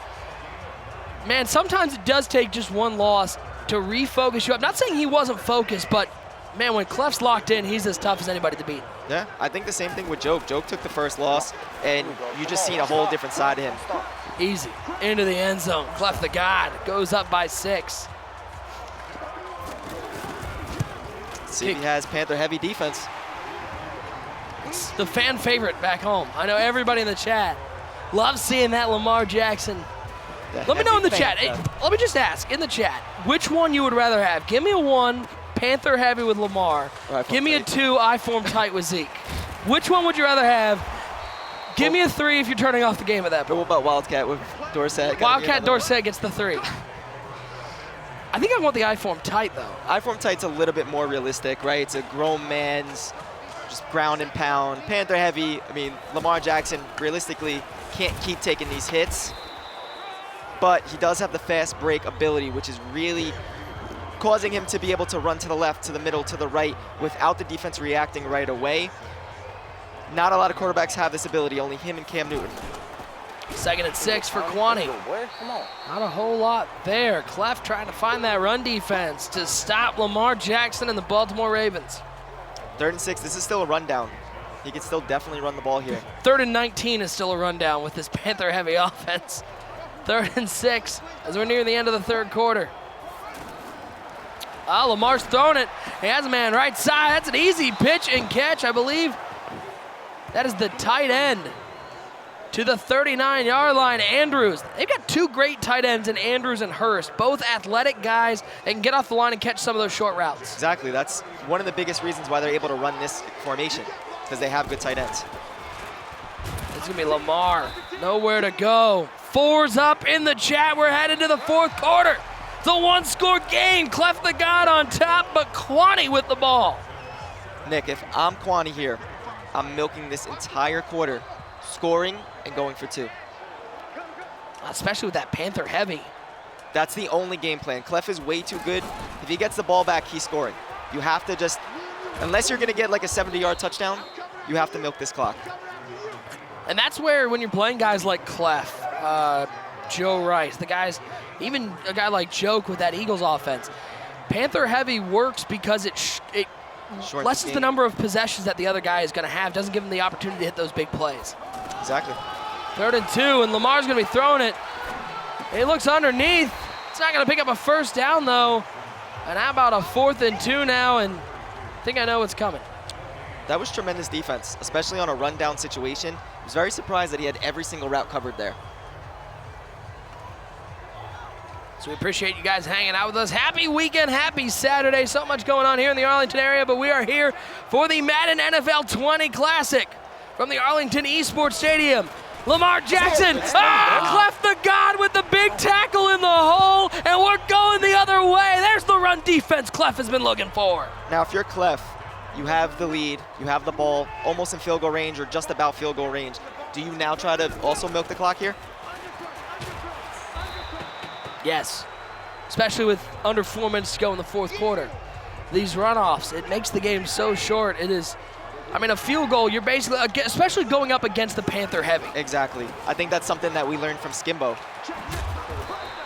Speaker 7: man, sometimes it does take just one loss to refocus you up. Not saying he wasn't focused, but man, when Cleft's locked in, he's as tough as anybody to beat.
Speaker 24: Yeah, I think the same thing with Joke. Joke took the first loss, and you just seen a whole different side of him.
Speaker 7: Easy, into the end zone. Cleft the God goes up by 6.
Speaker 24: See if he has Panther heavy defense.
Speaker 7: It's the fan favorite back home. I know everybody in the chat loves seeing that Lamar Jackson. Let me know in the chat. Hey, let me just ask in the chat, which one you would rather have? Give me a 1, Panther heavy with Lamar. Give me a 2, I-form tight with Zeke. Which one would you rather have? Give me a 3 if you're turning off the game at that point.
Speaker 24: What about Wildcat with Dorsett?
Speaker 7: Wildcat Dorsett gets the 3. I think I want the I-form tight, though.
Speaker 24: I-form tight's a little bit more realistic, right? It's a grown man's just ground and pound. Panther heavy, I mean, Lamar Jackson realistically can't keep taking these hits, but he does have the fast break ability, which is really causing him to be able to run to the left, to the middle, to the right without the defense reacting right away. Not a lot of quarterbacks have this ability, only him and Cam Newton.
Speaker 7: 2nd and 6 for Kwani. Not a whole lot there. Cleft trying to find that run defense to stop Lamar Jackson and the Baltimore Ravens.
Speaker 24: 3rd and 6, this is still a rundown. He can still definitely run the ball here.
Speaker 7: 3rd and 19 is still a rundown with this Panther heavy offense. 3rd and 6 as we're near the end of the 3rd quarter. Lamar's throwing it. He has a man right side. That's an easy pitch and catch, I believe. That is the tight end to the 39-yard line, Andrews. They've got 2 great tight ends in Andrews and Hurst, both athletic guys that can get off the line and catch some of those short routes.
Speaker 24: Exactly. That's one of the biggest reasons why they're able to run this formation, because they have good tight ends.
Speaker 7: It's going to be Lamar. Nowhere to go. 4's up in the chat. We're headed to the 4th quarter. It's a 1-score game. Cleft the God on top, but Kwani with the ball.
Speaker 24: Nick, if I'm Kwani here, I'm milking this entire quarter, scoring and going for 2.
Speaker 7: Especially with that Panther heavy.
Speaker 24: That's the only game plan. Clef is way too good. If he gets the ball back, he's scoring. You have to just, unless you're gonna get like a 70-yard touchdown, you have to milk this clock.
Speaker 7: And that's where when you're playing guys like Clef, Joe Rice, the guys, even a guy like Joke with that Eagles offense, Panther heavy works because it lessens the number of possessions that the other guy is going to have, doesn't give him the opportunity to hit those big plays.
Speaker 24: Exactly.
Speaker 7: 3rd and 2, and Lamar's going to be throwing it. He looks underneath. It's not going to pick up a 1st down, though. And how about a 4th and 2 now, and I think I know what's coming.
Speaker 24: That was tremendous defense, especially on a rundown situation. I was very surprised that he had every single route covered there.
Speaker 7: So we appreciate you guys hanging out with us. Happy weekend, happy Saturday. So much going on here in the Arlington area, but we are here for the Madden NFL 20 Classic from the Arlington Esports Stadium. Lamar Jackson, Cleft the God with the big tackle in the hole, and we're going the other way. There's the run defense Clef has been looking for.
Speaker 24: Now, if you're Clef, you have the lead, you have the ball almost in field goal range or just about field goal range. Do you now try to also milk the clock here?
Speaker 7: Yes, especially with under 4 minutes to go in the 4th quarter. These runoffs, it makes the game so short. It is, I mean, a field goal, you're basically, especially going up against the Panther heavy.
Speaker 24: Exactly. I think that's something that we learned from Skimbo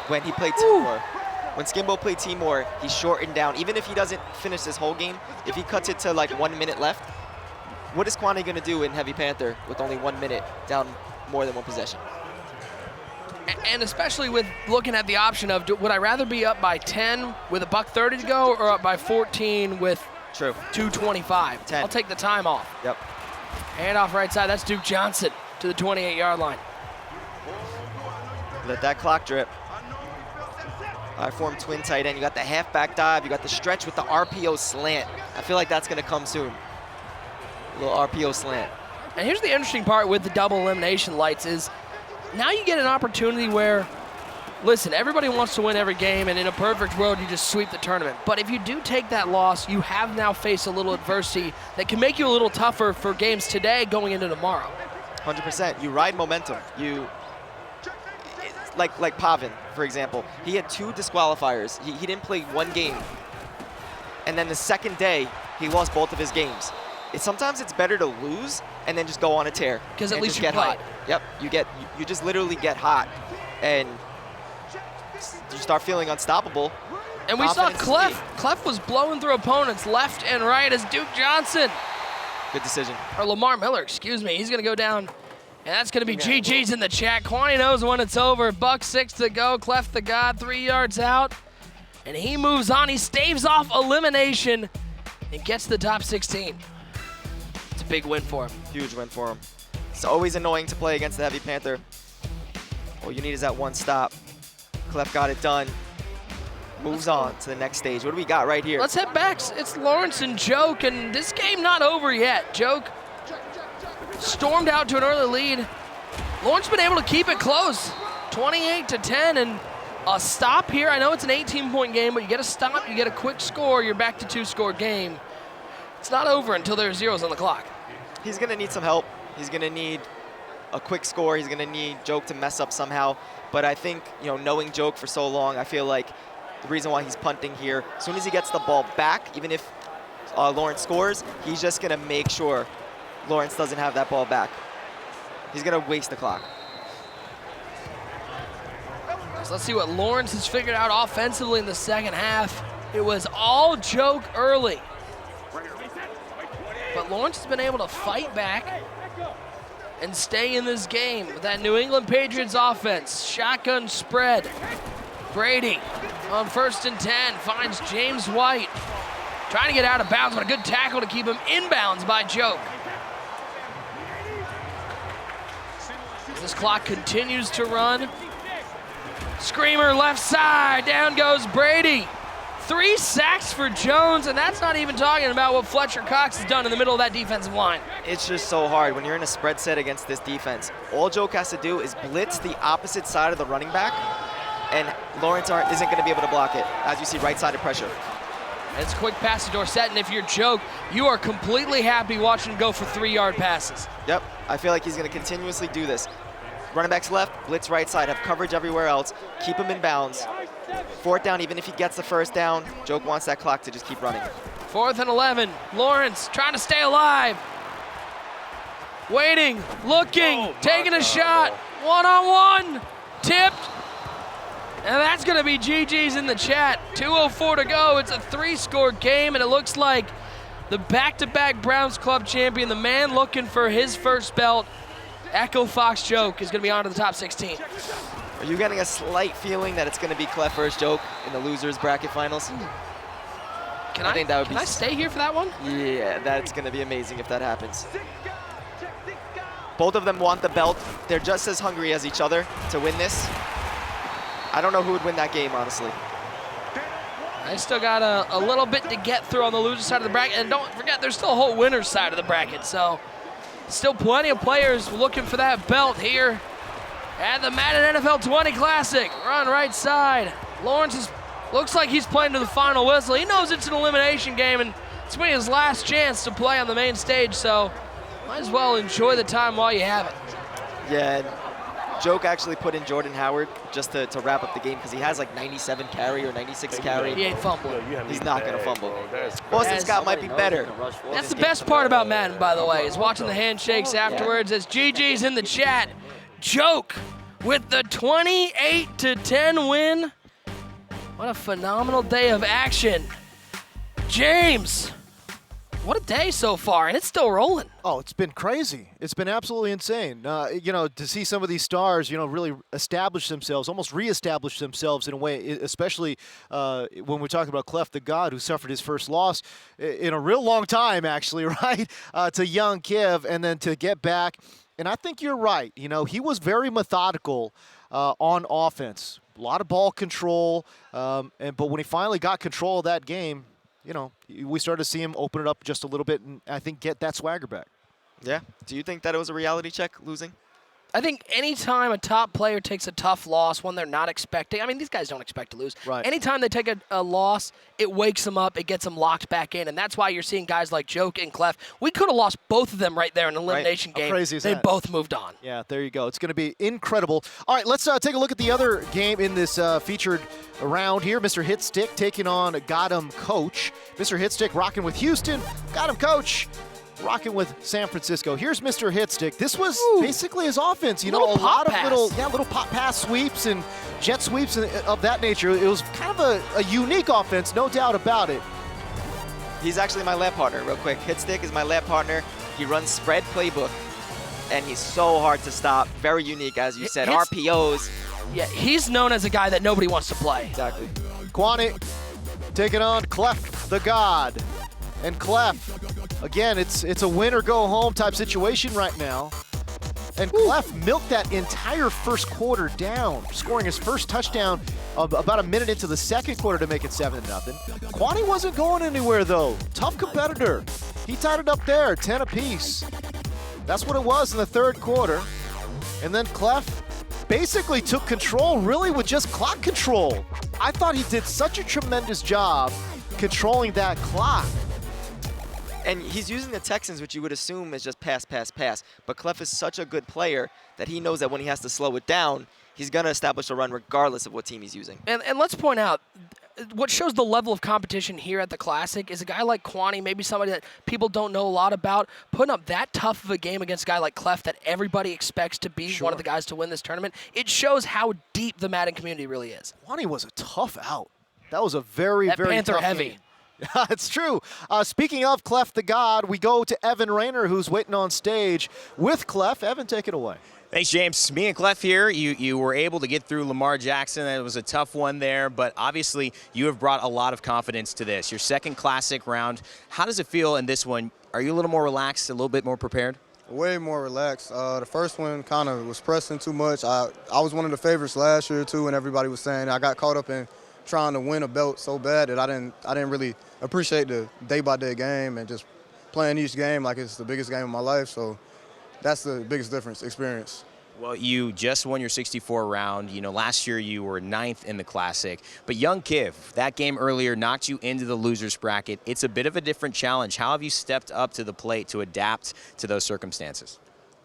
Speaker 24: when he played Timor. When Skimbo played Timor, he shortened down. Even if he doesn't finish this whole game, if he cuts it to like 1 minute left, what is Kwani going to do in Heavy Panther with only 1 minute down more than 1 possession?
Speaker 7: And especially with looking at the option of, would I rather be up by 10 with a $1:30 to go or up by 14 with 2:25? I'll take the time off.
Speaker 24: Yep.
Speaker 7: Hand off right side, that's Duke Johnson to the 28-yard line.
Speaker 24: Let that clock drip. I-form twin tight end. You got the halfback dive. You got the stretch with the RPO slant. I feel like that's going to come soon. A little RPO slant.
Speaker 7: And here's the interesting part with the double elimination lights is now you get an opportunity where, listen, everybody wants to win every game, and in a perfect world, you just sweep the tournament. But if you do take that loss, you have now faced a little adversity that can make you a little tougher for games today going into tomorrow.
Speaker 24: 100%. You ride momentum. Like Pavan, for example. He had 2 disqualifiers. He didn't play 1 game. And then the second day, he lost both of his games. sometimes it's better to lose and then just go on a tear.
Speaker 7: Because at least you
Speaker 24: get
Speaker 7: played.
Speaker 24: hot. Yep, you just literally get hot, and you start feeling unstoppable.
Speaker 7: And we saw Cleft. Cleft was blowing through opponents left and right as Duke Johnson.
Speaker 24: Good decision.
Speaker 7: Or Lamar Miller, excuse me. He's going to go down. And that's going to be GG's in the chat. Kwani knows when it's over. $1.06 to go. Cleft the God 3 yards out. And he moves on. He staves off elimination and gets to the top 16. It's a big win for him.
Speaker 24: Huge win for him. It's always annoying to play against the Heavy Panther. All you need is that one stop. Cleft got it done. Moves on to the next stage. What do we got right here?
Speaker 7: Let's head back. It's Lawrence and Joke, and this game not over yet. Joke stormed out to an early lead. Lawrence been able to keep it close, 28-10, and a stop here. I know it's an 18-point game, but you get a stop, you get a quick score, you're back to 2-score game. It's not over until there's zeros on the clock.
Speaker 24: He's gonna need some help. He's gonna need a quick score. He's gonna need Joke to mess up somehow. But I think, knowing Joke for so long, I feel like the reason why he's punting here, as soon as he gets the ball back, even if Lawrence scores, he's just gonna make sure Lawrence doesn't have that ball back. He's gonna waste the clock.
Speaker 7: So let's see what Lawrence has figured out offensively in the second half. It was all Joke early. But Lawrence has been able to fight back and stay in this game with that New England Patriots offense. Shotgun spread. Brady on 1st and 10 finds James White. Trying to get out of bounds, but a good tackle to keep him inbounds by Joke. As this clock continues to run. Screamer left side, down goes Brady. 3 sacks for Jones, and that's not even talking about what Fletcher Cox has done in the middle of that defensive line.
Speaker 24: It's just so hard when you're in a spread set against this defense. All Joke has to do is blitz the opposite side of the running back, and Lawrence isn't going to be able to block it, as you see right-sided pressure.
Speaker 7: It's a quick pass to Dorsett, and if you're Joke, you are completely happy watching him go for 3-yard passes.
Speaker 24: Yep, I feel like he's going to continuously do this. Running backs left, blitz right side, have coverage everywhere else, keep him in bounds. 4th down, even if he gets the 1st down, Joke wants that clock to just keep running.
Speaker 7: 4th and 11, Lawrence trying to stay alive. Waiting, looking, taking a shot, one-on-one, tipped. And that's gonna be GG's in the chat. 2:04 to go, it's a 3-score game, and it looks like the back-to-back Browns Club champion, the man looking for his first belt, Echo Fox Joke, is gonna be on to the top 16.
Speaker 24: Are you getting a slight feeling that it's gonna be Cleft versus Joke in the losers bracket finals?
Speaker 7: Can I stay here for that one?
Speaker 24: Yeah, that's gonna be amazing if that happens. Both of them want the belt. They're just as hungry as each other to win this. I don't know who would win that game, honestly.
Speaker 7: I still got a little bit to get through on the loser side of the bracket, and don't forget, there's still a whole winner's side of the bracket, so still plenty of players looking for that belt here at the Madden NFL 20 Classic. Run right side. Lawrence looks like he's playing to the final whistle. He knows it's an elimination game, and it's been his last chance to play on the main stage, so might as well enjoy the time while you have it.
Speaker 24: Yeah, Joke actually put in Jordan Howard just to wrap up the game because he has like 97 carry or 96 carry.
Speaker 7: He ain't fumbling.
Speaker 24: He's not going to fumble. Boston Scott might be better.
Speaker 7: That's the best part about Madden, by the way, is watching the handshakes afterwards as GG's in the chat. Joke with the 28-10 win. What a phenomenal day of action. James, what a day so far, and it's still rolling.
Speaker 1: Oh, it's been crazy. It's been absolutely insane. To see some of these stars, really establish themselves, almost reestablish themselves in a way, especially when we're talking about Cleft the God, who suffered his first loss in a real long time, actually, right? To young Kev, and then to get back. And I think you're right. He was very methodical on offense. A lot of ball control. But when he finally got control of that game, we started to see him open it up just a little bit and I think get that swagger back.
Speaker 24: Yeah. Do you think that it was a reality check, losing?
Speaker 7: I think anytime a top player takes a tough loss, one they're not expecting, I mean, these guys don't expect to lose.
Speaker 1: Right.
Speaker 7: Anytime they take a loss, it wakes them up, it gets them locked back in, and that's why you're seeing guys like Joke and Clef. We could have lost both of them right there in an elimination game.
Speaker 1: How crazy is
Speaker 7: they
Speaker 1: that?
Speaker 7: both moved on.
Speaker 1: Yeah, there you go. It's going to be incredible. All right, let's take a look at the other game in this featured round here. Mr. Hitstick taking on Got 'em Coach. Mr. Hitstick rocking with Houston. Got 'em Coach rocking with San Francisco. Here's Mr. Hitstick. This was basically his offense. You know,
Speaker 7: Little
Speaker 1: a lot
Speaker 7: pop
Speaker 1: of little pop pass sweeps and jet sweeps and of that nature. It was kind of a unique offense, no doubt about it.
Speaker 24: He's actually my lab partner, real quick. Hitstick is my lab partner. He runs spread playbook, and he's so hard to stop. Very unique, as you said. RPOs.
Speaker 7: Yeah, he's known as a guy that nobody wants to play.
Speaker 24: Exactly.
Speaker 1: Kwani taking on Cleft the God. And Cleft, again, it's a win or go home type situation right now. And Cleft milked that entire first quarter down, scoring his first touchdown about a minute into the second quarter to make it 7-0. Kwani wasn't going anywhere though. Tough competitor. He tied it up there, 10 apiece. That's what it was in the third quarter. And then Cleft basically took control really with just clock control. I thought he did such a tremendous job controlling that clock.
Speaker 24: And he's using the Texans, which you would assume is just pass, pass, pass. But Cleft is such a good player that he knows that when he has to slow it down, he's going to establish a run regardless of what team he's using.
Speaker 7: And let's point out, what shows the level of competition here at the Classic is a guy like Kwani, maybe somebody that people don't know a lot about, putting up that tough of a game against a guy like Cleft that everybody expects to be one of the guys to win this tournament. It shows how deep the Madden community really is.
Speaker 1: Kwani was a tough out. That was a very
Speaker 7: Panther
Speaker 1: tough
Speaker 7: heavy.
Speaker 1: game. It's true. Speaking of Cleft the God, we go to Evan Rayner, who's waiting on stage with Cleft. Evan, take it away.
Speaker 4: Thanks, James. Me and Clef here, you were able to get through Lamar Jackson. It was a tough one there, but obviously you have brought a lot of confidence to this. Your second Classic round. How does it feel in this one? Are you a little more relaxed, a little bit more prepared?
Speaker 12: Way more relaxed. The first one kind of was pressing too much. I was one of the favorites last year, too, and everybody was saying I got caught up in trying to win a belt so bad that I didn't really appreciate the day-by-day game and just playing each game like it's the biggest game of my life. So that's the biggest difference, experience.
Speaker 4: Well, you just won your 64 round. You know, last year you were 9th in the Classic. But young Kiv, that game earlier knocked you into the losers bracket. It's a bit of a different challenge. How have you stepped up to the plate to adapt to those circumstances?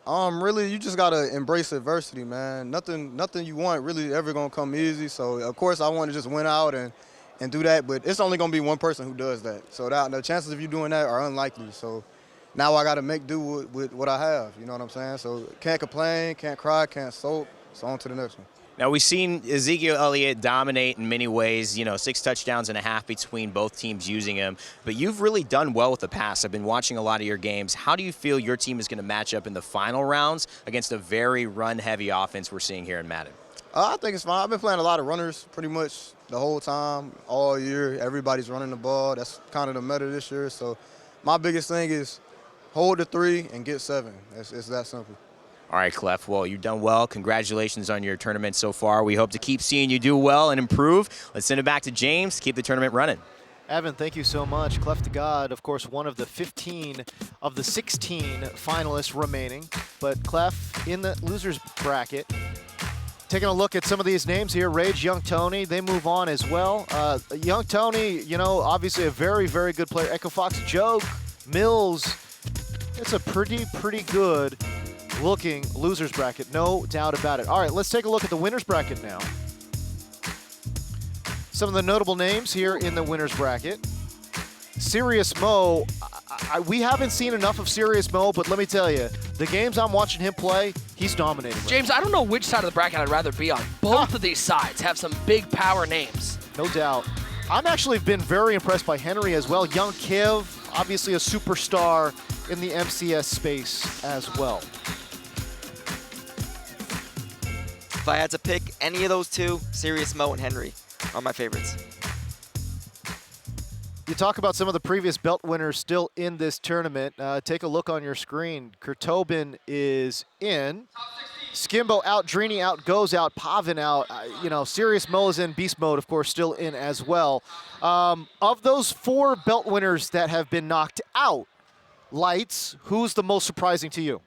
Speaker 12: Really, you just gotta embrace adversity, man. Nothing you want really ever gonna come easy. So of course I want to just win out and do that, but it's only gonna be one person who does that. So the chances of you doing that are unlikely. So now I gotta make do with what I have. You know what I'm saying? So can't complain, can't cry, can't sulk. So on to the next one.
Speaker 4: Now, we've seen Ezekiel Elliott dominate in many ways, 6 touchdowns and a half between both teams using him. But you've really done well with the pass. I've been watching a lot of your games. How do you feel your team is going to match up in the final rounds against a very run-heavy offense we're seeing here in Madden?
Speaker 12: I think it's fine. I've been playing a lot of runners pretty much the whole time, all year. Everybody's running the ball. That's kind of the meta this year. So my biggest thing is hold the 3 and get 7. It's that simple.
Speaker 4: All right, Clef. Well, you've done well. Congratulations on your tournament so far. We hope to keep seeing you do well and improve. Let's send it back to James to keep the tournament running.
Speaker 1: Evan, thank you so much. Cleft the God, of course, one of the 15 of the 16 finalists remaining. But Clef in the losers bracket. Taking a look at some of these names here, Rage, Young Tony, they move on as well. Young Tony, obviously a very, very good player. Echo Fox, Joke, Mills. It's a pretty good looking losers bracket, no doubt about it. All right, let's take a look at the winners bracket now. Some of the notable names here in the winners bracket. Serious Mo, we haven't seen enough of Serious Mo, but let me tell you, the games I'm watching him play, he's dominating.
Speaker 7: James, I don't know which side of the bracket I'd rather be on. Both of these sides have some big power names.
Speaker 1: No doubt. I'm actually been very impressed by Henry as well. Young Kiv, obviously a superstar in the MCS space as well.
Speaker 24: If I had to pick any of those two, Serious Mo and Henry are my favorites.
Speaker 1: You talk about some of the previous belt winners still in this tournament. Take a look on your screen. Kurtobin is in. Skimbo out, Drini out, Goes out, Pavan out. Serious Mo is in, Beast Mode, of course, still in as well. Of those 4 belt winners that have been knocked out, Lights, who's the most surprising to you?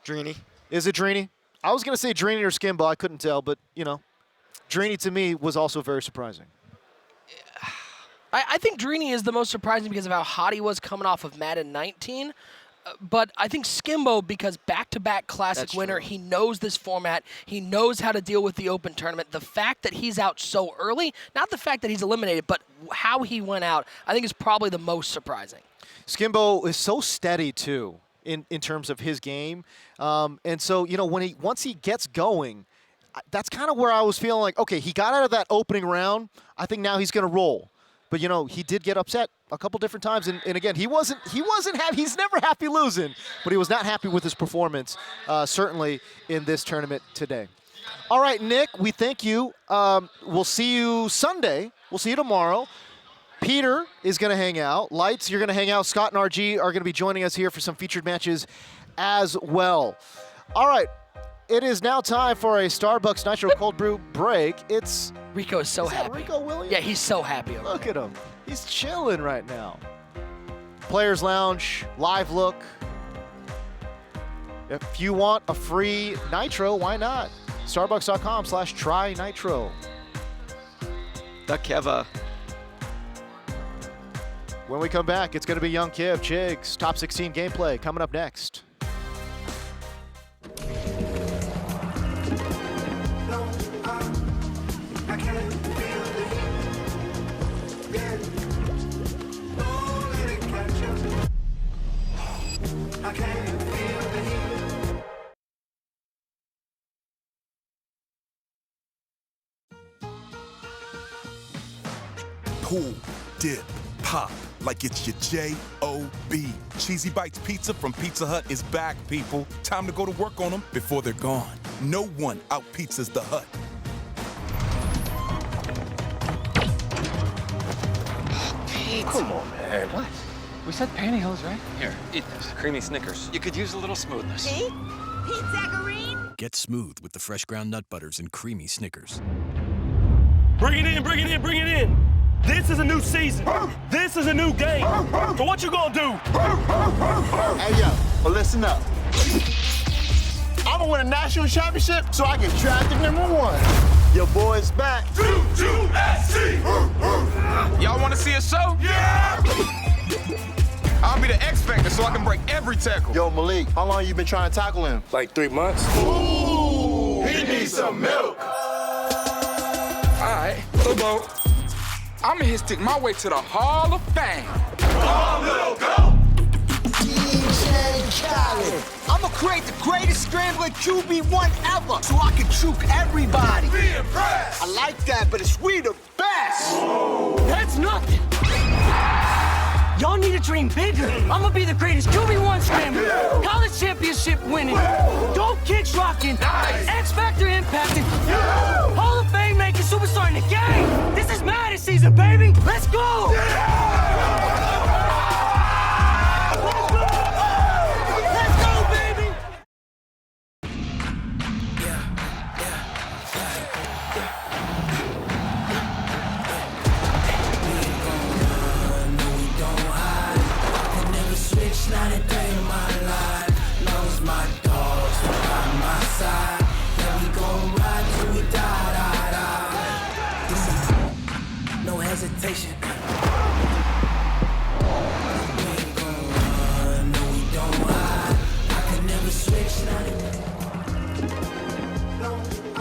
Speaker 24: Drini.
Speaker 1: Is it Drini? I was going to say Drini or Skimbo. I couldn't tell, but, Drini to me was also very surprising.
Speaker 7: I think Drini is the most surprising because of how hot he was coming off of Madden 19. But I think Skimbo, because back-to-back Classic winner, he knows this format. He knows how to deal with the open tournament. The fact that he's out so early, not the fact that he's eliminated, but how he went out, I think is probably the most surprising.
Speaker 1: Skimbo is so steady, too, in terms of his game. And so, you know, once he gets going, that's kind of where I was feeling like, okay, he got out of that opening round. I think now he's going to roll. But, you know, he did get upset a couple different times. And again, he's never happy losing, but he was not happy with his performance, certainly in this tournament today. All right, Nick, we thank you. We'll see you Sunday. We'll see you tomorrow. Peter is going to hang out. Lights, you're going to hang out. Scott and RG are going to be joining us here for some featured matches as well. All right. It is now time for a Starbucks Nitro Cold Brew break.
Speaker 7: Rico is so happy.
Speaker 1: Rico Williams?
Speaker 7: Yeah, he's so happy.
Speaker 1: Look at him. He's chilling right now. Players Lounge, live look. If you want a free Nitro, why not? Starbucks.com/try Nitro.
Speaker 24: The Keva.
Speaker 1: When we come back, it's going to be Young Kiv, Chiggs, top 16 gameplay coming up next.
Speaker 18: Pull, dip, pop, like it's your J-O-B. Cheesy Bites Pizza from Pizza Hut is back, people. Time to go to work on them before they're gone. No one out-pizzas the Hut.
Speaker 19: Come on, man. What? We said pantyhose, right? Here, eat this. Creamy Snickers. You could use a little smoothness.
Speaker 21: Pete? Pete Zacharine?
Speaker 22: Get smooth with the fresh ground nut butters and creamy Snickers.
Speaker 2: Bring it in, bring it in, bring it in. This is a new season. This is a new game. So what you gonna do?
Speaker 15: Hey, yo, well, listen up. I'm gonna win a national championship so I can draft the #1. Your boy's back.
Speaker 8: Y'all want to see a show? Yeah! I'll be the X Factor so I can break every tackle.
Speaker 15: Yo, Malik, how long you been trying to tackle him?
Speaker 2: Like 3 months.
Speaker 15: Ooh, he needs some milk.
Speaker 6: All right, Lobo. I'ma hit stick my way to the Hall of Fame.
Speaker 15: Come on, little go!
Speaker 16: I'ma create the greatest scrambling QB1 ever so I can juke everybody.
Speaker 15: Be impressed!
Speaker 16: I like that, but it's we the best.
Speaker 15: Whoa.
Speaker 5: That's nothing. Y'all need to dream bigger. I'ma be the greatest QB1 scrambler. College championship winning. Dope kicks rocking.
Speaker 15: Nice.
Speaker 5: X Factor impacting. Hall of Fame making superstar in the game. This is Madden season, baby. Let's go.
Speaker 23: Not a day in my life, long as my dogs are by my side. Yeah, we gon' ride till we die. No hesitation. We ain't gon' run, no we don't hide. I can never switch, not a day. No, I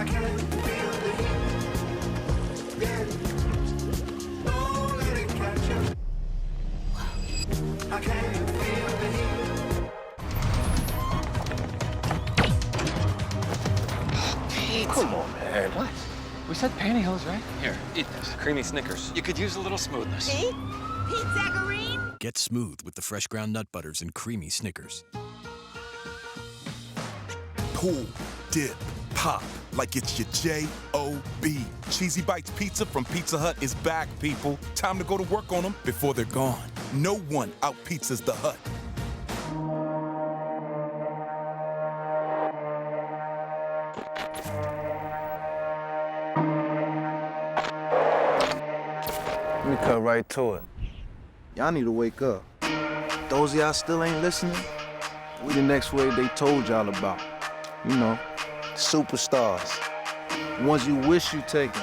Speaker 23: can't feel the heat. Yeah. Don't let it catch you. I can't feel the heat.
Speaker 19: Pete.
Speaker 2: Come on, man.
Speaker 19: What? We said pantyhose, right? Here, eat this. Creamy Snickers. You could use a little smoothness.
Speaker 21: Pete? Pete Zacharine?
Speaker 22: Get smooth with the fresh ground nut butters and creamy Snickers.
Speaker 18: Pull, dip, pop, like it's your J-O-B. Cheesy Bites Pizza from Pizza Hut is back, people. Time to go to work on them before they're gone. No one out-pizzas the Hut.
Speaker 11: Let me cut right to it. Y'all need to wake up. Those of y'all still ain't listening, we the next wave they told y'all about. You know, superstars. Ones you wish you taken.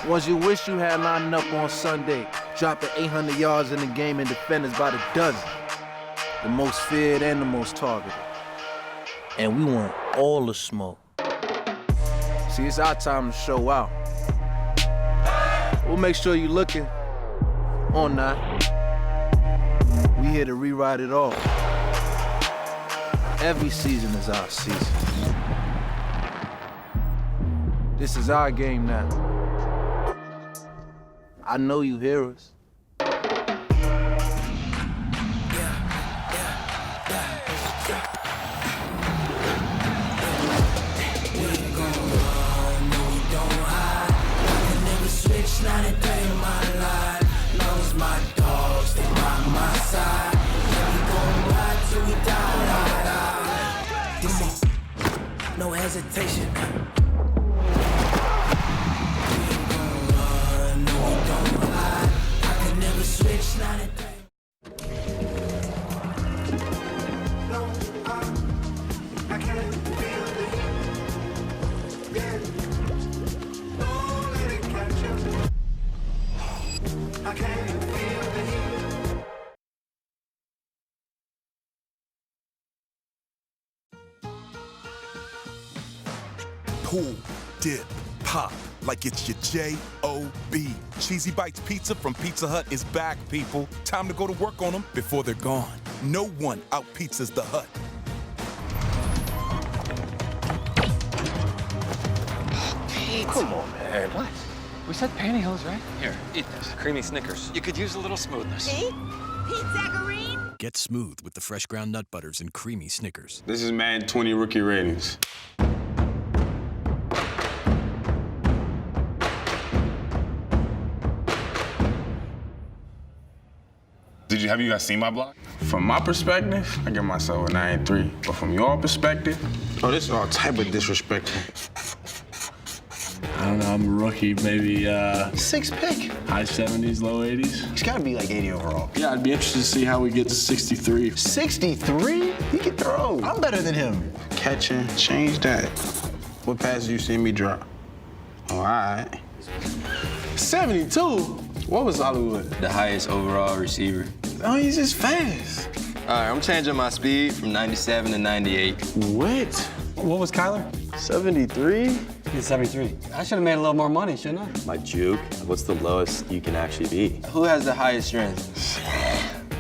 Speaker 11: Ones you wish you had lining up on Sunday, dropping 800 yards in the game and defenders by the dozen. the most feared and the most targeted. And we want all the smoke. See, it's our time to show out. We'll make sure you're looking or not. We here to rewrite it all. Every season is our season. This is our game now. I know you hear us.
Speaker 23: Not a day in my life. Long as my dogs, they by my side. Yeah, we gon' ride till we die. This is no hesitation. We ain't gon' run, no, we don't hide. I can never switch, not a day. No, I can't feel the heat. Yeah. Don't let it catch you. I can't feel the heat.
Speaker 18: Pull, dip, pop, like it's your J.O.B. Cheesy Bites Pizza from Pizza Hut is back, people. Time to go to work on them before they're gone. No one out-pizzas the Hut.
Speaker 19: Come on, man. What? We said pantyhose, right? Here, eat this. Creamy Snickers. You could use a little smoothness.
Speaker 21: See? Pizzacharine?
Speaker 22: Get smooth with the fresh ground nut butters and creamy Snickers.
Speaker 8: This is Madden 20 rookie ratings. Have you guys seen my block? From my perspective, I give myself a 9-3. But from your perspective, oh, this is all type of disrespectful.
Speaker 14: I don't know, I'm a rookie, maybe
Speaker 15: 6th pick.
Speaker 14: High 70s, low 80s.
Speaker 15: He's gotta be like 80 overall.
Speaker 14: Yeah, I'd be interested to see how we get to 63.
Speaker 15: 63? He can throw. I'm better than him.
Speaker 8: Catching, change that. What passes you see me drop? All right.
Speaker 15: 72? What was Hollywood?
Speaker 20: The highest overall receiver.
Speaker 15: Oh, he's just fast.
Speaker 20: All right, I'm changing my speed from 97 to 98.
Speaker 15: What?
Speaker 3: What was Kyler?
Speaker 15: 73?
Speaker 3: He's 73. I should have made a little more money, shouldn't I?
Speaker 20: My juke? What's the lowest you can actually be? Who has the highest strength?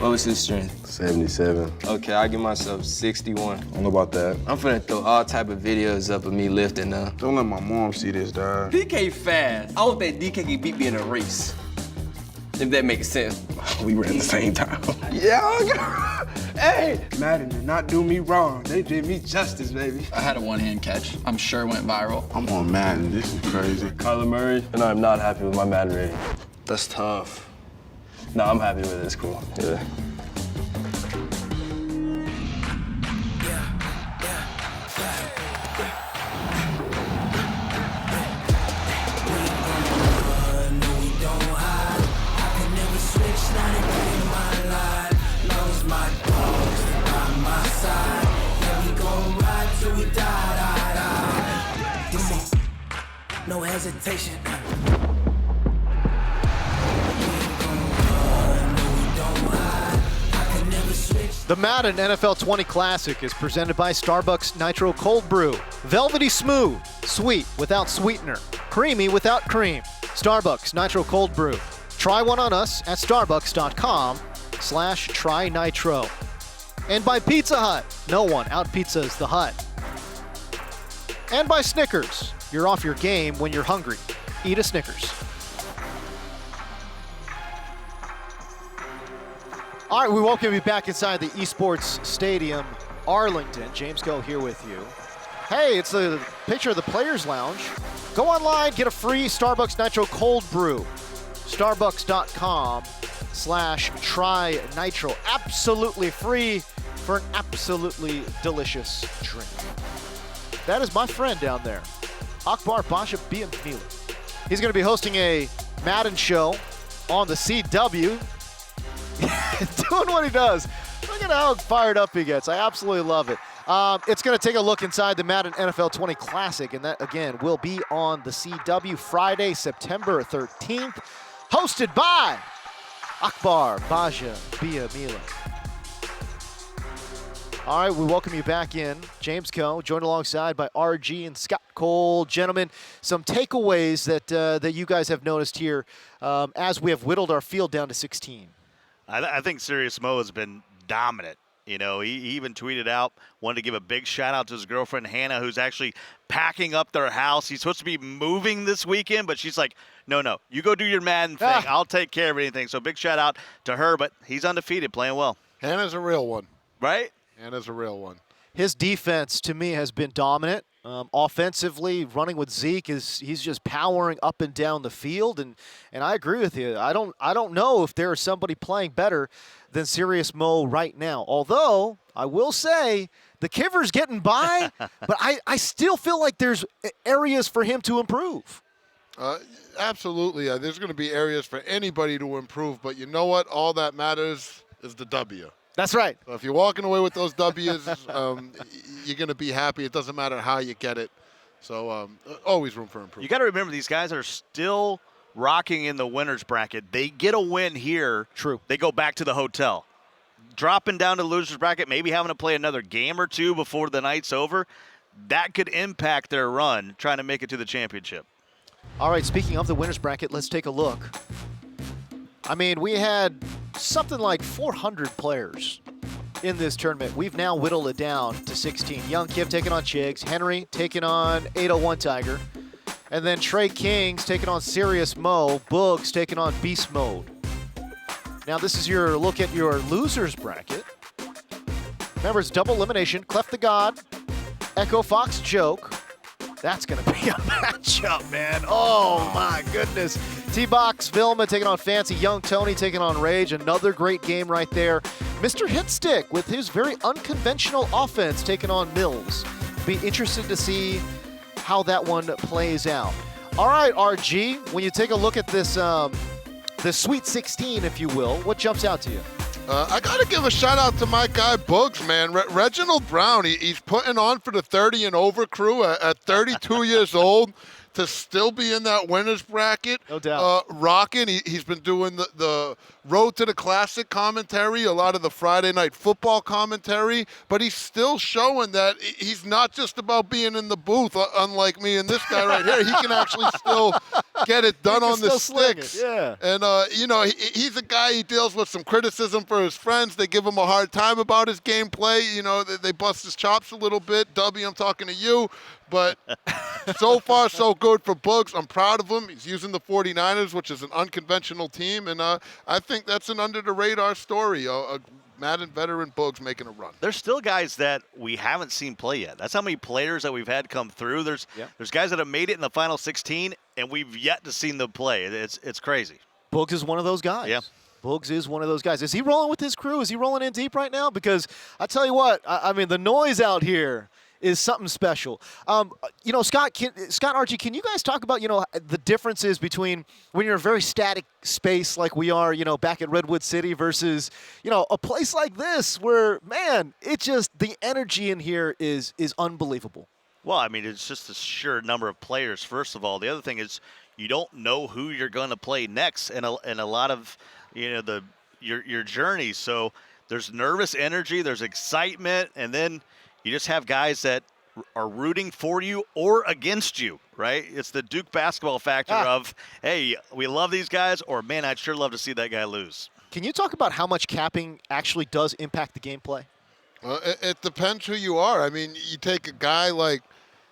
Speaker 20: What was his strength?
Speaker 15: 77.
Speaker 20: Okay, I give myself 61.
Speaker 15: I don't know about that.
Speaker 20: I'm finna throw all type of videos up of me lifting now.
Speaker 8: Don't let my mom see this, dog.
Speaker 3: DK fast. I don't think DK can beat me in a race. If that makes sense.
Speaker 8: We ran at the same time.
Speaker 10: Yeah, hey, Madden did not do me wrong. They did me justice, baby.
Speaker 3: I had a one-hand catch. I'm sure it went viral.
Speaker 8: I'm on Madden. This is crazy.
Speaker 20: Kyler Murray, and I'm not happy with my Madden rating. That's tough. No, I'm happy with it. It's cool. Yeah.
Speaker 23: No hesitation.
Speaker 1: The Madden NFL 20 Classic is presented by Starbucks Nitro Cold Brew. Velvety smooth, sweet without sweetener, creamy without cream. Starbucks Nitro Cold Brew. Try one on us at starbucks.com/trynitro. And by Pizza Hut. No one out-pizzas the Hut. And by Snickers. You're off your game when you're hungry. Eat a Snickers. All right, we welcome you back inside the Esports Stadium, Arlington. James Go here with you. Hey, it's a picture of the Players Lounge. Go online, get a free Starbucks Nitro Cold Brew. Starbucks.com/trynitro. Absolutely free for an absolutely delicious drink. That is my friend down there, Akbar Basha Biamila. He's going to be hosting a Madden show on the CW. Doing what he does. Look at how fired up he gets. I absolutely love it. It's going to take a look inside the Madden NFL 20 Classic, and that, again, will be on the CW Friday, September 13th, hosted by Akbar Basha Biamila. All right, we welcome you back in. James Coe, joined alongside by RG and Scott Cole. Gentlemen, some takeaways that you guys have noticed here as we have whittled our field down to 16.
Speaker 9: I think Serious Mo has been dominant. You know, he even tweeted out, wanted to give a big shout out to his girlfriend Hannah, who's actually packing up their house. He's supposed to be moving this weekend, but she's like, no, you go do your Madden thing. I'll take care of anything. So big shout out to her, but he's undefeated, playing well.
Speaker 12: Hannah's a real one.
Speaker 9: Right?
Speaker 12: Hannah's a real one.
Speaker 1: His defense, to me, has been dominant. Offensively, running with Zeke, he's just powering up and down the field, and I agree with you. I don't know if there is somebody playing better than Serious Mo right now. Although I will say the Kiver's getting by, but I still feel like there's areas for him to improve.
Speaker 12: Absolutely, there's going to be areas for anybody to improve, but you know what? All that matters is the W.
Speaker 1: That's right.
Speaker 12: So if you're walking away with those W's, you're going to be happy. It doesn't matter how you get it. So always room for improvement.
Speaker 9: You got to remember, these guys are still rocking in the winner's bracket. They get a win here.
Speaker 1: True.
Speaker 9: They go back to the hotel. Dropping down to the loser's bracket, maybe having to play another game or two before the night's over, that could impact their run trying to make it to the championship.
Speaker 1: All right, speaking of the winner's bracket, let's take a look. I mean, we had something like 400 players in this tournament. We've now whittled it down to 16. Young Kiv taking on Chiggs, Henry taking on 801 Tiger, and then Trey Kings taking on Serious Mo, Boogs taking on Beast Mode. Now this is your look at your losers bracket. Remember, it's double elimination. Cleft the God, Echo Fox Joke. That's going to be a matchup, man. Oh, my goodness. T-Box, Vilma taking on Fancy. Young Tony taking on Rage. Another great game right there. Mr. Hitstick with his very unconventional offense taking on Mills. Be interested to see how that one plays out. All right, RG, when you take a look at this, the Sweet 16, if you will, what jumps out to you?
Speaker 12: I got to give a shout out to my guy Boogs, man. Reginald Brown, he's putting on for the 30 and over crew at 32 years old to still be in that winner's bracket.
Speaker 1: No doubt.
Speaker 12: Rocking. He's been doing the Road to the Classic commentary, a lot of the Friday Night Football commentary, but he's still showing that he's not just about being in the booth, unlike me and this guy right here. He can actually still get it done on the sticks.
Speaker 1: Yeah.
Speaker 12: And, you know, he's a guy, he deals with some criticism for his friends. They give him a hard time about his gameplay. You know, they bust his chops a little bit. W, I'm talking to you. But so far, so good for Boogs. I'm proud of him. He's using the 49ers, which is an unconventional team. And I think that's an under-the-radar story. A Madden veteran Boogs making a run.
Speaker 9: There's still guys that we haven't seen play yet. That's how many players that we've had come through. There's guys that have made it in the final 16, and we've yet to see them play. It's crazy.
Speaker 1: Boogs is one of those guys.
Speaker 9: Yeah.
Speaker 1: Boogs is one of those guys. Is he rolling with his crew? Is he rolling in deep right now? Because I tell you what, I mean, the noise out here is something special. You know, Scott, Archie, can you guys talk about, you know, the differences between when you're in a very static space like we are, you know, back at Redwood City versus, you know, a place like this where, man, it just, the energy in here is unbelievable.
Speaker 9: Well, I mean, it's just the sheer number of players, first of all. The other thing is you don't know who you're going to play next in a lot of, you know, your journey. So there's nervous energy, there's excitement, and then you just have guys that are rooting for you or against you, right? It's the Duke basketball factor of, hey, we love these guys, or, man, I'd sure love to see that guy lose.
Speaker 1: Can you talk about how much capping actually does impact the gameplay?
Speaker 12: It depends who you are. I mean, you take a guy like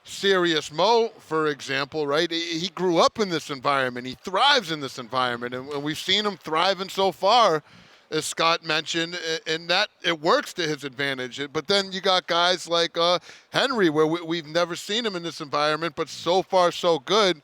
Speaker 12: Serious Mo, for example, right? He grew up in this environment. He thrives in this environment, and we've seen him thriving so far, as Scott mentioned, and that it works to his advantage. But then you got guys like Henry, where we've never seen him in this environment, but so far so good.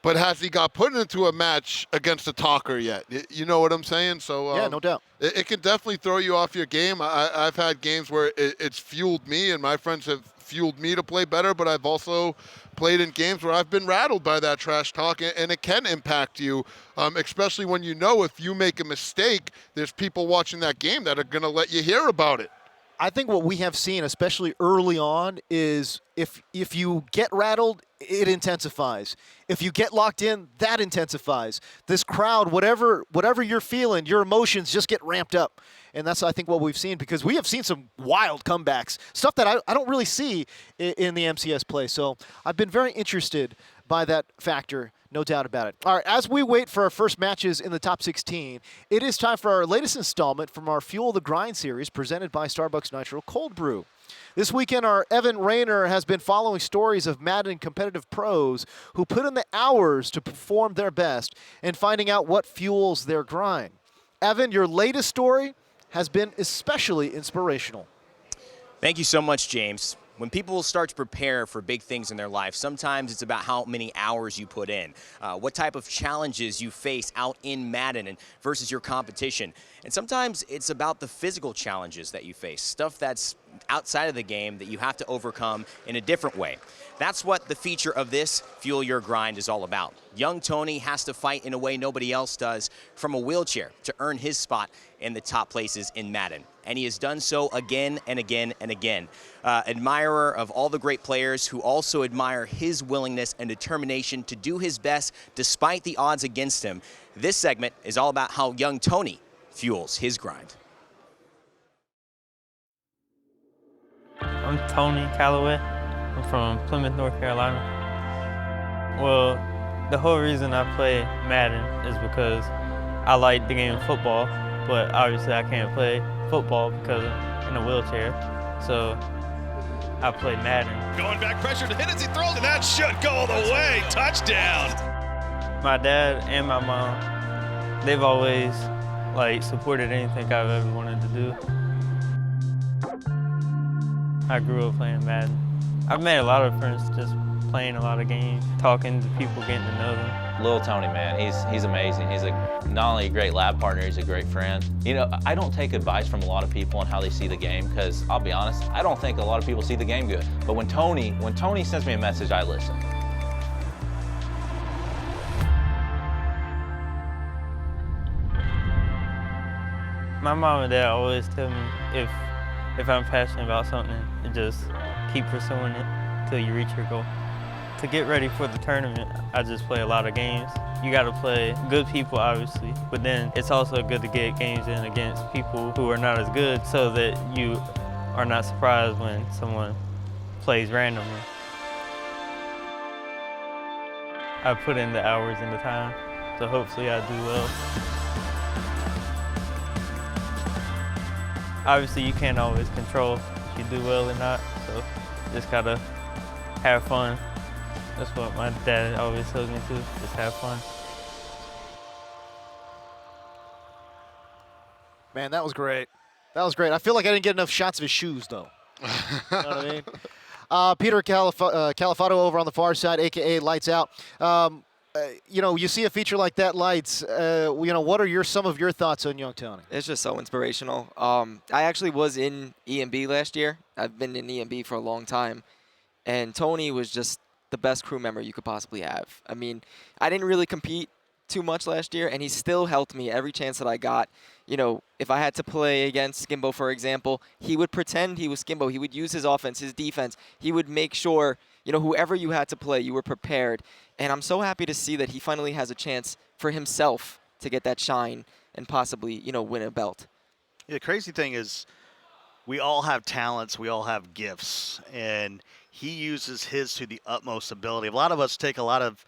Speaker 12: But has he got put into a match against a talker yet? You know what I'm saying? So
Speaker 1: yeah, no doubt.
Speaker 12: It can definitely throw you off your game. I've had games where it's fueled me, and my friends have fueled me to play better, but I've also played in games where I've been rattled by that trash talk, and it can impact you, especially when you know if you make a mistake, there's people watching that game that are going to let you hear about it.
Speaker 1: I think what we have seen, especially early on, is if you get rattled, it intensifies. If you get locked in, that intensifies. This crowd, whatever you're feeling, your emotions just get ramped up. And that's, I think, what we've seen, because we have seen some wild comebacks, stuff that I don't really see in the MCS play. So I've been very interested by that factor, no doubt about it. All right, as we wait for our first matches in the top 16, it is time for our latest installment from our Fuel the Grind series presented by Starbucks Nitro Cold Brew. This weekend, our Evan Rayner has been following stories of Madden competitive pros who put in the hours to perform their best and finding out what fuels their grind. Evan, your latest story has been especially inspirational.
Speaker 4: Thank you so much, James. When people start to prepare for big things in their life, sometimes it's about how many hours you put in, what type of challenges you face out in Madden and versus your competition. And sometimes it's about the physical challenges that you face, stuff that's outside of the game that you have to overcome in a different way. That's what the feature of this Fuel Your Grind is all about. Young Tony has to fight in a way nobody else does from a wheelchair to earn his spot in the top places in Madden. And he has done so again and again and again. Admirer of all the great players who also admire his willingness and determination to do his best despite the odds against him. This segment is all about how young Tony fuels his grind.
Speaker 7: I'm Tony Calloway. I'm from Plymouth, North Carolina. Well, the whole reason I play Madden is because I like the game of football, but obviously I can't play football because I'm in a wheelchair. So I play Madden.
Speaker 13: Going back, pressure to hit as he throws, and that should go all the way. Touchdown.
Speaker 7: My dad and my mom, they've always supported anything I've ever wanted to do. I grew up playing Madden. I've made a lot of friends just playing a lot of games, talking to people, getting to know them.
Speaker 17: Little Tony, man, he's amazing. He's not only a great lab partner, he's a great friend. You know, I don't take advice from a lot of people on how they see the game, because I'll be honest, I don't think a lot of people see the game good. But when Tony sends me a message, I listen.
Speaker 7: My mom and dad always tell me if I'm passionate about something, to just keep pursuing it till you reach your goal. To get ready for the tournament, I just play a lot of games. You got to play good people, obviously, but then it's also good to get games in against people who are not as good so that you are not surprised when someone plays randomly. I put in the hours and the time, so hopefully I do well. Obviously, you can't always control if you do well or not, so just gotta have fun. That's what my dad always tells me to, just have fun.
Speaker 1: Man, that was great. That was great. I feel like I didn't get enough shots of his shoes, though. You know what I mean? Peter Califato over on the far side, a.k.a. Lights Out. You know, you see a feature like that, Lights, you know, what are some of your thoughts on young Tony?
Speaker 24: It's just so inspirational. I actually was in EMB last year. I've been in EMB for a long time. And Tony was just the best crew member you could possibly have. I mean, I didn't really compete too much last year, and he still helped me every chance that I got. You know, if I had to play against Skimbo, for example, he would pretend he was Skimbo. He would use his offense, his defense. He would make sure, you know, whoever you had to play, you were prepared. And I'm so happy to see that he finally has a chance for himself to get that shine and possibly, you know, win a belt.
Speaker 9: Yeah, the crazy thing is we all have talents, we all have gifts, and he uses his to the utmost ability. A lot of us take a lot of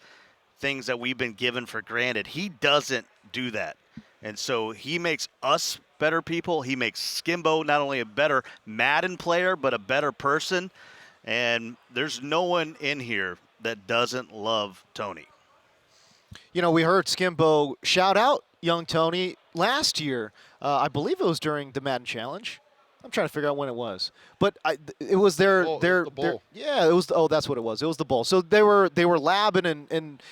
Speaker 9: things that we've been given for granted. He doesn't do that. And so he makes us better people. He makes Skimbo not only a better Madden player, but a better person. And there's no one in here that doesn't love Tony.
Speaker 1: You know, we heard Skimbo shout out young Tony last year. I believe it was during the Madden Challenge. I'm trying to figure out when it was, but it was their
Speaker 12: bowl.
Speaker 1: Yeah, it was. Oh, that's what it was. It was the bowl. So they were labbing, and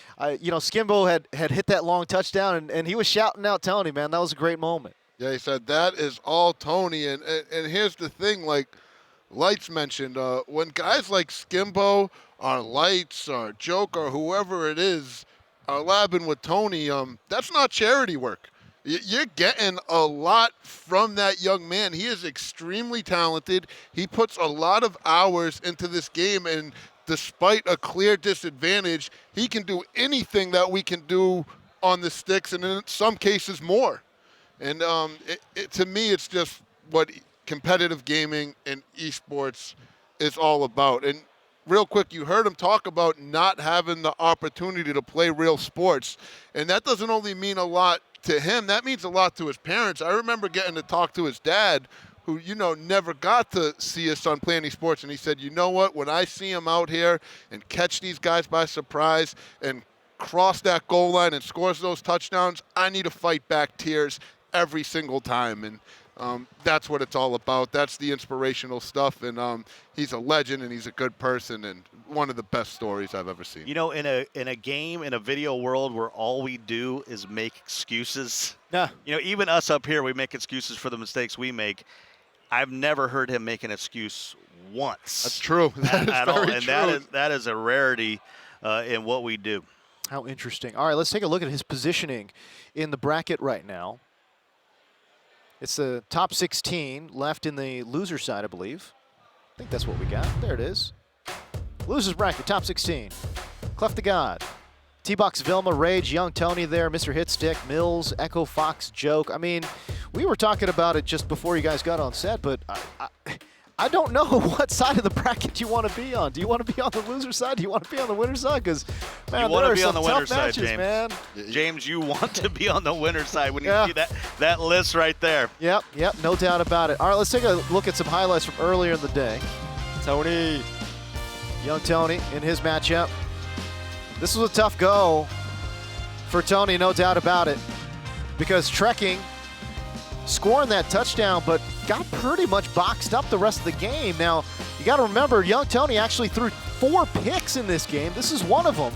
Speaker 1: you know, Skimbo had hit that long touchdown, and he was shouting out Tony. Man, that was a great moment.
Speaker 12: Yeah, he said that is all Tony, and here's the thing, like Lights mentioned, when guys like Skimbo or Lights or Joke or whoever it is are labbing with Tony, that's not charity work. You're getting a lot from that young man. He is extremely talented. He puts a lot of hours into this game, and despite a clear disadvantage, he can do anything that we can do on the sticks, and in some cases more. And to me, it's just what competitive gaming and esports is all about. And real quick, you heard him talk about not having the opportunity to play real sports. And that doesn't only mean a lot to him, that means a lot to his parents. I remember getting to talk to his dad, who, never got to see his son play any sports. And he said, you know what, when I see him out here and catch these guys by surprise and cross that goal line and scores those touchdowns, I need to fight back tears every single time. And that's what it's all about. That's the inspirational stuff. And he's a legend, and he's a good person, and one of the best stories I've ever seen.
Speaker 9: In a game, in a video world where all we do is make excuses.
Speaker 1: Yeah.
Speaker 9: Even us up here, we make excuses for the mistakes we make. I've never heard him make an excuse once.
Speaker 12: That's true. That is
Speaker 9: at
Speaker 12: very
Speaker 9: all. And
Speaker 12: true.
Speaker 9: that is a rarity in what we do.
Speaker 1: How interesting. All right, let's take a look at his positioning in the bracket right now. It's the top 16 left in the loser side, I believe. I think that's what we got. There it is. Losers bracket, top 16. Cleft the God, T-Box, Vilma, Rage, Young Tony there, Mr. Hitstick, Mills, Echo Fox, Joke. I mean, we were talking about it just before you guys got on set, but I don't know what side of the bracket you want to be on. Do you want to be on the loser side? Do you want to be on the winner side? Because, man,
Speaker 9: you want
Speaker 1: there
Speaker 9: to
Speaker 1: are
Speaker 9: be on
Speaker 1: some
Speaker 9: the winner
Speaker 1: tough
Speaker 9: side,
Speaker 1: matches,
Speaker 9: James.
Speaker 1: man.
Speaker 9: James, you want to be on the winner side when you
Speaker 1: Yeah.
Speaker 9: see that list right there.
Speaker 1: Yep, no doubt about it. All right, let's take a look at some highlights from earlier in the day. Tony, young Tony in his matchup. This was a tough go for Tony, no doubt about it, because Trekking scoring that touchdown, but got pretty much boxed up the rest of the game. Now, you got to remember, young Tony actually threw 4 picks in this game. This is one of them,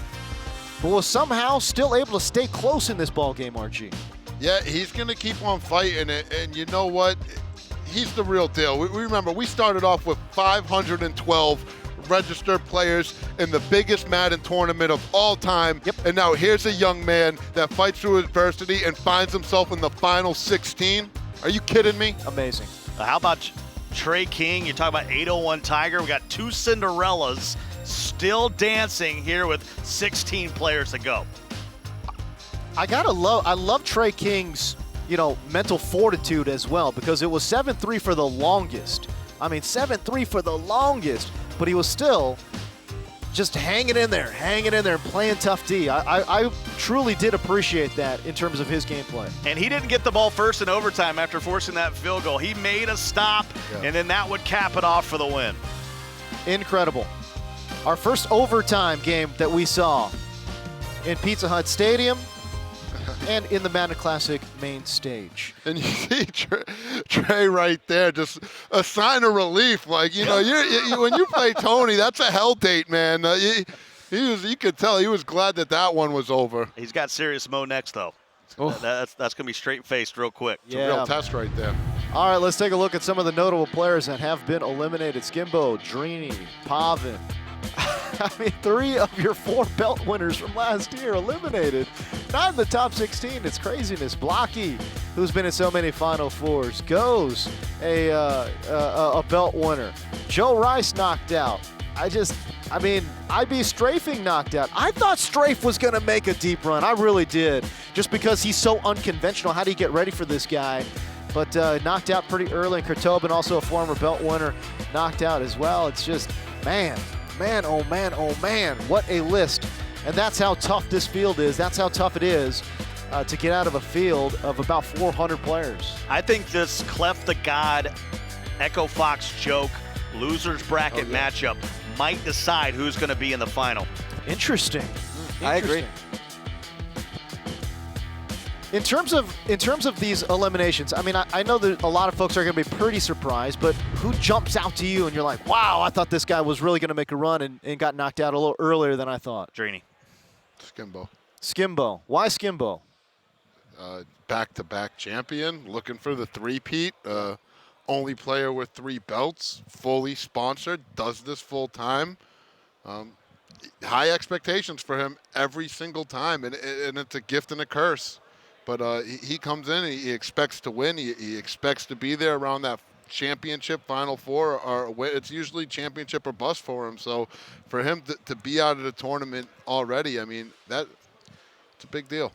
Speaker 1: but was somehow still able to stay close in this ball game, RG.
Speaker 12: Yeah, he's going to keep on fighting it, and you know what? He's the real deal. We remember, we started off with 512 registered players in the biggest Madden tournament of all time.
Speaker 1: Yep.
Speaker 12: And now here's a young man that fights through adversity and finds himself in the final 16. Are you kidding me?
Speaker 1: Amazing.
Speaker 9: How about Trey King? You talk about 801 Tiger. We got 2 Cinderellas still dancing here with 16 players to go.
Speaker 1: I love Trey King's, mental fortitude as well, because it was 7-3 for the longest. I mean, 7-3 for the longest, but he was still just hanging in there, and playing tough D. I truly did appreciate that in terms of his gameplay.
Speaker 9: And he didn't get the ball first in overtime after forcing that field goal. He made a stop, and then that would cap it off for the win.
Speaker 1: Incredible. Our first overtime game that we saw in Pizza Hut Stadium and in the Madden Classic main stage.
Speaker 12: And you see Trey right there, just a sign of relief. Like, you when you play Tony, that's a hell date, man. You could tell he was glad that one was over.
Speaker 9: He's got serious Mo next, though.
Speaker 1: Oh.
Speaker 9: That's going to be straight-faced real quick.
Speaker 12: It's a real test right there.
Speaker 1: All right, let's take a look at some of the notable players that have been eliminated. Skimbo, Drini, Pavan. I mean, 3 of your 4 belt winners from last year eliminated. Not in the top 16. It's craziness. Blocky, who's been in so many Final Fours, goes a belt winner. Joe Rice knocked out. IB Strafing knocked out. I thought Strafe was going to make a deep run. I really did. Just because he's so unconventional. How do you get ready for this guy? But knocked out pretty early. And Kurtobin, also a former belt winner, knocked out as well. It's just, man, oh man, what a list. And that's how tough this field is. That's how tough it is to get out of a field of about 400 players.
Speaker 9: I think this Cleft the God, Echo Fox Joke, losers bracket matchup might decide who's going to be in the final.
Speaker 1: Interesting.
Speaker 24: I agree.
Speaker 1: In terms of these eliminations, I mean, I know that a lot of folks are going to be pretty surprised, but who jumps out to you and you're like, wow, I thought this guy was really going to make a run and got knocked out a little earlier than I thought?
Speaker 9: Drini.
Speaker 12: Skimbo.
Speaker 1: Why Skimbo?
Speaker 12: Back-to-back champion, looking for the three-peat. Only player with 3 belts, fully sponsored, does this full time. High expectations for him every single time, and it's a gift and a curse. But he comes in, and he expects to win. He expects to be there around that championship, Final Four, or it's usually championship or bust for him. So for him to be out of the tournament already, I mean, it's a big deal.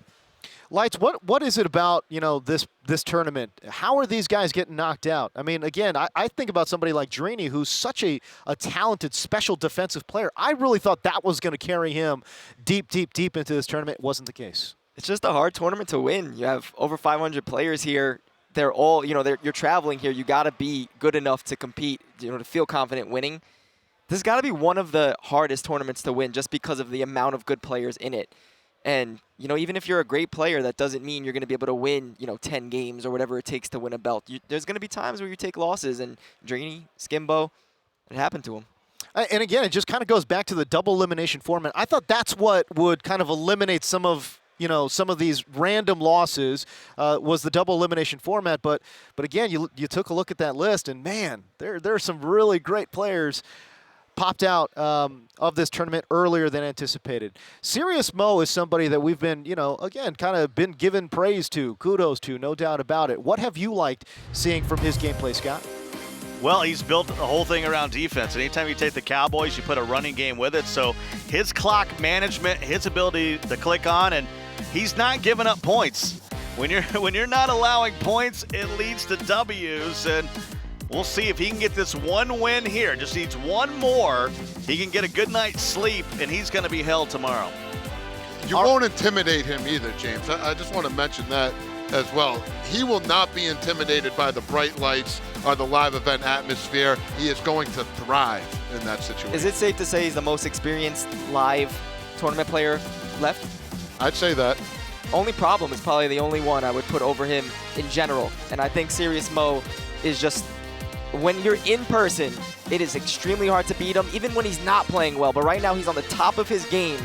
Speaker 1: Lights, what is it about, this tournament? How are these guys getting knocked out? I mean, again, I think about somebody like Drini, who's such a talented, special defensive player. I really thought that was going to carry him deep into this tournament. It wasn't the case.
Speaker 24: It's just a hard tournament to win. You have over 500 players here. They're all, you're traveling here. You got to be good enough to compete, to feel confident winning. This has got to be one of the hardest tournaments to win just because of the amount of good players in it. And, even if you're a great player, that doesn't mean you're going to be able to win, 10 games or whatever it takes to win a belt. There's going to be times where you take losses, and Drini, Skimbo, it happened to him.
Speaker 1: And again, it just kind of goes back to the double elimination format. I thought that's what would kind of eliminate some of these random losses was the double elimination format. But again, you took a look at that list, and man, there are some really great players popped out of this tournament earlier than anticipated. Serious Mo is somebody that we've been, again, kind of been given praise to, kudos to, no doubt about it. What have you liked seeing from his gameplay, Scott?
Speaker 9: Well, he's built the whole thing around defense. Anytime you take the Cowboys, you put a running game with it. So his clock management, his ability to click on, and he's not giving up points. When you're not allowing points, it leads to W's, and we'll see if he can get this one win here. Just needs one more. He can get a good night's sleep, and he's going to be held tomorrow.
Speaker 12: You won't intimidate him either, James. I just want to mention that as well. He will not be intimidated by the bright lights or the live event atmosphere. He is going to thrive in that situation.
Speaker 24: Is it safe to say he's the most experienced live tournament player left?
Speaker 12: I'd say that.
Speaker 24: Only problem is probably the only one I would put over him in general. And I think Serious Mo is just, when you're in person, it is extremely hard to beat him, even when he's not playing well. But right now, he's on the top of his game,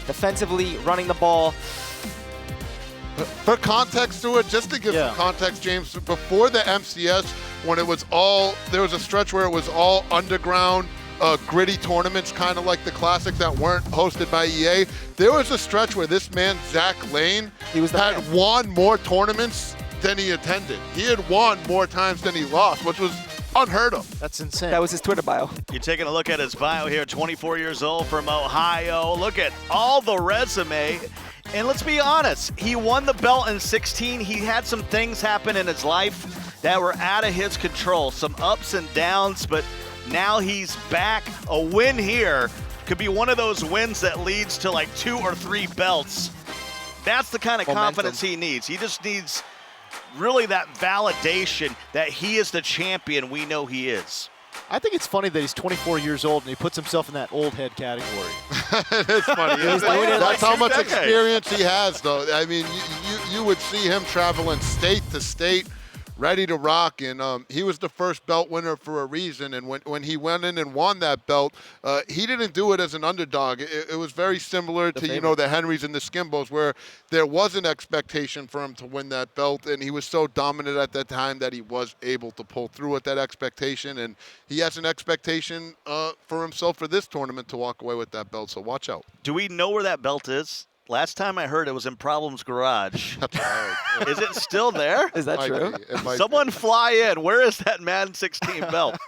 Speaker 24: defensively, running the ball.
Speaker 12: For context to it, just to give some context, James, before the MCS, when it was there was a stretch where it was all underground, gritty tournaments, kind of like the Classic that weren't hosted by EA. There was a stretch where this man, Zach Lane, had won more tournaments than he attended. He had won more times than he lost, which was unheard of.
Speaker 1: That's insane.
Speaker 24: That was his Twitter bio.
Speaker 9: You're taking a look at his bio here, 24 years old from Ohio. Look at all the resume. And let's be honest, he won the belt in 16. He had some things happen in his life that were out of his control, some ups and downs, but now he's back. A win here could be one of those wins that leads to like 2 or 3 belts. That's the kind of confidence he needs. He just needs really that validation that he is the champion we know he is.
Speaker 1: I think it's funny that he's 24 years old and he puts himself in that old head category.
Speaker 12: It is funny. That's how much experience he has, though. I mean, you would see him traveling state to state, ready to rock, and he was the first belt winner for a reason. And when he went in and won that belt, he didn't do it as an underdog. It was very similar to the Henrys and the Skimbos, where there was an expectation for him to win that belt, and he was so dominant at that time that he was able to pull through with that expectation. And he has an expectation for himself for this tournament to walk away with that belt. So watch out.
Speaker 9: Do we know where that belt is? Last time I heard it was in Problem's garage. Is it still there?
Speaker 24: Is that true?
Speaker 9: Someone fly in. Where is that Madden 16 belt?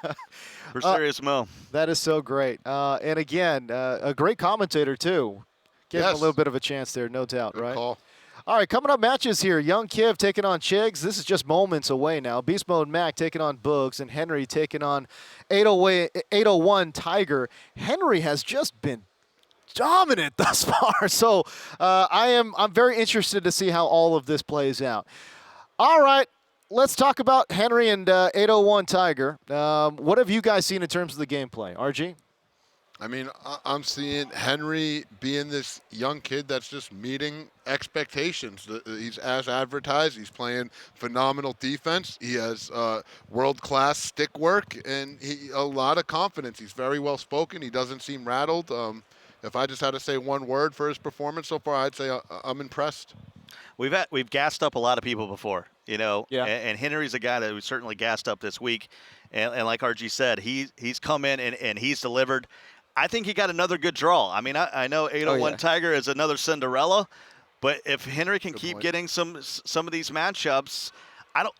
Speaker 9: For Serious Mo.
Speaker 1: That is so great. And again, a great commentator, too. Give him a little bit of a chance there, no doubt, right?
Speaker 12: Call.
Speaker 1: All right, coming up matches here. Young Kiv taking on Chiggs. This is just moments away now. Beast Mode Mac taking on Boogs, and Henry taking on 801 Tiger. Henry has just been dominant thus far. So I'm very interested to see how all of this plays out. All right, let's talk about Henry and 801 Tiger. What have you guys seen in terms of the gameplay? RG?
Speaker 12: I mean, I'm seeing Henry being this young kid that's just meeting expectations. He's as advertised. He's playing phenomenal defense. He has world-class stick work and a lot of confidence. He's very well-spoken. He doesn't seem rattled. If I just had to say one word for his performance so far, I'd say I'm impressed.
Speaker 9: We've gassed up a lot of people before,
Speaker 1: Yeah.
Speaker 9: and Henry's a guy that we certainly gassed up this week. And like RG said, he's come in and he's delivered. I think he got another good draw. I mean, I know 801 Tiger is another Cinderella, But if Henry can keep getting some of these matchups,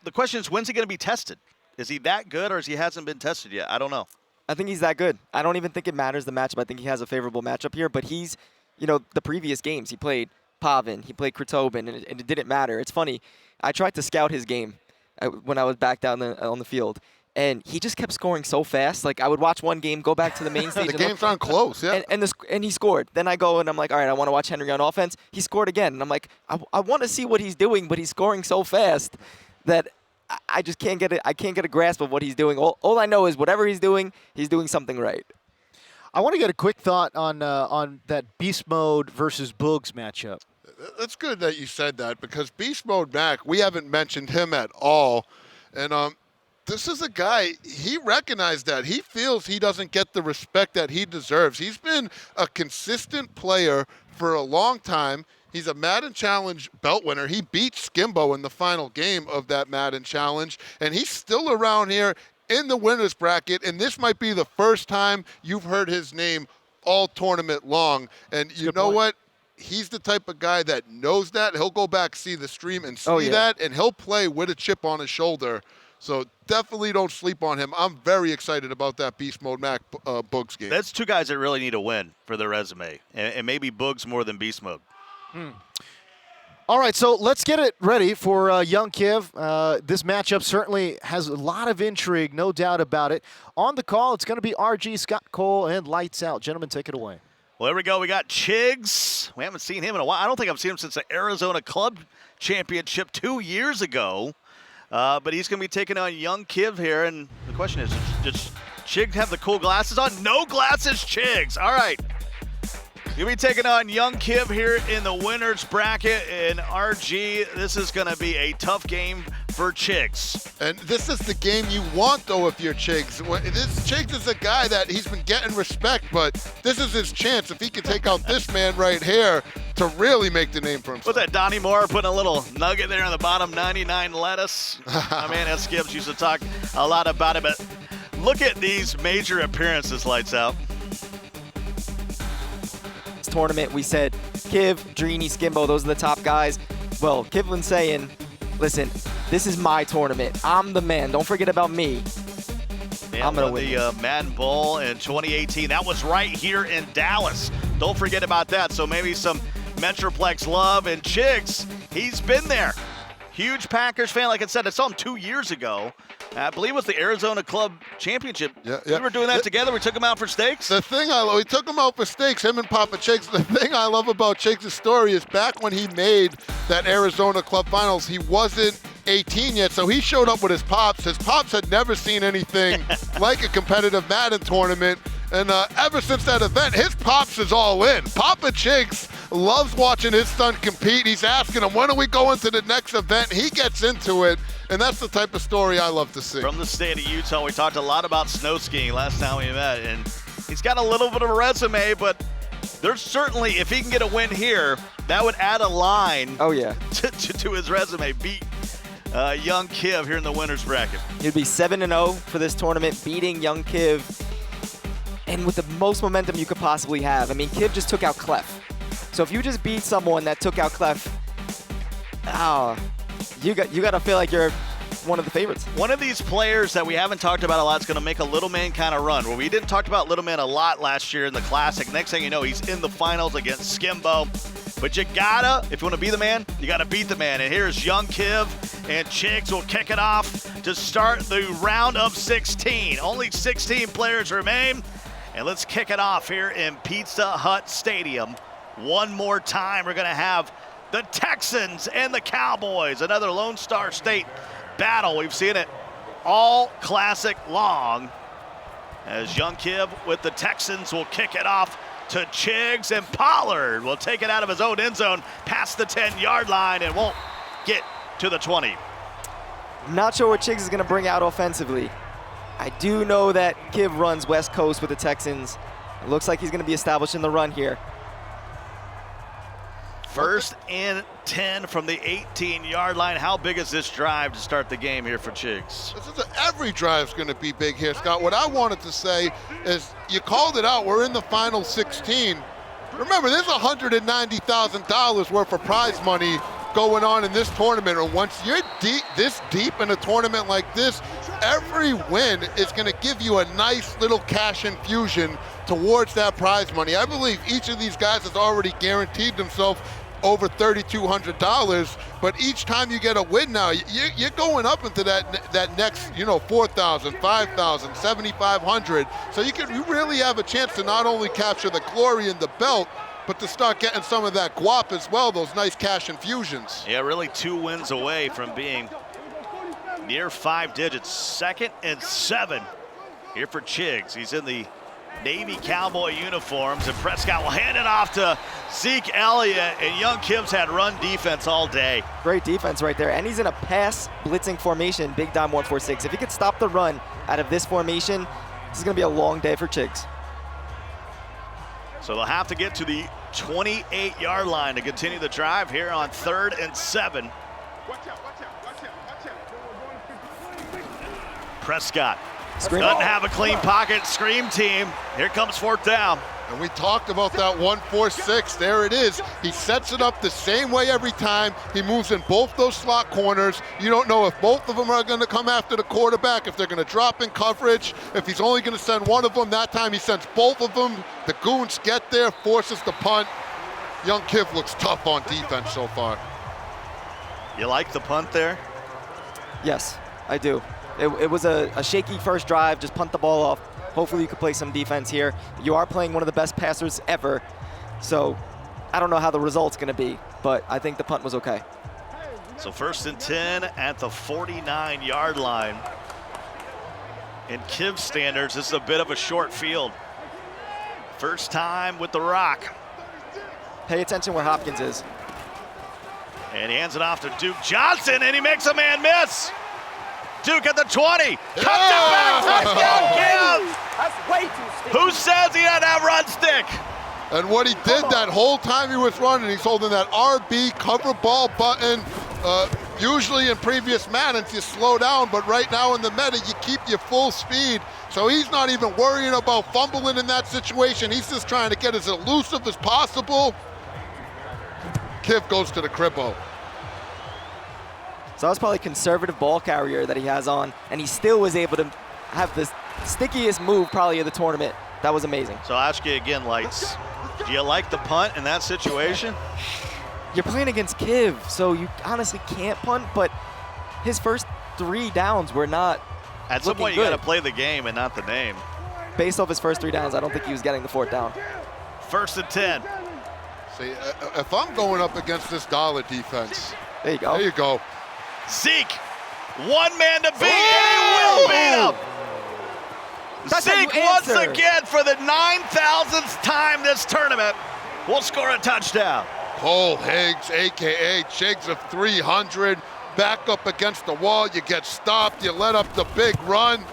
Speaker 9: the question is, when's he going to be tested? Is he that good, or he hasn't been tested yet? I don't know.
Speaker 24: I think he's that good. I don't even think it matters the matchup. I think he has a favorable matchup here, but he's, the previous games he played Pavan, he played Krotobin, and it didn't matter. It's funny. I tried to scout his game when I was back down on the field. And he just kept scoring so fast. Like, I would watch one game, go back to the main stage.
Speaker 12: The games aren't close, yeah.
Speaker 24: And he scored. Then I go and I'm like, all right, I want to watch Henry on offense. He scored again. And I'm like, I want to see what he's doing, but he's scoring so fast that I just can't get it. I can't get a grasp of what he's doing. All I know is whatever he's doing something right.
Speaker 1: I want to get a quick thought on that Beast Mode versus Boogs matchup.
Speaker 12: That's good that you said that, because Beast Mode Mac, we haven't mentioned him at all. And this is a guy, he recognized that. He feels he doesn't get the respect that he deserves. He's been a consistent player for a long time. He's a Madden Challenge belt winner. He beat Skimbo in the final game of that Madden Challenge, and he's still around here in the winner's bracket, and this might be the first time you've heard his name all tournament long. And you know what? He's the type of guy that knows that. He'll go back, see the stream, and see that, and he'll play with a chip on his shoulder. So definitely don't sleep on him. I'm very excited about that Beast Mode Mac Boogs game.
Speaker 9: That's two guys that really need a win for their resume, and maybe Boogs more than Beast Mode.
Speaker 1: All right, so let's get it ready for Young Kiv. This matchup certainly has a lot of intrigue, no doubt about it. On the call, it's going to be RG, Scott Cole, and Lights Out. Gentlemen, take it away.
Speaker 9: Well, here we go. We got Chiggs. We haven't seen him in a while. I don't think I've seen him since the Arizona Club Championship 2 years ago. But he's going to be taking on Young Kiv here. And the question is, does Chiggs have the cool glasses on? No glasses, Chiggs. All right. You'll be taking on Young Kiv here in the winner's bracket. And RG, this is going to be a tough game for Chiggs.
Speaker 12: And this is the game you want, though, if you're Chiggs. Chiggs is a guy that he's been getting respect, but this is his chance if he can take out this man right here to really make the name for himself.
Speaker 9: What's that, Donnie Moore putting a little nugget there on the bottom, 99 lettuce? My man, S. Gibbs used to talk a lot about it, but look at these major appearances, Lights Out.
Speaker 24: Tournament, we said Kiv, Drini, Skimbo, those are the top guys. Well, Kivlin's saying, listen, this is my tournament. I'm the man. Don't forget about me. I'm going to win
Speaker 9: the Madden Bowl in 2018. That was right here in Dallas. Don't forget about that. So maybe some Metroplex love. And Chiggs, he's been there. Huge Packers fan. Like I said, I saw him 2 years ago. I believe it was the Arizona Club Championship.
Speaker 12: Yeah.
Speaker 9: We were doing that together. We took him out for steaks.
Speaker 12: The thing we took him out for steaks, him and Papa Chiggs. The thing I love about Chiggs' story is back when he made that Arizona Club Finals, he wasn't 18 yet, so he showed up with his pops. His pops had never seen anything like a competitive Madden tournament. And ever since that event, his pops is all in. Papa Chiggs loves watching his son compete. He's asking him, when are we going to the next event? He gets into it, and that's the type of story I love to see.
Speaker 9: From the state of Utah, we talked a lot about snow skiing last time we met, and he's got a little bit of a resume, but there's certainly, if he can get a win here, that would add a line to his resume. Beat Young Kiv here in the winner's bracket.
Speaker 24: He'd be 7-0 for this tournament, beating Young Kiv, and with the most momentum you could possibly have. I mean, Kiv just took out Cleft. So if you just beat someone that took out Cleft, you got to feel like you're one of the favorites.
Speaker 9: One of these players that we haven't talked about a lot is going to make a little man kind of run. Well, we didn't talk about little man a lot last year in the Classic. Next thing you know, he's in the finals against Skimbo. But you gotta, if you want to be the man, you got to beat the man. And here's Young Kiv, and Chiggs will kick it off to start the round of 16. Only 16 players remain. And let's kick it off here in Pizza Hut Stadium. One more time, we're going to have the Texans and the Cowboys, another Lone Star State battle. We've seen it all classic long. As Young Kiv with the Texans will kick it off to Chiggs, and Pollard will take it out of his own end zone past the 10-yard line and won't get to the 20.
Speaker 24: Not sure what Chiggs is going to bring out offensively. I do know that Kiv runs West Coast with the Texans. It looks like he's going to be establishing the run here.
Speaker 9: First and 10 from the 18-yard line. How big is this drive to start the game here for Chiggs?
Speaker 12: Every drive's going to be big here, Scott. What I wanted to say is you called it out. We're in the final 16. Remember, there's $190,000 worth of prize money going on in this tournament. And once you're this deep in a tournament like this, every win is going to give you a nice little cash infusion towards that prize money. I believe each of these guys has already guaranteed themselves over $3,200, but each time you get a win now, you're going up into that next, you know, 4,000, 5,000, 7,500. So you really have a chance to not only capture the glory and the belt, but to start getting some of that guap as well, those nice cash infusions.
Speaker 9: Yeah, really 2 wins away from being near 5 digits. 2nd and 7 here for Chiggs. He's in the Navy Cowboy uniforms, and Prescott will hand it off to Zeke Elliott, and Young Kim's had run defense all day.
Speaker 24: Great defense right there, and he's in a pass blitzing formation, Big Dime 146. If he could stop the run out of this formation, this is gonna be a long day for Chiggs.
Speaker 9: So they'll have to get to the 28-yard line to continue the drive here on 3rd and 7. Prescott doesn't have a clean pocket. Scream team. Here comes 4th down.
Speaker 12: And we talked about that 1-4-6. There it is. He sets it up the same way every time. He moves in both those slot corners. You don't know if both of them are going to come after the quarterback, if they're going to drop in coverage, if he's only going to send one of them. That time he sends both of them. The goons get there, forces the punt. Young Kiv looks tough on defense so far.
Speaker 9: You like the punt there?
Speaker 24: Yes, I do. It was a shaky first drive, just punt the ball off. Hopefully you can play some defense here. You are playing one of the best passers ever, so I don't know how the result's gonna be, but I think the punt was okay.
Speaker 9: So 1st and 10 at the 49-yard line. In Kiv standards, this is a bit of a short field. First time with the rock.
Speaker 24: Pay attention where Hopkins is.
Speaker 9: And he hands it off to Duke Johnson, and he makes a man miss. Duke at the 20. Cuts it back. Touchdown, Kim.
Speaker 21: That's way too stiff.
Speaker 9: Who says he doesn't have run stick?
Speaker 12: And what he did that whole time he was running, he's holding that RB cover ball button. Usually in previous Maddens, you slow down, but right now in the meta, you keep your full speed. So he's not even worrying about fumbling in that situation. He's just trying to get as elusive as possible. Kiv goes to the cribbo.
Speaker 24: So that was probably a conservative ball carrier that he has on, and he still was able to have the stickiest move probably of the tournament. That was amazing.
Speaker 9: So I'll ask you again, Lights. Do you like the punt in that situation?
Speaker 24: You're playing against Kiv, so you honestly can't punt, but his first 3 downs were not
Speaker 9: At some point, you got to play the game and not the name.
Speaker 24: Based off his first 3 downs, I don't think he was getting the 4th down.
Speaker 9: 1st and 10.
Speaker 12: See, if I'm going up against this dollar defense.
Speaker 24: There you go.
Speaker 12: There you go.
Speaker 9: Zeke, one man to beat, and he will beat him.
Speaker 24: That's
Speaker 9: Zeke once again for the 9,000th time this tournament will score a touchdown.
Speaker 12: Cole Higgs, AKA Chiggs of 300, back up against the wall. You get stopped, you let up the big run,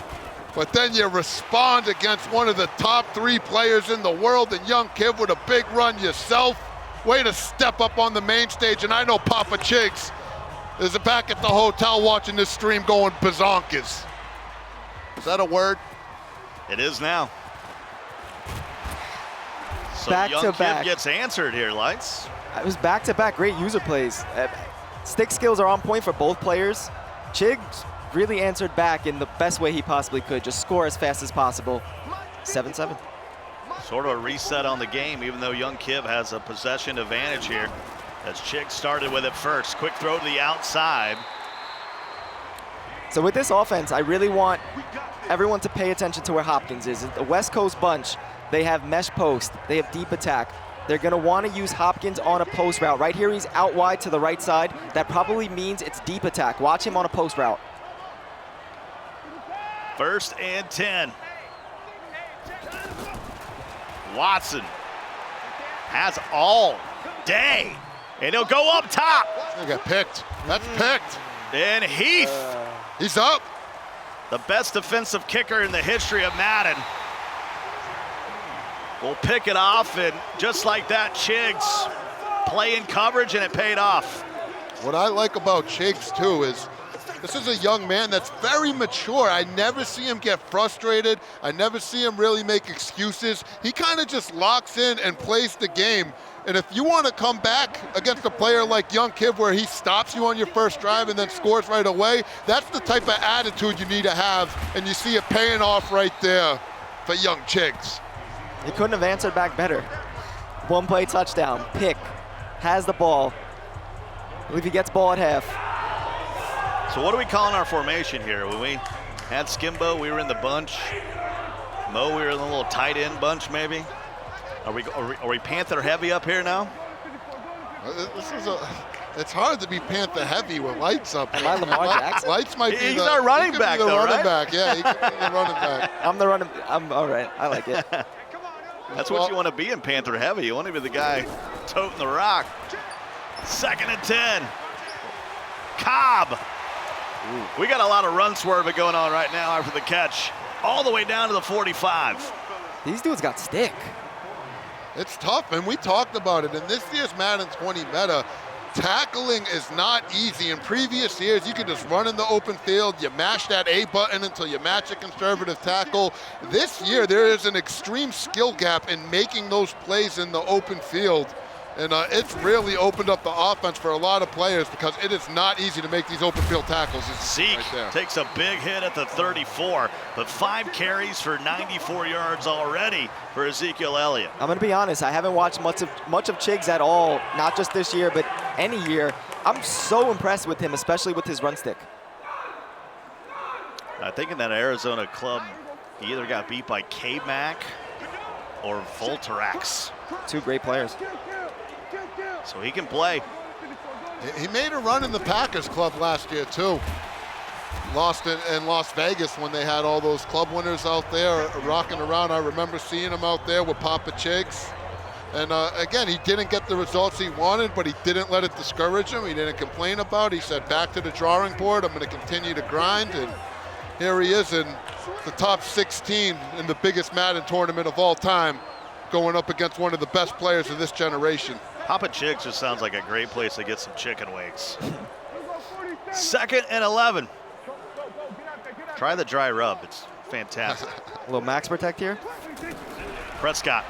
Speaker 12: but then you respond against one of the top 3 players in the world, and Young Kiv with a big run yourself. Way to step up on the main stage, and I know Papa Chiggs is back at the hotel watching this stream going bazonkas. Is that a word?
Speaker 9: It is now. So
Speaker 24: Back
Speaker 9: Young
Speaker 24: to
Speaker 9: Kiv
Speaker 24: back.
Speaker 9: gets answered here, Lights.
Speaker 24: It was back-to-back great user plays. Stick skills are on point for both players. Chiggs really answered back in the best way he possibly could. Just score as fast as possible. 7-7.
Speaker 9: Sort of a reset on the game, even though Young Kiv has a possession advantage here. As Chiggs started with it first. Quick throw to the outside.
Speaker 24: So with this offense, I really want everyone to pay attention to where Hopkins is. The West Coast bunch, they have mesh post, they have deep attack. They're gonna wanna use Hopkins on a post route. Right here, he's out wide to the right side. That probably means it's deep attack. Watch him on a post route.
Speaker 9: 1st and 10. Watson has all day, and he'll go up top.
Speaker 12: He'll get picked. That's picked.
Speaker 9: And Heath.
Speaker 12: He's up.
Speaker 9: The best defensive kicker in the history of Madden. Will pick it off, and just like that, Chiggs playing coverage, and it paid off.
Speaker 12: What I like about Chiggs, too, is This is a young man that's very mature. I never see him get frustrated. I never see him really make excuses. He kind of just locks in and plays the game. And if you want to come back against a player like young Kiv where he stops you on your first drive and then scores right away, that's the type of attitude you need to have. And you see it paying off right there for young Chiggs.
Speaker 24: He couldn't have answered back better. One play touchdown, pick, has the ball. I believe he gets ball at half.
Speaker 9: So what are we calling our formation here? When we had Skimbo, we were in the bunch. Mo, we were in the little tight end bunch maybe. Are we Panther heavy up here now?
Speaker 12: It's hard to be Panther heavy with lights up.
Speaker 24: Am I Lamar Jackson?
Speaker 12: Lights might be
Speaker 9: He's our running back, though,
Speaker 12: running
Speaker 9: right?
Speaker 12: back. Yeah, he could be the running back.
Speaker 24: I'm all right. I like it.
Speaker 9: That's what you want to be in Panther heavy. You want to be the guy toting the rock. 2nd and 10. Cobb. We got a lot of run swerving going on right now after the catch. All the way down to the 45.
Speaker 24: These dudes got stick.
Speaker 12: It's tough, and we talked about it. In this year's Madden 20 meta, tackling is not easy. In previous years, you could just run in the open field, you mash that A button until you match a conservative tackle. This year, there is an extreme skill gap in making those plays in the open field. And it's really opened up the offense for a lot of players because it is not easy to make these open field tackles.
Speaker 9: Zeke
Speaker 12: right
Speaker 9: takes a big hit at the 34, but 5 carries for 94 yards already for Ezekiel Elliott.
Speaker 24: I'm gonna be honest, I haven't watched much of Chiggs at all, not just this year, but any year. I'm so impressed with him, especially with his run stick.
Speaker 9: I think in that Arizona club, he either got beat by K-Mac or Volterax.
Speaker 24: 2 great players.
Speaker 9: So he can play.
Speaker 12: He made a run in the Packers club last year too. Lost in Las Vegas when they had all those club winners out there rocking around. I remember seeing him out there with Papa Chiggs. And again, he didn't get the results he wanted, but he didn't let it discourage him. He didn't complain about it. He said, back to the drawing board. I'm going to continue to grind. And here he is in the top 16 in the biggest Madden tournament of all time, going up against one of the best players of this generation.
Speaker 9: Papa Chiggs just sounds like a great place to get some chicken wings. 2nd and 11. Try the dry rub. It's fantastic.
Speaker 24: A little max protect here.
Speaker 9: Prescott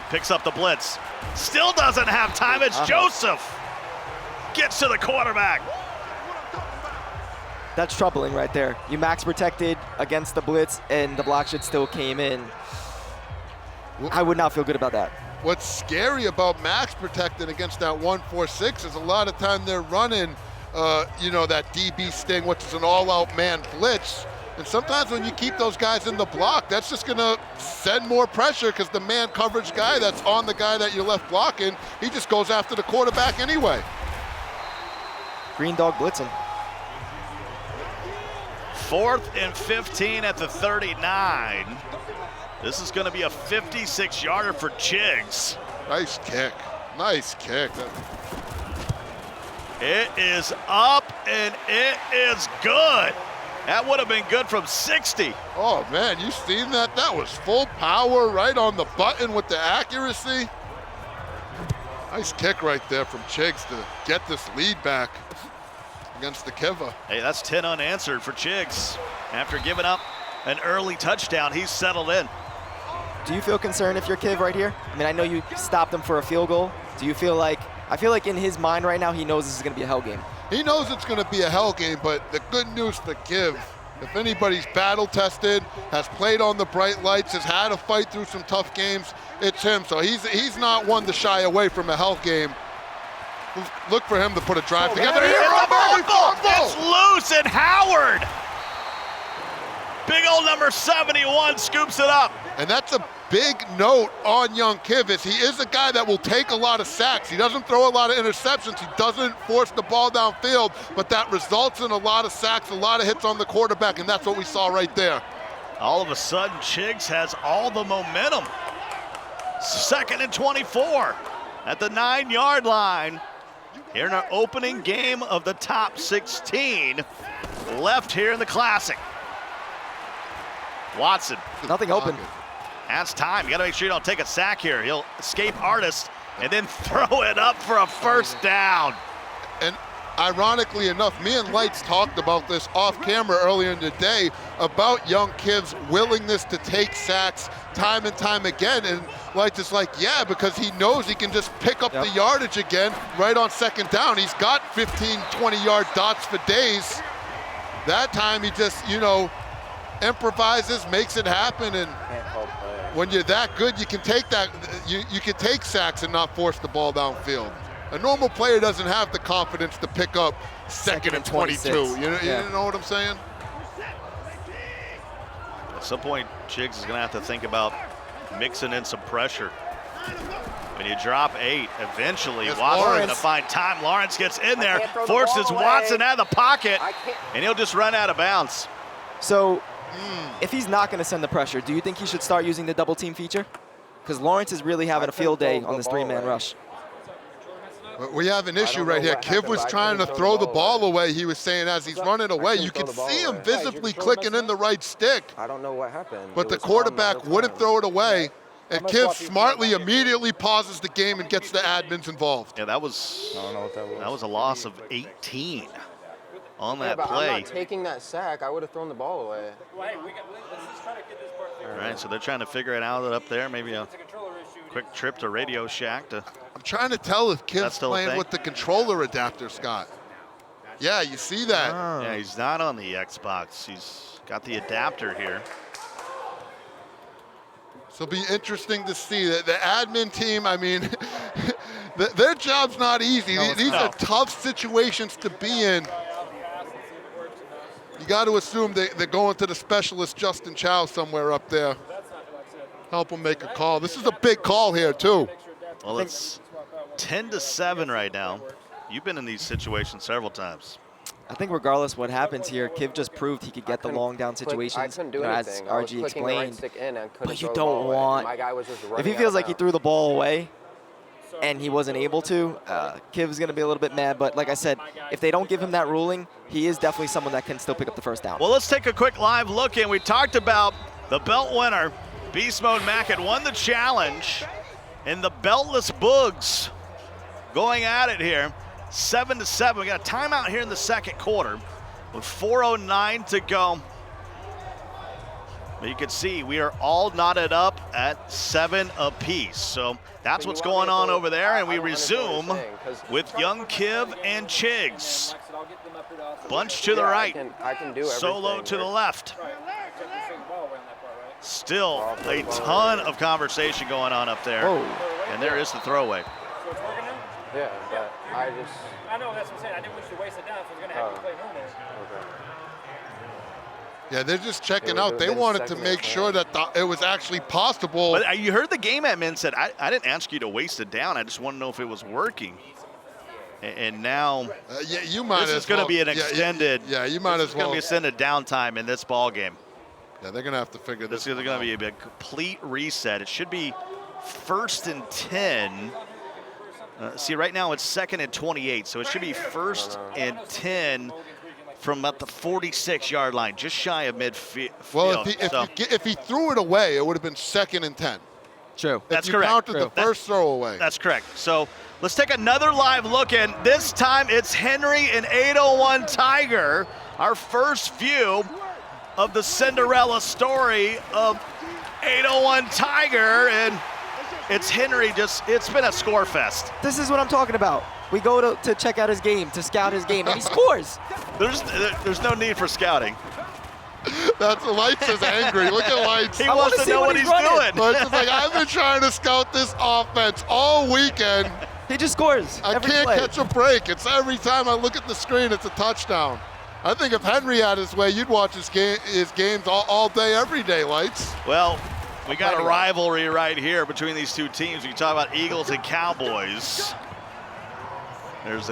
Speaker 9: picks up the blitz. Still doesn't have time. It's Joseph. Gets to the quarterback.
Speaker 24: That's troubling right there. You max protected against the blitz, and the block shit still came in. I would not feel good about that.
Speaker 12: What's scary about max protecting against that 1-4-6 is a lot of time they're running, that DB sting, which is an all-out man blitz. And sometimes when you keep those guys in the block, that's just going to send more pressure because the man coverage guy that's on the guy that you're left blocking, he just goes after the quarterback anyway.
Speaker 24: Green dog blitzing.
Speaker 9: 4th and 15 at the 39. This is going to be a 56-yarder for Chiggs.
Speaker 12: Nice kick. Nice kick.
Speaker 9: It is up, and it is good. That would have been good from 60.
Speaker 12: Oh, man, you seen that? That was full power right on the button with the accuracy. Nice kick right there from Chiggs to get this lead back against the Kiva.
Speaker 9: Hey, that's 10 unanswered for Chiggs. After giving up an early touchdown, he's settled in.
Speaker 24: Do you feel concerned if you're Kiv right here? I mean, I know you stopped him for a field goal. Do you feel like, I feel like in his mind right now, he knows this is going to be a hell game.
Speaker 12: He knows it's going to be a hell game, but the good news for Kiv, if anybody's battle tested, has played on the bright lights, has had to fight through some tough games, it's him. So he's not one to shy away from a hell game. Look for him to put a drive together.
Speaker 9: It's loose, and Howard, big old number 71, scoops it up.
Speaker 12: And that's a big note on young Kivis. He is a guy that will take a lot of sacks. He doesn't throw a lot of interceptions. He doesn't force the ball downfield, but that results in a lot of sacks, a lot of hits on the quarterback, and that's what we saw right there.
Speaker 9: All of a sudden, Chiggs has all the momentum. 2nd and 24 at the 9-yard line. Here in our opening game of the top 16 left here in the Classic. Watson.
Speaker 24: Nothing open.
Speaker 9: Has time. You got to make sure you don't take a sack here. He'll escape artist and then throw it up for a first down.
Speaker 12: And ironically enough, me and Lights talked about this off camera earlier in the day about young Kiv's willingness to take sacks time and time again. And Lights is like, yeah, because he knows he can just pick up the yardage again right on second down. He's got 15, 20-yard dots for days. That time he just, you know, improvises, makes it happen, and when you're that good, you can take that. You can take sacks and not force the ball downfield. A normal player doesn't have the confidence to pick up second and 22. You know what I'm saying?
Speaker 9: At some point, Chiggs is going to have to think about mixing in some pressure. When you drop 8, eventually Watson's going to find time. Lawrence gets in there, forces Watson out of the pocket, and he'll just run out of bounds.
Speaker 24: So, if he's not going to send the pressure, do you think he should start using the double team feature? Because Lawrence is really having a field day on this 3-man rush.
Speaker 12: We have an issue right here. Kiv was trying to throw the ball away. He was saying as he's running away, you can see him visibly clicking in the right stick.
Speaker 20: I don't know what happened.
Speaker 12: But the quarterback wouldn't throw it away. And Kiv smartly immediately pauses the game and gets the admins involved.
Speaker 9: Yeah, that was a loss of 18 on that play.
Speaker 20: I'm not taking that sack. I would have thrown the ball away.
Speaker 9: All right, so they're trying to figure it out up there. Maybe a quick trip to Radio Shack to.
Speaker 12: I'm trying to tell if Kiv's playing with the controller adapter, Scott. Yeah, you see that.
Speaker 9: Yeah, he's not on the Xbox. He's got the adapter here.
Speaker 12: So it'll be interesting to see that the admin team, I mean, their job's not easy. These are tough situations to be in. You got to assume they're going to the specialist Justin Chow somewhere up there. Help him make a call. This is a big call here, too.
Speaker 9: Well, it's 10-7 right now. You've been in these situations several times.
Speaker 24: I think regardless what happens here, Kiv just proved he could get the long down situations,
Speaker 20: I couldn't do anything.
Speaker 24: as RG explained.
Speaker 20: But
Speaker 24: you don't want, if he feels like he threw the ball away and he wasn't able to, Kiv's going to be a little bit mad. But like I said, if they don't give him that ruling, he is definitely someone that can still pick up the first down.
Speaker 9: Well, let's take a quick live look in. We talked about the belt winner. Beast Mode Mac had won the challenge, and the beltless Boogs going at it here. 7-7. We got a timeout here in the second quarter with 4:09 to go. But you can see we are all knotted up at 7 apiece. So that's what's going on over there, and we resume with young Kiv and Chiggs. Bunch to the right, Solo to the left. Still a ton of conversation going on up there. And there is the throwaway.
Speaker 20: Yeah, but
Speaker 2: I know that's what I'm saying. I didn't want you to waste it down, so I was going to have you play home there.
Speaker 12: Yeah, they're just checking out. They wanted to make sure that it was actually possible.
Speaker 9: But you heard the game admin said, I didn't ask you to waste it down. I just want to know if it was working. And now
Speaker 12: yeah, you might
Speaker 9: this is going to be an extended.
Speaker 12: Yeah, you might as well.
Speaker 9: It's going to be extended downtime in this ball game.
Speaker 12: Yeah, they're going to have to figure this out.
Speaker 9: This is going to be a complete reset. It should be 1st and 10. See, right now it's 2nd and 28, so it should be 1st and 10 from about the 46-yard line, just shy of midfield.
Speaker 12: Well, if he threw it away, it would have been 2nd and 10.
Speaker 24: True.
Speaker 9: That's
Speaker 12: correct.
Speaker 9: correct.
Speaker 12: Counted the first throwaway.
Speaker 9: That's correct. So let's take another live look in. This time it's Henry and 801 Tiger. Our first view of the Cinderella story of 801 Tiger, and it's Henry it's been a score fest.
Speaker 24: This is what I'm talking about. We go to check out his game, to scout his game, and he scores.
Speaker 9: There's no need for scouting.
Speaker 12: That's Lights is angry. Look at Lights.
Speaker 9: He wants to know what he's doing.
Speaker 12: Lights is like, I've been trying to scout this offense all weekend.
Speaker 24: He just scores.
Speaker 12: I can't catch a break. It's every time I look at the screen, it's a touchdown. I think if Henry had his way, you'd watch his games all day, every day, Lights.
Speaker 9: Well, we got a rivalry right here between these two teams. We can talk about Eagles and Cowboys. There's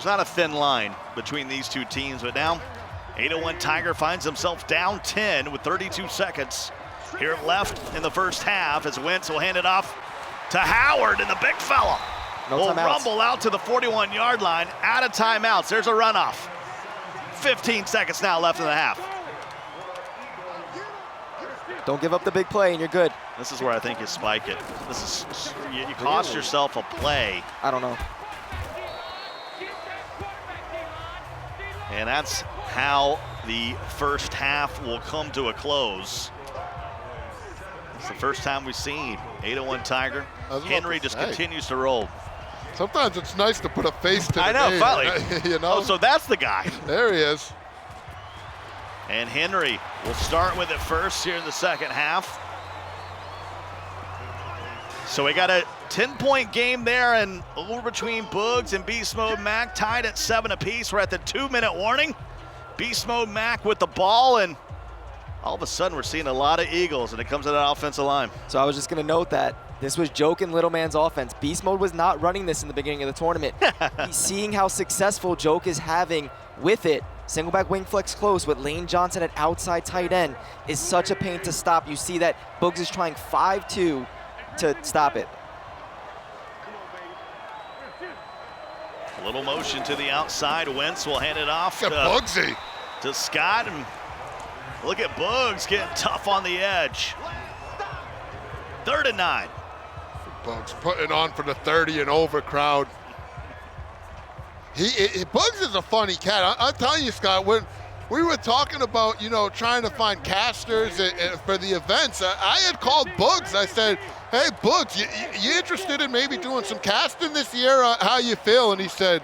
Speaker 9: not a thin line between these two teams, but now 801 Tiger finds himself down 10 with 32 seconds here left in the first half as Wentz will hand it off to Howard, and the big fella will rumble out to the 41-yard line out of timeouts. There's a runoff. 15 seconds now left in the half.
Speaker 24: Don't give up the big play and you're good.
Speaker 9: This is where I think you spike it. You cost yourself a play.
Speaker 24: I don't know.
Speaker 9: And that's how the first half will come to a close. It's the first time we've seen 8-1 Tiger. Henry just continues to roll.
Speaker 12: Sometimes it's nice to put a face to the
Speaker 9: I know,
Speaker 12: name,
Speaker 9: finally.
Speaker 12: you know?
Speaker 9: Oh, so that's the guy.
Speaker 12: There he is.
Speaker 9: And Henry will start with it first here in the second half. So we got a 10-point game there, and over between Boogs and Beast Mode Mac, tied at 7 apiece. We're at the 2-minute warning. Beast Mode Mac with the ball, and all of a sudden we're seeing a lot of Eagles, and it comes to that offensive line.
Speaker 24: So I was just going to note that this was Joke and Little Man's offense. Beast Mode was not running this in the beginning of the tournament. He's seeing how successful Joke is having with it. Single back wing flex close with Lane Johnson at outside tight end is such a pain to stop. You see that Boogs is trying 5-2 to stop it.
Speaker 9: A little motion to the outside. Wentz will hand it off to Scott. And look at Boogs getting tough on the edge. 3rd and 9.
Speaker 12: Boogs putting on for the 30 and over crowd. Boogs is a funny cat. I'm telling you, Scott, when we were talking about, you know, trying to find casters for the events, I had called Boogs. I said, hey, Boogs, you interested in maybe doing some casting this year? How you feel? And he said,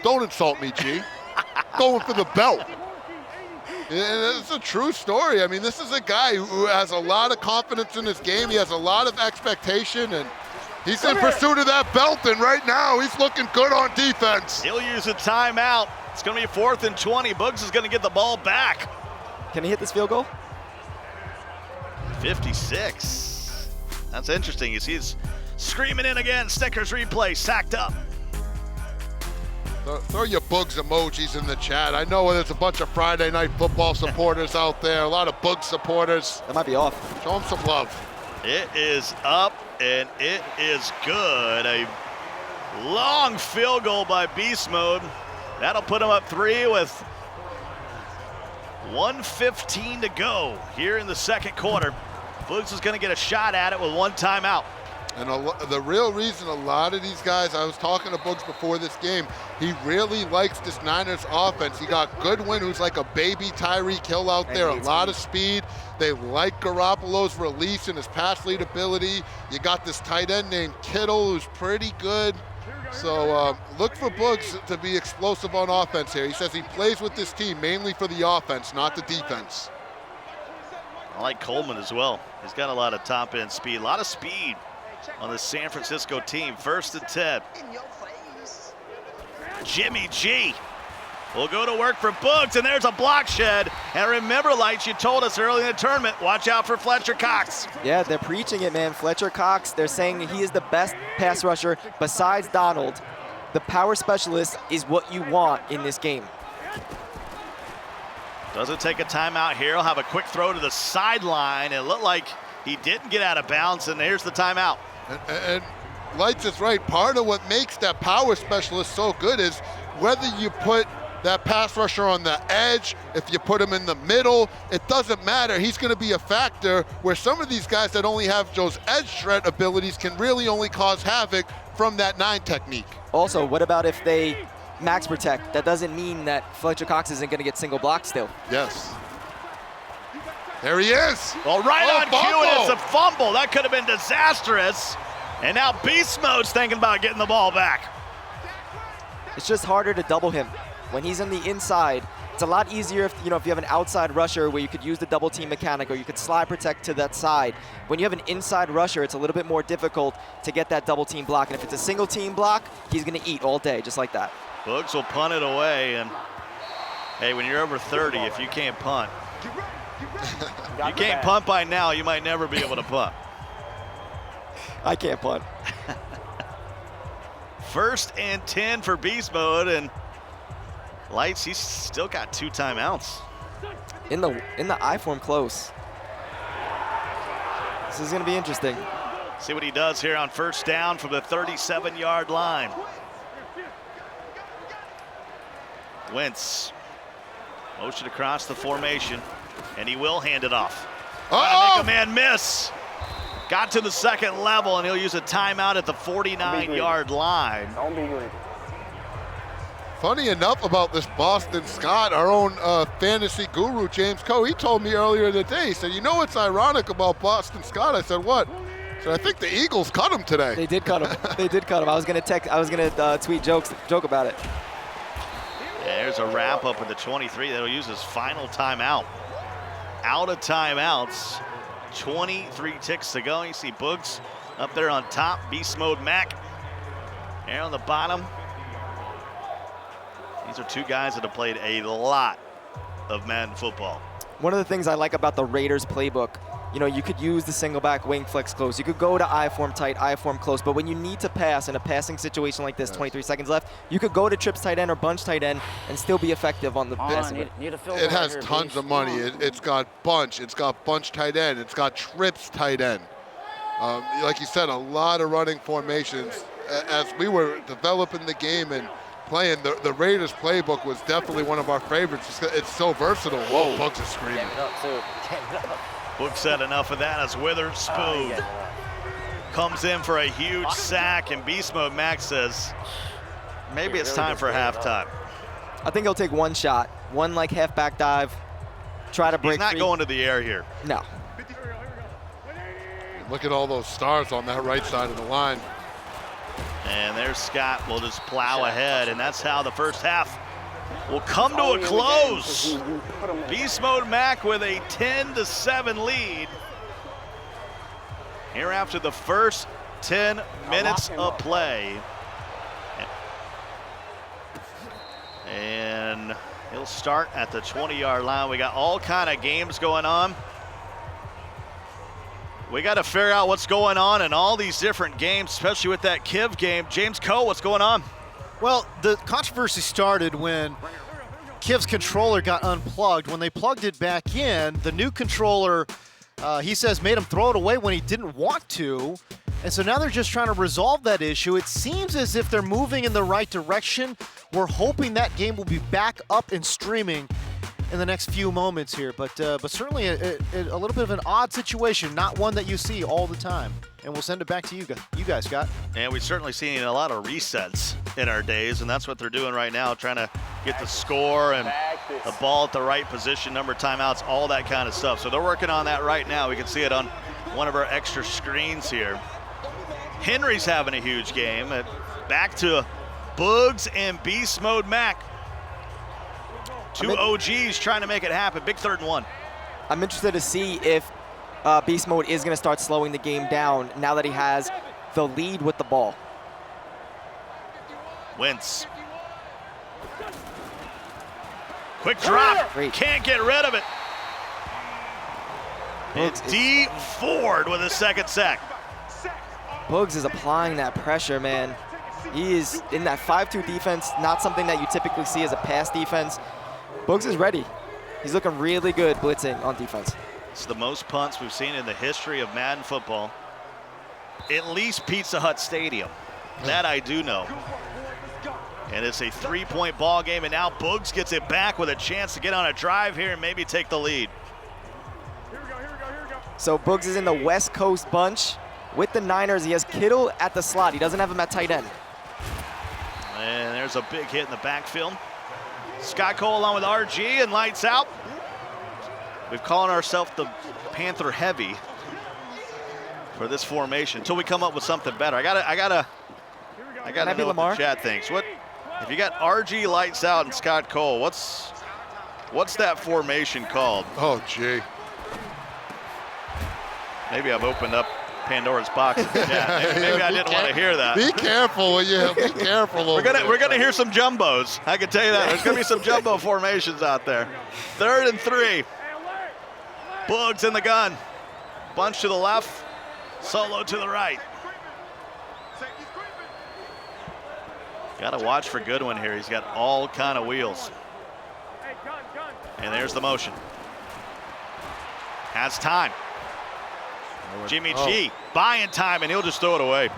Speaker 12: don't insult me, G. Going for the belt. And it's a true story. I mean, this is a guy who has a lot of confidence in his game. He has a lot of expectation, and he's in pursuit of that belt, and right now he's looking good on defense.
Speaker 9: He'll use a timeout. It's going to be 4th and 20. Boogs is going to get the ball back.
Speaker 24: Can he hit this field goal?
Speaker 9: 56. That's interesting. You see he's screaming in again. Snickers replay, sacked up.
Speaker 12: Throw your Boogs emojis in the chat. I know there's a bunch of Friday Night Football supporters out there, a lot of Boogs supporters.
Speaker 24: That might be off.
Speaker 12: Show them some love.
Speaker 9: It is up, and it is good. A long field goal by Beast Mode. That'll put him up 3 with 1:15 to go here in the second quarter. Boogs is going to get a shot at it with 1 timeout.
Speaker 12: And the real reason a lot of these guys, I was talking to Boogs before this game, he really likes this Niners offense. He got Goodwin, who's like a baby Tyreek Hill out there, a lot of speed. They like Garoppolo's release and his pass lead ability. You got this tight end named Kittle, who's pretty good. So look for Boogs to be explosive on offense here. He says he plays with this team mainly for the offense, not the defense.
Speaker 9: I like Coleman as well. He's got a lot of top end speed, a lot of speed on the San Francisco team. 1st and 10. Jimmy G will go to work for Boogs, and there's a block shed. And remember, Lights, you told us early in the tournament, watch out for Fletcher Cox.
Speaker 24: Yeah, they're preaching it, man. Fletcher Cox, they're saying he is the best pass rusher besides Donald. The power specialist is what you want in this game.
Speaker 9: Doesn't take a timeout here. He'll have a quick throw to the sideline. It looked like he didn't get out of bounds, and here's the timeout.
Speaker 12: And Lights is right. Part of what makes that power specialist so good is whether you put that pass rusher on the edge, if you put him in the middle, it doesn't matter. He's going to be a factor where some of these guys that only have those edge threat abilities can really only cause havoc from that 9 technique.
Speaker 24: Also, what about if they max protect? That doesn't mean that Fletcher Cox isn't going to get single blocked still.
Speaker 12: Yes. There he is.
Speaker 9: Well, right on cue, and it's a fumble. That could have been disastrous. And now Beast Mode's thinking about getting the ball back.
Speaker 24: It's just harder to double him. When he's on the inside, it's a lot easier if you have an outside rusher where you could use the double team mechanic or you could slide protect to that side. When you have an inside rusher, it's a little bit more difficult to get that double team block. And if it's a single team block, he's going to eat all day, just like that.
Speaker 9: Boogs will punt it away. And hey, when you're over 30, if you can't punt, you can't punt by now, you might never be able to punt.
Speaker 24: I can't punt.
Speaker 9: 1st and 10 for Beast Mode, and Lights, he's still got 2 timeouts.
Speaker 24: In the I form close. This is going to be interesting.
Speaker 9: See what he does here on 1st down from the 37-yard line. Wentz, motion across the formation, and he will hand it off. Make a man miss. Got to the second level, and he'll use a timeout at the 49-yard line.
Speaker 12: Don't be greedy. Funny enough about this Boston Scott, our own fantasy guru, James Coe, he told me earlier in the day, he said, you know what's ironic about Boston Scott? I said, what? So I think the Eagles cut him today.
Speaker 24: They did cut him. They did cut him. I was gonna tweet joke about it.
Speaker 9: There's a wrap up at the 23 that'll use his final timeout. Out of timeouts, 23 ticks to go. You see Boogs up there on top, Beast Mode Mac. There on the bottom. These are two guys that have played a lot of Madden football.
Speaker 24: One of the things I like about the Raiders playbook, you know, you could use the single back wing flex close. You could go to I-form tight, I-form close. But when you need to pass in a passing situation like this, 23 seconds left, you could go to trips tight end or bunch tight end and still be effective on the passing.
Speaker 12: It has tons of money. It's got bunch. It's got bunch tight end. It's got trips tight end. Like you said, a lot of running formations. As we were developing the game and playing, the Raiders playbook was definitely one of our favorites. It's so versatile. Whoa, Bugs is screaming.
Speaker 9: Book said enough of that as Witherspoon comes in for a huge sack, and Beast Mode Max says, maybe it's time for halftime.
Speaker 24: I think he'll take one shot, one like half back dive, try to break.
Speaker 9: He's not going to the air here.
Speaker 24: No.
Speaker 12: Look at all those stars on that right side of the line.
Speaker 9: And there's Scott will just plow ahead, and that's how the first half will come to a close. Beast Mode Mac with a 10-7 lead here after the first 10 minutes of play. And he'll start at the 20-yard line. We got all kind of games going on. We got to figure out what's going on in all these different games, especially with that Kiv game. James Coe, what's going on?
Speaker 1: Well, the controversy started when Kiv's controller got unplugged. When they plugged it back in, the new controller, he says, made him throw it away when he didn't want to. And so now they're just trying to resolve that issue. It seems as if they're moving in the right direction. We're hoping that game will be back up and streaming in the next few moments here, but certainly a little bit of an odd situation, not one that you see all the time. And we'll send it back to you guys, Scott.
Speaker 9: And we've certainly seen a lot of resets in our days, and that's what they're doing right now, trying to get the score and the ball at the right position, number of timeouts, all that kind of stuff. So they're working on that right now. We can see it on one of our extra screens here. Henry's having a huge game. Back to Boogs and Beast Mode Mac. Two OGs trying to make it happen. Big 3rd and 1.
Speaker 24: I'm interested to see if Beast Mode is going to start slowing the game down now that he has the lead with the ball.
Speaker 9: Wentz. Quick drop. Can't get rid of it. It's D Ford with a second sack.
Speaker 24: Boogs is applying that pressure, man. He is in that 5-2 defense, not something that you typically see as a pass defense. Boogs is ready. He's looking really good blitzing on defense.
Speaker 9: It's the most punts we've seen in the history of Madden football. At least Pizza Hut Stadium. That I do know. And it's a 3-point ball game, and now Boogs gets it back with a chance to get on a drive here and maybe take the lead.
Speaker 24: So Boogs is in the West Coast bunch. With the Niners, he has Kittle at the slot. He doesn't have him at tight end.
Speaker 9: And there's a big hit in the backfield. Scott Cole along with RG and lights out. We've called ourselves the Panther Heavy for this formation until we come up with something better. I gotta know what the chat thinks. What if you got RG lights out and Scott Cole? What's that formation called?
Speaker 12: Oh gee.
Speaker 9: Maybe I've opened up Pandora's box. Yeah, maybe I didn't want to hear that.
Speaker 12: Be careful, be careful.
Speaker 9: We're gonna hear some jumbos. I can tell you that. There's gonna be some jumbo formations out there. 3rd and 3. Boogs in the gun. Bunch to the left. Solo to the right. Got to watch for Goodwin here. He's got all kind of wheels. And there's the motion. Has time. Jimmy G buying time, and he'll just throw it away.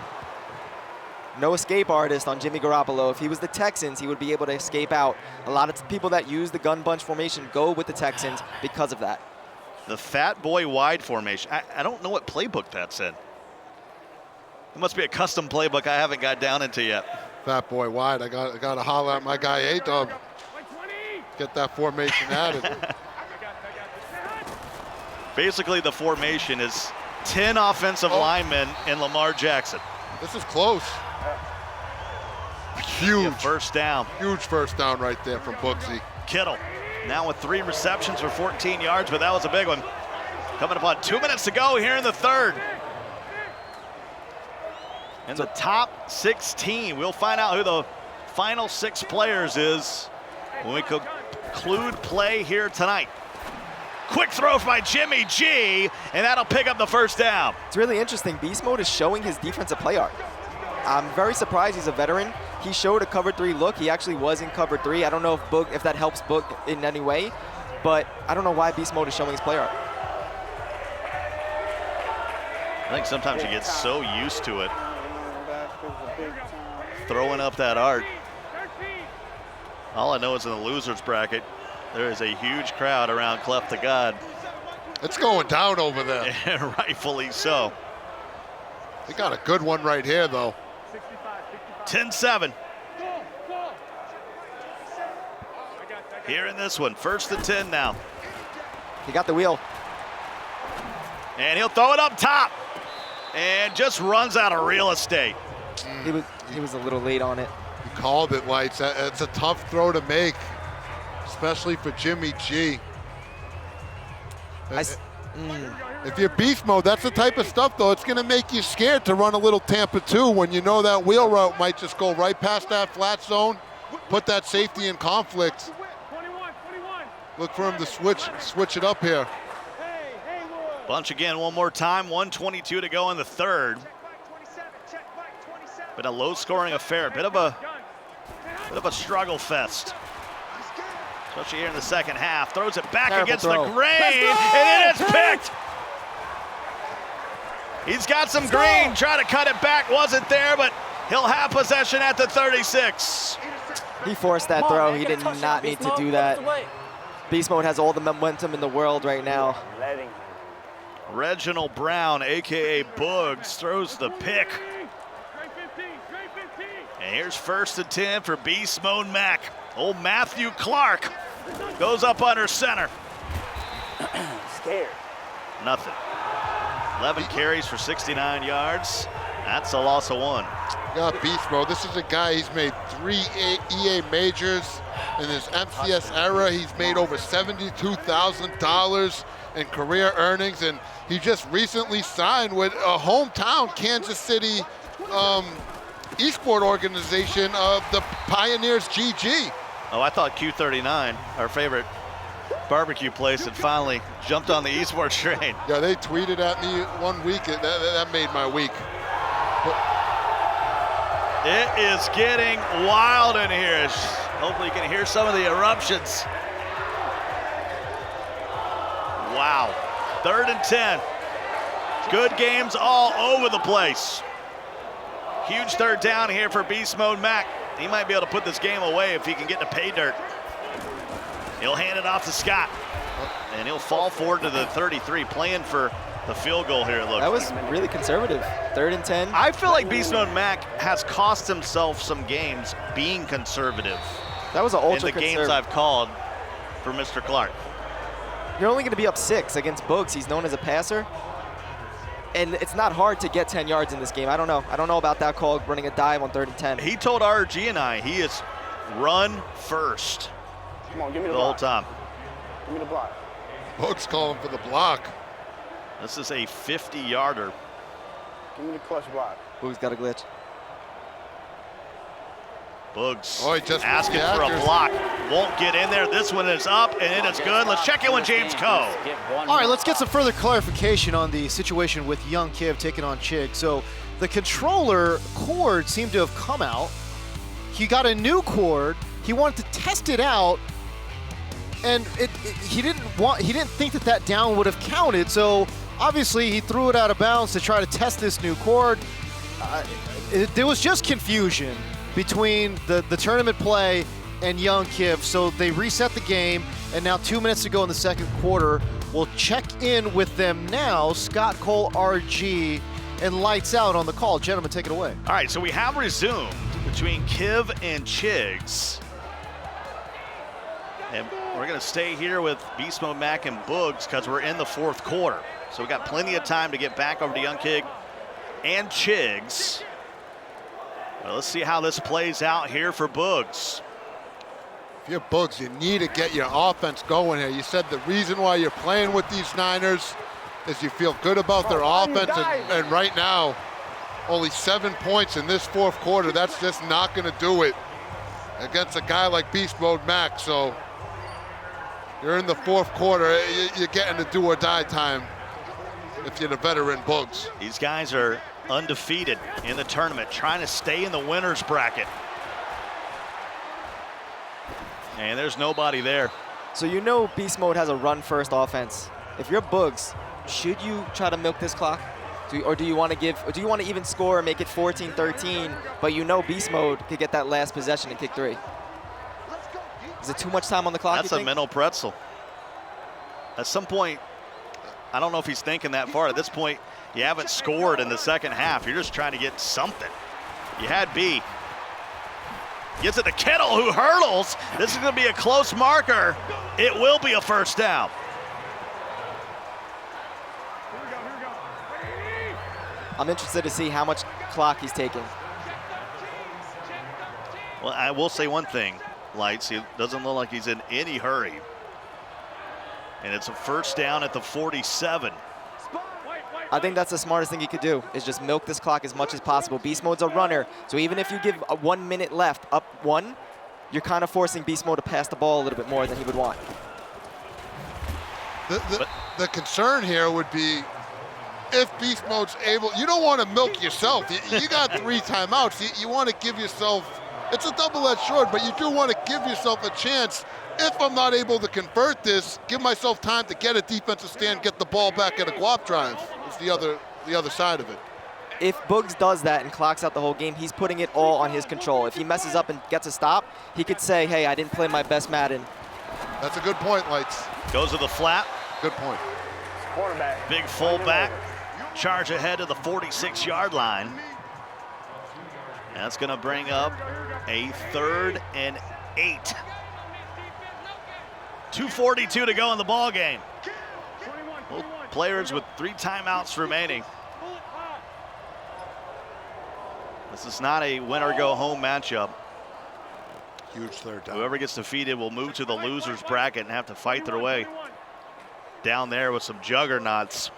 Speaker 24: No escape artist on Jimmy Garoppolo. If he was the Texans, he would be able to escape out. A lot of people that use the gun bunch formation go with the Texans because of that.
Speaker 9: The fat boy wide formation. I don't know what playbook that's in. It must be a custom playbook I haven't got down into yet.
Speaker 12: Fat boy wide. I got to holler at my guy A-Dub. Get that formation added.
Speaker 9: Basically, the formation is 10 offensive linemen in Lamar Jackson.
Speaker 12: This is close. Huge.
Speaker 9: Yeah, first down.
Speaker 12: Huge first down right there from Booksy.
Speaker 9: Kittle now with 3 receptions for 14 yards, but that was a big one. Coming up on 2 minutes to go here in the third. In the top 16, we'll find out who the final 6 players is when we conclude play here tonight. Quick throw by Jimmy G, and that'll pick up the first down.
Speaker 24: It's really interesting. Beast Mode is showing his defensive play art. I'm very surprised he's a veteran. He showed a cover 3 look. He actually was in cover 3. I don't know if that helps Boog in any way, but I don't know why Beast Mode is showing his play art.
Speaker 9: I think sometimes you get so used to it, throwing up that art. All I know is in the losers bracket, there is a huge crowd around Cleft the God.
Speaker 12: It's going down over there.
Speaker 9: And rightfully so.
Speaker 12: They got a good one right here, though.
Speaker 9: 10-7. Here in this one, 1st and 10 now.
Speaker 24: He got the wheel.
Speaker 9: And he'll throw it up top. And just runs out of real estate.
Speaker 24: He was a little late on it.
Speaker 12: He called it, Lights. It's a tough throw to make, especially for Jimmy G. If you're beast mode, that's the type of stuff, though. It's going to make you scared to run a little Tampa 2 when you know that wheel route might just go right past that flat zone, put that safety in conflict. Look for him to switch it up here.
Speaker 9: Bunch again one more time, 1:22 to go in the third. Been a low-scoring affair, bit of a struggle fest. Especially here in the second half. Throws it back against the grain, and it is picked. He's got some green, trying to cut it back, wasn't there, but he'll have possession at the 36.
Speaker 24: He forced that throw. He did not need to do that. Beast Mode has all the momentum in the world right now.
Speaker 9: Reginald Brown, AKA Boogs, throws the pick. And here's 1st and 10 for Beast Mode Mac. Old Matthew Clark goes up under center.
Speaker 15: Scared.
Speaker 9: Nothing. 11 carries for 69 yards. That's a loss of 1.
Speaker 12: Got beast mode. This is a guy, he's made 3 EA majors in his MCS era. He's made over $72,000 in career earnings, and he just recently signed with a hometown Kansas City Esports organization of the Pioneers GG.
Speaker 9: Oh, I thought Q39, our favorite barbecue place, had finally jumped on the esports train.
Speaker 12: Yeah, they tweeted at me one week. That made my week.
Speaker 9: It is getting wild in here. Hopefully you can hear some of the eruptions. Wow. 3rd and 10. Good games all over the place. Huge third down here for Beast Mode Mac. He might be able to put this game away if he can get to pay dirt. He'll hand it off to Scott. And he'll fall forward to the 33, playing for the field goal here, it looks.
Speaker 24: That was really conservative. 3rd and 10.
Speaker 9: I feel like Beast Mode Mac has cost himself some games being conservative.
Speaker 24: That was an ultra
Speaker 9: in the games I've called for Mr. Clark.
Speaker 24: You're only going to be up 6 against Boogs. He's known as a passer. And it's not hard to get 10 yards in this game. I don't know. I don't know about that call, running a dive on 3rd and 10.
Speaker 9: He told RG and I he is run first.
Speaker 15: Come on, give me the
Speaker 9: whole time.
Speaker 15: Give me the block.
Speaker 12: Boogs calling for the block.
Speaker 9: This is a 50-yarder.
Speaker 15: Give me the clutch block.
Speaker 24: Boogs got a glitch.
Speaker 9: Boogs
Speaker 12: just
Speaker 9: asking for a block. Won't get in there. This one is up, and it is good. Let's check in with James Coe.
Speaker 1: All right, let's get some further clarification on the situation with Young Kiv taking on Chiggs. So the controller cord seemed to have come out. He got a new cord. He wanted to test it out, and he didn't think that down would have counted. So obviously he threw it out of bounds to try to test this new cord. There was just confusion between the tournament play and Young Kiv, so they reset the game, and now 2 minutes to go in the second quarter. We'll check in with them now. Scott, Cole, RG, and Lights Out on the call. Gentlemen, take it away.
Speaker 9: All right, so we have resumed. between Kiv and Chiggs. And we're going to stay here with Beast Mode Mac and Boogs because we're in the fourth quarter. So we got plenty of time to get back over to Young Kig and Chiggs. Well, let's see how this plays out here for Boogs.
Speaker 12: If you're Boogs, you need to get your offense going here. You said the reason why you're playing with these Niners is you feel good about their offense, and right now, only 7 points in this fourth quarter. That's just not going to do it against a guy like Beast Mode Mac. So you're in the fourth quarter. You're getting to do or die time if you're the veteran Boogs.
Speaker 9: These guys are undefeated in the tournament, trying to stay in the winner's bracket. And there's nobody there.
Speaker 24: So you know Beast Mode has a run-first offense. If you're Boogs, should you try to milk this clock? Or do you want to even score and make it 14-13, but you know Beast Mode could get that last possession and kick 3? Is it too much time on the clock?
Speaker 9: That's a mental pretzel. At some point, I don't know if he's thinking that far. At this point, you haven't scored in the second half. You're just trying to get something. You had B. Gets it to Kittle, who hurdles. This is going to be a close marker. It will be a first down.
Speaker 24: I'm interested to see how much clock he's taking.
Speaker 9: Well, I will say one thing, Lights. He doesn't look like he's in any hurry. And it's a first down at the 47.
Speaker 24: I think that's the smartest thing he could do, is just milk this clock as much as possible. Beast Mode's a runner, so even if you give 1 minute left, up 1, you're kind of forcing Beast Mode to pass the ball a little bit more than he would want.
Speaker 12: The concern here would be if Beast Mode's able, you don't want to milk yourself. You got 3 timeouts. You want to give yourself, it's a double-edged sword, but you do want to give yourself a chance. If I'm not able to convert this, give myself time to get a defensive stand, get the ball back at a guap drive. It's the other side of it.
Speaker 24: If Boogs does that and clocks out the whole game, he's putting it all on his control. If he messes up and gets a stop, he could say, hey, I didn't play my best Madden.
Speaker 12: That's a good point, Lights.
Speaker 9: Goes to the flat.
Speaker 12: Good point.
Speaker 2: Quarterback.
Speaker 9: Big fullback. Charge ahead to the 46-yard line. That's going to bring up a 3rd and 8. 2:42 to go in the ball game. Both players with 3 timeouts remaining. This is not a win or go home matchup.
Speaker 12: Huge third down.
Speaker 9: Whoever gets defeated will move to the loser's bracket and have to fight their way down there with some juggernauts.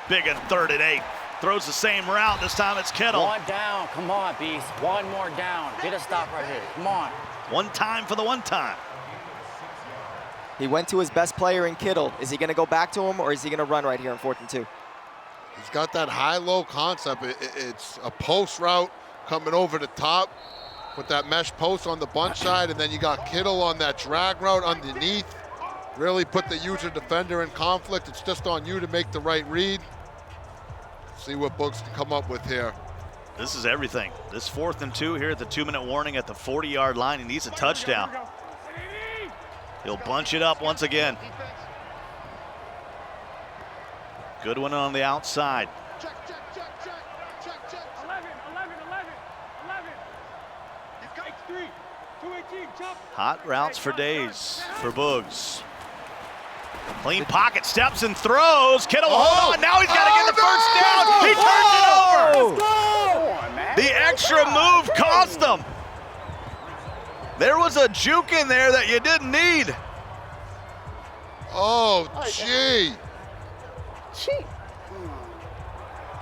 Speaker 9: Big and 3rd and 8. Throws the same route. This time it's Kittle.
Speaker 2: 1 down. Come on, Beast. 1 more down. Get a stop right here. Come on.
Speaker 9: 1 time for the 1 time.
Speaker 24: He went to his best player in Kittle. Is he going to go back to him, or is he going to run right here on 4th and 2?
Speaker 12: He's got that high-low concept. It's a post route coming over the top with that mesh post on the bunch side, and then you got Kittle on that drag route underneath. Really put the user defender in conflict. It's just on you to make the right read. See what Boogs can come up with here.
Speaker 9: This is everything. This 4th and 2 here at the 2-minute warning at the 40-yard line. He needs a touchdown. He'll bunch it up once again. Good one on the outside. Hot routes for days for Boogs. Clean pocket, steps and throws. Kittle, hold on. Now he's got to get the first down. He turns it over. The extra move cost him. There was a juke in there that you didn't need.
Speaker 12: Oh, gee.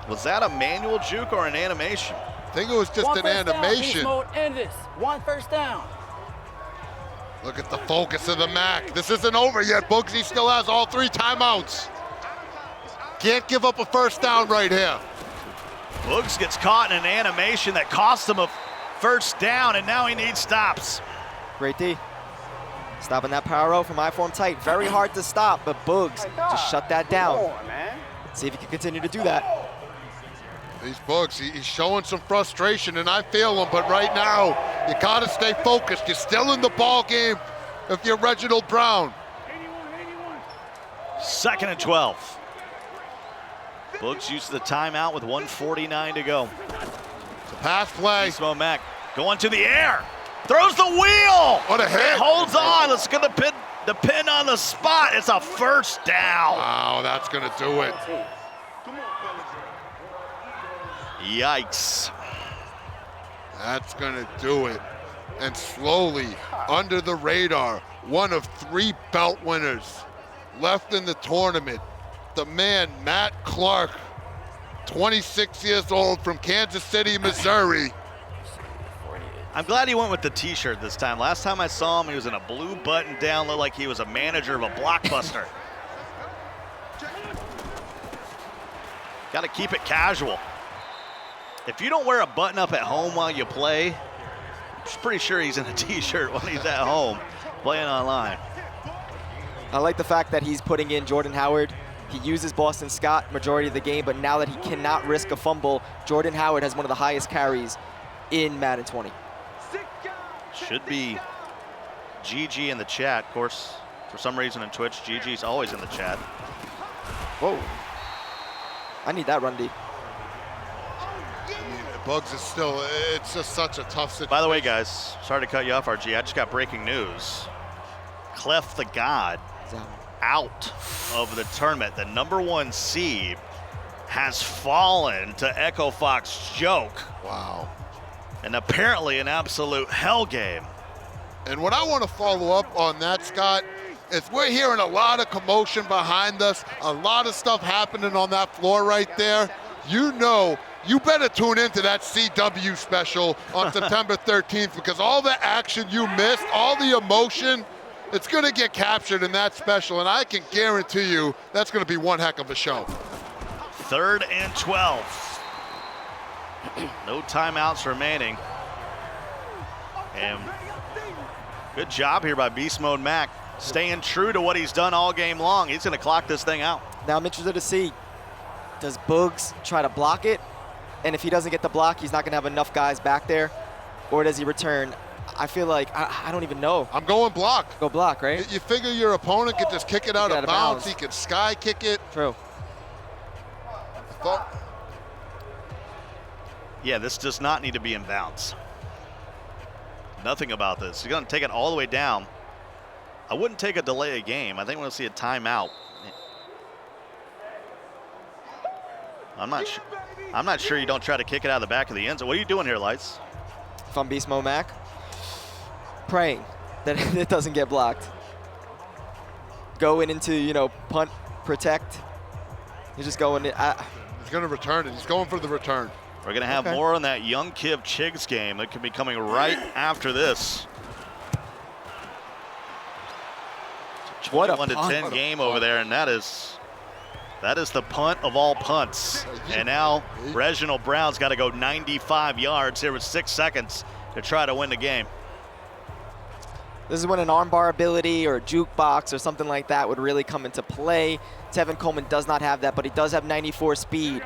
Speaker 9: Was that a manual juke or an animation?
Speaker 12: I think it was just an animation.
Speaker 2: End this. 1 first down.
Speaker 12: Look at the focus of the Mac. This isn't over yet, Boogs. He still has all 3 timeouts. Can't give up a first down right here.
Speaker 9: Boogs gets caught in an animation that cost him a first down, and now he needs stops.
Speaker 24: Great D. Stopping that power route from I-form tight. Very hard to stop, but Boogs just shut that down. See if he can continue to do that.
Speaker 12: These Boogs, he's showing some frustration, and I feel him, but right now, you gotta stay focused. You're still in the ball game if you're Reginald Brown.
Speaker 9: 2nd and 12. Boogs used the timeout with 1:49 to go.
Speaker 12: The pass play.
Speaker 9: Beast Mode Mac going to the air. Throws the wheel.
Speaker 12: What a hit.
Speaker 9: It holds on. It's going to depend on the spot. It's a first down.
Speaker 12: Wow, that's going to do it.
Speaker 9: Yikes.
Speaker 12: That's going to do it. And slowly, under the radar, one of 3 belt winners left in the tournament. The man, Matt Clark, 26 years old from Kansas City, Missouri.
Speaker 9: I'm glad he went with the t-shirt this time. Last time I saw him, he was in a blue button-down, looked like he was a manager of a Blockbuster. Got to keep it casual. If you don't wear a button-up at home while you play, I'm pretty sure he's in a t-shirt when he's at home playing online.
Speaker 24: I like the fact that he's putting in Jordan Howard. He uses Boston Scott majority of the game, but now that he cannot risk a fumble, Jordan Howard has one of the highest carries in Madden 20.
Speaker 9: Should be GG in the chat. Of course, for some reason in Twitch, GG's always in the chat.
Speaker 24: Whoa. I need that run D.
Speaker 12: Bugs is still, it's just such a tough situation.
Speaker 9: By the way, guys, sorry to cut you off, RG. I just got breaking news. Cleft the God out of the tournament. The #1 seed has fallen to Echo Fox Joke.
Speaker 12: Wow.
Speaker 9: And apparently an absolute hell game.
Speaker 12: And what I want to follow up on that, Scott, is we're hearing a lot of commotion behind us, a lot of stuff happening on that floor right there. You know, you better tune into that CW special on September 13th, because all the action you missed, all the emotion, it's going to get captured in that special, and I can guarantee you that's going to be one heck of a show.
Speaker 9: 3rd and 12. No timeouts remaining. And good job here by Beast Mode Mac, staying true to what he's done all game long. He's going to clock this thing out.
Speaker 24: Now I'm interested to see, does Boogs try to block it? And if he doesn't get the block, he's not going to have enough guys back there? Or does he return? I feel like, I don't even know.
Speaker 12: I'm going block.
Speaker 24: Go block, right?
Speaker 12: You figure your opponent could just kick it out of bounds. He could sky kick it.
Speaker 24: True.
Speaker 9: Yeah, this does not need to be in bounds. Nothing about this. He's going to take it all the way down. I wouldn't take a delay of game. I think we're going to see a timeout. I'm not sure you don't try to kick it out of the back of the end zone. What are you doing here, Lights?
Speaker 24: If I'm Beast Mode Mac, praying that it doesn't get blocked. Going into, you know, punt, protect. He's just going in.
Speaker 12: He's going to return it. He's going for the return.
Speaker 9: We're going to have more on that Young Kiv Chiggs game that could be coming right after this.
Speaker 24: What a
Speaker 9: 21-10 game over there, and that is the punt of all punts. And now Reginald Brown's got to go 95 yards here with 6 seconds to try to win the game.
Speaker 24: This is when an armbar ability or a jukebox or something like that would really come into play. Tevin Coleman does not have that, but he does have 94 speed.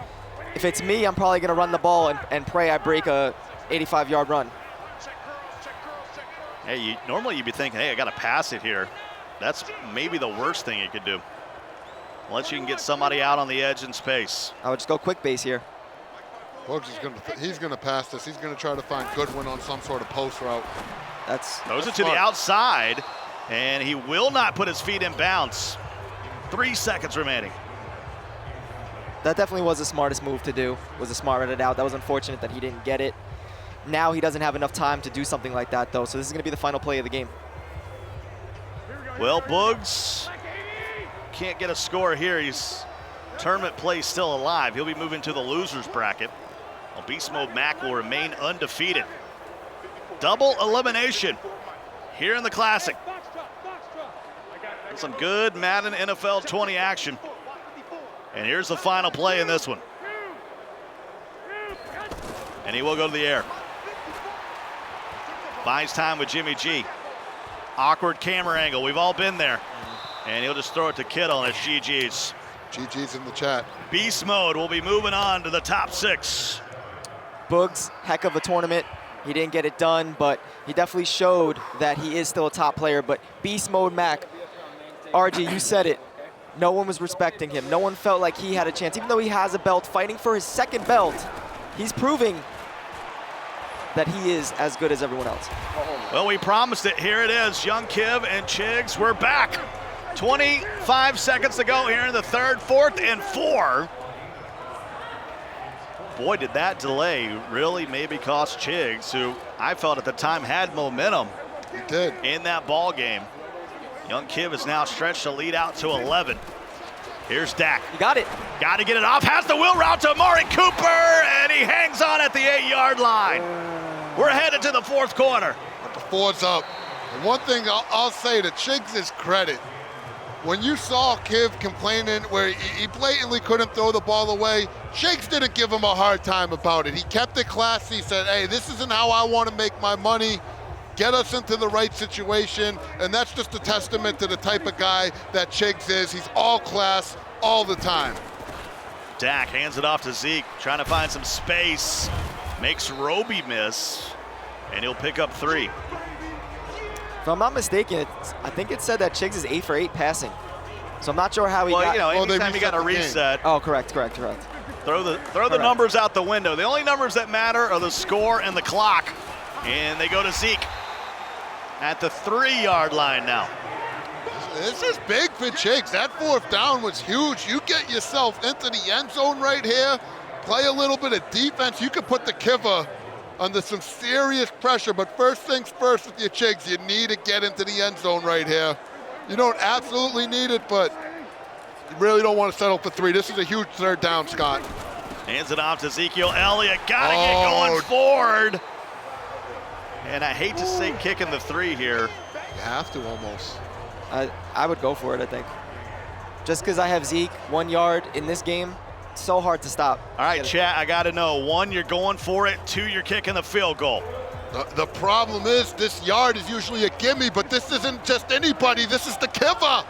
Speaker 24: If it's me, I'm probably going to run the ball and pray I break a 85-yard run.
Speaker 9: Hey, normally you'd be thinking, hey, I got to pass it here. That's maybe the worst thing you could do. Unless you can get somebody out on the edge in space.
Speaker 24: I would just go quick base here.
Speaker 12: Bugs is he's going to pass this. He's going to try to find Goodwin on some sort of post route.
Speaker 9: Throws it to the outside, and he will not put his feet in bounds. 3 seconds remaining.
Speaker 24: That definitely was the smartest move to do, was a smart route out. That was unfortunate that he didn't get it. Now he doesn't have enough time to do something like that, though, so this is going to be the final play of the game.
Speaker 9: Well, Boogs can't get a score here. His tournament play still alive. He'll be moving to the loser's bracket. Well, Beast Mode Mac will remain undefeated. Double elimination here in the Classic. Some good Madden NFL 20 action. And here's the final play in this one. And he will go to the air. Buys time with Jimmy G. Awkward camera angle. We've all been there. And he'll just throw it to Kittle, and it's GG's.
Speaker 12: GG's in the chat.
Speaker 9: Beast Mode will be moving on to the top 6.
Speaker 24: Boogs, heck of a tournament. He didn't get it done, but he definitely showed that he is still a top player. But Beast Mode Mac, RG, you said it. No one was respecting him. No one felt like he had a chance. Even though he has a belt, fighting for his 2nd belt, he's proving that he is as good as everyone else.
Speaker 9: Well, we promised it. Here it is. Young Kiv and Chiggs, we're back. 25 seconds to go here in the third, 4th and 4. Boy, did that delay really maybe cost Chiggs, who I felt at the time had momentum.
Speaker 12: He did.
Speaker 9: In that ball game. Young Kiv is now stretched to lead out to 11. Here's Dak.
Speaker 24: You got it.
Speaker 9: Got to get it off. Has the wheel route to Amari Cooper, and he hangs on at the 8-yard line. We're headed to the 4th quarter.
Speaker 12: But the 4's up. And one thing I'll say to Chiggs' credit, when you saw Kiv complaining where he blatantly couldn't throw the ball away, Chiggs didn't give him a hard time about it. He kept it classy. He said, hey, this isn't how I want to make my money. Get us into the right situation, and that's just a testament to the type of guy that Chiggs is. He's all class all the time.
Speaker 9: Dak hands it off to Zeke, trying to find some space. Makes Roby miss, and he'll pick up 3.
Speaker 24: If I'm not mistaken, I think it said that Chiggs is 8 for 8 passing. So I'm not sure how he got.
Speaker 9: Well, anytime you got a reset.
Speaker 24: Oh, correct.
Speaker 9: Throw the numbers out the window. The only numbers that matter are the score and the clock. And they go to Zeke at the 3-yard line now.
Speaker 12: This is big for Chiggs. That 4th down was huge. You get yourself into the end zone right here, play a little bit of defense. You could put the Kiva under some serious pressure, but first things first with your Chiggs, you need to get into the end zone right here. You don't absolutely need it, but you really don't want to settle for 3. This is a huge 3rd down, Scott.
Speaker 9: Hands it off to Ezekiel Elliott. Gotta get going forward. And I hate to say kicking the 3 here.
Speaker 12: You have to almost.
Speaker 24: I would go for it, I think. Just because I have Zeke 1 yard in this game, so hard to stop.
Speaker 9: All right, chat, I got to know. 1, you're going for it. 2, you're kicking the field goal.
Speaker 12: The problem is this yard is usually a gimme, but this isn't just anybody. This is the Kiva.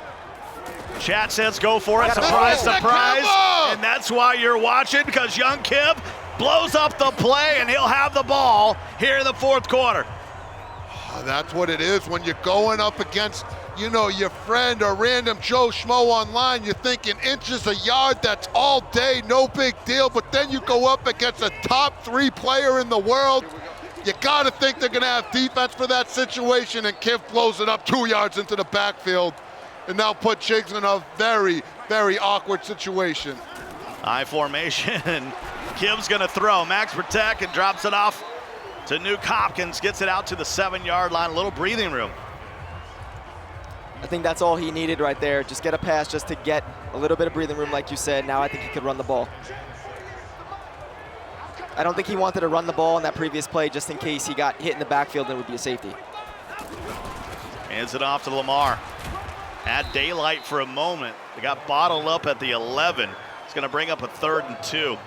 Speaker 9: Chat says go for it. Surprise, surprise. And that's why you're watching, because Young Kiv blows up the play, and he'll have the ball here in the 4th quarter.
Speaker 12: That's what it is when you're going up against, you know, your friend or random Joe Schmo online. You're thinking inches a yard, that's all day, no big deal. But then you go up against a top 3 player in the world. You got to think they're going to have defense for that situation, and Kiv blows it up 2 yards into the backfield and now put Chiggs in a very, very awkward situation.
Speaker 9: I formation. Kiv's going to throw. Max protect and drops it off to Nuke Hopkins. Gets it out to the 7-yard line. A little breathing room.
Speaker 24: I think that's all he needed right there. Just get a pass just to get a little bit of breathing room, like you said. Now I think he could run the ball. I don't think he wanted to run the ball in that previous play just in case he got hit in the backfield and it would be a safety.
Speaker 9: Hands it off to Lamar. Had daylight for a moment. They got bottled up at the 11. It's going to bring up a 3rd and 2.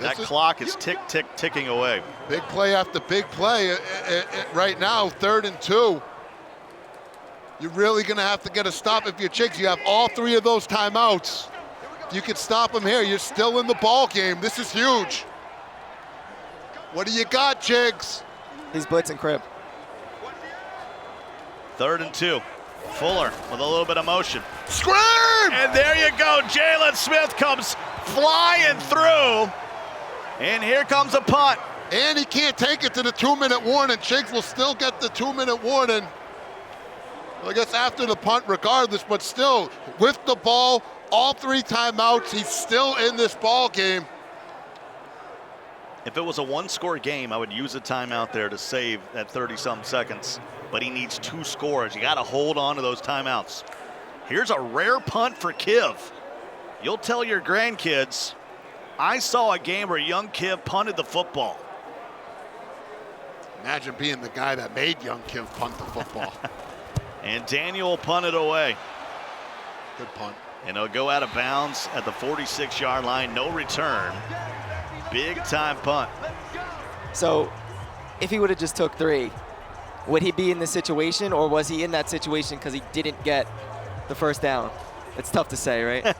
Speaker 9: That clock is ticking away.
Speaker 12: Big play after big play. Right now, 3rd and 2. You're really going to have to get a stop if you're Chiggs. You have all 3 of those timeouts. You can stop him here. You're still in the ball game. This is huge. What do you got, Chiggs?
Speaker 24: He's blitzing crib.
Speaker 9: 3rd and 2. Fuller with a little bit of motion.
Speaker 12: Scream!
Speaker 9: And there you go. Jalen Smith comes flying through. And here comes a punt.
Speaker 12: And he can't take it to the 2-minute warning. Chiggs will still get the 2-minute warning. I guess after the punt regardless, but still, with the ball, all 3 timeouts, he's still in this ball game.
Speaker 9: If it was a 1-score game, I would use a timeout there to save that 30-some seconds. But he needs 2 scores. You got to hold on to those timeouts. Here's a rare punt for Kiv. You'll tell your grandkids, I saw a game where young Kiv punted the football.
Speaker 12: Imagine being the guy that made young Kiv punt the football.
Speaker 9: And Daniel punted away.
Speaker 12: Good punt.
Speaker 9: And it'll go out of bounds at the 46-yard line. No return. Big time punt.
Speaker 24: So if he would have just took 3, would he be in this situation, or was he in that situation because he didn't get the 1st down? It's tough to say, right?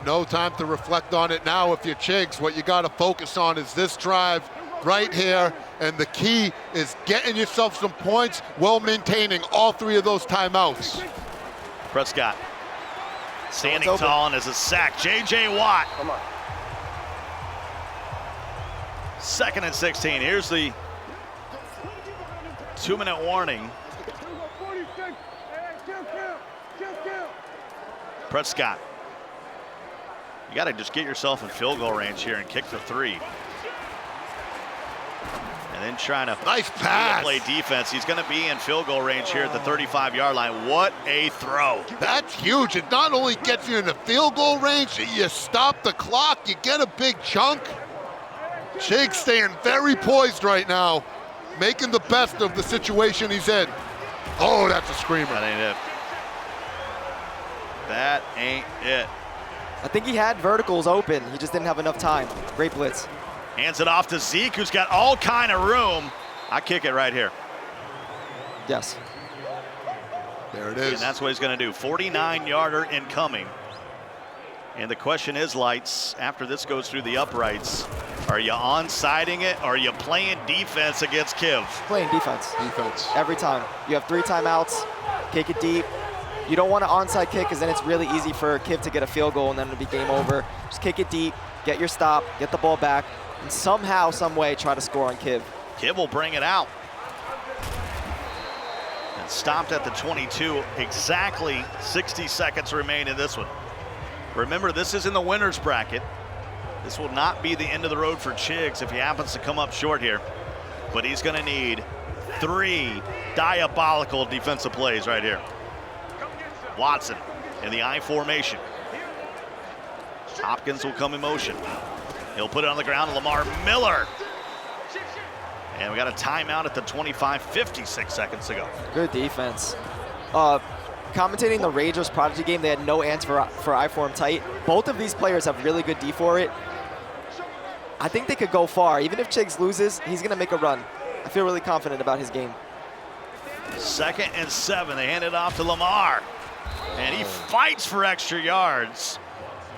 Speaker 12: No time to reflect on it now if you're Chiggs. What you got to focus on is this drive right here, and the key is getting yourself some points while maintaining all 3 of those timeouts.
Speaker 9: Prescott standing tall and is a sack. J.J. Watt.
Speaker 3: Come on.
Speaker 9: 2nd and 16. Here's the 2-minute warning. Prescott, you got to just get yourself in field goal range here and kick the 3. And then trying to
Speaker 12: nice pass.
Speaker 9: Play defense. He's going to be in field goal range here at the 35-yard line. What a throw.
Speaker 12: That's huge. It not only gets you in the field goal range, you stop the clock, you get a big chunk. Chiggs staying very poised right now, making the best of the situation he's in. Oh, that's a screamer.
Speaker 9: That ain't it. That ain't it.
Speaker 24: I think he had verticals open. He just didn't have enough time. Great blitz.
Speaker 9: Hands it off to Zeke, who's got all kind of room. I kick it right here.
Speaker 24: Yes.
Speaker 12: There it is.
Speaker 9: And that's what he's going to do. 49-yarder incoming. And the question is, Lights, after this goes through the uprights, are you on-siding it, or are you playing defense against Kiv?
Speaker 24: Playing defense.
Speaker 12: Defense.
Speaker 24: Every time. You have 3 timeouts, kick it deep. You don't want an onside kick because then it's really easy for Kiv to get a field goal and then it'll be game over. Just kick it deep, get your stop, get the ball back, and somehow, some way, try to score on Kiv.
Speaker 9: Kiv will bring it out. And stopped at the 22. Exactly 60 seconds remain in this one. Remember, this is in the winner's bracket. This will not be the end of the road for Chiggs if he happens to come up short here. But he's going to need 3 diabolical defensive plays right here. Watson in the I formation. Hopkins will come in motion. He'll put it on the ground. Lamar Miller. And we got a timeout at the 25, 56 seconds to go.
Speaker 24: Good defense. Commentating the Rangers Prodigy game, they had no answer for I form tight. Both of these players have really good D for it. I think they could go far. Even if Chiggs loses, he's going to make a run. I feel really confident about his game.
Speaker 9: 2nd and 7. They hand it off to Lamar. And he fights for extra yards.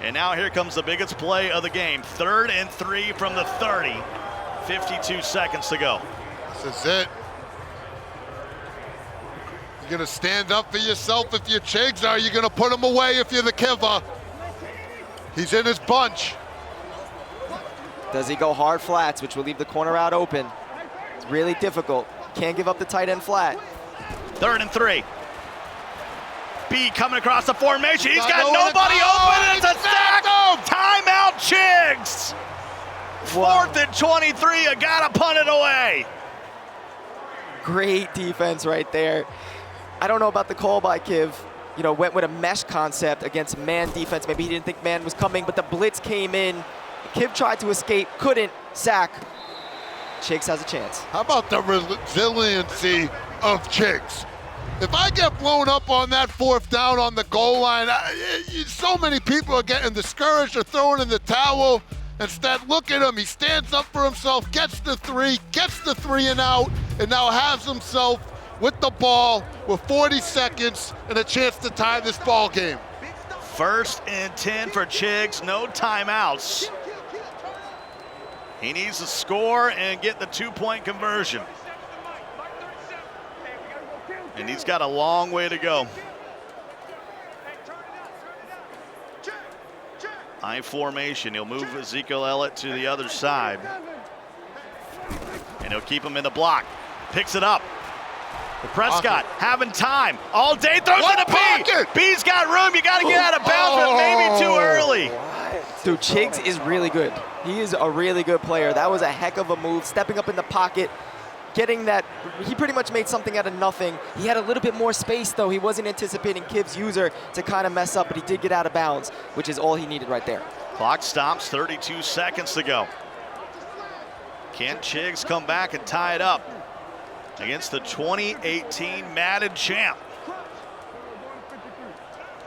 Speaker 9: And now here comes the biggest play of the game. 3rd and 3 from the 30. 52 seconds to go.
Speaker 12: This is it. You're going to stand up for yourself if you're Chiggs, or are you going to put him away if you're the Kiva? He's in his bunch.
Speaker 24: Does he go hard flats, which will leave the corner out open? It's really difficult. Can't give up the tight end flat.
Speaker 9: 3rd and 3. B coming across the formation. He's got nobody open. It's a sack. Timeout, Chiggs. 4th and 23. You got to punt it away.
Speaker 24: Great defense right there. I don't know about the call by Kiv. You know, went with a mesh concept against man defense. Maybe he didn't think man was coming, but the blitz came in. Kiv tried to escape, couldn't. Sack. Chiggs has a chance.
Speaker 12: How about the resiliency of Chiggs? If I get blown up on that 4th down on the goal line, so many people are getting discouraged or throwing in the towel. Instead, look at him. He stands up for himself, gets the 3 and out, and now has himself with the ball with 40 seconds and a chance to tie this ball game.
Speaker 9: 1st and 10 for Chiggs. No timeouts. He needs to score and get the 2-point conversion. And he's got a long way to go. I formation. He'll move Ezekiel Elliott to the other side. And he'll keep him in the block. Picks it up. Prescott having time all day. Throws it to B. B's got room. You got to get out of bounds, but maybe too early.
Speaker 24: Dude, Chiggs is really good. He is a really good player. That was a heck of a move. Stepping up in the pocket. Getting that, he pretty much made something out of nothing. He had a little bit more space, though. He wasn't anticipating Kiv's user to kind of mess up, but he did get out of bounds, which is all he needed right there.
Speaker 9: Clock stops, 32 seconds to go. Can Chiggs come back and tie it up against the 2018 Madden champ?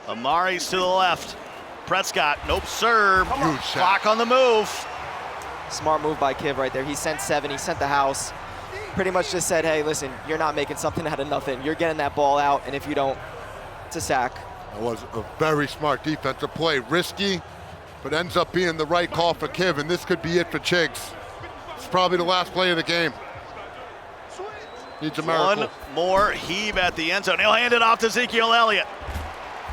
Speaker 9: Amari's to the left. Prescott, nope, serve. Clock on the move.
Speaker 24: Smart move by Kiv right there. He sent 7, he sent the house. Pretty much just said, hey, listen, you're not making something out of nothing. You're getting that ball out, and if you don't, it's a sack.
Speaker 12: That was a very smart defensive play. Risky, but ends up being the right call for Kiv, and this could be it for Chiggs. It's probably the last play of the game. Needs a miracle.
Speaker 9: One more heave at the end zone. He'll hand it off to Ezekiel Elliott.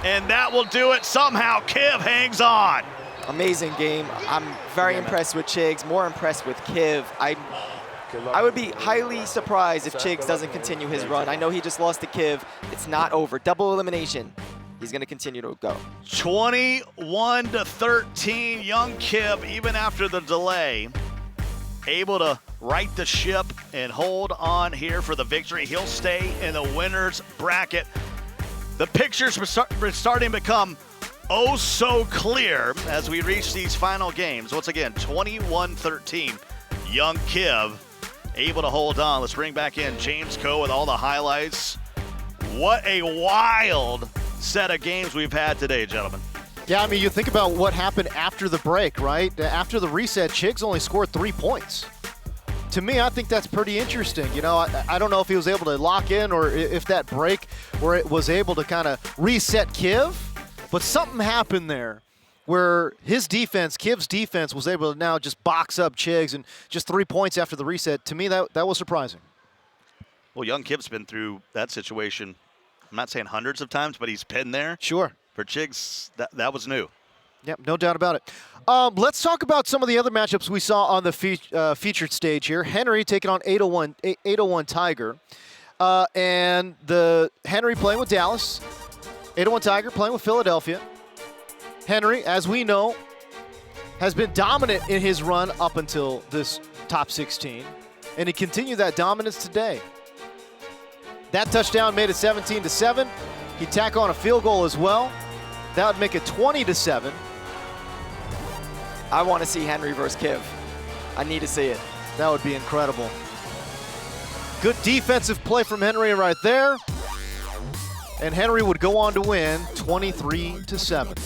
Speaker 9: And that will do it. Somehow Kiv hangs on.
Speaker 24: Amazing game. I'm very impressed with Chiggs, more impressed with Kiv. I would be highly surprised if Chiggs doesn't continue his run. I know he just lost to Kiv. It's not over. Double elimination. He's going to continue to go.
Speaker 9: 21-13, young Kiv, even after the delay, able to right the ship and hold on here for the victory. He'll stay in the winner's bracket. The pictures are starting to become oh so clear as we reach these final games. Once again, 21-13, young Kiv able to hold on. Let's bring back in James Coe with all the highlights. What a wild set of games we've had today, gentlemen.
Speaker 1: Yeah, I mean, you think about what happened after the break, right? After the reset, Chiggs only scored 3 points. To me, I think that's pretty interesting. You know, I don't know if he was able to lock in or if that break where it was able to kind of reset Kiv, but something happened there where his defense, Kiv's defense, was able to now just box up Chiggs, and just 3 points after the reset. To me, that was surprising.
Speaker 9: Well, young Kiv's been through that situation, I'm not saying hundreds of times, but he's been there.
Speaker 1: Sure.
Speaker 9: For Chiggs, that was new.
Speaker 1: Yep, no doubt about it. Let's talk about some of the other matchups we saw on the featured stage here. Henry taking on 801 Tiger. And the Henry playing with Dallas. 801 Tiger playing with Philadelphia. Henry, as we know, has been dominant in his run up until this top 16. And he continued that dominance today. That touchdown made it 17-7. He'd tack on a field goal as well. That would make it 20-7.
Speaker 24: I want to see Henry versus Kiv. I need to see it.
Speaker 1: That would be incredible. Good defensive play from Henry right there. And Henry would go on to win 23-7.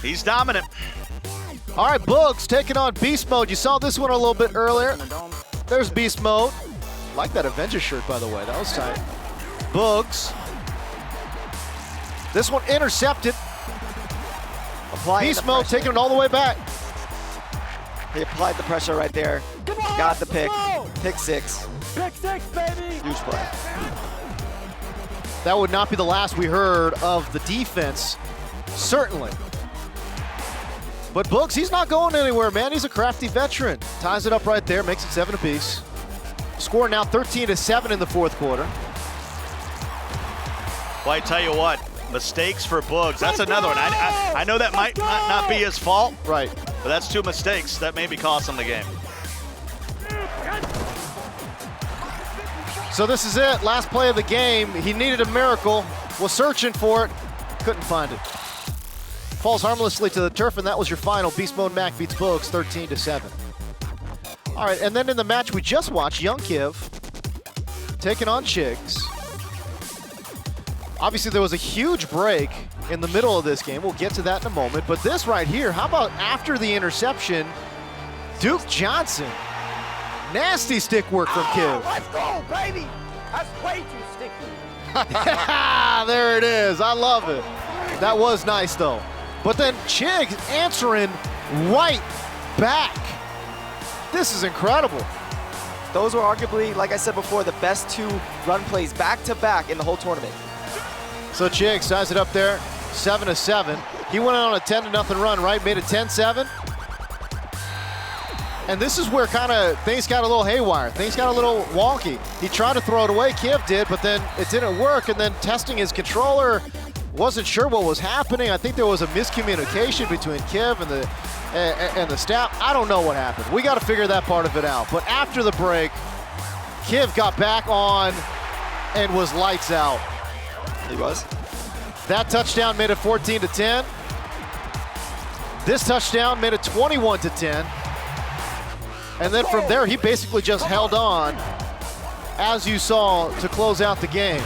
Speaker 9: He's dominant.
Speaker 1: All right, Boogs taking on Beast Mode. You saw this one a little bit earlier. There's Beast Mode. Like that Avenger shirt, by the way. That was tight. Boogs. This one intercepted. Beast Mode taking it all the way back.
Speaker 24: He applied the pressure right there. Got the pick. Pick 6.
Speaker 2: Pick 6, baby.
Speaker 24: Huge play.
Speaker 1: That would not be the last we heard of the defense, certainly. But Boogs, he's not going anywhere, man. He's a crafty veteran. Ties it up right there, makes it 7 apiece. Score now 13-7 in the fourth quarter.
Speaker 9: Well, I tell you what, mistakes for Boogs. That's another one. I know that might not be his fault.
Speaker 1: Right.
Speaker 9: But that's 2 mistakes that maybe cost him the game.
Speaker 1: So this is it. Last play of the game. He needed a miracle. Was searching for it. Couldn't find it. Falls harmlessly to the turf, and that was your final. Beast Mode Mac beats Boogs 13-7. All right, and then in the match we just watched, Young Kiv taking on Chiggs. Obviously, there was a huge break in the middle of this game. We'll get to that in a moment. But this right here, how about after the interception, Duke Johnson. Nasty stick work from Kiv.
Speaker 2: Let's go, baby. That's way too sticky.
Speaker 1: There it is. I love it. That was nice, though. But then Chiggs answering right back. This is incredible.
Speaker 24: Those were arguably, like I said before, the best 2 run plays back-to-back in the whole tournament.
Speaker 1: So Chiggs ties it up there, 7-7. He went on a 10-0 run, right? Made it 10-7. And this is where kind of things got a little haywire. Things got a little wonky. He tried to throw it away, Kiv did, but then it didn't work. And then testing his controller, wasn't sure what was happening. I think there was a miscommunication between Kiv and the staff. I don't know what happened. We got to figure that part of it out. But after the break, Kiv got back on and was lights out.
Speaker 24: He was.
Speaker 1: That touchdown made it 14-10. This touchdown made it 21-10. And then from there, he basically just held on, as you saw, to close out the game.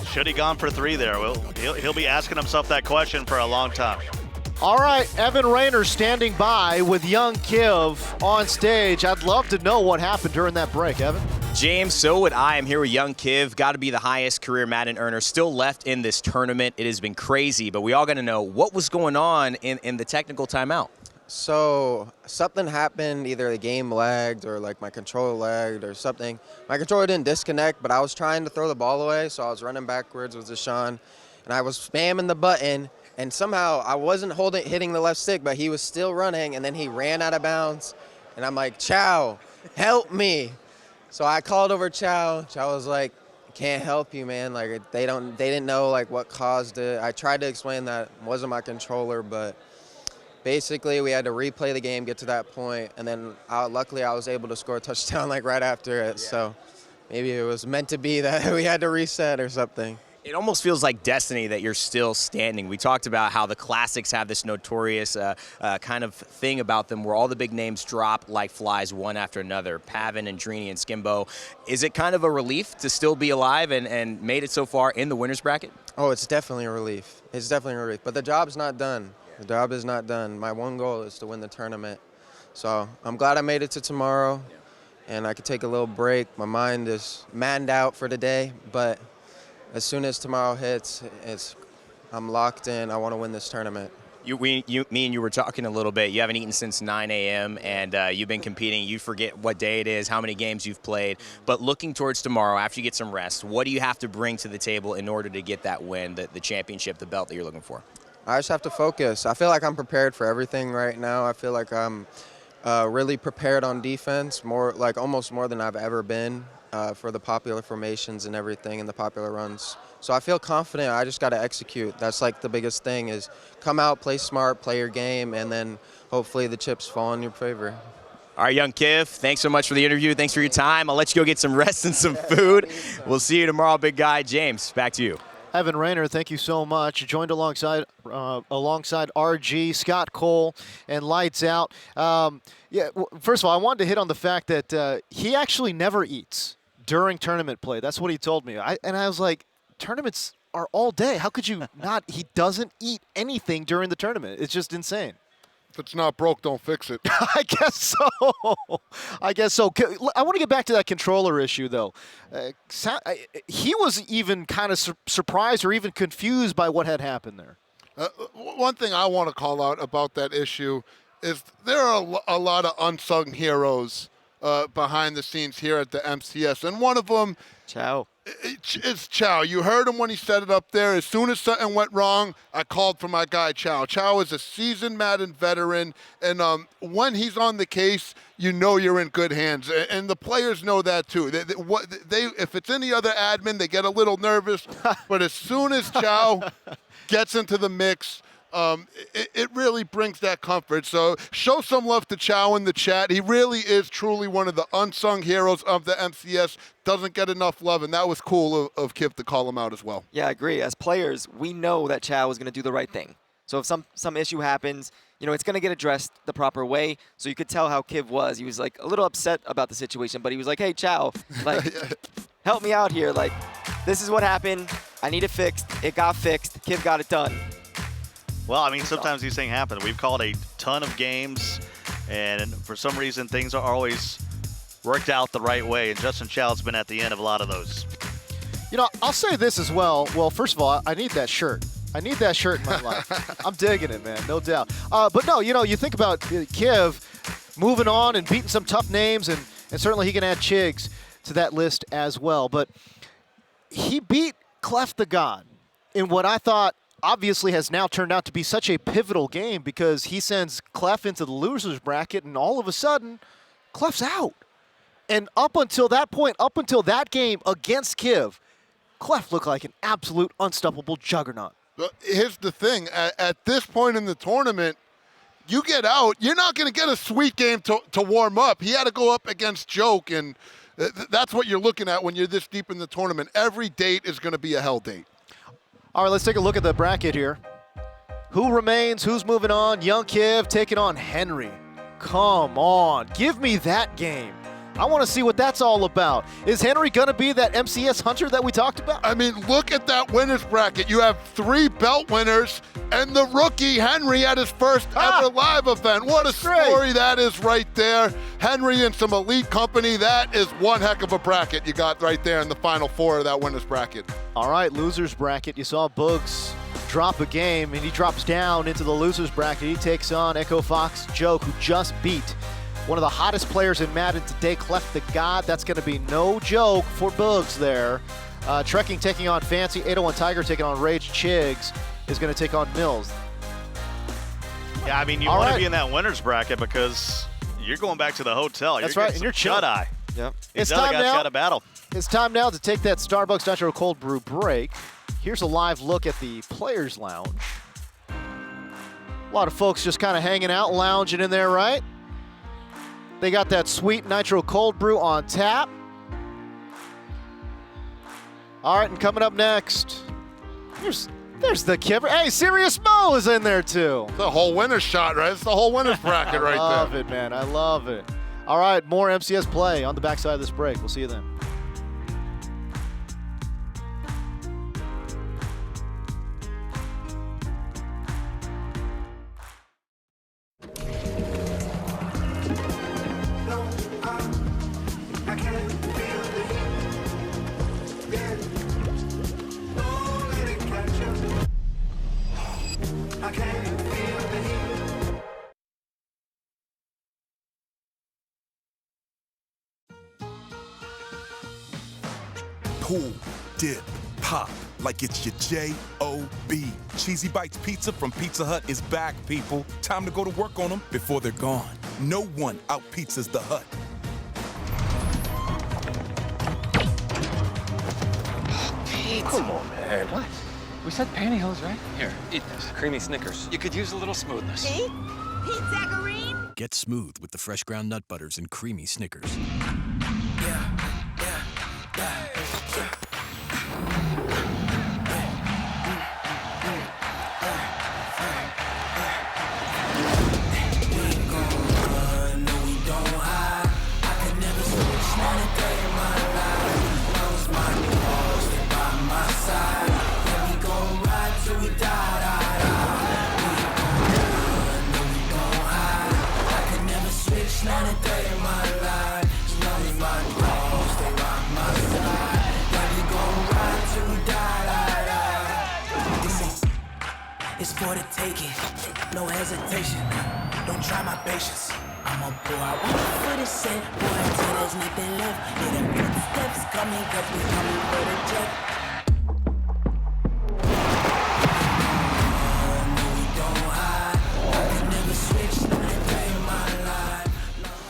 Speaker 9: Should he gone for 3 there? Well, he'll be asking himself that question for a long time.
Speaker 1: All right, Evan Rayner standing by with young Kiv on stage. I'd love to know what happened during that break, Evan.
Speaker 4: James, so would I. I'm here with young Kiv. Got to be the highest career Madden earner still left in this tournament. It has been crazy, but we all got to know what was going on in the technical timeout.
Speaker 20: So something happened, either the game lagged or like my controller lagged or something. My controller didn't disconnect, but I was trying to throw the ball away, so I was running backwards with Deshaun.
Speaker 5: and I was spamming the button, and somehow I wasn't hitting the left stick, but he was still running, and then he ran out of bounds, and I'm like, Chow, help me. So I called over Chow. Chow was like, can't help you, man. Like, they didn't know like what caused it. I tried to explain that it wasn't my controller, but basically we had to replay the game, get to that point, and then luckily I was able to score a touchdown like right after it. Yeah. So maybe it was meant to be that we had to reset or something.
Speaker 4: It almost feels like destiny that you're still standing. We talked about how the classics have this notorious kind of thing about them where all the big names drop like flies one after another. Pavan and Drini and Skimbo. Is it kind of a relief to still be alive and made it so far in the winner's bracket?
Speaker 5: Oh, it's definitely a relief. It's definitely a relief. But the job's not done. The job is not done. My one goal is to win the tournament. So I'm glad I made it to tomorrow, and I could take a little break. My mind is manned out for the day, but as soon as tomorrow hits, I'm locked in. I want to win this tournament.
Speaker 4: Me and you were talking a little bit. You haven't eaten since 9 a.m., and you've been competing. You forget what day it is, how many games you've played. But looking towards tomorrow, after you get some rest, what do you have to bring to the table in order to get that win, the championship, the belt that you're looking for?
Speaker 5: I just have to focus. I feel like I'm prepared for everything right now. I feel like I'm really prepared on defense, almost more than I've ever been. For the popular formations and everything and the popular runs. So I feel confident. I just got to execute. That's like the biggest thing is come out, play smart, play your game, and then hopefully the chips fall in your favor.
Speaker 4: All right, young Kiv, thanks so much for the interview. Thanks for your time. I'll let you go get some rest and some food. We'll see you tomorrow, big guy. James, back to you.
Speaker 1: Evan Rayner, thank you so much. Joined alongside RG, Scott Cole, and Lights Out. First of all, I wanted to hit on the fact that he actually never eats during tournament play. That's what he told me. I was like, tournaments are all day. How could you not? He doesn't eat anything during the tournament. It's just insane.
Speaker 12: If it's not broke, don't fix it.
Speaker 1: I guess so. I want to get back to that controller issue, though. He was even kind of surprised or even confused by what had happened there.
Speaker 12: One thing I want to call out about that issue is there are a lot of unsung heroes behind the scenes here at the MCS, and one of them,
Speaker 24: Chow.
Speaker 12: It's Chow. You heard him when he set it up there. As soon as something went wrong, I called for my guy Chow. Chow is a seasoned Madden veteran, and when he's on the case, you know you're in good hands, and the players know that too. If it's any other admin, they get a little nervous, but as soon as Chow gets into the mix, it really brings that comfort. So show some love to Chow in the chat. He really is truly one of the unsung heroes of the MCS. Doesn't get enough love, and that was cool of Kip to call him out as well.
Speaker 24: Yeah, I agree. As players, we know that Chow is going to do the right thing. So if some issue happens, it's going to get addressed the proper way. So you could tell how Kiv was. He was like a little upset about the situation, but he was like, hey, Chow, like, help me out here. Like, this is what happened. I need it fixed. It got fixed. Kiv got it done.
Speaker 9: Well, I mean, sometimes these things happen. We've called a ton of games, and for some reason, things are always worked out the right way, and Justin Chow's been at the end of a lot of those.
Speaker 1: I'll say this as well. Well, first of all, I need that shirt. I need that shirt in my life. I'm digging it, man, no doubt. But no, you think about Kiv moving on and beating some tough names, and certainly he can add Chiggs to that list as well. But he beat Cleft the God in what I thought obviously has now turned out to be such a pivotal game, because he sends Clef into the loser's bracket, and all of a sudden, Clef's out. And up until that point, up until that game against Kiv, Clef looked like an absolute unstoppable juggernaut.
Speaker 12: Here's the thing. At this point in the tournament, you get out, you're not going to get a sweet game to warm up. He had to go up against Joke, and that's what you're looking at when you're this deep in the tournament. Every date is going to be a hell date.
Speaker 1: All right, let's take a look at the bracket here. Who remains? Who's moving on? Young Kiv taking on Henry. Come on, give me that game. I want to see what that's all about. Is Henry going to be that MCS hunter that we talked about?
Speaker 12: I mean, look at that winners bracket. You have 3 belt winners and the rookie Henry at his first ever live event. What a story that is right there. Henry and some elite company. That is one heck of a bracket you got right there in the final 4 of that winners bracket.
Speaker 1: All right, losers bracket. You saw Boogs drop a game, and he drops down into the losers bracket. He takes on Echo Fox Joke, who just beat one of the hottest players in Madden today, Cleft the God. That's going to be no joke for Boogs there. Trekking taking on Fancy. 801 Tiger taking on Rage. Chiggs is going to take on Mills.
Speaker 9: Yeah, I mean, you want to be in that winner's bracket because you're going back to the hotel.
Speaker 1: That's
Speaker 9: you're
Speaker 1: right, and you're chilling.
Speaker 9: Shut-eye.
Speaker 1: Yep.
Speaker 9: These other guys got a battle.
Speaker 1: It's time now to take that Starbucks Nitro Cold Brew break. Here's a live look at the Players Lounge. A lot of folks just kind of hanging out, lounging in there, right? They got that sweet Nitro Cold Brew on tap. All right, and coming up next, there's the kipper. Hey, Serious Mo is in there too.
Speaker 12: The whole winner's shot, right? It's the whole winner's bracket right there.
Speaker 1: I love it, man. I love it. All right, more MCS play on the backside of this break. We'll see you then.
Speaker 6: Pull, dip, pop, like it's your J-O-B. Cheesy Bites Pizza from Pizza Hut is back, people. Time to go to work on them before they're gone. No one out-pizzas the Hut.
Speaker 19: Pete. Come on, man. What? We said pantyhose, right? Here, eat this. Creamy Snickers. You could use a little smoothness.
Speaker 21: Pete? Pete Zacharine?
Speaker 22: Get smooth with the fresh ground nut butters and creamy Snickers.
Speaker 23: It's for the taking, no hesitation. Don't try my patience. I'm a boy, I want for the set. Boy, until there's nothing left. Yeah, them footsteps coming, cause we coming for the jet.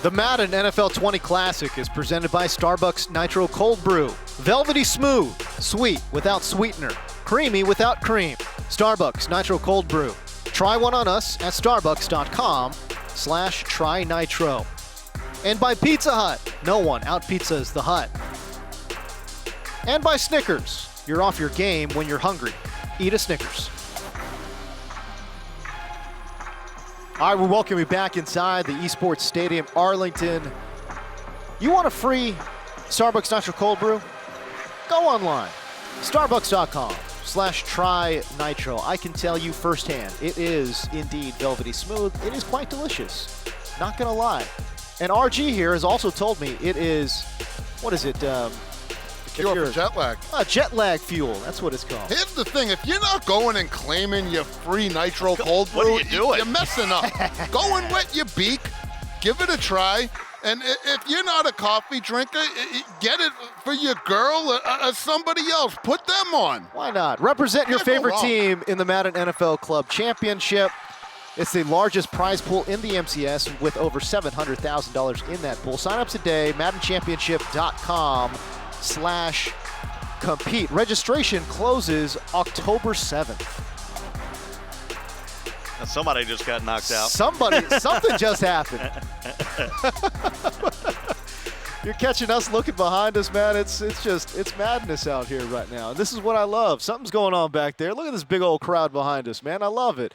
Speaker 1: The Madden NFL 20 Classic is presented by Starbucks Nitro Cold Brew. Velvety smooth, sweet without sweetener, creamy without cream. Starbucks Nitro Cold Brew. Try one on us at starbucks.com/trynitro. And by Pizza Hut. No one out-pizzas the Hut. And by Snickers. You're off your game when you're hungry. Eat a Snickers. All right, we welcome you back inside the Esports Stadium, Arlington. You want a free Starbucks Nitro Cold Brew? Go online, starbucks.com/trynitro. I can tell you firsthand, it is indeed velvety smooth. It is quite delicious, not gonna lie. And RG here has also told me it is, what is it?
Speaker 12: Cure for jet lag.
Speaker 1: Jet lag fuel, that's what it's called.
Speaker 12: Here's the thing, if you're not going and claiming your free Nitro Cold Brew,
Speaker 9: what are you doing?
Speaker 12: You're messing up. Go and wet your beak, give it a try, and if you're not a coffee drinker, get it for your girl or somebody else. Put them on.
Speaker 1: Why not? Represent your favorite team in the Madden NFL Club Championship. It's the largest prize pool in the MCS with over $700,000 in that pool. Sign up today, maddenchampionship.com/compete. Registration closes October 7th.
Speaker 9: Somebody just got knocked out.
Speaker 1: Something just happened. You're catching us looking behind us, man. It's madness out here right now. And this is what I love. Something's going on back there. Look at this big old crowd behind us, man. I love it.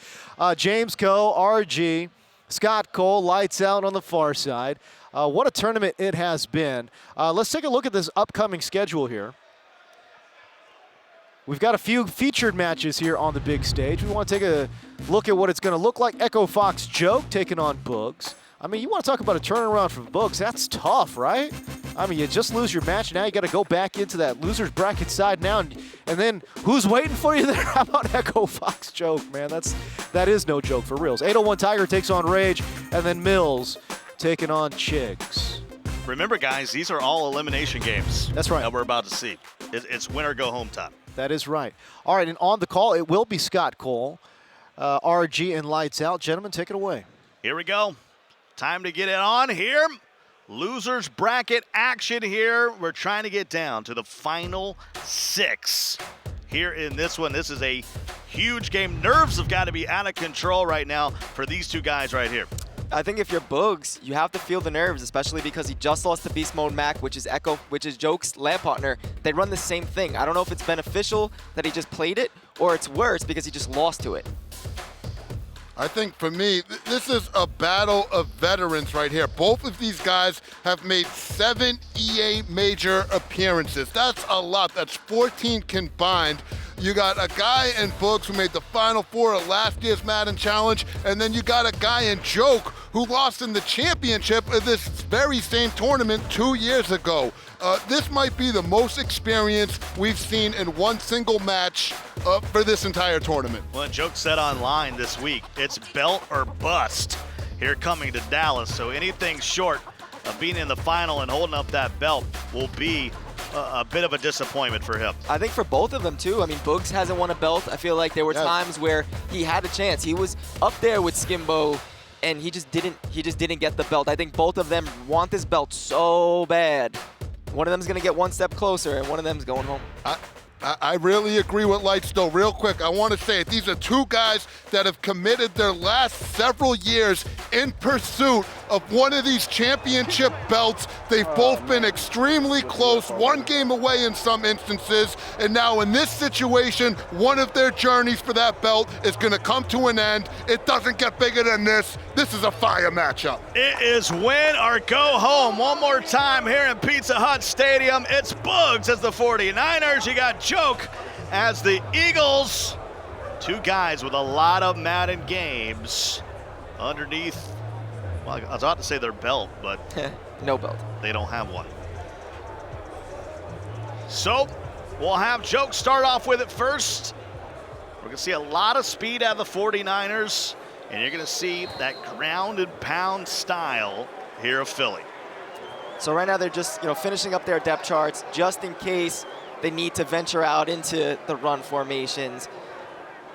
Speaker 1: James Coe, RG, Scott Cole, lights out on the far side. What a tournament it has been. Let's take a look at this upcoming schedule here. We've got a few featured matches here on the big stage. We want to take a look at what it's going to look like. Echo Fox Joke taking on Boogs. I mean, you want to talk about a turnaround for Boogs. That's tough, right? I mean, you just lose your match. Now you got to go back into that loser's bracket side now. And then who's waiting for you there? How about Echo Fox Joke, man? That is no joke for reals. 801 Tiger takes on Rage. And then Mills taking on Chiggs.
Speaker 9: Remember, guys, these are all elimination games.
Speaker 1: That's right.
Speaker 9: That we're about to see. it's win or go home time.
Speaker 1: That is right. All right, and on the call, it will be Scott Cole, RG, and Lights Out. Gentlemen, take it away.
Speaker 9: Here we go. Time to get it on here. Losers bracket action here. We're trying to get down to the final 6 here in this one. This is a huge game. Nerves have got to be out of control right now for these two guys right here.
Speaker 24: I think if you're Bugs, you have to feel the nerves, especially because he just lost to Beast Mode Mac, which is Joke's lab partner. They run the same thing. I don't know if it's beneficial that he just played it, or it's worse because he just lost to it.
Speaker 12: I think for me, this is a battle of veterans right here. Both of these guys have made 7 EA major appearances. That's a lot. That's 14 combined. You got a guy in Books who made the Final Four of last year's Madden Challenge, and then you got a guy in Joke who lost in the championship of this very same tournament 2 years ago. This might be the most experience we've seen in one single match for this entire tournament.
Speaker 9: Well, Joke said online this week, it's belt or bust here coming to Dallas. So anything short of being in the final and holding up that belt will be a bit of a disappointment for him.
Speaker 24: I think for both of them too. I mean, Boogs hasn't won a belt. I feel like there were times where he had a chance. He was up there with Skimbo, and he just didn't get the belt. I think both of them want this belt so bad. One of them's gonna get one step closer, and one of them's going home.
Speaker 12: I really agree with Lights, though. Real quick, I want to say it. These are two guys that have committed their last several years in pursuit of one of these championship belts. They've both been extremely close, one game away in some instances, and now in this situation, one of their journeys for that belt is going to come to an end. It doesn't get bigger than this. This is a fire matchup.
Speaker 9: It is win or go home. One more time here in Pizza Hut Stadium. It's Bugs as the 49ers. You got Joke as the Eagles. Two guys with a lot of Madden games underneath, well, I was about to say their belt, but
Speaker 24: no belt.
Speaker 9: They don't have one. So we'll have Joke start off with it first. We're going to see a lot of speed out of the 49ers, and you're going to see that ground and pound style here of Philly.
Speaker 24: So right now they're just finishing up their depth charts just in case they need to venture out into the run formations.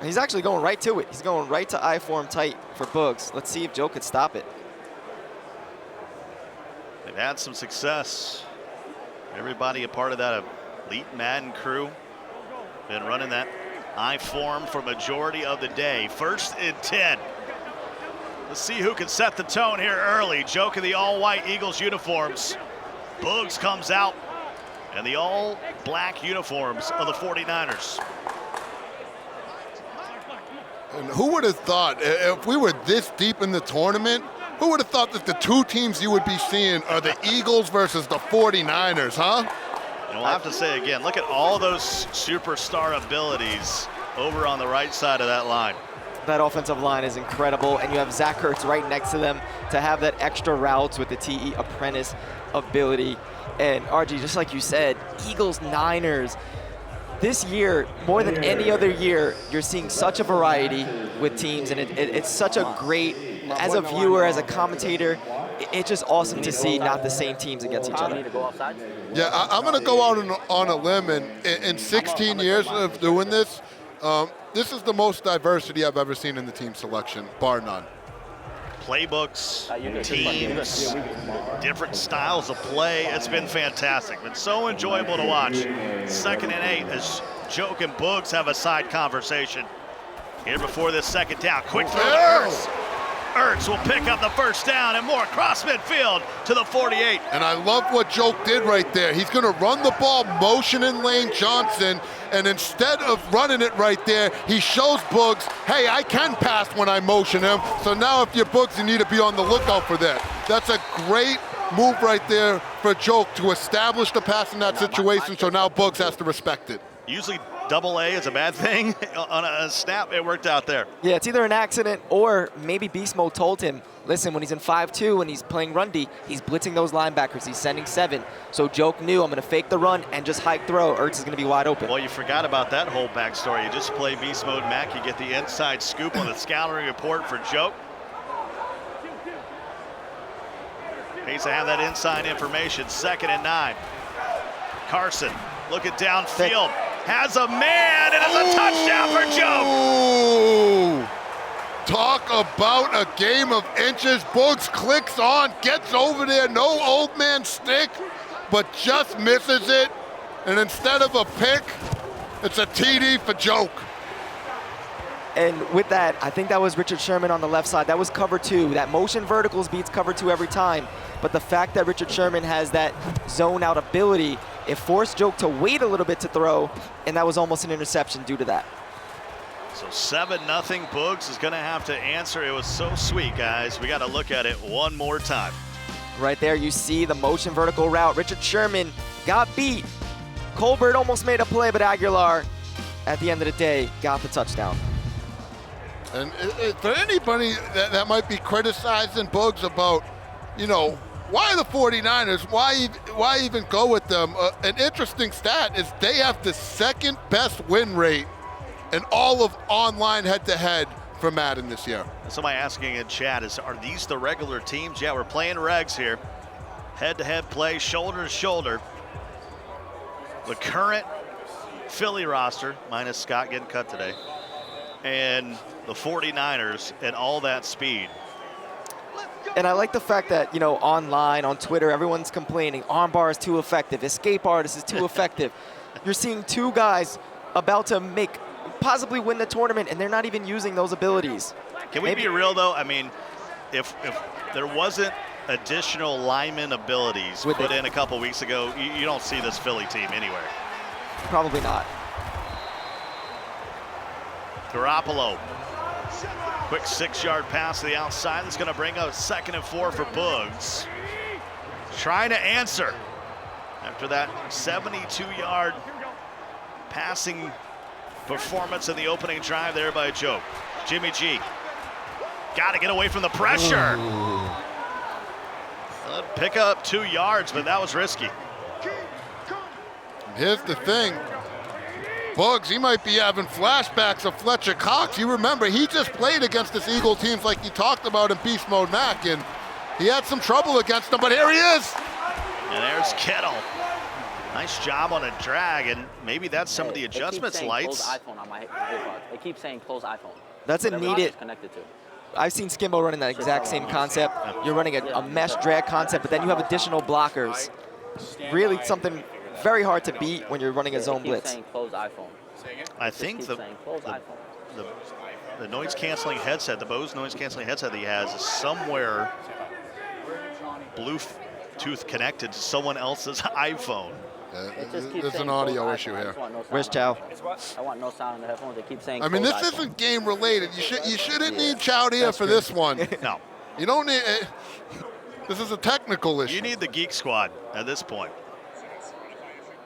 Speaker 24: He's actually going right to it. He's going right to I-form tight for Bugs. Let's see if Joe could stop it.
Speaker 9: They've had some success. Everybody a part of that elite Madden crew. Been running that I-form for majority of the day. 1st and 10. Let's see who can set the tone here early. Joke in the all-white Eagles uniforms. Bugs comes out in the all-black uniforms of the 49ers.
Speaker 12: And who would have thought, if we were this deep in the tournament, who would have thought that the two teams you would be seeing are the Eagles versus the 49ers, huh?
Speaker 9: And we'll have to say again, look at all those superstar abilities over on the right side of that line.
Speaker 24: That offensive line is incredible, and you have Zach Ertz right next to them to have that extra routes with the TE apprentice ability. And RG, just like you said, Eagles, Niners. This year, more than any other year, you're seeing such a variety with teams, and it's such a great, as a viewer, as a commentator, it's just awesome to see not the same teams against each other.
Speaker 12: Yeah, I'm going to go out on a limb, and in 16 years of doing this, this is the most diversity I've ever seen in the team selection, bar none.
Speaker 9: Playbooks, teams, different styles of play. It's been fantastic. Been so enjoyable to watch. 2nd and 8 as Joke and Bugs have a side conversation. Here before this 2nd down. Quick throw to Ertz. Ertz will pick up the 1st down and more cross midfield to the 48.
Speaker 12: And I love what Joke did right there. He's going to run the ball, motioning Lane Johnson, and instead of running it right there, he shows Bugs, hey, I can pass when I motion him. So now if you're Bugs, you need to be on the lookout for that. That's a great move right there for Joke to establish the pass in that situation, so now Bugs has to respect it.
Speaker 9: Usually double A is a bad thing. On a snap, it worked out there.
Speaker 24: Yeah, it's either an accident or maybe Beast Mode told him, listen, when he's in 5-2 and he's playing run D, he's blitzing those linebackers. He's sending 7. So Joke knew, I'm going to fake the run and just hike throw. Ertz is going to be wide open.
Speaker 9: Well, you forgot about that whole backstory. You just play Beast Mode Mac, you get the inside scoop on the scouting report for Joke. Needs to have that inside information. 2nd and 9. Carson Looking downfield. Has a man, and it's a touchdown for Joke.
Speaker 12: Ooh. Talk about a game of inches. Boogs clicks on, gets over there, no old man stick, but just misses it. And instead of a pick, it's a TD for Joke.
Speaker 24: And with that, I think that was Richard Sherman on the left side. That was cover 2. That motion verticals beats cover 2 every time. But the fact that Richard Sherman has that zone out ability, it forced Joke to wait a little bit to throw, and that was almost an interception due to that.
Speaker 9: So 7-0. Boogs is going to have to answer. It was so sweet, guys. We got to look at it one more time.
Speaker 24: Right there, you see the motion vertical route. Richard Sherman got beat. Colbert almost made a play, but Aguilar, at the end of the day, got the touchdown.
Speaker 12: And for anybody that might be criticizing Boogs about, you know, why the 49ers, why even go with them? An interesting stat is they have the second best win rate in all of online head-to-head for Madden this year.
Speaker 9: Somebody asking in chat is, are these the regular teams? Yeah, we're playing regs here. Head-to-head play, shoulder to shoulder. The current Philly roster, minus Scott getting cut today, and the 49ers at all that speed.
Speaker 24: And I like the fact that, you know, online, on Twitter, everyone's complaining, armbar is too effective, escape artist is too effective. You're seeing two guys about to possibly win the tournament, and they're not even using those abilities.
Speaker 9: Can we be real, though? I mean, if there wasn't additional lineman abilities put in a couple weeks ago, you don't see this Philly team anywhere.
Speaker 24: Probably not.
Speaker 9: Garoppolo. Quick 6-yard pass to the outside. That's going to bring up 2nd and 4 for Boogs. Trying to answer after that 72-yard passing performance in the opening drive there by Joe. Jimmy G. Got to get away from the pressure. Pick up 2 yards, but that was risky.
Speaker 12: Here's the thing. Boogs, he might be having flashbacks of Fletcher Cox. You remember, he just played against this Eagle teams like you talked about in Beast Mode Mac, and he had some trouble against them, but here he is.
Speaker 9: And there's Kittle. Nice job on a drag, and maybe that's some of the adjustments, Lights.
Speaker 11: Close iPhone on my earbuds. They keep saying close iPhone.
Speaker 24: That's a needed.
Speaker 11: Connected to.
Speaker 24: I've seen Skimbo running that exact same concept. You're running a mesh drag concept, but then you have additional blockers. Really something very hard to beat when you're running a zone blitz.
Speaker 9: I think the noise canceling headset, the Bose noise canceling headset that he has is somewhere Bluetooth connected to someone else's iPhone.
Speaker 12: There's an audio issue here.
Speaker 24: Where's Chow?
Speaker 11: I want no sound in the headphones. They keep saying.
Speaker 12: I mean, this isn't game related. You shouldn't need Chow here for this one.
Speaker 9: No.
Speaker 12: You don't need. This is a technical issue.
Speaker 9: You need the Geek Squad at this point.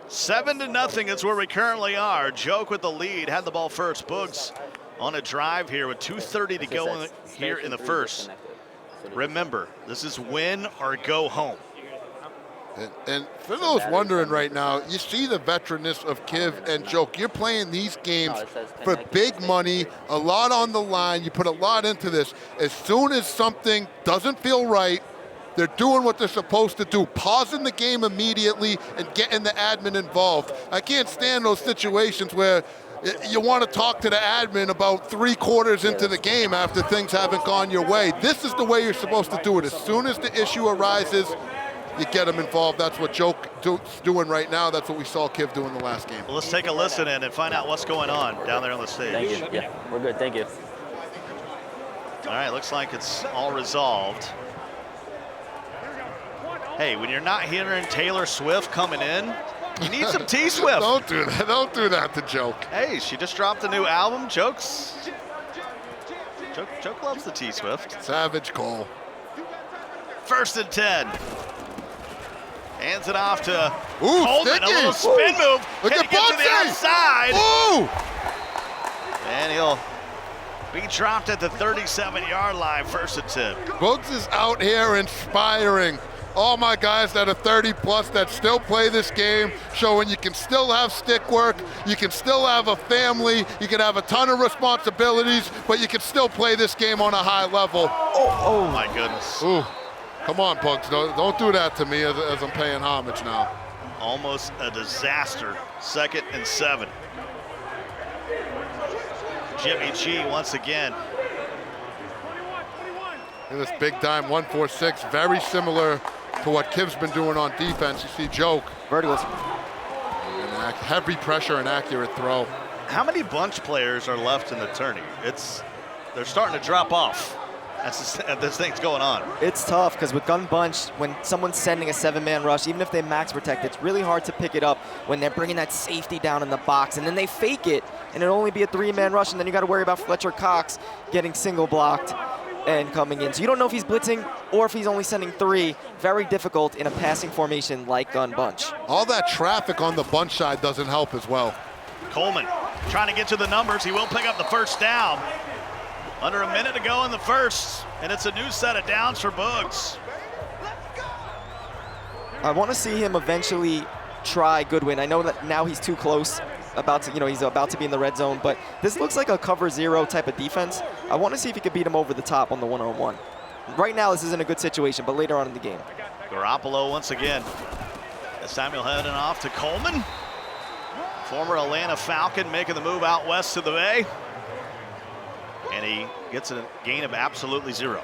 Speaker 9: 7-0 is where we currently are. Joke with the lead, had the ball first. Boogs on a drive here with 2:30 to go here in the first. Remember, this is win or go home.
Speaker 12: And for those wondering right now, you see the veteranness of Kiv and Joke. You're playing these games for big money, a lot on the line. You put a lot into this. As soon as something doesn't feel right, they're doing what they're supposed to do, pausing the game immediately and getting the admin involved. I can't stand those situations where you want to talk to the admin about 3/4 into the game after things haven't gone your way. This is the way you're supposed to do it. As soon as the issue arises, you get them involved. That's what Joke's doing right now. That's what we saw Kiv do in the last game.
Speaker 9: Well, let's take a listen in and find out what's going on down there on the stage.
Speaker 11: Thank you. Yeah, we're good. Thank you.
Speaker 9: All right, looks like it's all resolved. Hey, when you're not hearing Taylor Swift coming in, you need some T-Swift.
Speaker 12: Don't do that. Don't do that to Joke.
Speaker 9: Hey, she just dropped a new album. Joke loves the T-Swift.
Speaker 12: Savage Cole.
Speaker 9: 1st and 10. Hands it off to
Speaker 12: Ooh,
Speaker 9: Coleman.
Speaker 12: sticky.
Speaker 9: A little spin move.
Speaker 12: Look
Speaker 9: Can
Speaker 12: at
Speaker 9: he get to the
Speaker 12: Bugsy.
Speaker 9: outside?
Speaker 12: Ooh!
Speaker 9: And he'll be dropped at the 37-yard line. 1st and 10.
Speaker 12: Boogs is out here inspiring all my guys that are 30+ that still play this game, showing you can still have stick work, you can still have a family, you can have a ton of responsibilities, but you can still play this game on a high level.
Speaker 9: Oh my goodness.
Speaker 12: Ooh, come on, Bugs, don't do that to me as I'm paying homage now.
Speaker 9: almost a disaster. 2nd and 7. Jimmy G once again.
Speaker 12: And this big time 1-4-6, very similar to what Kiv's been doing on defense. You see Joke.
Speaker 24: Verticals.
Speaker 12: And heavy pressure and accurate throw.
Speaker 9: How many bunch players are left in the tourney? They're starting to drop off as this thing's going on.
Speaker 24: It's tough because with gun bunch, when someone's sending a 7-man rush, even if they max protect, it's really hard to pick it up when they're bringing that safety down in the box, and then they fake it, and it'll only be a 3-man rush, and then you got to worry about Fletcher Cox getting single blocked and coming in. So you don't know if he's blitzing or if he's only sending 3. Very difficult in a passing formation like gun bunch.
Speaker 12: All that traffic on the bunch side doesn't help as well.
Speaker 9: Coleman trying to get to the numbers. He will pick up the first down. Under a minute to go in the first, and it's a new set of downs for Boogs.
Speaker 24: I want to see him eventually try Goodwin. I know that now he's too close, he's about to be in the red zone, but this looks like a cover 0 type of defense. I want to see if he could beat him over the top on the one-on-one. Right now, this isn't a good situation, but later on in the game.
Speaker 9: Garoppolo once again. Samuel heading off to Coleman. Former Atlanta Falcon making the move out west to the Bay. And he gets a gain of absolutely 0.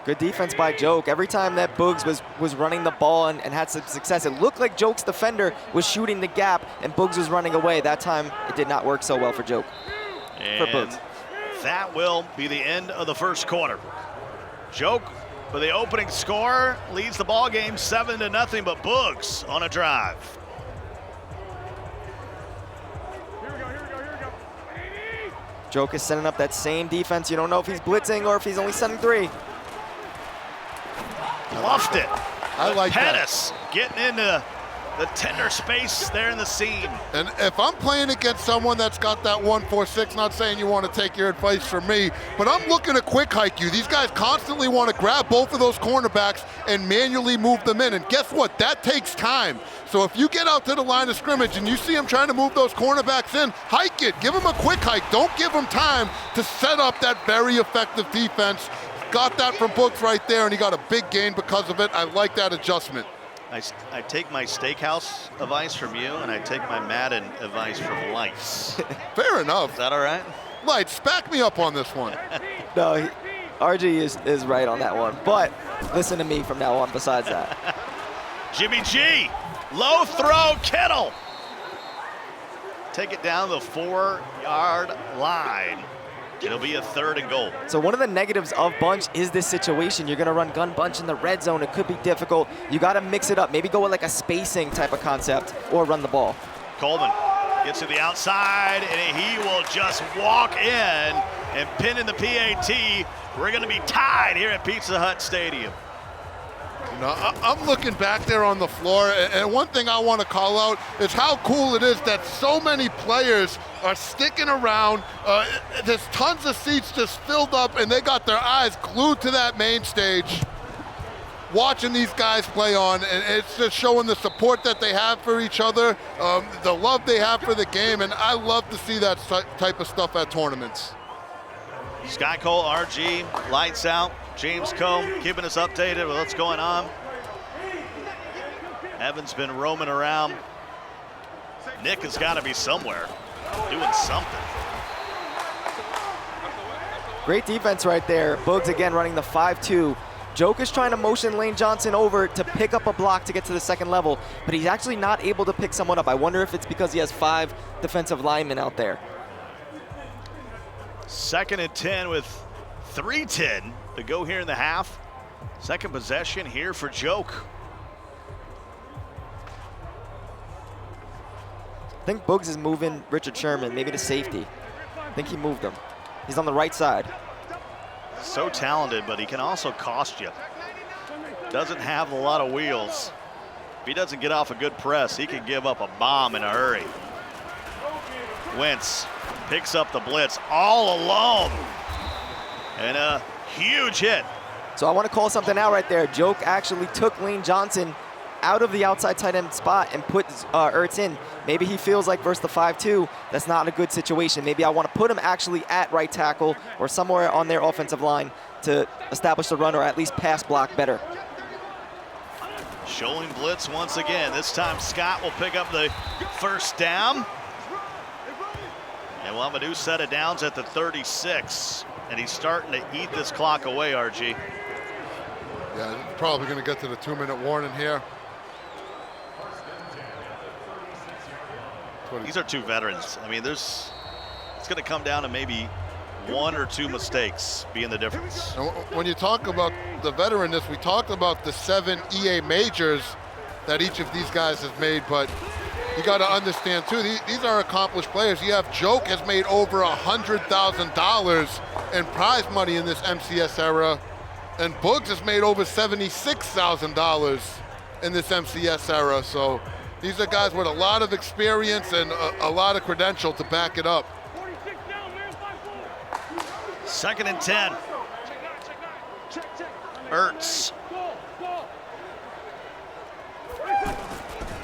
Speaker 24: Good defense by Joke. Every time that Boogs was running the ball and had some success, it looked like Joke's defender was shooting the gap and Boogs was running away. That time, it did not work so well for Joke.
Speaker 9: And
Speaker 24: for Boogs.
Speaker 9: That will be the end of the first quarter. Joke, for the opening score, leads the ball game 7-0, but Boogs on a drive.
Speaker 24: Joke is setting up that same defense. You don't know if he's blitzing or if he's only sending 3.
Speaker 9: Bluffed it.
Speaker 12: I like
Speaker 9: Pettis getting into the tender space there in the seam.
Speaker 12: And if I'm playing against someone that's got that 1-4-6, not saying you want to take your advice from me, but I'm looking to quick hike you. These guys constantly want to grab both of those cornerbacks and manually move them in. And guess what? That takes time. So if you get out to the line of scrimmage and you see them trying to move those cornerbacks in, hike it. Give them a quick hike. Don't give them time to set up that very effective defense. Got that from Books right there, and he got a big gain because of it. I like that adjustment.
Speaker 9: I take my steakhouse advice from you, and I take my Madden advice from Lights.
Speaker 12: Fair enough.
Speaker 9: Is that all right?
Speaker 12: Lights, back me up on this one.
Speaker 24: No, RG is right on that one. But listen to me from now on besides that.
Speaker 9: Jimmy G, low throw, Kittle. Take it down the 4-yard line. It'll be a 3rd and goal.
Speaker 24: So one of the negatives of bunch is this situation. You're going to run gun bunch in the red zone. It could be difficult. You got to mix it up. Maybe go with like a spacing type of concept or run the ball.
Speaker 9: Coleman gets to the outside, and he will just walk in and pin in the PAT. We're going to be tied here at Pizza Hut Stadium.
Speaker 12: You know, I'm looking back there on the floor, and one thing I want to call out is how cool it is that so many players are sticking around. There's tons of seats just filled up, and they got their eyes glued to that main stage, watching these guys play on, and it's just showing the support that they have for each other, the love they have for the game, and I love to see that type of stuff at tournaments.
Speaker 9: Sky Cole, RG, lights out. James Combe keeping us updated with what's going on. Evan's been roaming around. Nick has got to be somewhere doing something.
Speaker 24: Great defense right there. Boogs again running the 5-2. Joke is trying to motion Lane Johnson over to pick up a block to get to the 2nd level, but he's actually not able to pick someone up. I wonder if it's because he has 5 defensive linemen out there.
Speaker 9: 2nd and 10 with 3:10 to go here in the half. Second possession here for Joke.
Speaker 24: I think Boogs is moving Richard Sherman, maybe to safety. I think he moved him. He's on the right side.
Speaker 9: So talented, but he can also cost you. Doesn't have a lot of wheels. If he doesn't get off a good press, he can give up a bomb in a hurry. Wentz picks up the blitz all alone. And a huge hit.
Speaker 24: So I want to call something out right there. Joke actually took Lane Johnson out of the outside tight end spot and put Ertz in. Maybe he feels like versus the 5-2, that's not a good situation. Maybe I want to put him actually at right tackle or somewhere on their offensive line to establish the run or at least pass block better.
Speaker 9: Showing blitz once again. This time Scott will pick up the first down. And we'll have a new set of downs at the 36. And he's starting to eat this clock away, RG.
Speaker 12: Yeah, probably going to get to the 2-minute warning here.
Speaker 9: These are two veterans. I mean, it's going to come down to maybe 1 or 2 mistakes being the difference.
Speaker 12: And when you talk about the veteranness, we talked about the 7 EA majors that each of these guys has made, but you got to understand too, these are accomplished players. You have Joke has made over $100,000 in prize money in this MCS era, and Boogs has made over $76,000 in this MCS era. So these are guys with a lot of experience and a lot of credential to back it up.
Speaker 9: 2nd and 10. Ertz.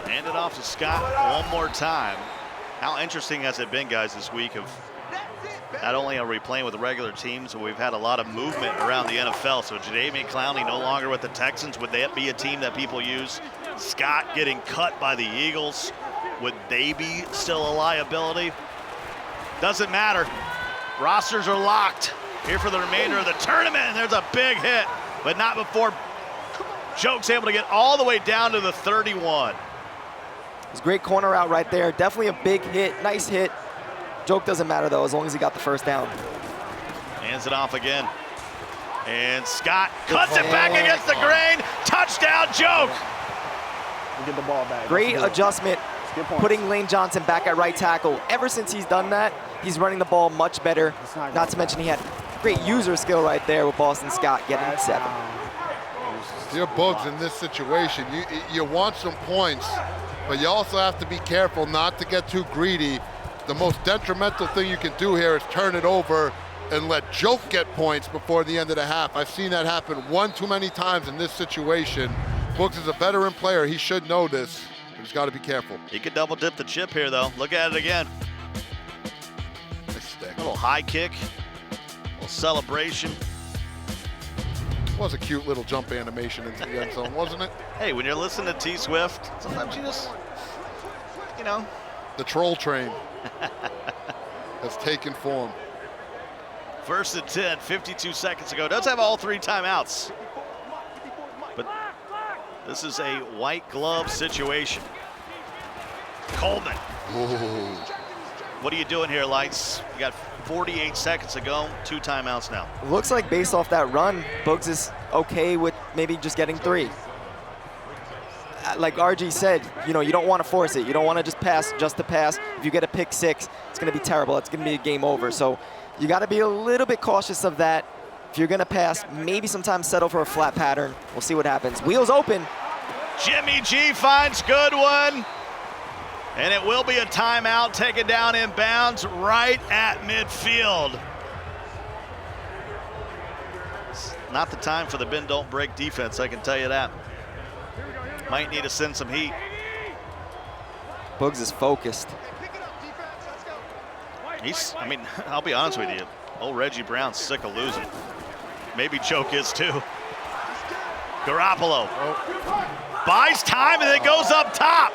Speaker 9: Hand it off to Scott one more time. How interesting has it been, guys, this week of not only are we playing with the regular teams, but we've had a lot of movement around the NFL. So Jadeveon Clowney no longer with the Texans. Would that be a team that people use? Scott getting cut by the Eagles. Would they be still a liability? Doesn't matter. Rosters are locked here for the remainder of the tournament. And there's a big hit, but not before Joke's able to get all the way down to the 31.
Speaker 24: It's a great corner out right there. Definitely a big hit, nice hit. Joke doesn't matter though, as long as he got the first down.
Speaker 9: Hands it off again. And Scott cuts it back against the grain. Touchdown, Joke.
Speaker 10: We'll get the ball back.
Speaker 24: Great adjustment, putting Lane Johnson back at right tackle. Ever since he's done that, he's running the ball much better. Not to mention he had great user skill right there with Boston Scott getting 7.
Speaker 12: You're Bugs in this situation. You want some points, but you also have to be careful not to get too greedy. The most detrimental thing you can do here is turn it over and let Joke get points before the end of the half. I've seen that happen one too many times in this situation. Bugs is a veteran player. He should know this. He's got to be careful.
Speaker 9: He could double dip the chip here, though. Look at it again. A little high kick, a little celebration.
Speaker 12: Was a cute little jump animation into the end zone, wasn't it?
Speaker 9: Hey, when you're listening to T Swift, sometimes you just, you know.
Speaker 12: The troll train has taken form.
Speaker 9: 1st and 10, 52 seconds ago. Does have all 3 timeouts. But this is a white glove situation. Coleman.
Speaker 12: Ooh.
Speaker 9: What are you doing here, Lights? You got 48 seconds to go, 2 timeouts now.
Speaker 24: Looks like based off that run, Bugs is okay with maybe just getting 3. Like RG said, you know, you don't want to force it. You don't want to just pass just to pass. If you get a pick 6, it's going to be terrible. It's going to be a game over. So you got to be a little bit cautious of that. If you're going to pass, maybe sometimes settle for a flat pattern. We'll see what happens. Wheels open.
Speaker 9: Jimmy G finds Goodwin. And it will be a timeout taken down in bounds right at midfield. It's not the time for the bend don't break defense, I can tell you that. Might need to send some heat.
Speaker 24: Bugs is focused.
Speaker 9: I mean, I'll be honest with you. Old Reggie Brown's sick of losing. Maybe Choke is too. Garoppolo buys time and then goes up top.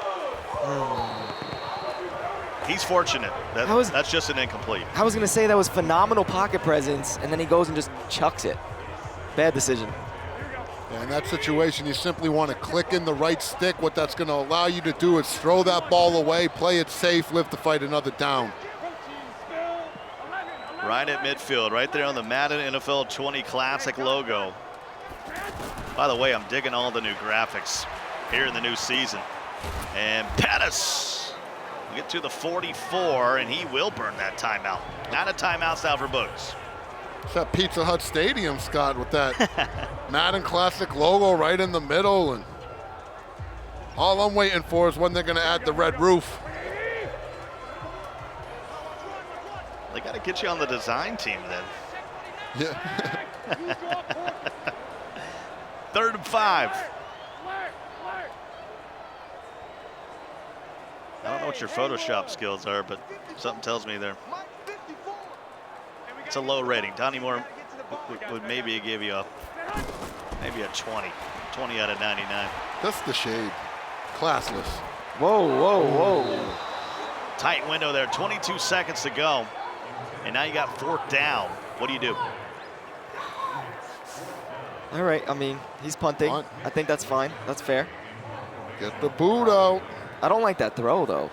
Speaker 9: He's fortunate. That's just an incomplete.
Speaker 24: I was going to say that was phenomenal pocket presence, and then he goes and just chucks it. Bad decision.
Speaker 12: Yeah, in that situation, you simply want to click in the right stick. What that's going to allow you to do is throw that ball away, play it safe, live to fight another down.
Speaker 9: Right at midfield, right there on the Madden NFL 20 Classic logo. By the way, I'm digging all the new graphics here in the new season. And Pettis will get to the 44, and he will burn that timeout. Not a timeout now for Bugs.
Speaker 12: It's that Pizza Hut Stadium, Scott, with that Madden Classic logo right in the middle. And all I'm waiting for is when they're going to add the red roof.
Speaker 9: They got to get you on the design team then.
Speaker 12: Yeah.
Speaker 9: 3rd and 5. I don't know what your Photoshop skills are, but something tells me it's a low rating. Donnie Moore would maybe give you maybe a 20 out of 99.
Speaker 12: That's the shade. Classless.
Speaker 24: Whoa, whoa, whoa.
Speaker 9: Tight window there, 22 seconds to go. And now you got 4th down. What do you do?
Speaker 24: All right, I mean, he's punting. I think that's fine. That's fair.
Speaker 12: Get the boot out.
Speaker 24: I don't like that throw, though.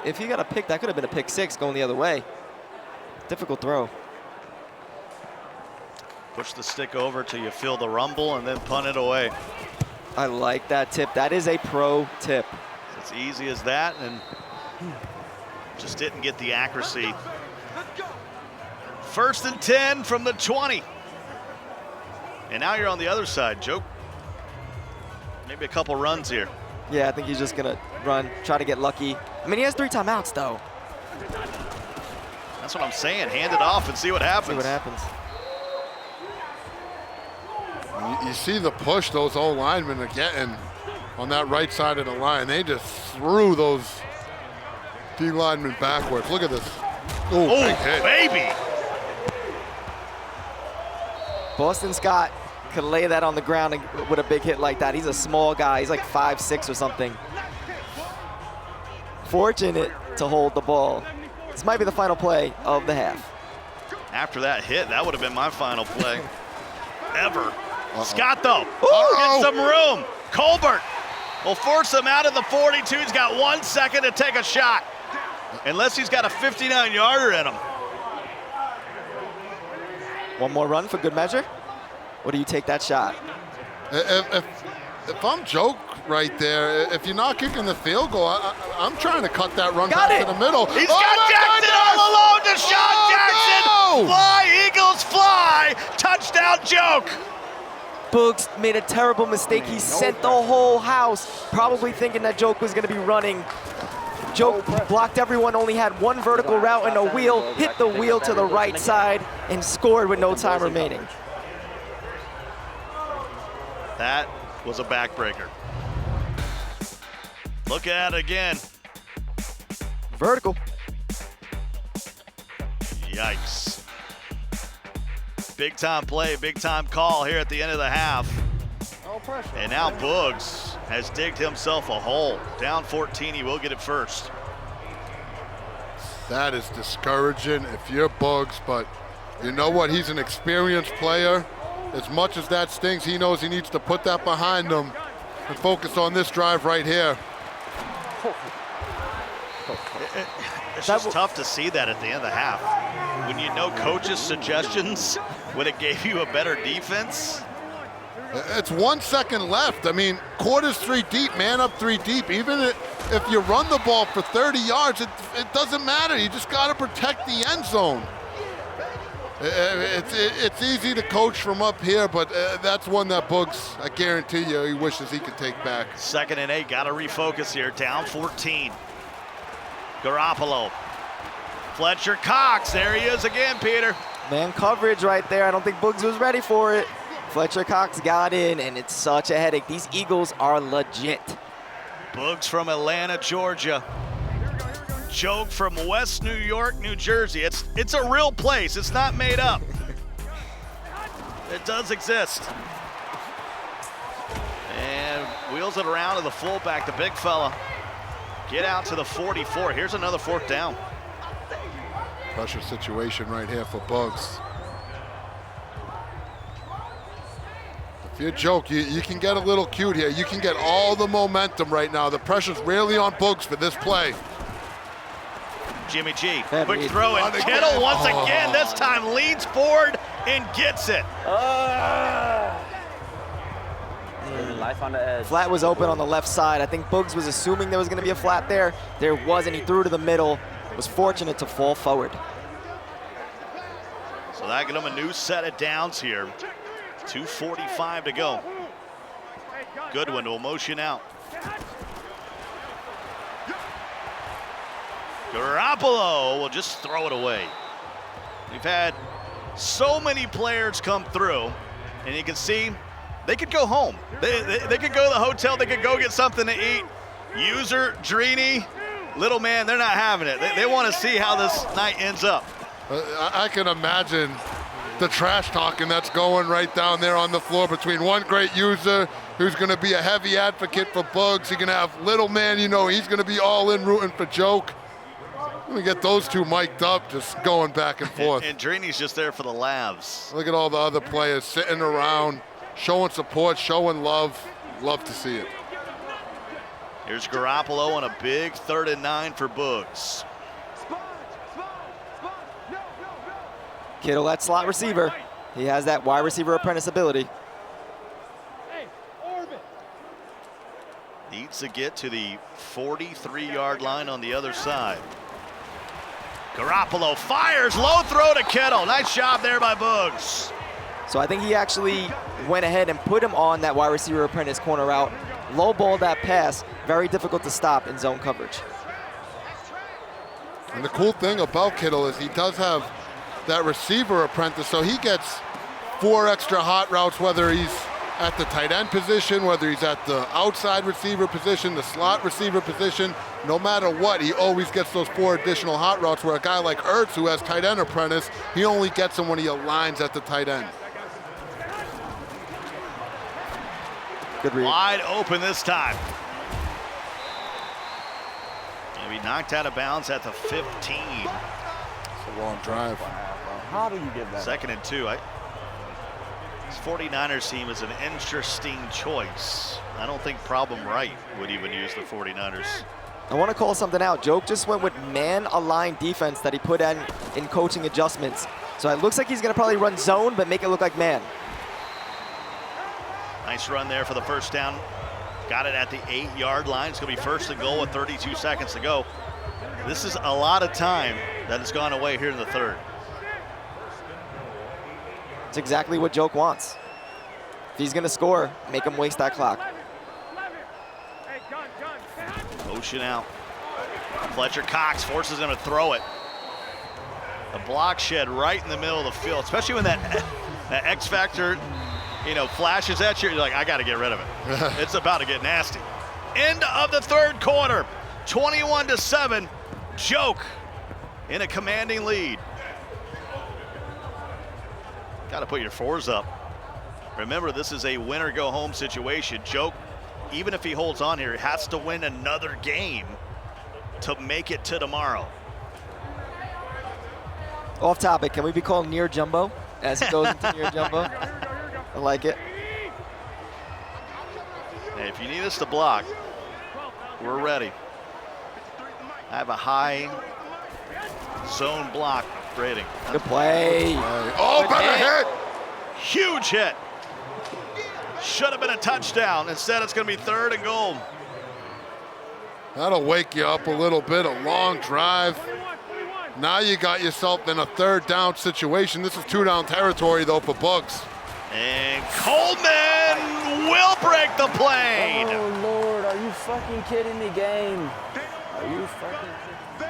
Speaker 24: If he got a pick, that could have been a pick 6 going the other way. Difficult throw.
Speaker 9: Push the stick over till you feel the rumble and then punt it away.
Speaker 24: I like that tip. That is a pro tip.
Speaker 9: It's easy as that, and just didn't get the accuracy. 1st and 10 from the 20. And now you're on the other side, Joe. Maybe a couple runs here.
Speaker 24: Yeah, I think he's just gonna run, try to get lucky. I mean, he has 3 timeouts, though.
Speaker 9: That's what I'm saying. Hand it off and see what happens.
Speaker 24: See what happens.
Speaker 12: You see the push those old linemen are getting on that right side of the line. They just threw those D linemen backwards. Look at this. Ooh, big hit.
Speaker 9: Baby!
Speaker 24: Boston Scott could lay that on the ground with a big hit like that. He's a small guy. He's like 5'6" or something. Fortunate to hold the ball. This might be the final play of the half.
Speaker 9: After that hit, that would have been my final play ever. Scott, though, gets some room. Colbert will force him out of the 42. He's got 1 second to take a shot, unless he's got a 59-yarder in him.
Speaker 24: One more run for good measure? Or do you take that shot?
Speaker 12: If I'm Joke right there, if you're not kicking the field goal, I'm trying to cut that run back to the middle.
Speaker 9: He's got Jackson all alone. Deshaun Jackson. Fly, Eagles, fly. Touchdown, Joke.
Speaker 24: Boogs made a terrible mistake. He sent the whole house, probably thinking that Joke was going to be running. Joke blocked everyone, only had 1 vertical route and a wheel, hit the wheel to the right side, and scored with no time remaining.
Speaker 9: That was a backbreaker. Look at it again.
Speaker 24: Vertical.
Speaker 9: Yikes. Big time play, big time call here at the end of the half. And now Boogs has digged himself a hole. Down 14, he will get it first.
Speaker 12: That is discouraging if you're Boogs, but you know what? He's an experienced player. As much as that stings, he knows he needs to put that behind him and focus on this drive right here.
Speaker 9: It's just tough to see that at the end of the half. When you know coach's suggestions, when it gave you a better defense.
Speaker 12: It's 1 second left. I mean, quarter's 3 deep, man up 3 deep. Even if you run the ball for 30 yards, it doesn't matter. You just got to protect the end zone. It's easy to coach from up here, but that's one that Boogs, I guarantee you, he wishes he could take back.
Speaker 9: 2nd and 8, got to refocus here. Down 14. Garoppolo. Fletcher Cox, there he is again, Peter.
Speaker 24: Man coverage right there. I don't think Boogs was ready for it. Fletcher Cox got in, and it's such a headache. These Eagles are legit.
Speaker 9: Boogs from Atlanta, Georgia. Joke from West New York, New Jersey. It's a real place. It's not made up. It does exist. And wheels it around to the fullback, the big fella. Get out to the 44. Here's another 4th down.
Speaker 12: Pressure situation right here for Boogs. If you're Joke, you can get a little cute here. You can get all the momentum right now. The pressure's really on Boogs for this play.
Speaker 9: Jimmy G, quick throw, and Kittle once again, this time leans forward and gets it.
Speaker 11: Life on the edge.
Speaker 24: Flat was open on the left side. I think Boogs was assuming there was going to be a flat there. There wasn't. He threw to the middle. Was fortunate to fall forward.
Speaker 9: So that get him a new set of downs here. 2:45 to go. Goodwin will motion out. Garoppolo will just throw it away. We've had so many players come through, and you can see they could go home. They could go to the hotel. They could go get something to eat. User, Drini, little man, they're not having it. They want to see how this night ends up.
Speaker 12: I can imagine the trash talking that's going right down there on the floor between one great user who's going to be a heavy advocate for Bugs. You're going to have Little Man, you know, he's going to be all in rooting for Joke. Let me get those two mic'd up, just going back and forth.
Speaker 9: And Drini's just there for the laughs.
Speaker 12: Look at all the other players sitting around, showing support, showing love. Love to see it.
Speaker 9: Here's Garoppolo on a big 3rd and 9 for Bugs.
Speaker 24: Kittle, that slot receiver. He has that wide receiver apprentice ability.
Speaker 9: Needs to get to the 43-yard line on the other side. Garoppolo fires, low throw to Kittle. Nice job there by Bugs.
Speaker 24: So I think he actually went ahead and put him on that wide receiver apprentice corner route. Low ball that pass, very difficult to stop in zone coverage.
Speaker 12: And the cool thing about Kittle is he does have that receiver apprentice, so he gets 4 extra hot routes, whether he's at the tight end position, whether he's at the outside receiver position, the slot receiver position. No matter what, he always gets those 4 additional hot routes, where a guy like Ertz, who has tight end apprentice, he only gets them when he aligns at the tight end.
Speaker 24: Good read.
Speaker 9: Wide open this time. Gonna be knocked out of bounds at the 15.
Speaker 12: It's a long drive.
Speaker 10: How do you get that?
Speaker 9: 2nd and 2. This 49ers team is an interesting choice. I don't think Problem Right would even use the 49ers.
Speaker 24: I want to call something out. Joke just went with man-aligned defense that he put in coaching adjustments. So it looks like he's going to probably run zone, but make it look like man.
Speaker 9: Nice run there for the first down. Got it at the 8-yard line. It's going to be 1st and goal with 32 seconds to go. This is a lot of time that has gone away here in the 3rd.
Speaker 24: It's exactly what Joke wants. If he's going to score, make him waste that clock.
Speaker 9: Motion out. Fletcher Cox forces him to throw it. A block shed right in the middle of the field, especially when that X Factor, you know, flashes at you. You're like, I got to get rid of it. It's about to get nasty. End of the 3rd quarter, 21-7. Joke in a commanding lead. Got to put your 4s up. Remember, this is a win-or-go-home situation. Joke, even if he holds on here, has to win another game to make it to tomorrow.
Speaker 24: Off topic, can we be called near jumbo as he goes into near jumbo? I like it.
Speaker 9: Hey, if you need us to block, we're ready. I have a high zone block rating.
Speaker 24: Good play.
Speaker 12: Oh,
Speaker 24: Good
Speaker 12: better hit.
Speaker 9: Huge hit. Should have been a touchdown. Instead, it's going to be 3rd and goal.
Speaker 12: That'll wake you up a little bit, a long drive. Now you got yourself in a 3rd down situation. This is 2-down territory, though, for Bugs.
Speaker 9: And Coleman will break the plane.
Speaker 11: Oh, Lord, are you fucking kidding me, game? Are you fucking kidding me?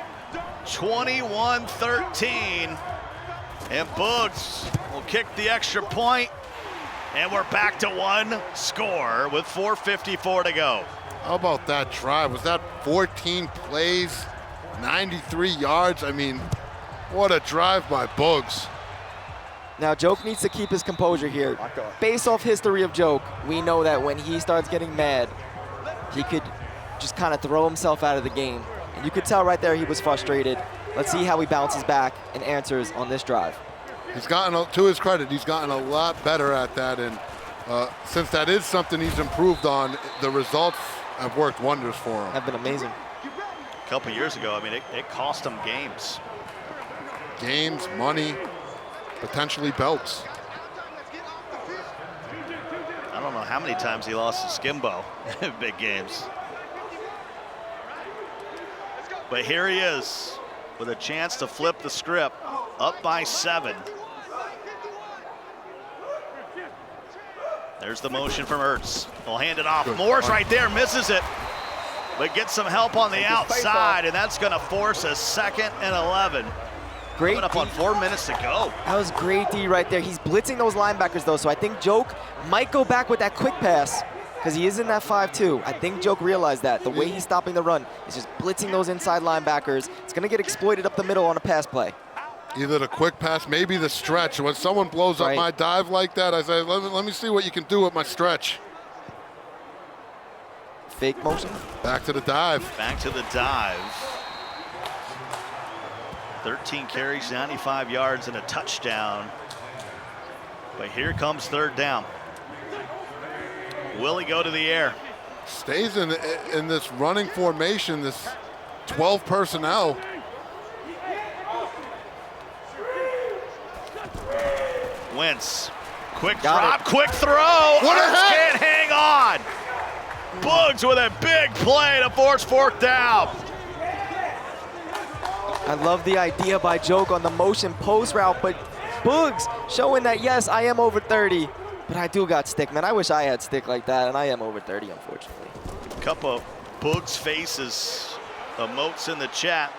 Speaker 9: 21-13. And Bugs will kick the extra point. And we're back to 1 score with 4:54 to go.
Speaker 12: How about that drive? Was that 14 plays, 93 yards? I mean, what a drive by Bugs.
Speaker 24: Now, Joke needs to keep his composure here. Based off history of Joke, we know that when he starts getting mad, he could just kind of throw himself out of the game. And you could tell right there he was frustrated. Let's see how he bounces back and answers on this drive.
Speaker 12: He's gotten, to his credit, he's gotten a lot better at that. And since that is something he's improved on, the results have worked wonders for him.
Speaker 24: Have been amazing.
Speaker 9: A couple years ago, I mean, it cost him games.
Speaker 12: Games, money, potentially belts.
Speaker 9: I don't know how many times he lost to Skimbo in big games. But here he is with a chance to flip the script, up by 7. There's the motion from Ertz. He'll hand it off. Moore's right there, misses it, but gets some help on the outside, and that's going to force a 2nd and 11.
Speaker 24: Great.
Speaker 9: Coming up on 4 minutes to go.
Speaker 24: That was great D right there. He's blitzing those linebackers, though, so I think Joke might go back with that quick pass because he is in that 5-2. I think Joke realized that. The way he's stopping the run is just blitzing those inside linebackers. It's going to get exploited up the middle on a pass play.
Speaker 12: Either the quick pass, maybe the stretch. When someone blows up my dive like that, I say, let me see what you can do with my stretch.
Speaker 24: Fake motion.
Speaker 12: Back to the dive.
Speaker 9: Back to the dive. 13 carries, 95 yards, and a touchdown. But here comes third down. Will he go to the air?
Speaker 12: Stays in this running formation, this 12 personnel.
Speaker 9: Wentz, quick drop, quick throw.
Speaker 12: What a
Speaker 9: Hurts
Speaker 12: hit!
Speaker 9: can't hang on. Boogs with a big play to force fourth down.
Speaker 24: I love the idea by Joke on the motion post route, but Boogs showing that, yes, I am over 30, but I do got stick, man. I wish I had stick like that, and I am over 30, unfortunately.
Speaker 9: Couple of Boogs faces, emotes in the chat.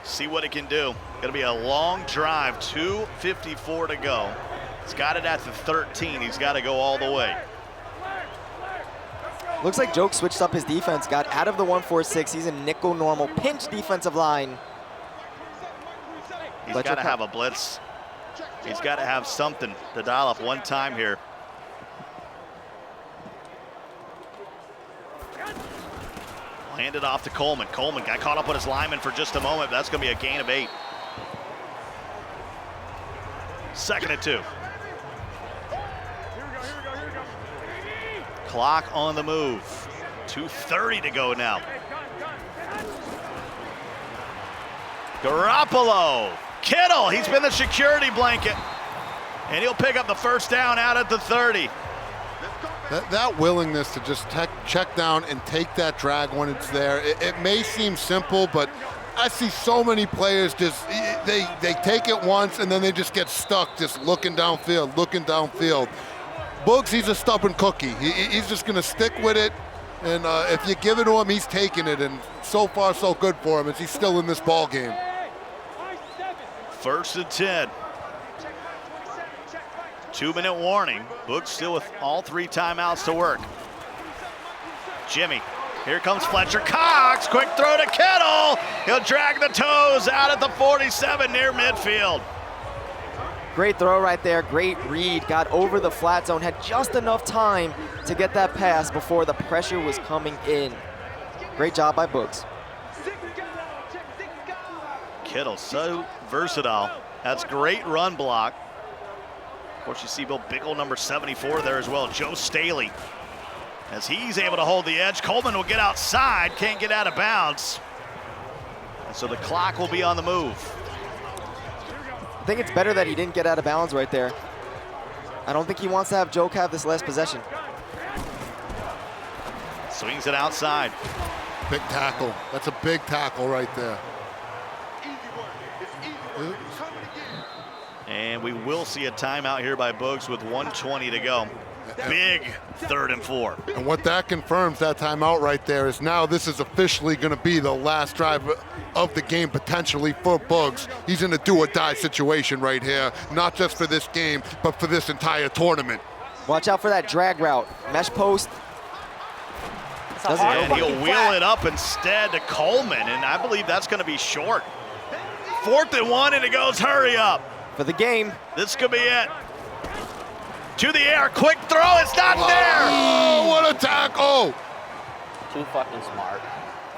Speaker 9: See what it can do. Gonna be a long drive, 2:54 to go. He's got it at the 13. He's got to go all the way.
Speaker 24: Looks like Joke switched up his defense, got out of the 1-4-6. He's a nickel normal pinch defensive line.
Speaker 9: He's got to have a blitz. He's got to have something to dial up one time here. Handed off to Coleman. Coleman got caught up with his lineman for just a moment. But that's going to be a gain of 8. 2nd and 2. Clock on the move. 2:30 to go now. Garoppolo. Kittle, he's been the security blanket. And he'll pick up the first down out at the 30.
Speaker 12: That willingness to just check down and take that drag when it's there, it may seem simple, but I see so many players just, they take it once and then they just get stuck just looking downfield. Boogs, he's a stubborn cookie. He's just gonna stick with it, and if you give it to him, he's taking it, and so far so good for him as he's still in this ball game.
Speaker 9: 1st and 10. 2-minute warning. Boogs still with all 3 timeouts to work. Jimmy, here comes Fletcher Cox. Quick throw to Kittle. He'll drag the toes out at the 47 near midfield.
Speaker 24: Great throw right there, great read. Got over the flat zone, had just enough time to get that pass before the pressure was coming in. Great job by Boogs.
Speaker 9: Kittle, so versatile. That's great run block. Of course, you see Bill Bickle, number 74 there as well. Joe Staley, as he's able to hold the edge. Coleman will get outside, can't get out of bounds. And so the clock will be on the move.
Speaker 24: I think it's better that he didn't get out of bounds right there. I don't think he wants to have Joke have this last possession.
Speaker 9: Swings it outside.
Speaker 12: Big tackle. That's a big tackle right there.
Speaker 9: And we will see a timeout here by Boogs with 1:20 to go. Big 3rd and 4.
Speaker 12: And what that confirms, that timeout right there, is now this is officially going to be the last drive of the game potentially for Boogs. He's in a do-or-die situation right here, not just for this game, but for this entire tournament.
Speaker 24: Watch out for that drag route. Mesh post.
Speaker 9: And he'll wheel it up instead to Coleman, and I believe that's going to be short. 4th and 1, and it goes hurry up.
Speaker 24: For the game.
Speaker 9: This could be it. To the air, quick throw, it's not there!
Speaker 12: Oh, what a tackle!
Speaker 11: Too fucking smart.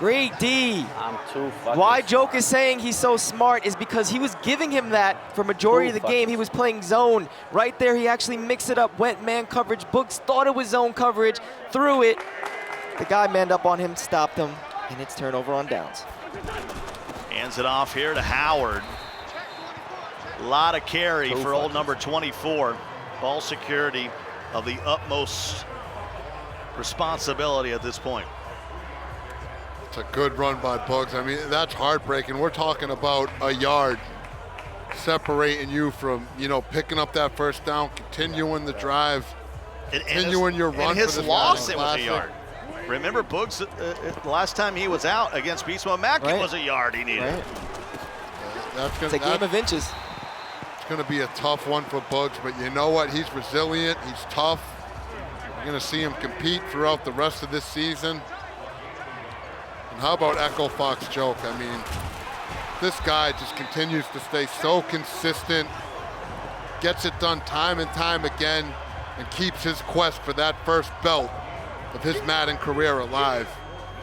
Speaker 24: Great D.
Speaker 11: I'm too fucking
Speaker 24: Why Joke is saying he's so smart is because he was giving him that for majority of the game. He was playing zone. Right there, he actually mixed it up, went man coverage. Boogs thought it was zone coverage, threw it. The guy manned up on him, stopped him, and it's turnover on downs.
Speaker 9: Hands it off here to Howard. A lot of carry for old number 24. Ball security of the utmost responsibility at this point.
Speaker 12: It's a good run by Boogs. I mean, that's heartbreaking. We're talking about a yard separating you from, picking up that first down, continuing the drive, continuing your run.
Speaker 9: And his loss, it was a yard. Remember, Boogs, the last time he was out against Beastmo Mack, it was a yard he needed.
Speaker 24: Right. It's a game of inches.
Speaker 12: It's going to be a tough one for Boogs, but you know what? He's resilient. He's tough. We're going to see him compete throughout the rest of this season. And how about Echo Fox Joke? I mean, this guy just continues to stay so consistent, gets it done time and time again, and keeps his quest for that first belt of his Madden career alive.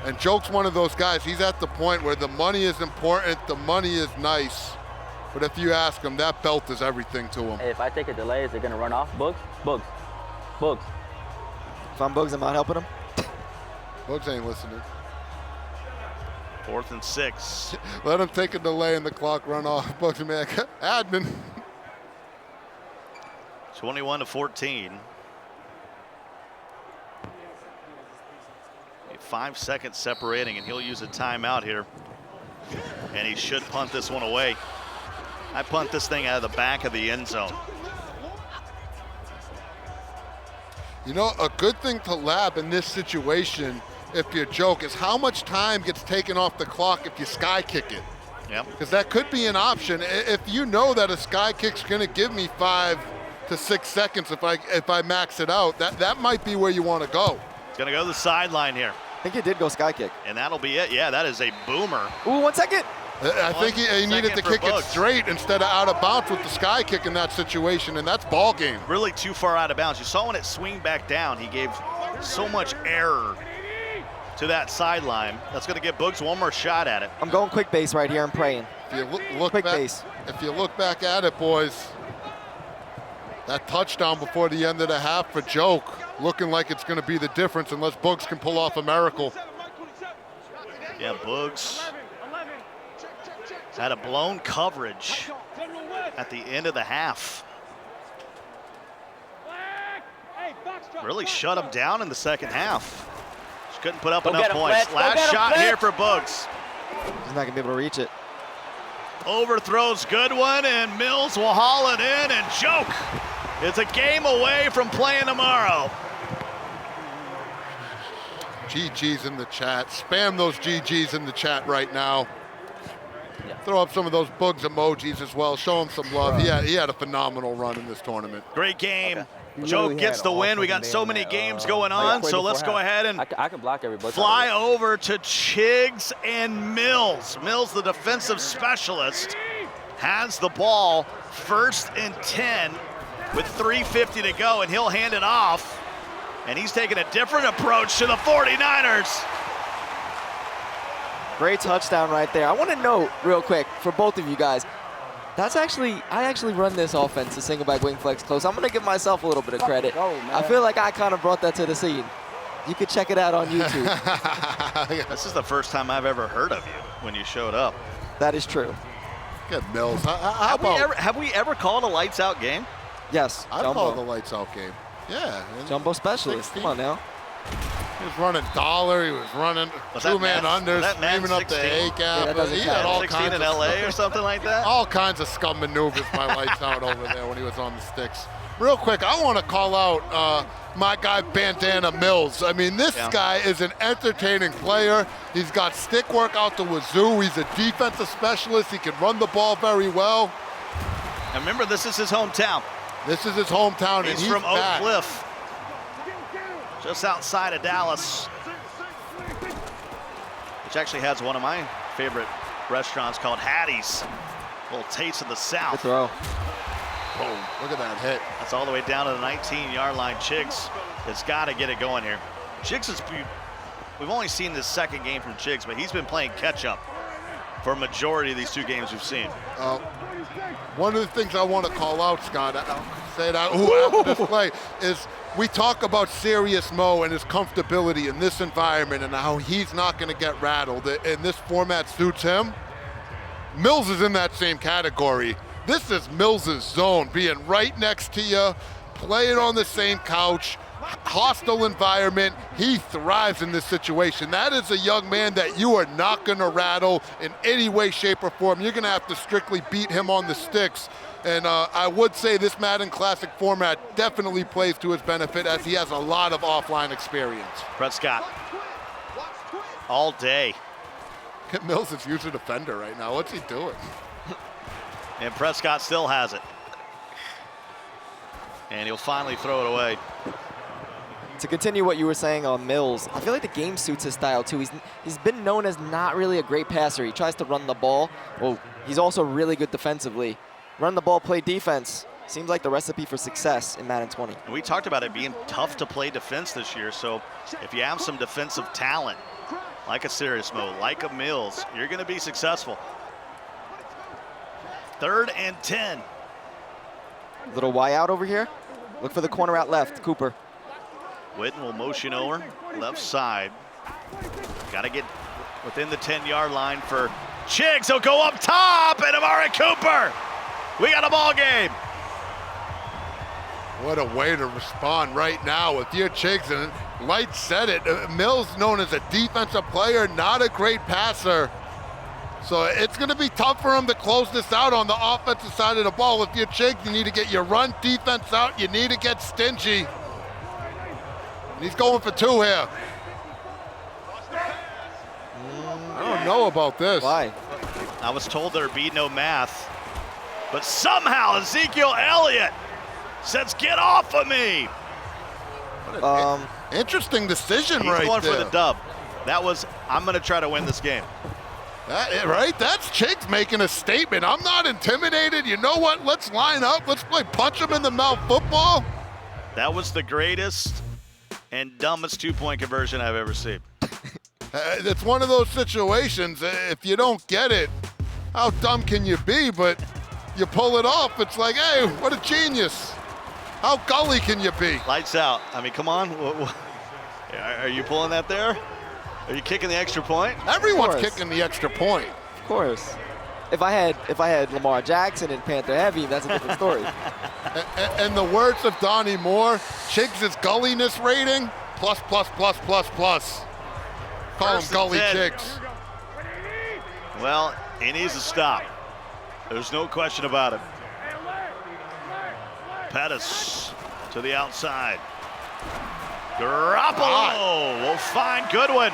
Speaker 12: And Joke's one of those guys, he's at the point where the money is important, the money is nice, but if you ask him, that belt is everything to him.
Speaker 11: Hey, if I take a delay, is it gonna run off? Bugs? Bugs. Bugs.
Speaker 24: If I'm Bugs, I'm not helping him.
Speaker 12: Bugs ain't listening.
Speaker 9: 4th and 6.
Speaker 12: Let him take a delay and the clock run off. Bugs and man, admin.
Speaker 9: 21-14. 5 seconds separating, and he'll use a timeout here. And he should punt this one away. I punt this thing out of the back of the end zone.
Speaker 12: You know, a good thing to lab in this situation, if you're Joke, is how much time gets taken off the clock if you sky kick it.
Speaker 9: Yep.
Speaker 12: Because that could be an option. If you know that a sky kick's going to give me 5 to 6 seconds if I max it out, that might be where you want to go.
Speaker 9: It's going to go to the sideline here.
Speaker 24: I think he did go sky kick.
Speaker 9: And that'll be it. Yeah, that is a boomer.
Speaker 24: Ooh, 1 second.
Speaker 12: I think he needed to kick it straight instead of out of bounds with the sky kick in that situation, and that's ball game.
Speaker 9: Really too far out of bounds. You saw when it swing back down, he gave so much error to that sideline. That's going to give Boogs one more shot at it.
Speaker 24: I'm going quick base right here. I'm praying.
Speaker 12: If you look
Speaker 24: quick
Speaker 12: back,
Speaker 24: base.
Speaker 12: If you look back at it, boys, that touchdown before the end of the half for Joke, looking like it's going to be the difference unless Boogs can pull off a miracle.
Speaker 9: Yeah, Boogs had a blown coverage at the end of the half. Really shut him down in the second half. Just couldn't put up enough points. Last shot here for Boogs.
Speaker 24: He's not going to be able to reach it.
Speaker 9: Overthrows, good one, and Mills will haul it in, and Joke is a game away from playing tomorrow.
Speaker 12: GG's in the chat. Spam those GG's in the chat right now. Throw up some of those Boogs emojis as well. Show him some love. He had a phenomenal run in this tournament.
Speaker 9: Great game. Joke gets the win. We got so many games going on, so let's go ahead and
Speaker 11: I can block everybody.
Speaker 9: Fly over to Chiggs and Mills. Mills, the defensive specialist, has the ball 1st and 10 with 3:50 to go, and he'll hand it off. And he's taking a different approach to the 49ers.
Speaker 24: Great touchdown right there. I want to note real quick for both of you guys, I actually run this offense, the single back wing flex close. I'm going to give myself a little bit of credit. I feel like I kind of brought that to the scene. You can check it out on YouTube.
Speaker 9: This is the first time I've ever heard of you when you showed up.
Speaker 24: That is true.
Speaker 12: Good Mills.
Speaker 9: Have we ever called a lights out game?
Speaker 24: Yes.
Speaker 12: I've called the lights out game. Yeah.
Speaker 24: Jumbo specialist. 16. Come on now.
Speaker 12: He was running dollar. He was running two-man unders, screaming up the A-gap.
Speaker 9: He had all kinds in LA or something like that?
Speaker 12: All kinds of scum maneuvers by lights out over there when he was on the sticks. Real quick, I want to call out my guy Bandana Mills. I mean, this guy is an entertaining player. He's got stick work out the wazoo. He's a defensive specialist. He can run the ball very well.
Speaker 9: And remember, this is his hometown.
Speaker 12: This is his hometown, and he's
Speaker 9: from
Speaker 12: back.
Speaker 9: Oak Cliff, just outside of Dallas, which actually has one of my favorite restaurants called Hattie's. A little taste of the South.
Speaker 24: Good throw.
Speaker 12: Boom. Look at that hit.
Speaker 9: That's all the way down to the 19-yard line. Chiggs has got to get it going here. Chiggs is, we've only seen this second game from Chiggs, but he's been playing catch-up for a majority of these 2 games we've seen.
Speaker 12: One of the things I want to call out, Scott, I'll say that after this play, is we talk about Serious Mo and his comfortability in this environment and how he's not going to get rattled, and this format suits him. Mills is in that same category. This is Mills' zone, being right next to you, playing on the same couch, hostile environment. He thrives in this situation. That is a young man that you are not going to rattle in any way, shape, or form. You're going to have to strictly beat him on the sticks. And I would say this Madden Classic format definitely plays to his benefit as he has a lot of offline experience.
Speaker 9: Prescott, all day.
Speaker 12: Mills is user defender right now. What's he doing?
Speaker 9: And Prescott still has it. And he'll finally throw it away.
Speaker 24: To continue what you were saying on Mills, I feel like the game suits his style too. He's been known as not really a great passer. He tries to run the ball. Well, he's also really good defensively. Run the ball, play defense. Seems like the recipe for success in Madden 20.
Speaker 9: And we talked about it being tough to play defense this year, so if you have some defensive talent, like a Serious Mo, like a Mills, you're going to be successful. 3rd and 10.
Speaker 24: Little Y out over here. Look for the corner out left, Cooper.
Speaker 9: Witten will motion over, left side. Got to get within the 10-yard line for Chiggs. He'll go up top, and Amari Cooper. We got a ball game.
Speaker 12: What a way to respond right now with your Chiggs. And Light said it. Mills, known as a defensive player, not a great passer. So it's going to be tough for him to close this out on the offensive side of the ball. With your Chiggs, you need to get your run defense out. You need to get stingy. And he's going for 2 here. I don't know about this.
Speaker 24: Why?
Speaker 9: I was told there'd be no math, but somehow Ezekiel Elliott says, "Get off of me."
Speaker 12: Interesting decision
Speaker 9: He's
Speaker 12: right there.
Speaker 9: going for the dub. That was, I'm going to try to win this game.
Speaker 12: Right? That's Chiggs making a statement. I'm not intimidated. You know what? Let's line up. Let's play punch him in the mouth football.
Speaker 9: That was the greatest and dumbest 2-point conversion I've ever seen.
Speaker 12: It's one of those situations, if you don't get it, how dumb can you be? But you pull it off, it's like, hey, what a genius. How gully can you be?
Speaker 9: Lights out. I mean, come on. Are you pulling that there? Are you kicking the extra point?
Speaker 12: Everyone's kicking the extra point.
Speaker 24: Of course. If I had Lamar Jackson and Panther Heavy, that's a different story.
Speaker 12: And the words of Donnie Moore, Chiggs' gulliness rating, plus. Call him Gully Chiggs.
Speaker 9: Well, he needs to stop. There's no question about it. Pettis to the outside. Garoppolo will find Goodwin.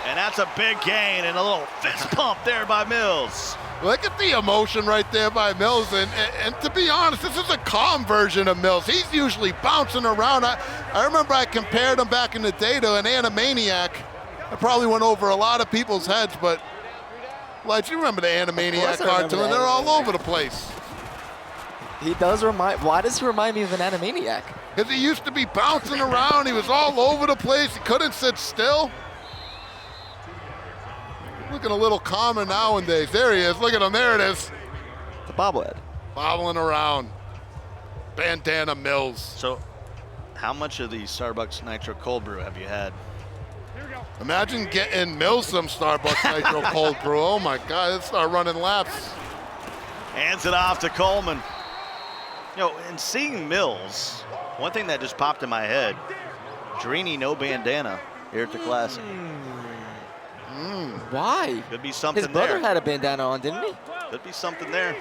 Speaker 9: And that's a big gain and a little fist pump there by Mills.
Speaker 12: Look at the emotion right there by Mills. And to be honest, this is a calm version of Mills. He's usually bouncing around. I remember I compared him back in the day to an Animaniac. I probably went over a lot of people's heads, but like, you remember the Animaniac cartoon? They're all over the place.
Speaker 24: He does remind. Why does he remind me of an Animaniac?
Speaker 12: Because he used to be bouncing around. He was all over the place. He couldn't sit still. Looking a little calmer nowadays. There he is. Look at him. There it is.
Speaker 24: The bobblehead.
Speaker 12: Bobbling around. Bandana Mills.
Speaker 9: So, how much of the Starbucks Nitro Cold Brew have you had?
Speaker 12: Imagine getting Mills some Starbucks Nitro Cold Brew. Oh my God, let's start running laps.
Speaker 9: Hands it off to Coleman. You know, in seeing Mills, one thing that just popped in my head, Drini no bandana here at the Classic.
Speaker 24: Why?
Speaker 9: Could be something
Speaker 24: His brother
Speaker 9: there.
Speaker 24: had a bandana on, didn't he?
Speaker 9: Could be something there.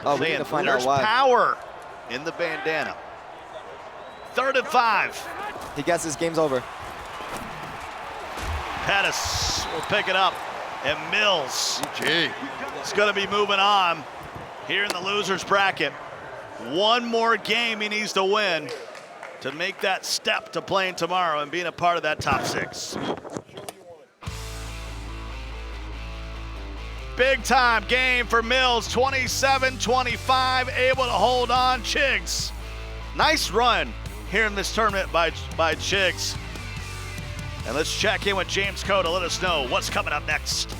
Speaker 24: Oh, we need to find out
Speaker 9: there's
Speaker 24: why.
Speaker 9: power in the bandana. 3rd and 5.
Speaker 24: He guesses his game's over.
Speaker 9: Pettis will pick it up, and Mills is going to be moving on here in the loser's bracket. One more game he needs to win to make that step to playing tomorrow and being a part of that top 6. Big time game for Mills, 27-25, able to hold on. Chiggs, nice run here in this tournament by Chiggs. And let's check in with James Coe to let us know what's coming up next.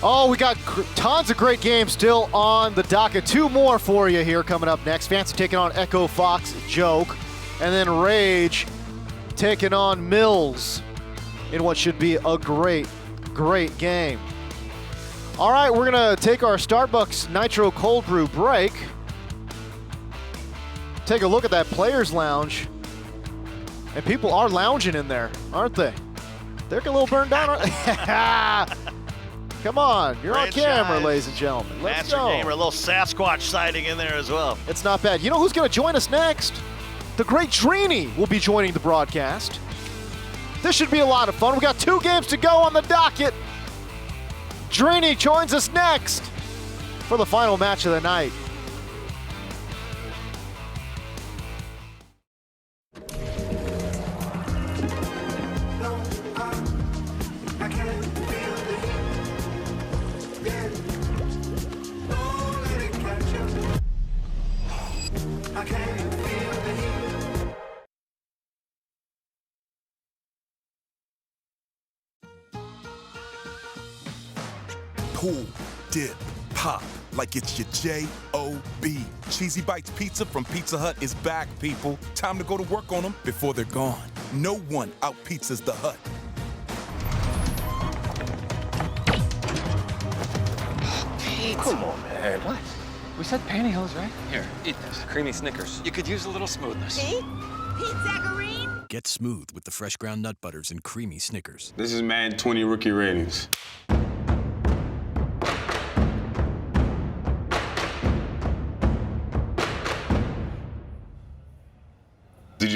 Speaker 1: Oh, we got tons of great games still on the docket. 2 more for you here coming up next. Fancy taking on Echo Fox Joke. And then Rage taking on Mills in what should be a great game. All right, we're going to take our Starbucks Nitro Cold Brew break. Take a look at that Players Lounge. And people are lounging in there, aren't they? They're a little burned down, aren't they? Come on, you're on camera, ladies and gentlemen. Let's
Speaker 9: Master
Speaker 1: go.
Speaker 9: Gamer, a little Sasquatch sighting in there as well.
Speaker 1: It's not bad. You know who's going to join us next? The great Drini will be joining the broadcast. This should be a lot of fun. We got 2 games to go on the docket. Drini joins us next for the final match of the night.
Speaker 6: Pull, dip, pop, like it's your J-O-B. Cheesy Bites Pizza from Pizza Hut is back, people. Time to go to work on them before they're gone. No one out-pizzas the Hut.
Speaker 19: Come on, man. What? We said pantyhose, right? Here, eat this. Creamy Snickers. You could use a little smoothness.
Speaker 21: Pete Zacharine?
Speaker 22: Get smooth with the fresh ground nut butters and creamy Snickers.
Speaker 8: This is Madden 20 rookie ratings.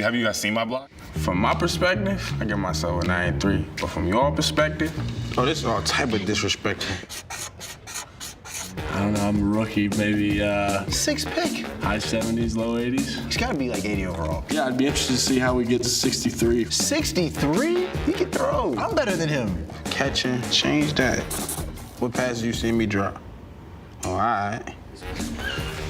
Speaker 8: Have you guys seen my block? From my perspective, I give myself a 9-3. But from your perspective, oh, this is all type of disrespect.
Speaker 14: I don't know, I'm a rookie, maybe
Speaker 15: 6th pick.
Speaker 14: High 70s, low 80s.
Speaker 15: He's gotta be like 80 overall.
Speaker 14: Yeah, I'd be interested to see how we get to 63.
Speaker 15: 63? He can throw. I'm better than him.
Speaker 8: Catching, change that. What passes you see me drop? All right.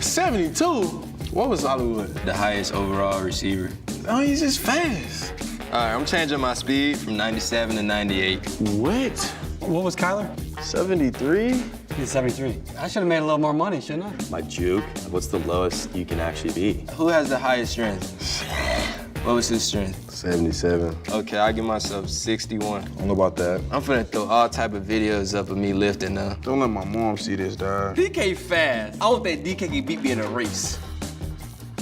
Speaker 15: 72? What was Hollywood?
Speaker 20: The highest overall receiver.
Speaker 15: Oh, he's just fast.
Speaker 20: All right, I'm changing my speed from 97 to 98.
Speaker 15: What?
Speaker 16: What was Kyler?
Speaker 15: 73?
Speaker 16: He's 73. I should have made a little more money, shouldn't I?
Speaker 20: My juke? What's the lowest you can actually be? Who has the highest strength? What was his strength?
Speaker 15: 77.
Speaker 20: Okay, I give myself 61.
Speaker 15: I don't know about that.
Speaker 20: I'm finna throw all type of videos up of me lifting now.
Speaker 8: Don't let my mom see this, dog.
Speaker 3: DK fast. I don't think DK can beat me in a race.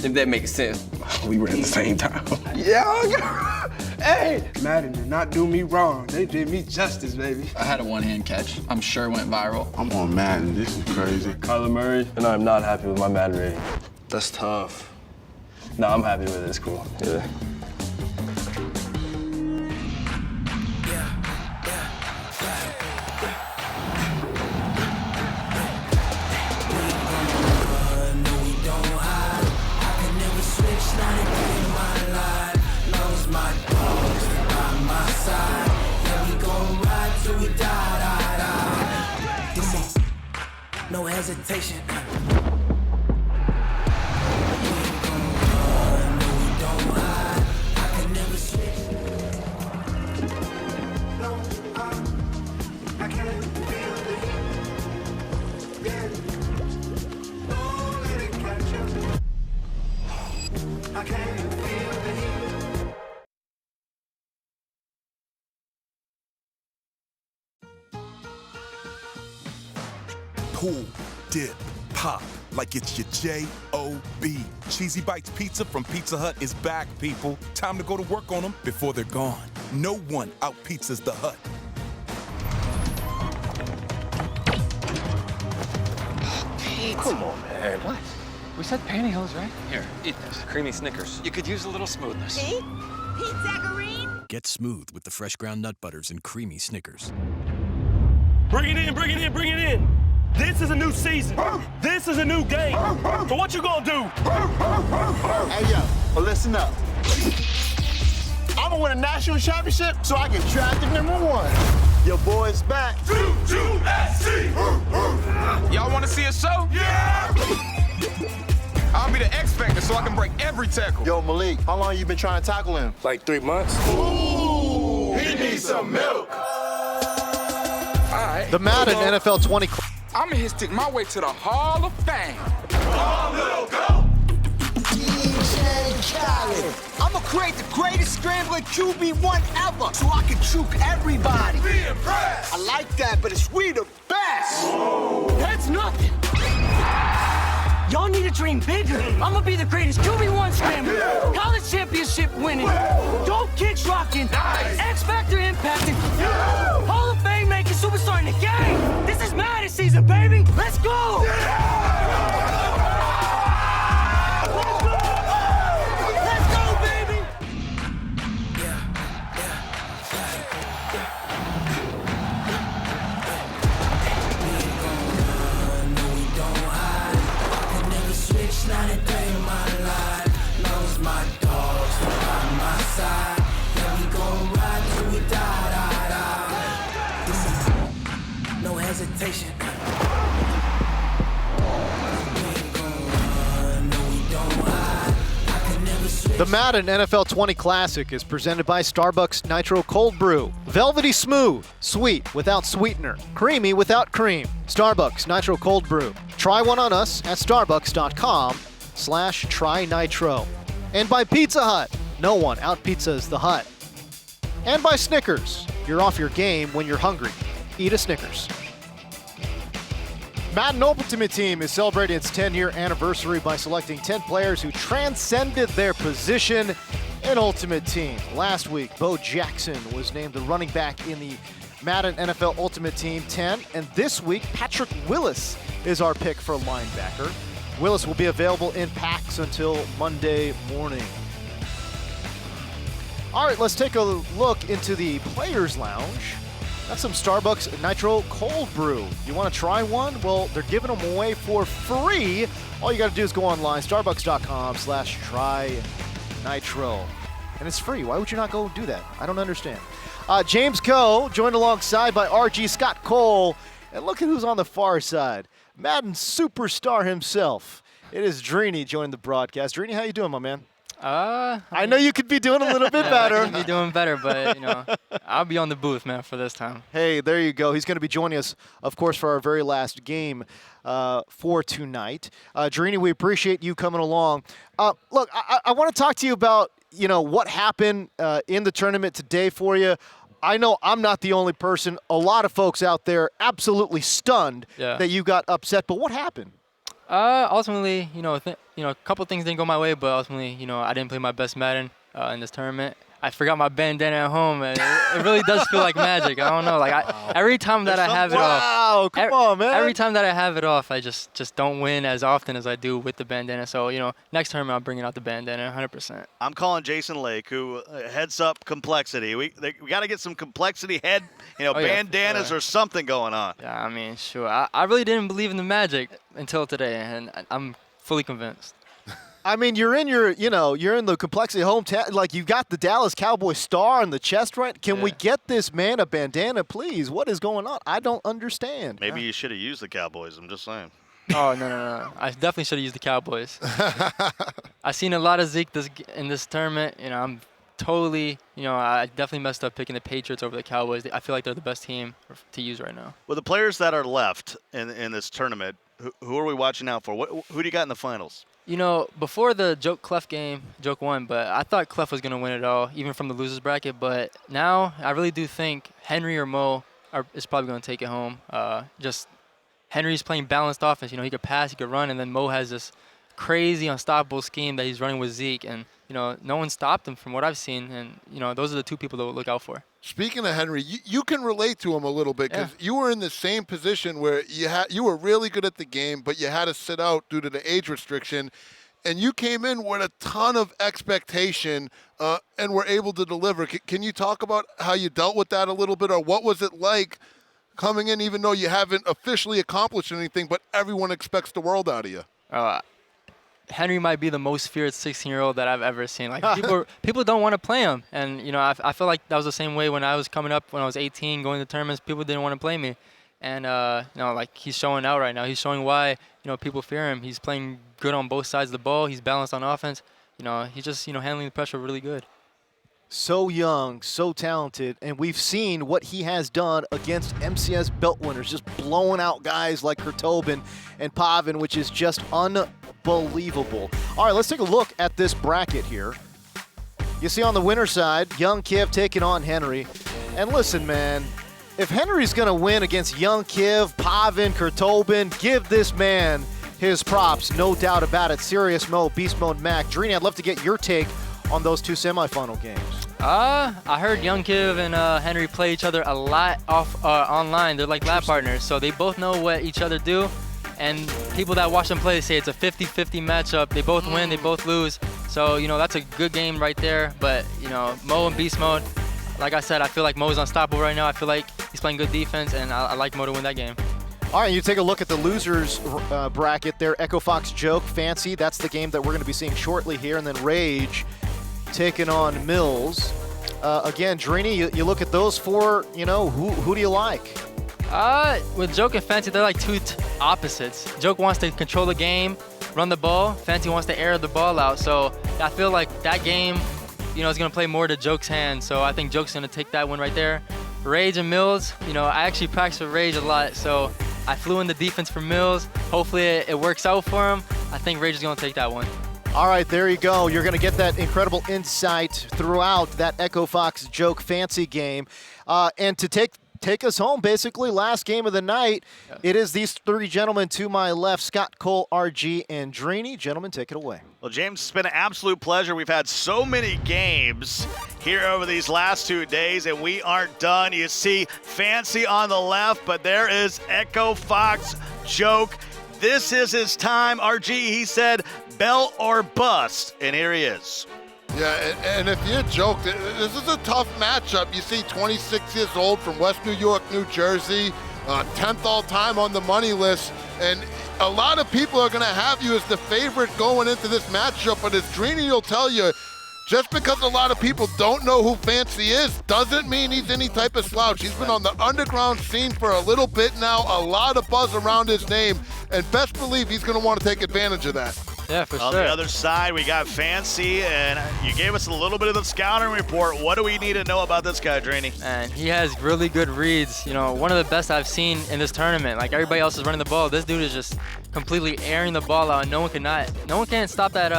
Speaker 3: If that makes sense.
Speaker 8: We ran at the same time.
Speaker 15: Yeah, hey, Madden did not do me wrong. They did me justice, baby.
Speaker 18: I had a one-hand catch. I'm sure it went viral.
Speaker 8: I'm on Madden. This is crazy.
Speaker 20: Kyler Murray, and I'm not happy with my Madden rating. That's tough. No, I'm happy with it. It's cool. Yeah.
Speaker 23: No hesitation.
Speaker 6: Pull, dip, pop, like it's your J-O-B. Cheesy Bites Pizza from Pizza Hut is back, people. Time to go to work on them before they're gone. No one out-pizzas the Hut.
Speaker 19: Come on, man. What? We said pantyhose, right? Here, eat this. Creamy Snickers. You could use a little smoothness.
Speaker 21: Pete Zacharine?
Speaker 22: Get smooth with the fresh ground nut butters and creamy Snickers.
Speaker 25: Bring it in, bring it in, bring it in. This is a new season. This is a new game. So what you gonna do?
Speaker 15: Hey, yo, well, listen up. I'm gonna win a national championship so I can draft the #1. Your boy's back.
Speaker 26: Y'all wanna see a show? Yeah! I'll be the X Factor so I can break every tackle.
Speaker 15: Yo, Malik, how long you been trying to tackle him?
Speaker 26: Like 3 months.
Speaker 15: Ooh, he needs some milk.
Speaker 26: All right.
Speaker 1: The Madden NFL 20.
Speaker 26: I'ma hit stick my way to the Hall of Fame.
Speaker 21: I'ma create the greatest scrambling QB1 ever so I can juke everybody.
Speaker 26: Be impressed.
Speaker 21: I like that, but it's we the best.
Speaker 27: That's nothing. Y'all need to dream bigger. I'ma be the greatest QB1 scrambler, college championship winning, dope kicks rocking, X Factor impacting, Hall of Fame making superstar in the game. This is Madden season, baby. Let's go. Let's go, baby.
Speaker 23: Not a day in my life. Knows my dogs by my side. Yeah, we gon' ride till we die. No hesitation. We ain't gon' run, no, we don't hide. I can never switch.
Speaker 1: The Madden NFL 20 Classic is presented by Starbucks Nitro Cold Brew. Velvety smooth, sweet without sweetener, creamy without cream. Starbucks Nitro Cold Brew. Try one on us at starbucks.com/trynitro. And by Pizza Hut. No one out-pizzas the Hut. And by Snickers. You're off your game when you're hungry. Eat a Snickers. Madden Ultimate Team is celebrating its 10-year anniversary by selecting 10 players who transcended their position in Ultimate Team. Last week, Bo Jackson was named the running back in the Madden NFL Ultimate Team 10, and this week, Patrick Willis is our pick for linebacker. Willis will be available in packs until Monday morning. All right, let's take a look into the Players Lounge. That's some Starbucks Nitro Cold Brew. You want to try one? Well, they're giving them away for free. All you got to do is go online, starbucks.com/trynitro. And it's free. Why would you not go do that? I don't understand. James Coe, joined alongside by RG Scott Cole. And look at who's on the far side. Madden superstar himself. It is Drini joining the broadcast. Drini, how you doing, my man? I know you could be doing a little bit better.
Speaker 2: I could be doing better, but, I'll be on the booth, man, for this time.
Speaker 1: Hey, there you go. He's going to be joining us, of course, for our very last game for tonight. Drini, we appreciate you coming along. Look, I want to talk to you about, what happened in the tournament today for you. I know I'm not the only person. A lot of folks out there absolutely stunned that you got upset, but what happened?
Speaker 2: Ultimately, a couple things didn't go my way, but ultimately, I didn't play my best Madden in this tournament. I forgot my bandana at home, and it really does feel like magic. I don't know, every time that I have it off.
Speaker 1: Wow, come on, man.
Speaker 2: Every time that I have it off, I just don't win as often as I do with the bandana. So, next tournament I'm bringing out the bandana 100%.
Speaker 9: I'm calling Jason Lake, who heads up complexity. We got to get some complexity head, bandanas or something going on.
Speaker 2: Yeah, I mean, sure. I really didn't believe in the magic until today, and I'm fully convinced.
Speaker 1: I mean, you're in you're in the complexity hometown. Like, you got the Dallas Cowboy star on the chest, right? Can we get this man a bandana, please? What is going on? I don't understand.
Speaker 9: Maybe you should have used the Cowboys. I'm just saying.
Speaker 2: Oh, no. I definitely should have used the Cowboys. I've seen a lot of Zeke in this tournament. I'm totally, I definitely messed up picking the Patriots over the Cowboys. I feel like they're the best team to use right now.
Speaker 9: Well, the players that are left in this tournament, who are we watching out for? Who do you got in the finals?
Speaker 2: Before the Cleft game, Joke won, but I thought Cleft was going to win it all, even from the losers bracket. But now I really do think Henry or Mo is probably going to take it home. Just Henry's playing balanced offense. He could pass, he could run, and then Mo has this crazy unstoppable scheme that he's running with Zeke. And, no one stopped him from what I've seen. And, those are the two people that we'll look out for.
Speaker 12: Speaking of Henry, you can relate to him a little bit because you were in the same position where you were really good at the game, but you had to sit out due to the age restriction, and you came in with a ton of expectation and were able to deliver. Can you talk about how you dealt with that a little bit, or what was it like coming in even though you haven't officially accomplished anything, but everyone expects the world out of you?
Speaker 2: Henry might be the most feared 16-year-old that I've ever seen. People don't want to play him, and I feel like that was the same way when I was coming up when I was 18, going to tournaments. People didn't want to play me, and he's showing out right now. He's showing why people fear him. He's playing good on both sides of the ball. He's balanced on offense. He's just handling the pressure really good.
Speaker 1: So young, so talented, and we've seen what he has done against MCS belt winners, just blowing out guys like Kurtobin and Pavan, which is just unbelievable. All right, let's take a look at this bracket here. You see on the winner's side, Young Kiv taking on Henry. And listen, man, if Henry's going to win against Young Kiv, Pavan, Kurtobin, give this man his props, no doubt about it. Serious Mo, Beast Mode Mac. Drini, I'd love to get your take on those two semifinal games.
Speaker 2: I heard Young Kiv and Henry play each other a lot online. They're like lab partners, so they both know what each other do. And people that watch them play say it's a 50-50 matchup. They both win, they both lose. So, that's a good game right there. But, Mo and Beast Mode, like I said, I feel like Mo's unstoppable right now. I feel like he's playing good defense, and I like Mo to win that game.
Speaker 1: All right, you take a look at the losers bracket there. Echo Fox Joke, Fancy. That's the game that we're going to be seeing shortly here. And then Rage taking on Mills. Again, Drini, you look at those four, who do you like?
Speaker 2: With Joke and Fancy, they're like two opposites. Joke wants to control the game, run the ball. Fancy wants to air the ball out. So I feel like that game, is going to play more to Joke's hands. So I think Joke's going to take that one right there. Rage and Mills, I actually practice with Rage a lot. So I flew in the defense for Mills. Hopefully it works out for him. I think Rage is going to take that one.
Speaker 1: All right, there you go. You're going to get that incredible insight throughout that Echo Fox Joke Fancy game. And to take us home, basically, last game of the night, it is these three gentlemen to my left, Scott, Cole, RG, and Drini. Gentlemen, take it away.
Speaker 9: Well, James, it's been an absolute pleasure. We've had so many games here over these last 2 days, and we aren't done. You see Fancy on the left, but there is Echo Fox Joke. This is his time. RG, he said, bell or bust, and here he is.
Speaker 12: Yeah, and if you're Joke, this is a tough matchup. You see 26 years old from West New York, New Jersey, 10th all-time on the money list, and a lot of people are going to have you as the favorite going into this matchup, but as Drini will tell you, just because a lot of people don't know who Fancy is doesn't mean he's any type of slouch. He's been on the underground scene for a little bit now, a lot of buzz around his name, and best believe he's going to want to take advantage of that.
Speaker 2: Yeah, for
Speaker 9: On
Speaker 2: sure.
Speaker 9: the other side, we got Fancy, and you gave us a little bit of the scouting report. What do we need to know about this guy, Drini?
Speaker 2: And he has really good reads. One of the best I've seen in this tournament. Like everybody else is running the ball, this dude is just completely airing the ball out, and no one can stop that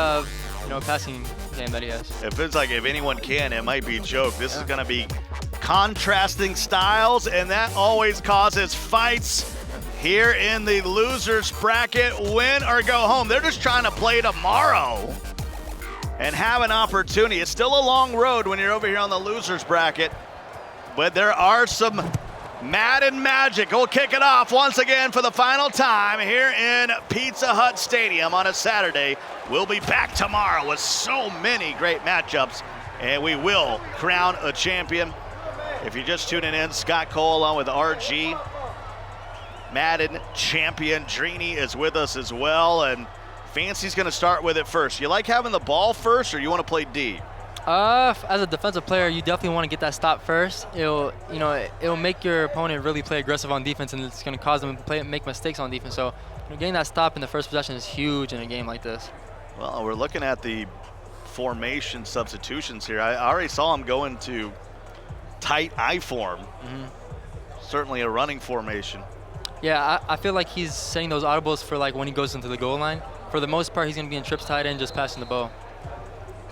Speaker 2: passing game that he has.
Speaker 9: It feels like if anyone can, it might be Joke. This is going to be contrasting styles, and that always causes fights. Here in the losers bracket, win or go home. They're just trying to play tomorrow and have an opportunity. It's still a long road when you're over here on the losers bracket, but there are some Madden magic. We'll kick it off once again for the final time here in Pizza Hut Stadium on a Saturday. We'll be back tomorrow with so many great matchups, and we will crown a champion. If you're just tuning in, Scott Cole along with RG. Madden champion Drini is with us as well, and Fancy's going to start with it first. You like having the ball first, or you want to play D?
Speaker 2: As a defensive player, you definitely want to get that stop first. It'll make your opponent really play aggressive on defense, and it's going to cause them to make mistakes on defense. So getting that stop in the first possession is huge in a game like this.
Speaker 9: Well, we're looking at the formation substitutions here. I already saw him go into tight I form. Certainly a running formation.
Speaker 2: Yeah, I feel like he's setting those audibles for like when he goes into the goal line. For the most part, he's going to be in trips tight end, just passing the ball.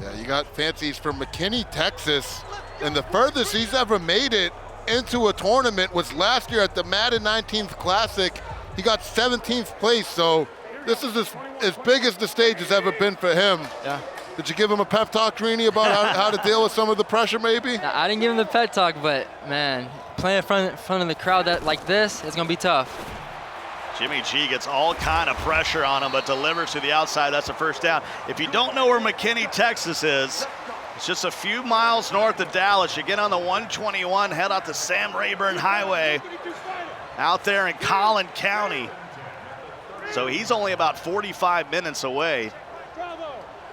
Speaker 12: Yeah, you got Fancy's from McKinney, Texas, and the furthest he's ever made it into a tournament was last year at the Madden 19th Classic. He got 17th place, so this is as big as the stage has ever been for him.
Speaker 2: Yeah.
Speaker 12: Did you give him a pep talk, Drini, about how to deal with some of the pressure, maybe?
Speaker 2: I didn't give him the pep talk, but man, playing in front of the crowd like this, it's gonna be tough.
Speaker 9: Jimmy G gets all kind of pressure on him, but delivers to the outside. That's a first down. If you don't know where McKinney, Texas is, it's just a few miles north of Dallas. You get on the 121, head out to Sam Rayburn Highway out there in Collin County. So he's only about 45 minutes away.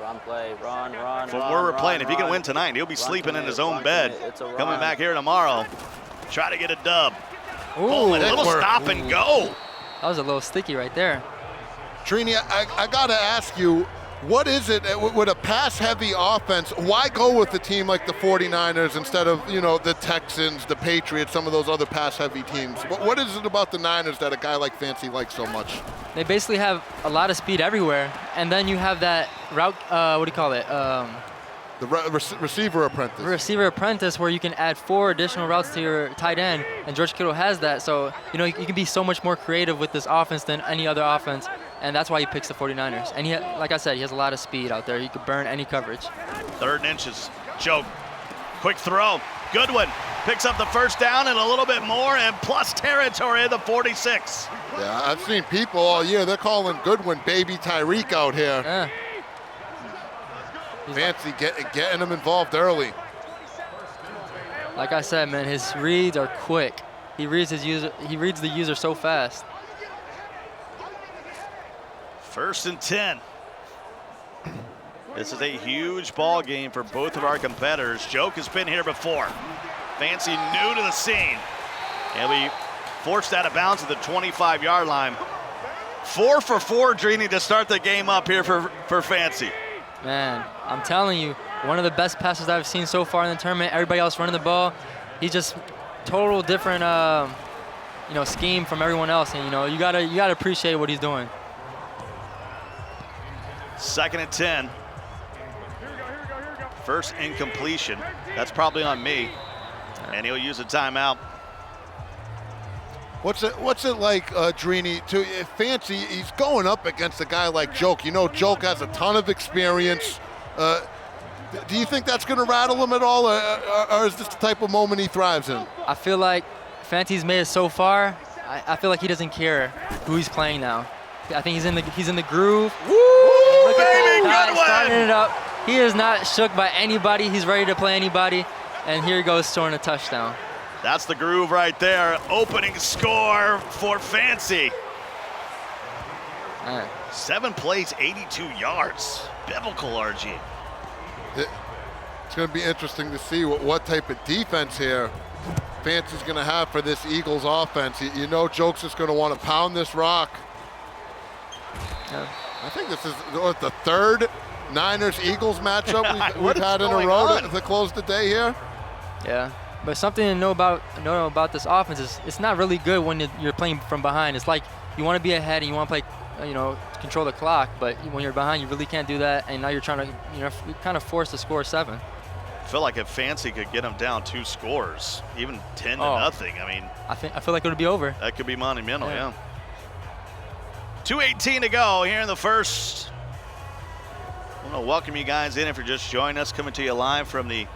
Speaker 4: Run play, run.
Speaker 9: From where we're playing, if he can win tonight, he'll be sleeping in his own bed. Coming back here tomorrow, try to get a dub.
Speaker 2: Ooh,
Speaker 9: a little stop and go.
Speaker 2: That was a little sticky right there.
Speaker 12: Drini, I gotta ask you, what is it with a pass-heavy offense? Why go with a team like the 49ers instead of, the Texans, the Patriots, some of those other pass-heavy teams? What is it about the Niners that a guy like Fancy likes so much?
Speaker 2: They basically have a lot of speed everywhere, and then you have that route, what do you call it?
Speaker 12: The receiver apprentice.
Speaker 2: Receiver apprentice, where you can add 4 additional routes to your tight end, and George Kittle has that. So, you can be so much more creative with this offense than any other offense, and that's why he picks the 49ers. And like I said, he has a lot of speed out there. He could burn any coverage.
Speaker 9: 3rd and inches. Joke. Quick throw. Goodwin picks up the first down and a little bit more, and plus territory at the 46.
Speaker 12: Yeah, I've seen people all year, they're calling Goodwin Baby Tyreek out here.
Speaker 2: Yeah.
Speaker 12: Fancy getting him involved early.
Speaker 2: Like I said, man, his reads are quick. He reads the user so fast.
Speaker 9: 1st and 10. This is a huge ball game for both of our competitors. Joke has been here before. Fancy new to the scene. He'll be forced out of bounds at the 25-yard line. 4 for 4, Drini, to start the game up here for Fancy.
Speaker 2: Man, I'm telling you, one of the best passes I've seen so far in the tournament. Everybody else running the ball. He's just total different, scheme from everyone else. And, you gotta appreciate what he's doing.
Speaker 9: 2nd and 10. First incompletion. That's probably on me. And he'll use a timeout.
Speaker 12: What's it like, Drini? Fancy, he's going up against a guy like Joke. You know, Joke has a ton of experience. Do you think that's going to rattle him at all, or is this the type of moment he thrives in?
Speaker 2: I feel like Fancy's made it so far. I feel like he doesn't care who he's playing now. I think he's in the groove.
Speaker 9: Woo,
Speaker 2: Look
Speaker 9: baby,
Speaker 2: at
Speaker 9: good one.
Speaker 2: Starting it up. He is not shook by anybody. He's ready to play anybody. And here he goes, scoring a touchdown.
Speaker 9: That's the groove right there. Opening score for Fancy. 7 plays, 82 yards. Biblical, RG.
Speaker 12: It's going to be interesting to see what type of defense here Fancy's going to have for this Eagles offense. You know Joke's is going to want to pound this rock.
Speaker 2: Yeah.
Speaker 12: I think this is the third Niners-Eagles matchup we've had in a row to close the day here.
Speaker 2: Yeah, but something to know about this offense is it's not really good when you're playing from behind. It's like you want to be ahead and you want to play, control the clock, but when you're behind, you really can't do that. And now you're trying to, you're kind of forced to score 7.
Speaker 9: I feel like if Fancy could get them down 2 scores, even 10 to nothing, I mean.
Speaker 2: I feel like it would be over.
Speaker 9: That could be monumental, yeah. 2:18 to go here in the first. I want to welcome you guys in if you're just joining us, coming to you live from the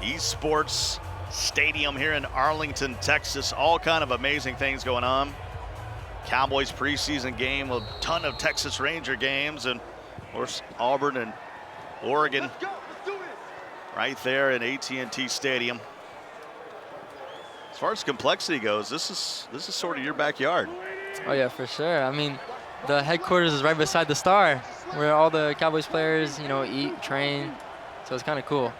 Speaker 9: Esports Stadium here in Arlington, Texas. All kind of amazing things going on. Cowboys preseason game, a ton of Texas Ranger games, and of course Auburn and Oregon right there in AT&T Stadium. As far as complexity goes, this is sort of your backyard.
Speaker 2: Oh yeah, for sure. I mean, the headquarters is right beside the Star, where all the Cowboys players, eat, train. So it's kind of cool.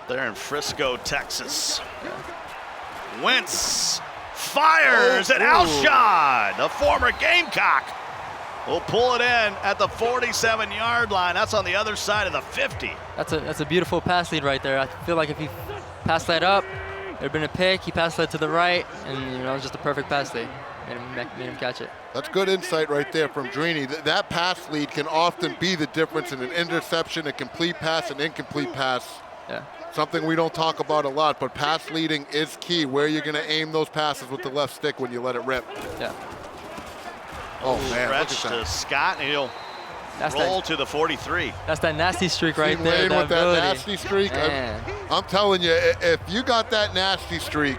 Speaker 9: There in Frisco, Texas. Yeah. Wentz fires an Alshon, the former Gamecock, will pull it in at the 47-yard line. That's on the other side of the 50.
Speaker 2: That's a beautiful pass lead right there. I feel like if he passed that up, there'd have been a pick. He passed that to the right, and it was just a perfect pass lead. Made him catch it.
Speaker 12: That's good insight right there from Drini. That pass lead can often be the difference in an interception, a complete pass, an incomplete pass.
Speaker 2: Yeah.
Speaker 12: Something we don't talk about a lot, but pass leading is key. Where you're going to aim those passes with the left stick when you let it rip.
Speaker 2: Yeah.
Speaker 12: Oh man, look at
Speaker 9: Stretch
Speaker 12: that.
Speaker 9: to Scott, and he'll roll to the 43.
Speaker 2: That's that nasty streak right there.
Speaker 12: Lane with that nasty streak. I'm telling you, if you got that nasty streak,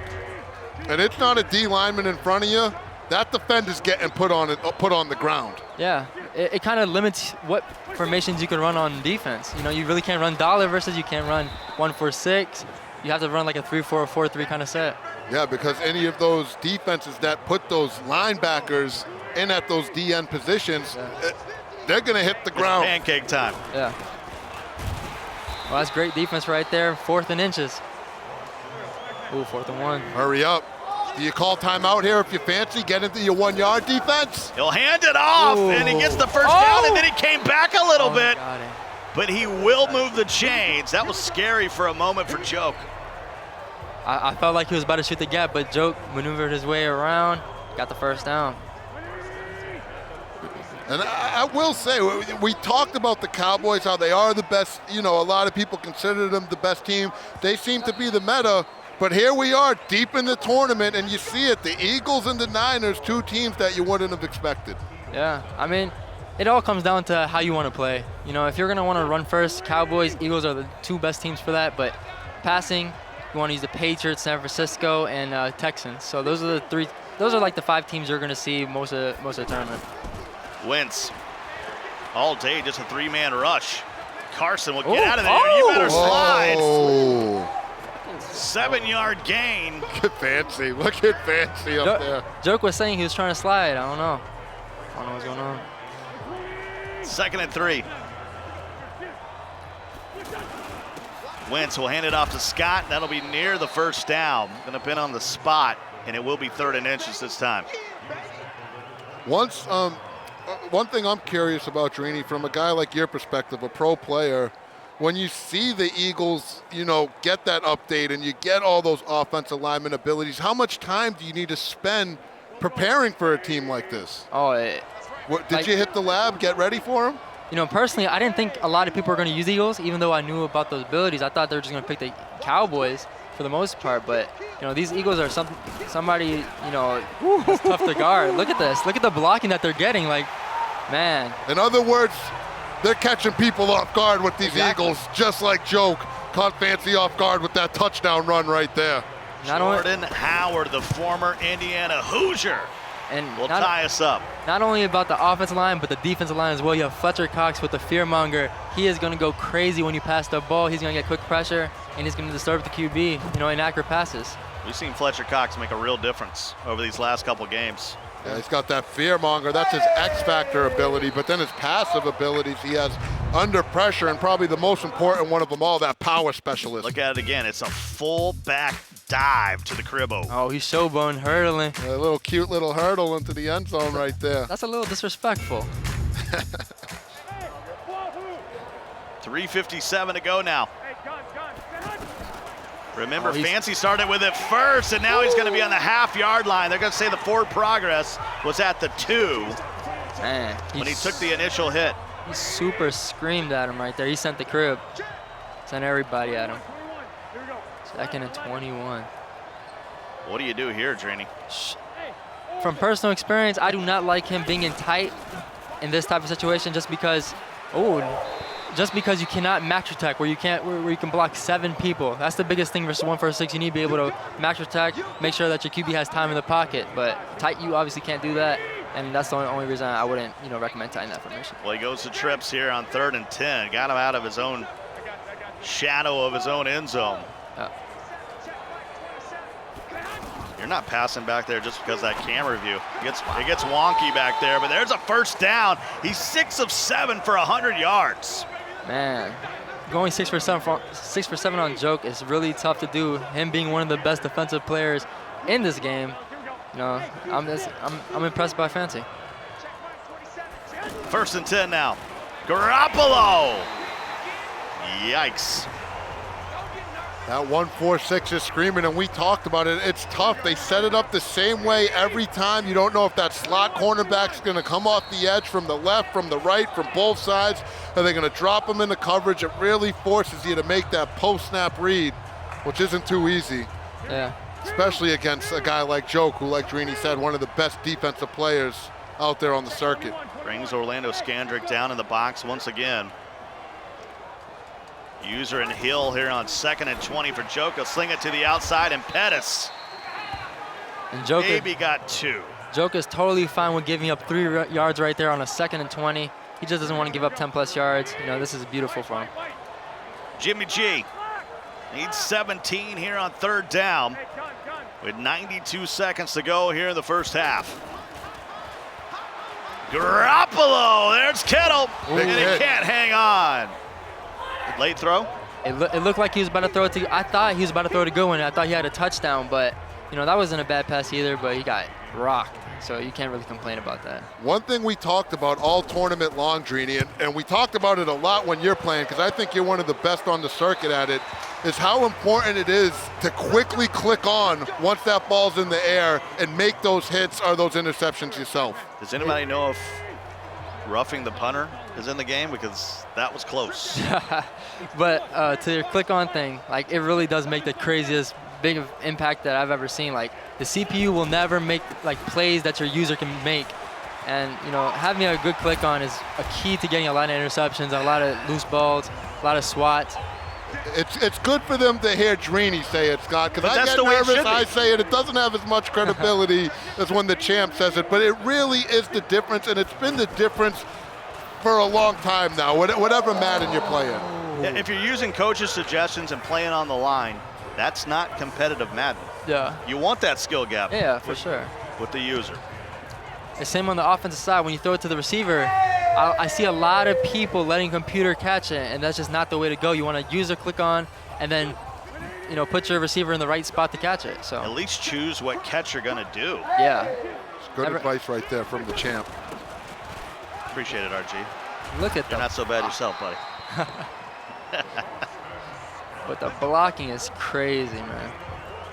Speaker 12: and it's not a D lineman in front of you, that defender's getting put on the ground.
Speaker 2: Yeah, it kind of limits what formations you can run on defense. You really can't run dollar versus you can't run 1-4-6. You have to run like a 3-4, 4-3 kind of set.
Speaker 12: Yeah, because any of those defenses that put those linebackers in at those DN positions, they're going to hit the ground.
Speaker 9: It's pancake time.
Speaker 2: Yeah. Well, that's great defense right there. 4th and inches. Ooh, 4th and 1.
Speaker 12: Hurry up. Do you call timeout here if you fancy? Get into your 1-yard defense?
Speaker 9: He'll hand it off, and he gets the first down, and then he came back a little bit. But he will move the chains. That was scary for a moment for Joke.
Speaker 2: I felt like he was about to shoot the gap, but Joke maneuvered his way around, got the first down.
Speaker 12: And I will say, we talked about the Cowboys, how they are the best. A lot of people consider them the best team. They seem to be the meta. But here we are deep in the tournament, and you see it, the Eagles and the Niners, 2 teams that you wouldn't have expected.
Speaker 2: Yeah, I mean, it all comes down to how you want to play. If you're going to want to run first, Cowboys, Eagles are the 2 best teams for that. But passing, you want to use the Patriots, San Francisco, and Texans. So those are the 3. Those are like the 5 teams you're going to see most of the tournament.
Speaker 9: Wentz all day, just a 3-man rush. Carson will get out of there. You better slide. 7-yard gain.
Speaker 12: Look at Fancy. Look at Fancy up there.
Speaker 2: Joke was saying he was trying to slide. I don't know what's going on.
Speaker 9: 2nd and 3. Wentz will hand it off to Scott. That'll be near the first down. Going to pin on the spot. and it will be 3rd and inches this time.
Speaker 12: One thing I'm curious about, Drini, from a guy like your perspective, a pro player, when you see the Eagles, get that update and you get all those offensive lineman abilities, how much time do you need to spend preparing for a team like this? Did you hit the lab, get ready for them?
Speaker 2: Personally, I didn't think a lot of people were going to use Eagles, even though I knew about those abilities. I thought they were just going to pick the Cowboys for the most part, but these Eagles are somebody, it's tough to guard. Look at this. Look at the blocking that they're getting. Like, man.
Speaker 12: In other words, they're catching people off guard with these Eagles, just like Joke caught Fancy off guard with that touchdown run right there.
Speaker 9: Jordan Howard, the former Indiana Hoosier, will tie us up.
Speaker 2: Not only about the offensive line, but the defensive line as well. You have Fletcher Cox with the fearmonger. He is going to go crazy when you pass the ball. He's going to get quick pressure, and he's going to disturb the QB, inaccurate passes.
Speaker 9: We've seen Fletcher Cox make a real difference over these last couple games.
Speaker 12: Yeah, he's got that fearmonger. That's his X-factor ability, but then his passive abilities, he has under pressure, and probably the most important one of them all, that power specialist.
Speaker 9: Look at it again. It's a full back dive to the cribbo.
Speaker 2: Oh, he's showbone hurdling.
Speaker 12: A little cute little hurdle into the end zone right there.
Speaker 2: That's a little disrespectful.
Speaker 9: 3:57 to go now. Remember, Fancy started with it first, and now he's going to be on the half-yard line. They're going to say the forward progress was at the 2 when he took the initial hit.
Speaker 2: He super screamed at him right there. He sent the crib. Sent everybody at him. 2nd and 21.
Speaker 9: What do you do here, Drini?
Speaker 2: From personal experience, I do not like him being in tight in this type of situation just because you cannot max attack where you can block 7 people. That's the biggest thing versus 1 versus 6. You need to be able to max attack, make sure that your QB has time in the pocket. But tight, you obviously can't do that, and that's the only reason I wouldn't recommend tighten that formation.
Speaker 9: Well, he goes to trips here on 3rd and 10. Got him out of his own shadow of his own end zone. You're not passing back there just because that camera view. It gets wonky back there, but there's a first down. He's 6 of 7 for 100 yards.
Speaker 2: Man, going 6 for 7 on Joke is really tough to do. Him being one of the best defensive players in this game, I'm impressed by Fancy.
Speaker 9: 1st and 10 now. Garoppolo. Yikes.
Speaker 12: That 1-4-6 is screaming, and we talked about it. It's tough. They set it up the same way every time. You don't know if that slot cornerback's going to come off the edge from the left, from the right, from both sides. Are they going to drop him into coverage? It really forces you to make that post-snap read, which isn't too easy.
Speaker 2: Yeah.
Speaker 12: Especially against a guy like Joke, who, like Drini said, one of the best defensive players out there on the circuit.
Speaker 9: Brings Orlando Scandrick down in the box once again. User and Hill here on 2nd and 20 for Joke. He'll sling it to the outside, and Pettis maybe got 2.
Speaker 2: Joke is totally fine with giving up 3 yards right there on a 2nd and 20. He just doesn't want to give up 10+ yards. This is beautiful for him.
Speaker 9: Jimmy G needs 17 here on 3rd down with 92 seconds to go here in the first half. Garoppolo, there's Kittle, and he can't hang on. Late throw?
Speaker 2: It looked like he was about to throw it to. I thought he was about to throw it to good one. I thought he had a touchdown, but that wasn't a bad pass either. But he got rocked, so you can't really complain about that.
Speaker 12: One thing we talked about all tournament long, Drini, and we talked about it a lot when you're playing, because I think you're one of the best on the circuit at it, is how important it is to quickly click on once that ball's in the air and make those hits or those interceptions yourself.
Speaker 9: Does anybody know if roughing the punter is in the game? Because that was close.
Speaker 2: But to your click on thing, it really does make the craziest big of impact that I've ever seen. The CPU will never make plays that your user can make, and having a good click on is a key to getting a lot of interceptions, a lot of loose balls, a lot of swats.
Speaker 12: It's good for them to hear Drini say it, Scott, because I get nervous, I say it. It doesn't have as much credibility as when the champ says it, but it really is the difference, and it's been the difference for a long time now, whatever Madden you're playing.
Speaker 9: Yeah, if you're using coaches' suggestions and playing on the line, that's not competitive Madden.
Speaker 2: Yeah.
Speaker 9: You want that skill gap.
Speaker 2: Yeah, for sure.
Speaker 9: With the user.
Speaker 2: The same on the offensive side. When you throw it to the receiver, I see a lot of people letting computer catch it, and that's just not the way to go. You want to user click on and then you know, put your receiver in the right spot to catch it. So
Speaker 9: at least choose what catch you're going to do.
Speaker 2: Yeah.
Speaker 12: It's good advice right there from the champ.
Speaker 9: Appreciate it, RG.
Speaker 2: Look at that.
Speaker 9: You're not so bad yourself, buddy.
Speaker 2: But the blocking is crazy, man.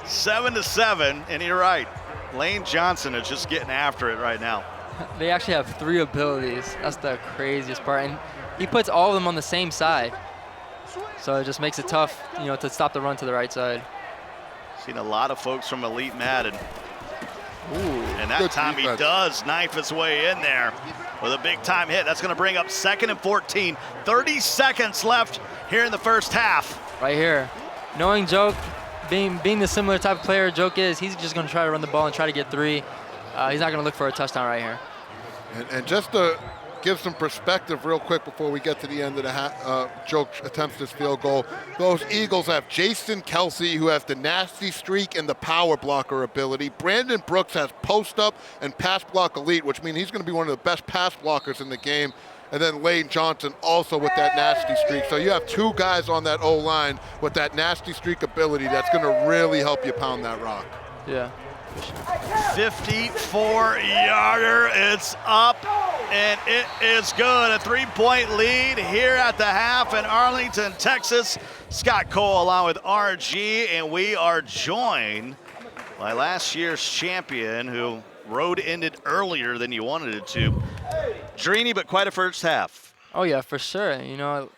Speaker 9: 7-7, and you're right. Lane Johnson is just getting after it right now.
Speaker 2: They actually have 3 abilities. That's the craziest part. And he puts all of them on the same side. So it just makes it tough, you know, to stop the run to the right side.
Speaker 9: Seen a lot of folks from Elite Madden.
Speaker 2: Ooh,
Speaker 9: and that time defense. He does knife his way in there with a big time hit. That's going to bring up 2nd and 14. 30 seconds left here in the first half.
Speaker 2: Right here. Knowing Joke, being the similar type of player Joke is, he's just going to try to run the ball and try to get 3. He's not going to look for a touchdown right here.
Speaker 12: And just to give some perspective real quick before we get to the end of the half, Joke attempts this field goal. Those Eagles have Jason Kelsey, who has the nasty streak and the power blocker ability. Brandon Brooks has post up and pass block elite, which means he's going to be one of the best pass blockers in the game. And then Lane Johnson also with that nasty streak. So you have 2 guys on that O-line with that nasty streak ability that's going to really help you pound that rock.
Speaker 2: Yeah.
Speaker 9: 54-yarder, it's up, and it is good. A 3-point lead here at the half in Arlington, Texas. Scott Cole along with RG, and we are joined by last year's champion, who road ended earlier than you wanted it to. Drini, but quite a first half.
Speaker 2: Oh yeah, for sure. You know,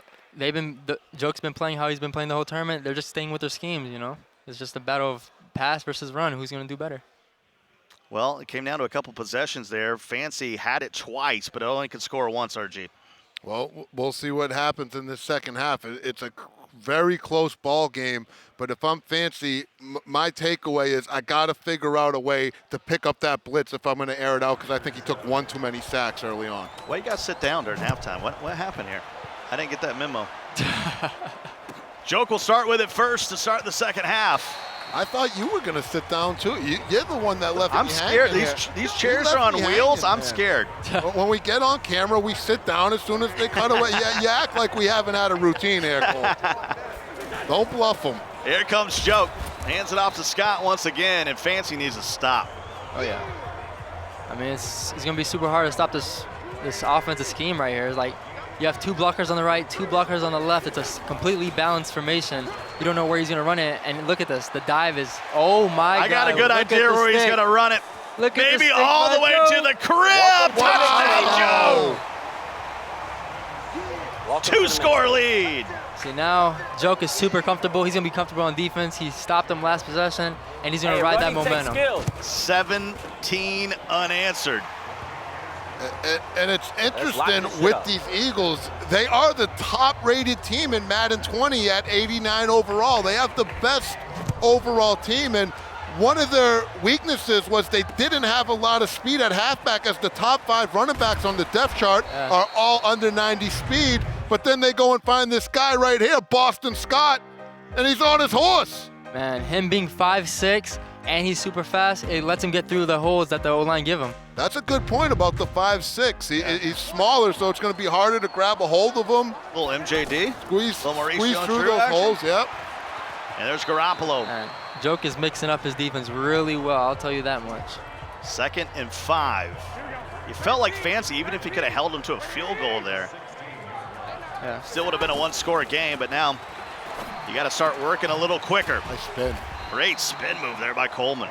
Speaker 2: Joke's been playing how he's been playing the whole tournament. They're just staying with their schemes, you know. It's just a battle of pass versus run. Who's going to do better?
Speaker 9: Well, it came down to a couple possessions there. Fancy had it twice, but it only could score once, RG.
Speaker 12: Well, we'll see what happens in this second half. It's a very close ball game, but if I'm Fancy, my takeaway is I got to figure out a way to pick up that blitz if I'm going to air it out, because I think he took 1 too many sacks early on.
Speaker 9: Why you got to sit down during halftime? What happened here? I didn't get that memo. Joke will start with it first to start the second half.
Speaker 12: I thought you were going to sit down, too. You're the one that left me hanging.
Speaker 9: I'm scared. These chairs are on wheels. I'm scared.
Speaker 12: When we get on camera, we sit down as soon as they cut away. You act like we haven't had a routine here, Cole. Don't bluff them.
Speaker 9: Here comes Joke. Hands it off to Scott once again, and Fancy needs to stop.
Speaker 2: Oh, yeah. I mean, it's going to be super hard to stop this offensive scheme right here. It's like you have 2 blockers on the right, 2 blockers on the left. It's a completely balanced formation. You don't know where he's going to run it. And look at this. The dive is, oh, my God.
Speaker 9: I got a good idea where he's going to run it.
Speaker 2: Look at
Speaker 9: maybe all the way to the crib. Touchdown, Joe. 2-score lead.
Speaker 2: See, now Joke is super comfortable. He's going to be comfortable on defense. He stopped him last possession, and he's going to ride that momentum.
Speaker 9: 17 unanswered.
Speaker 12: And it's interesting with these Eagles, they are the top-rated team in Madden 20 at 89 overall. They have the best overall team, and one of their weaknesses was they didn't have a lot of speed at halfback, as the top 5 running backs on the depth chart are all under 90 speed. But then they go and find this guy right here, Boston Scott, and he's on his horse.
Speaker 2: Man, him being 5'6", and he's super fast, it lets him get through the holes that the O-line give him.
Speaker 12: That's a good point about the 5'6". He's smaller, so it's going to be harder to grab a hold of him.
Speaker 9: A little MJD.
Speaker 12: Squeeze through those holes, yep.
Speaker 9: And there's Garoppolo.
Speaker 2: Man, Joke is mixing up his defense really well, I'll tell you that much.
Speaker 9: 2nd and 5. You felt like Fancy, even if he could have held him to a field goal there.
Speaker 2: Yeah.
Speaker 9: Still would have been a 1-score game, but now you got to start working a little quicker.
Speaker 12: Nice spin.
Speaker 9: Great spin move there by Coleman.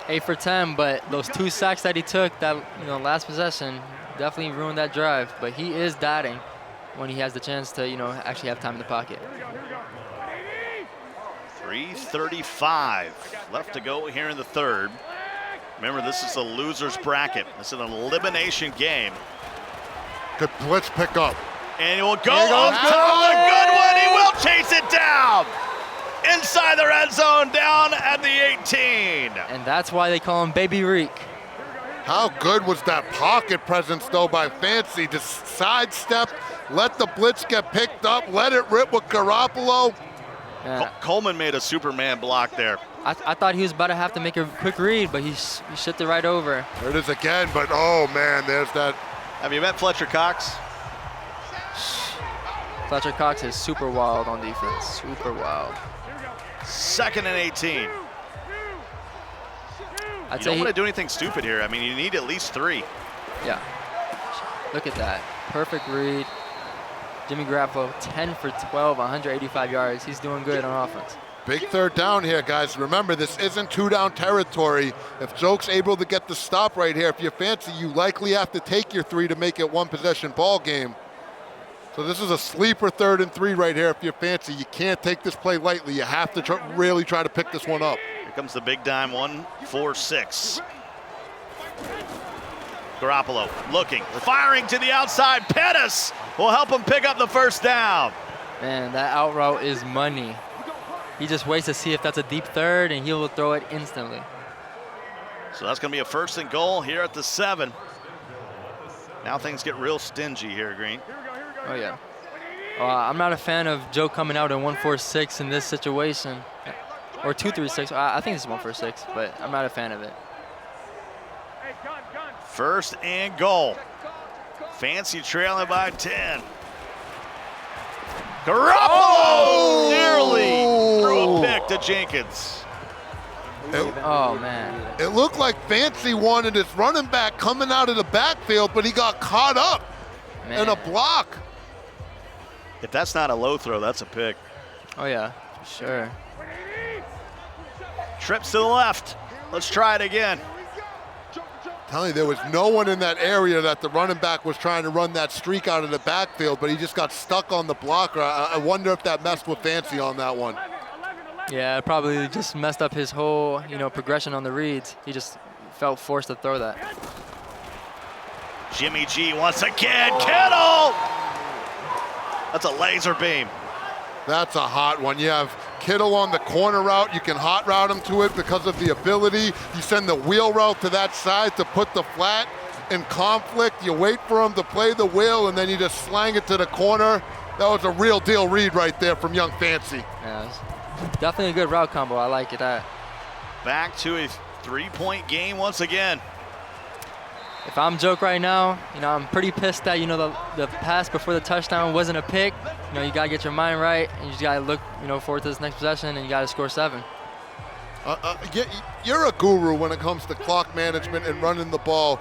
Speaker 2: 8 for 10, but those 2 sacks that he took that last possession definitely ruined that drive. But he is dotting when he has the chance to actually have time in the pocket.
Speaker 9: 3:35 left to go here in the third. Remember, this is a loser's bracket. This is an elimination game.
Speaker 12: Good blitz pickup.
Speaker 9: And he will go up top. A good one. He will chase it down. Inside the red zone, down at the 18.
Speaker 2: And that's why they call him Baby Reek.
Speaker 12: How good was that pocket presence, though, by Fancy? Just sidestep, let the blitz get picked up, let it rip with Garoppolo.
Speaker 2: Yeah.
Speaker 9: Coleman made a Superman block there.
Speaker 2: I thought he was about to have to make a quick read, but he shipped it right over.
Speaker 12: There it is again, but oh, man, there's that.
Speaker 9: Have you met Fletcher Cox?
Speaker 2: Fletcher Cox is super wild on defense, super wild.
Speaker 9: 2nd and 18. You don't want to do anything stupid here. I mean, you need at least 3.
Speaker 2: Yeah. Look at that. Perfect read. Jimmy Garoppolo, 10 for 12, 185 yards. He's doing good on offense.
Speaker 12: Big 3rd down here, guys. Remember, this isn't 2-down territory. If Joke's able to get the stop right here, if you fancy, you likely have to take your 3 to make it 1-possession ball game. So this is a sleeper 3rd and 3 right here if you fancy. You can't take this play lightly. You have to really try to pick this one up.
Speaker 9: Here comes the big dime, 1-4-6. Garoppolo looking, firing to the outside. Pettis will help him pick up the 1st down.
Speaker 2: Man, that out route is money. He just waits to see if that's a deep 3rd, and he will throw it instantly.
Speaker 9: So that's going to be a 1st and goal here at the 7. Now things get real stingy here, Green.
Speaker 2: Oh, yeah. I'm not a fan of Joe coming out in 1-4-6 in this situation. Or 2-3-6. I think this is 1-4-6, but I'm not a fan of it.
Speaker 9: 1st and goal. Fancy trailing by 10. Garoppolo nearly threw a pick to Jenkins.
Speaker 2: Oh, man.
Speaker 12: It looked like Fancy wanted his running back coming out of the backfield, but he got caught up in a block.
Speaker 9: If that's not a low throw, that's a pick.
Speaker 2: Oh, yeah, for sure.
Speaker 9: Trips to the left. Let's try it again.
Speaker 12: Telling you, there was no one in that area that the running back was trying to run that streak out of the backfield, but he just got stuck on the blocker. I wonder if that messed with Fancy on that one.
Speaker 2: Yeah, it probably just messed up his whole, progression on the reads. He just felt forced to throw that.
Speaker 9: Jimmy G once again. Kittle! That's a laser beam.
Speaker 12: That's a hot one. You have Kittle on the corner route. You can hot route him to it because of the ability. You send the wheel route to that side to put the flat in conflict. You wait for him to play the wheel, and then you just slang it to the corner. That was a real deal read right there from young Fancy.
Speaker 2: Yeah, definitely a good route combo. I like it.
Speaker 9: Back to a 3-point game once again.
Speaker 2: If I'm Joke right now, I'm pretty pissed that, the pass before the touchdown wasn't a pick. You got to get your mind right, and you just got to look, forward to this next possession, and you got to score 7.
Speaker 12: You're a guru when it comes to clock management and running the ball.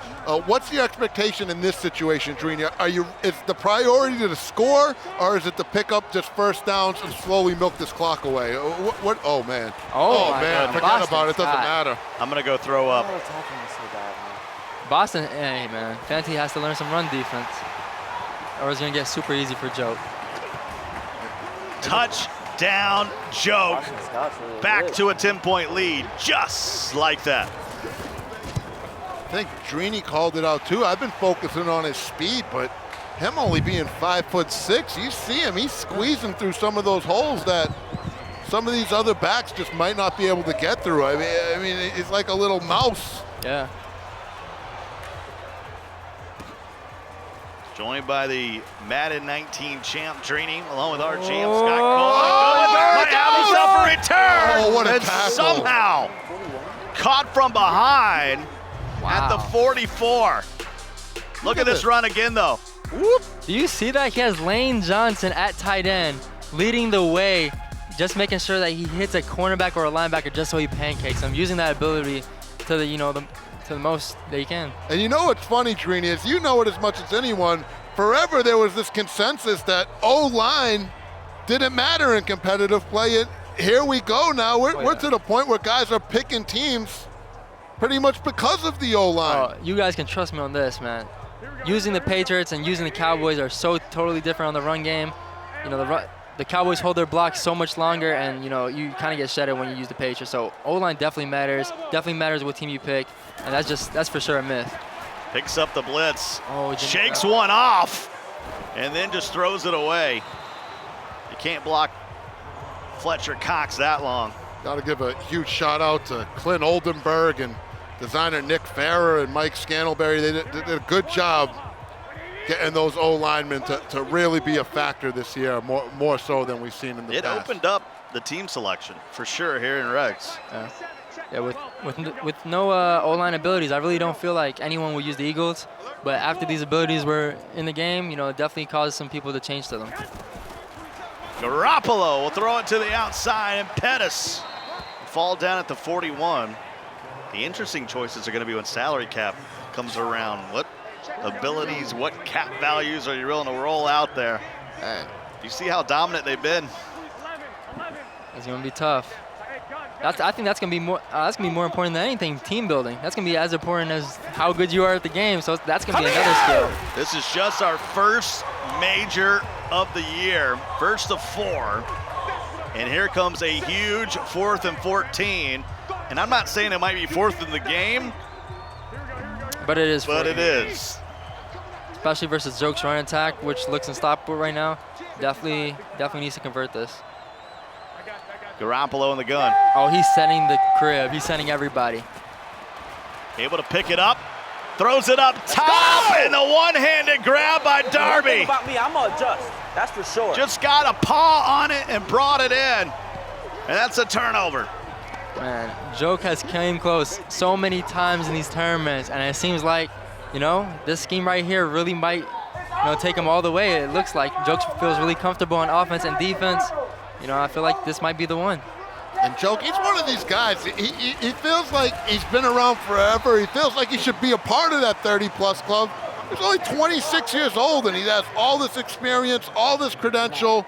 Speaker 12: What's your expectation in this situation, Drini? Is the priority to score, or is it to pick up just 1st downs and slowly milk this clock away? What? Oh, man.
Speaker 2: Oh
Speaker 12: man.
Speaker 2: God.
Speaker 12: Forget about it. It doesn't matter.
Speaker 9: I'm going to go throw up.
Speaker 2: Boston, hey, man. Fancy has to learn some run defense, or it's going to get super easy for Joke.
Speaker 9: Touchdown, Joke. Back to a 10-point lead, just like that.
Speaker 12: I think Drini called it out, too. I've been focusing on his speed, but him only being 5'6", you see him. He's squeezing through some of those holes that some of these other backs just might not be able to get through. I mean, it's like a little mouse.
Speaker 2: Yeah.
Speaker 9: Joined by the Madden 19 champ Drini, along with our GM Scott Cole. Might have himself a return.
Speaker 12: Oh, what a
Speaker 9: and
Speaker 12: tackle.
Speaker 9: Somehow caught from behind at the 44. Look at this run again, though.
Speaker 2: Whoop. Do you see that? He has Lane Johnson at tight end, leading the way, just making sure that he hits a cornerback or a linebacker just so he pancakes him, using that ability to the most that he can.
Speaker 12: And you know what's funny, Drini, is you know it as much as anyone. Forever there was this consensus that O-line didn't matter in competitive play. And here we go now. We're to the point where guys are picking teams pretty much because of the O-line.
Speaker 2: You guys can trust me on this, man. Using the Patriots and using the Cowboys are so totally different on the run game. The Cowboys hold their blocks so much longer, and you kind of get shedded when you use the Patriots. So O-line definitely matters. Definitely matters what team you pick, and that's for sure a myth.
Speaker 9: Picks up the blitz, shakes one off, and then just throws it away. You can't block Fletcher Cox that long.
Speaker 12: Got to give a huge shout out to Clint Oldenburg and designer Nick Farrer and Mike Scantleberry. They did a good job getting those O-linemen to really be a factor this year, more so than we've seen in the past.
Speaker 9: It opened up the team selection for sure here in Regs.
Speaker 2: Yeah, with no O-line abilities, I really don't feel like anyone will use the Eagles. But after these abilities were in the game, it definitely caused some people to change to them.
Speaker 9: Garoppolo will throw it to the outside, and Pettis fall down at the 41. The interesting choices are going to be when salary cap comes around. What abilities, what cap values are you willing to roll out there? You see how dominant they've been.
Speaker 2: It's going to be tough. I think that's going to be more. That's going to be more important than anything. Team building. That's going to be as important as how good you are at the game. So that's going to be another skill.
Speaker 9: This is just our first major of the year, first of 4. And here comes a huge 4th and 14. And I'm not saying it might be 4th in the game,
Speaker 2: but it is.
Speaker 9: But it is.
Speaker 2: Especially versus Joke's run attack, which looks unstoppable right now. Definitely needs to convert this.
Speaker 9: Garoppolo in the gun.
Speaker 2: Oh, he's setting the crib. He's setting everybody.
Speaker 9: Able to pick it up. Throws it up top, and the one-handed grab by Darby.
Speaker 4: About me, I'm gonna adjust. That's for sure.
Speaker 9: Just got a paw on it and brought it in, and that's a turnover.
Speaker 2: Man, Joke has came close so many times in these tournaments, and it seems like, this scheme right here really might, take him all the way. It looks like Joke feels really comfortable on offense and defense. I feel like this might be the one.
Speaker 12: And Joke, he's one of these guys. He feels like he's been around forever. He feels like he should be a part of that 30-plus club. He's only 26 years old, and he has all this experience, all this credential.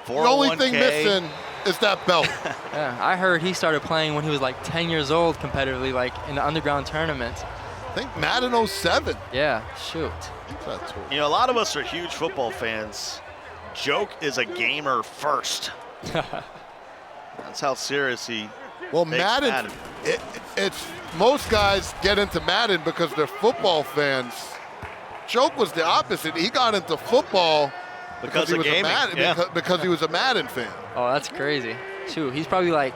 Speaker 12: The only thing missing is that belt.
Speaker 2: Yeah, I heard he started playing when he was like 10 years old competitively, like in the underground tournaments.
Speaker 12: I think Madden 07.
Speaker 2: Yeah, shoot.
Speaker 9: A lot of us are huge football fans. Joke is a gamer first. That's how serious he takes Madden.
Speaker 12: It's most guys get into Madden because they're football fans. Joke was the opposite. He got into football because he was because he was a Madden fan.
Speaker 2: Oh, that's crazy. Shoot, he's probably like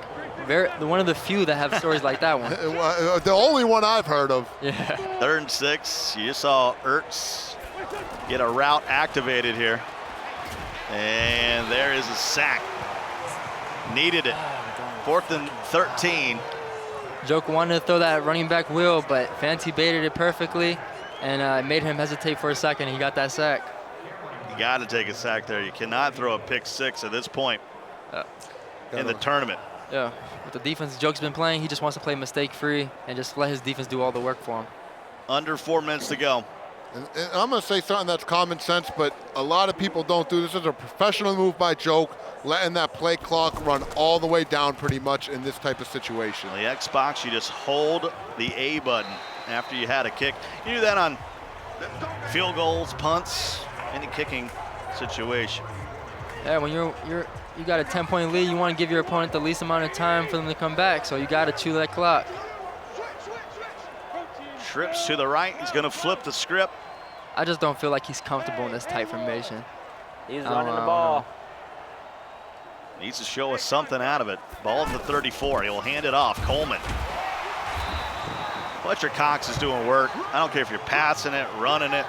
Speaker 2: one of the few that have stories like that one.
Speaker 12: The only one I've heard of.
Speaker 2: Yeah.
Speaker 9: 3rd and 6. You saw Ertz get a route activated here. And there is a sack. Needed it. 4th and 13.
Speaker 2: Joke wanted to throw that running back wheel, but Fancy baited it perfectly, and made him hesitate for a second. He got that sack.
Speaker 9: You got to take a sack there. You cannot throw a pick 6 at this point in the tournament.
Speaker 2: Yeah, with the defense Joke's been playing, he just wants to play mistake-free and just let his defense do all the work for him.
Speaker 9: Under 4 minutes to go.
Speaker 12: And I'm going to say something that's common sense, but a lot of people don't do this. This is a professional move by Joke, letting that play clock run all the way down pretty much in this type of situation.
Speaker 9: On the Xbox, you just hold the A button after you had a kick. You do that on field goals, punts, any kicking situation.
Speaker 2: Yeah, when you got a 10-point lead, you want to give your opponent the least amount of time for them to come back, so you got to chew that clock.
Speaker 9: Trips to the right. He's going to flip the script.
Speaker 2: I just don't feel like he's comfortable in this tight formation.
Speaker 4: He's running the ball.
Speaker 9: Needs to show us something out of it. Ball at the 34. He'll hand it off. Coleman. Fletcher Cox is doing work. I don't care if you're passing it, running it.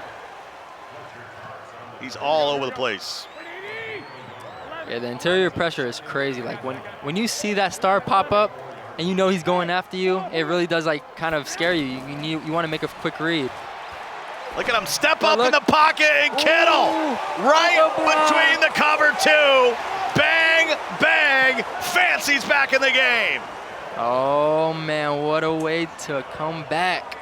Speaker 9: He's all over the place.
Speaker 2: Yeah, the interior pressure is crazy. Like when you see that star pop up and you know he's going after you, it really does like kind of scare you. You want to make a quick read.
Speaker 9: Look at him step up in the pocket, and Kittle right between the cover 2. Bang, bang, Fancy's back in the game.
Speaker 2: Oh man, what a way to come back.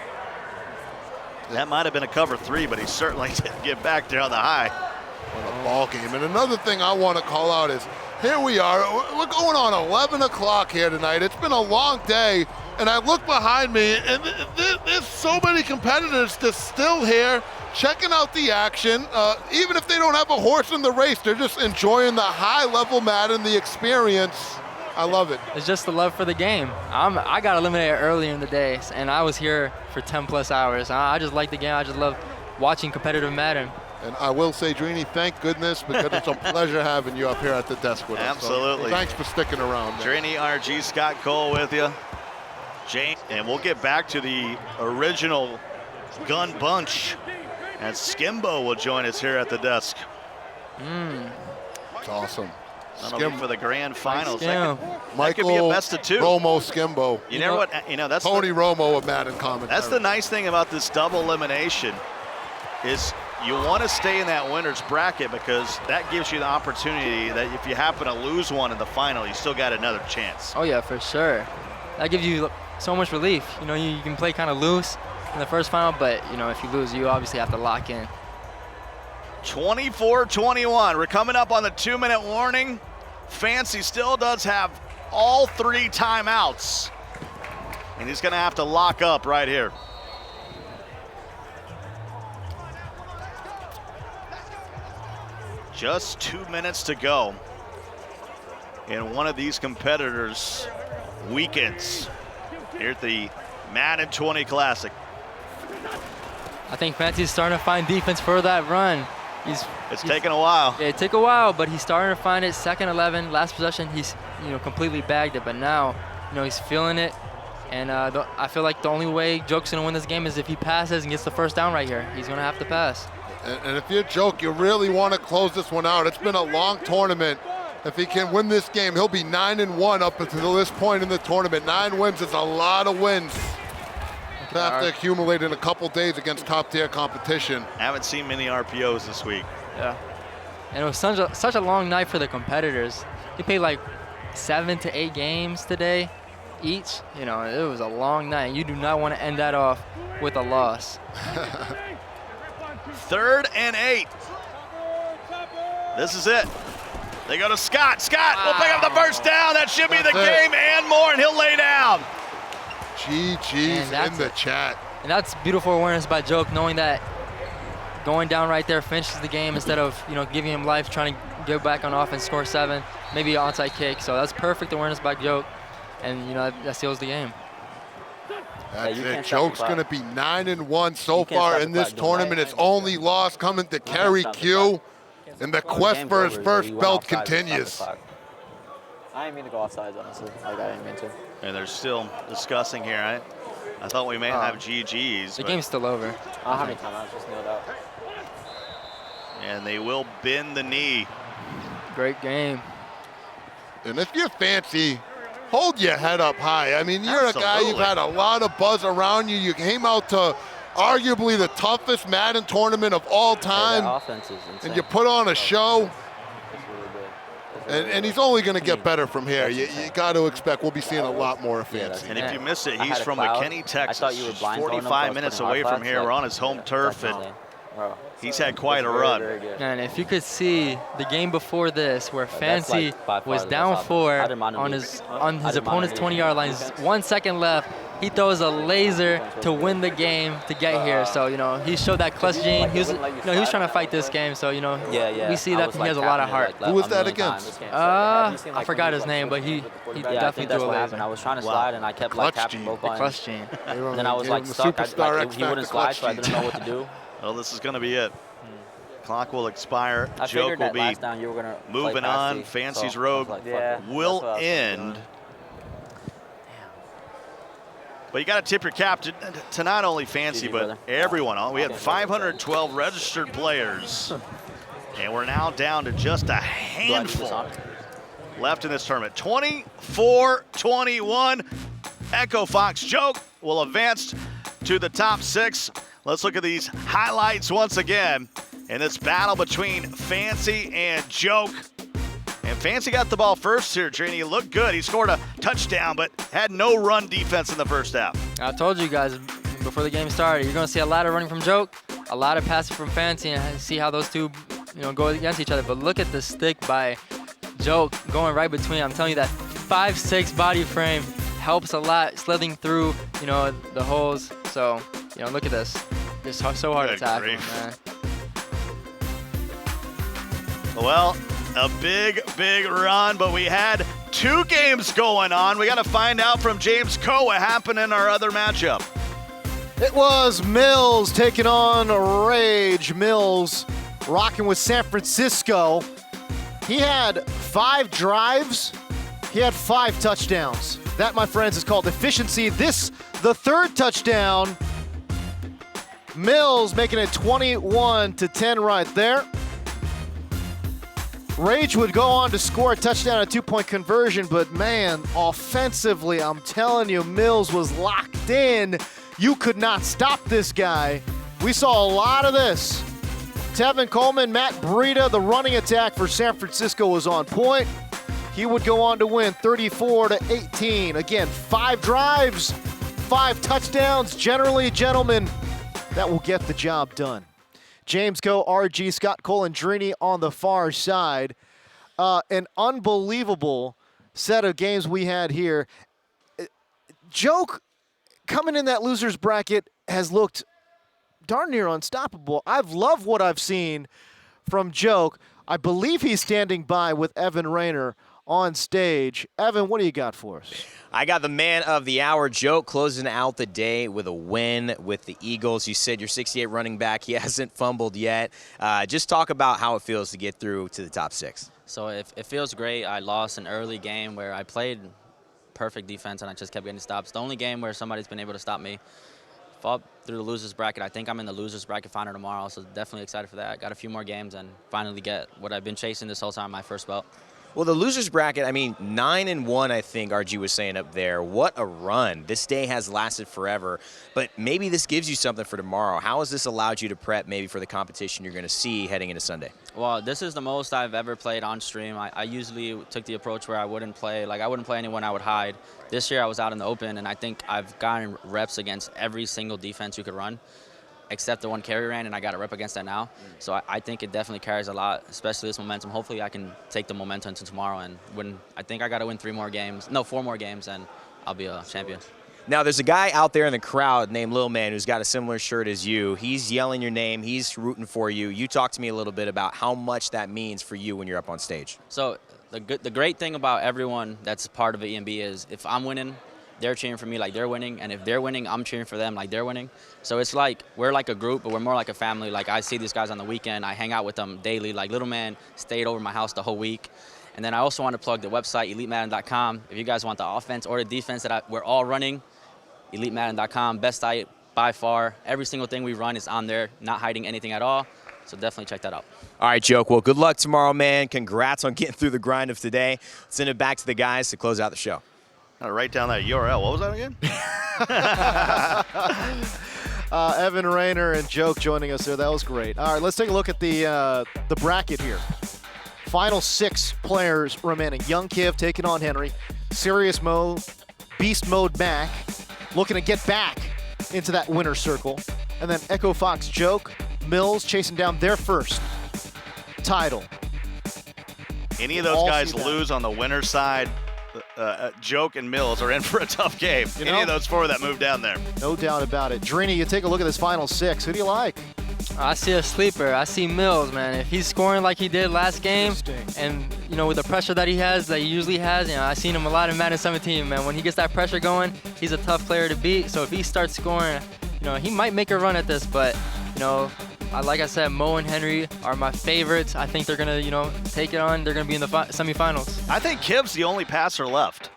Speaker 9: That might have been a cover 3, but he certainly didn't get back there on the high.
Speaker 12: What a ball game. And another thing I want to call out is, here we are, we're going on 11 o'clock here tonight. It's been a long day, and I look behind me, and there's so many competitors that's still here checking out the action. Even if they don't have a horse in the race, they're just enjoying the high-level Madden, the experience. I love it.
Speaker 2: It's just the love for the game. I got eliminated earlier in the day, and I was here for 10-plus hours. I just like the game. I just love watching competitive Madden.
Speaker 12: And I will say, Drini, thank goodness, because it's a pleasure having you up here at the desk with us.
Speaker 9: Absolutely.
Speaker 12: So thanks for sticking around.
Speaker 9: Drini, RG, Scott Cole with you. Jane, and we'll get back to the original gun bunch as Skimbo will join us here at the desk.
Speaker 12: It's awesome.
Speaker 9: That'll be for the grand finals. That could
Speaker 12: Michael
Speaker 9: be a best of 2.
Speaker 12: Romo Skimbo.
Speaker 9: You know what? That's
Speaker 12: Tony Romo of Madden commentary.
Speaker 9: That's the nice thing about this double elimination is you want to stay in that winner's bracket because that gives you the opportunity that if you happen to lose one in the final, you still got another chance.
Speaker 2: Oh yeah, for sure. That gives you so much relief. You know, you can play kind of loose in the first final, but you know, if you lose, you obviously have to lock in.
Speaker 9: 24-21. We're coming up on the 2-minute warning. Fancy still does have all 3 timeouts, and he's going to have to lock up right here. Just 2 minutes to go in one of these competitors' weekends here at the Madden 20 Classic.
Speaker 2: I think Fancy's starting to find defense for that run.
Speaker 9: It's taken a while.
Speaker 2: Yeah, it took a while, but he's starting to find it. Second 11, last possession, he's completely bagged it, but now he's feeling it. And I feel like the only way Joke's gonna win this game is if he passes and gets the first down right here. He's gonna have to pass.
Speaker 12: And if you're Joke, you really want to close this one out. It's been a long tournament. If he can win this game, he'll be 9-1 up until this point in the tournament. 9 wins is a lot of wins to have to accumulate in a couple days against top-tier competition.
Speaker 9: Haven't seen many RPOs this week.
Speaker 2: Yeah. And it was such a long night for the competitors. They played like 7 to 8 games today each. You know, it was a long night. You do not want to end that off with a loss.
Speaker 9: 3rd and 8. This is it. They go to Scott. Scott will pick up the first down. That should be the game and more, and he'll lay down.
Speaker 12: GG's in the chat.
Speaker 2: And that's beautiful awareness by Joke, knowing that going down right there finishes the game instead of giving him life, trying to go back on offense, score 7, maybe an onside kick. So that's perfect awareness by Joke, and that seals the game.
Speaker 12: That's it. Joke's going to be 9-1 so far in this tournament. His only loss coming to Kerry Q, and the quest for his first belt continues.
Speaker 4: I didn't mean to go offsides, honestly. Like, I didn't mean to.
Speaker 9: And they're still discussing here. I thought we may have GGs.
Speaker 2: The game's still over.
Speaker 4: How many timeouts just nailed out?
Speaker 9: And they will bend the knee.
Speaker 2: Great game.
Speaker 12: And if you're Fancy, hold your head up high. I mean, you're a guy, you've had a lot of buzz around you. You came out to arguably the toughest Madden tournament of all time.
Speaker 4: That offense is insane.
Speaker 12: And you put on a show. And he's only going to get better from here. You got to expect we'll be seeing a lot more of Fancy.
Speaker 9: And if you missed it, he's from McKinney, Texas. 45 minutes away from here. We're on his home turf, and he's had quite a run.
Speaker 2: And if you could see the game before this, where Fancy was down 4 on his opponent's 20-yard line, 1 second left. He throws a laser to win the game to get here. So, he showed that clutch gene. He was trying to fight this game. So, we see that he has a lot of heart.
Speaker 12: Who was that against?
Speaker 2: I forgot his name, but he definitely threw a laser.
Speaker 4: I was trying to slide, and I kept tapping both buttons.
Speaker 2: Clutch gene.
Speaker 4: And then I was stuck. He wouldn't slide, so I didn't know what to do.
Speaker 9: Well, this is going to be it. Clock will expire. Joke will be moving on. Fancy's road will end. But you got to tip your cap to not only Fancy, but everyone. We had 512 registered players, and we're now down to just a handful left in this tournament. 24-21. Echo Fox Joke will advance to the top 6. Let's look at these highlights once again in this battle between Fancy and Joke. And Fancy got the ball first here, Drini. He looked good. He scored a touchdown, but had no run defense in the first half.
Speaker 2: I told you guys before the game started, you're going to see a lot of running from Joke, a lot of passing from Fancy, and see how those two go against each other. But look at the stick by Joke going right between. I'm telling you that 5'6" body frame helps a lot, slithing through, the holes. So, look at this. It's so hard to tackle, man.
Speaker 9: Well, a big run, but we had 2 games going on. We got to find out from James Coe what happened in our other matchup.
Speaker 1: It was Mills taking on Rage. Mills rocking with San Francisco. He had 5 drives. He had 5 touchdowns. That, my friends, is called efficiency. This, the 3rd touchdown. Mills making it 21-10 right there. Rage would go on to score a touchdown, a 2-point conversion, but man, offensively, I'm telling you, Mills was locked in. You could not stop this guy. We saw a lot of this Tevin Coleman, Matt Breida, the running attack for San Francisco was on point. He would go on to win 34-18. Again, 5 drives, 5 touchdowns. Generally, gentlemen, that will get the job done. James Coe, RG, Scott Cole, and Drini on the far side. An unbelievable set of games we had here. Joke, coming in that loser's bracket, has looked darn near unstoppable. I've loved what I've seen from Joke. I believe he's standing by with Evan Rayner on stage. Evan, what do you got for us?
Speaker 5: I got the man of the hour, Joke, closing out the day with a win with the Eagles. You said you're 68 running back. He hasn't fumbled yet. Just talk about how it feels to get through to the top 6.
Speaker 4: So it feels great. I lost an early game where I played perfect defense and I just kept getting stops. The only game where somebody's been able to stop me. Fought through the losers bracket. I think I'm in the losers bracket final tomorrow, so definitely excited for that. Got a few more games and finally get what I've been chasing this whole time, my first belt.
Speaker 5: Well, the losers bracket, I mean, 9-1, I think RG was saying up there. What a run. This day has lasted forever, but maybe this gives you something for tomorrow. How has this allowed you to prep maybe for the competition you're going to see heading into Sunday?
Speaker 4: Well, this is the most I've ever played on stream. I usually took the approach where I wouldn't play anyone, I would hide. This year I was out in the open, and I think I've gotten reps against every single defense you could run, except the one Carey ran, and I got a rep against that now. So I think it definitely carries a lot, especially this momentum. Hopefully I can take the momentum into tomorrow and win. I think I got to win 4 more games, and I'll be a champion.
Speaker 5: Now, there's a guy out there in the crowd named Lil Man who's got a similar shirt as you. He's yelling your name. He's rooting for you. You talk to me a little bit about how much that means for you when you're up on stage.
Speaker 4: So the great thing about everyone that's part of the EMB is if I'm winning, they're cheering for me like they're winning, and if they're winning, I'm cheering for them like they're winning. So it's like we're like a group, but we're more like a family. Like I see these guys on the weekend, I hang out with them daily. Like Little Man stayed over my house the whole week. And then I also want to plug the website, eliminations.com. If you guys want the offense or the defense that we're all running, eliminations.com, best site by far. Every single thing we run is on there, not hiding anything at all. So definitely check that out.
Speaker 5: All right, Joke. Well, good luck tomorrow, man. Congrats on getting through the grind of today. Send it back to the guys to close out the show.
Speaker 9: I'll write down that URL. What was that again?
Speaker 1: Evan Rayner and Joke joining us there. That was great. All right, let's take a look at the bracket here. Final 6 players remaining. Young Kiv taking on Henry. Serious Mode, Beast Mode Mac, looking to get back into that winner's circle. And then Echo Fox Joke, Mills chasing down their first title.
Speaker 9: Any of those guys lose on the winner's side, Joke and Mills are in for a tough game. Any of those 4 that move down there.
Speaker 1: No doubt about it. Drini, you take a look at this final 6. Who do you like?
Speaker 2: I see a sleeper. I see Mills, man. If he's scoring like he did last game, and with the pressure that he has, that he usually has, I've seen him a lot in Madden 17, man. When he gets that pressure going, he's a tough player to beat. So if he starts scoring, he might make a run at this, but like I said, Mo and Henry are my favorites. I think they're gonna, take it on. They're gonna be in the semifinals.
Speaker 9: I think Kiv's the only passer left.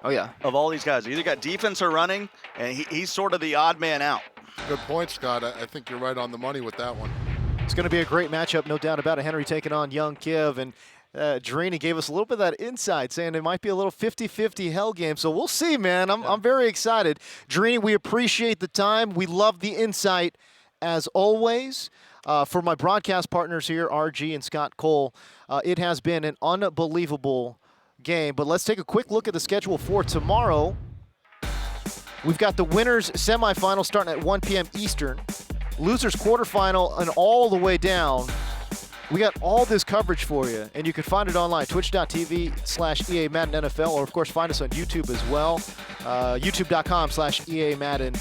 Speaker 2: Oh yeah.
Speaker 9: Of all these guys, either got defense or running, and he's sort of the odd man out.
Speaker 12: Good point, Scott. I think you're right on the money with that one.
Speaker 1: It's going to be a great matchup, no doubt about it. Henry taking on Young Kiv, and Drini gave us a little bit of that insight, saying it might be a little 50-50 hell game. So we'll see, man. I'm very excited. Drini, we appreciate the time. We love the insight, as always. For my broadcast partners here, RG and Scott Cole, it has been an unbelievable game. But let's take a quick look at the schedule for tomorrow. We've got the winners semifinal starting at 1 p.m. Eastern, losers quarterfinal, and all the way down. We got all this coverage for you, and you can find it online, twitch.tv/EA Madden NFL, or of course find us on YouTube as well, youtube.com/EA Madden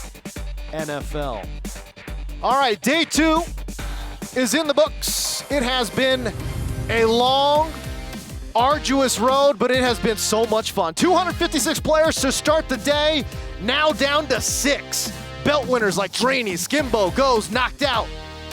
Speaker 1: NFL. All right, day 2 is in the books. It has been a long, arduous road, but it has been so much fun. 256 players to start the day. Now down to 6. Belt winners like Drini, Skimbo goes knocked out.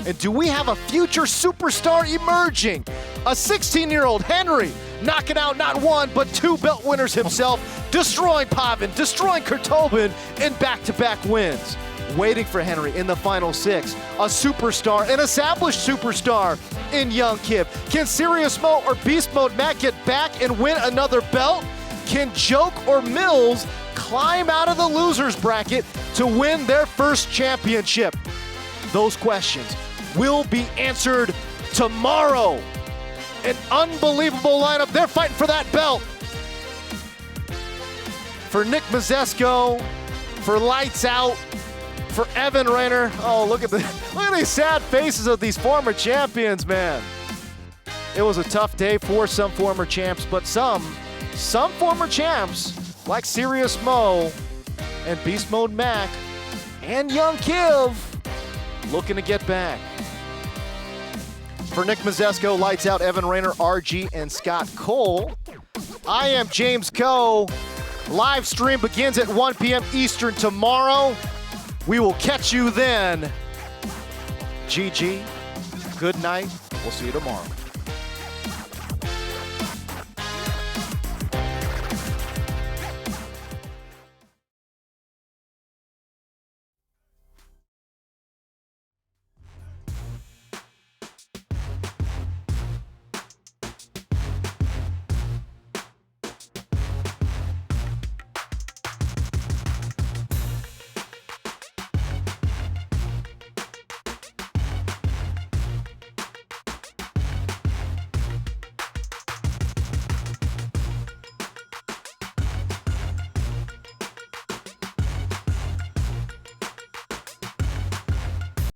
Speaker 1: And do we have a future superstar emerging? A 16-year-old Henry knocking out not 1, but 2 belt winners himself, destroying Pavan, destroying Kurtobin in back-to-back wins. Waiting for Henry in the final 6. A superstar, an established superstar in Young Kiv. Can Serious Mode or Beast Mode Matt get back and win another belt? Can Joke or Mills climb out of the losers bracket to win their first championship? Those questions will be answered tomorrow. An unbelievable lineup. They're fighting for that belt. For Nick Mazesco, for Lights Out, for Evan Rayner. Oh, look at these sad faces of these former champions, man. It was a tough day for some former champs, but some former champs like Serious Mo and Beast Mode Mac and Young Kiv looking to get back. For Nick Mazesco, Lights Out, Evan Rayner, RG, and Scott Cole, I am James Coe. Live stream begins at 1 p.m. Eastern tomorrow. We will catch you then. GG. Good night. We'll see you tomorrow.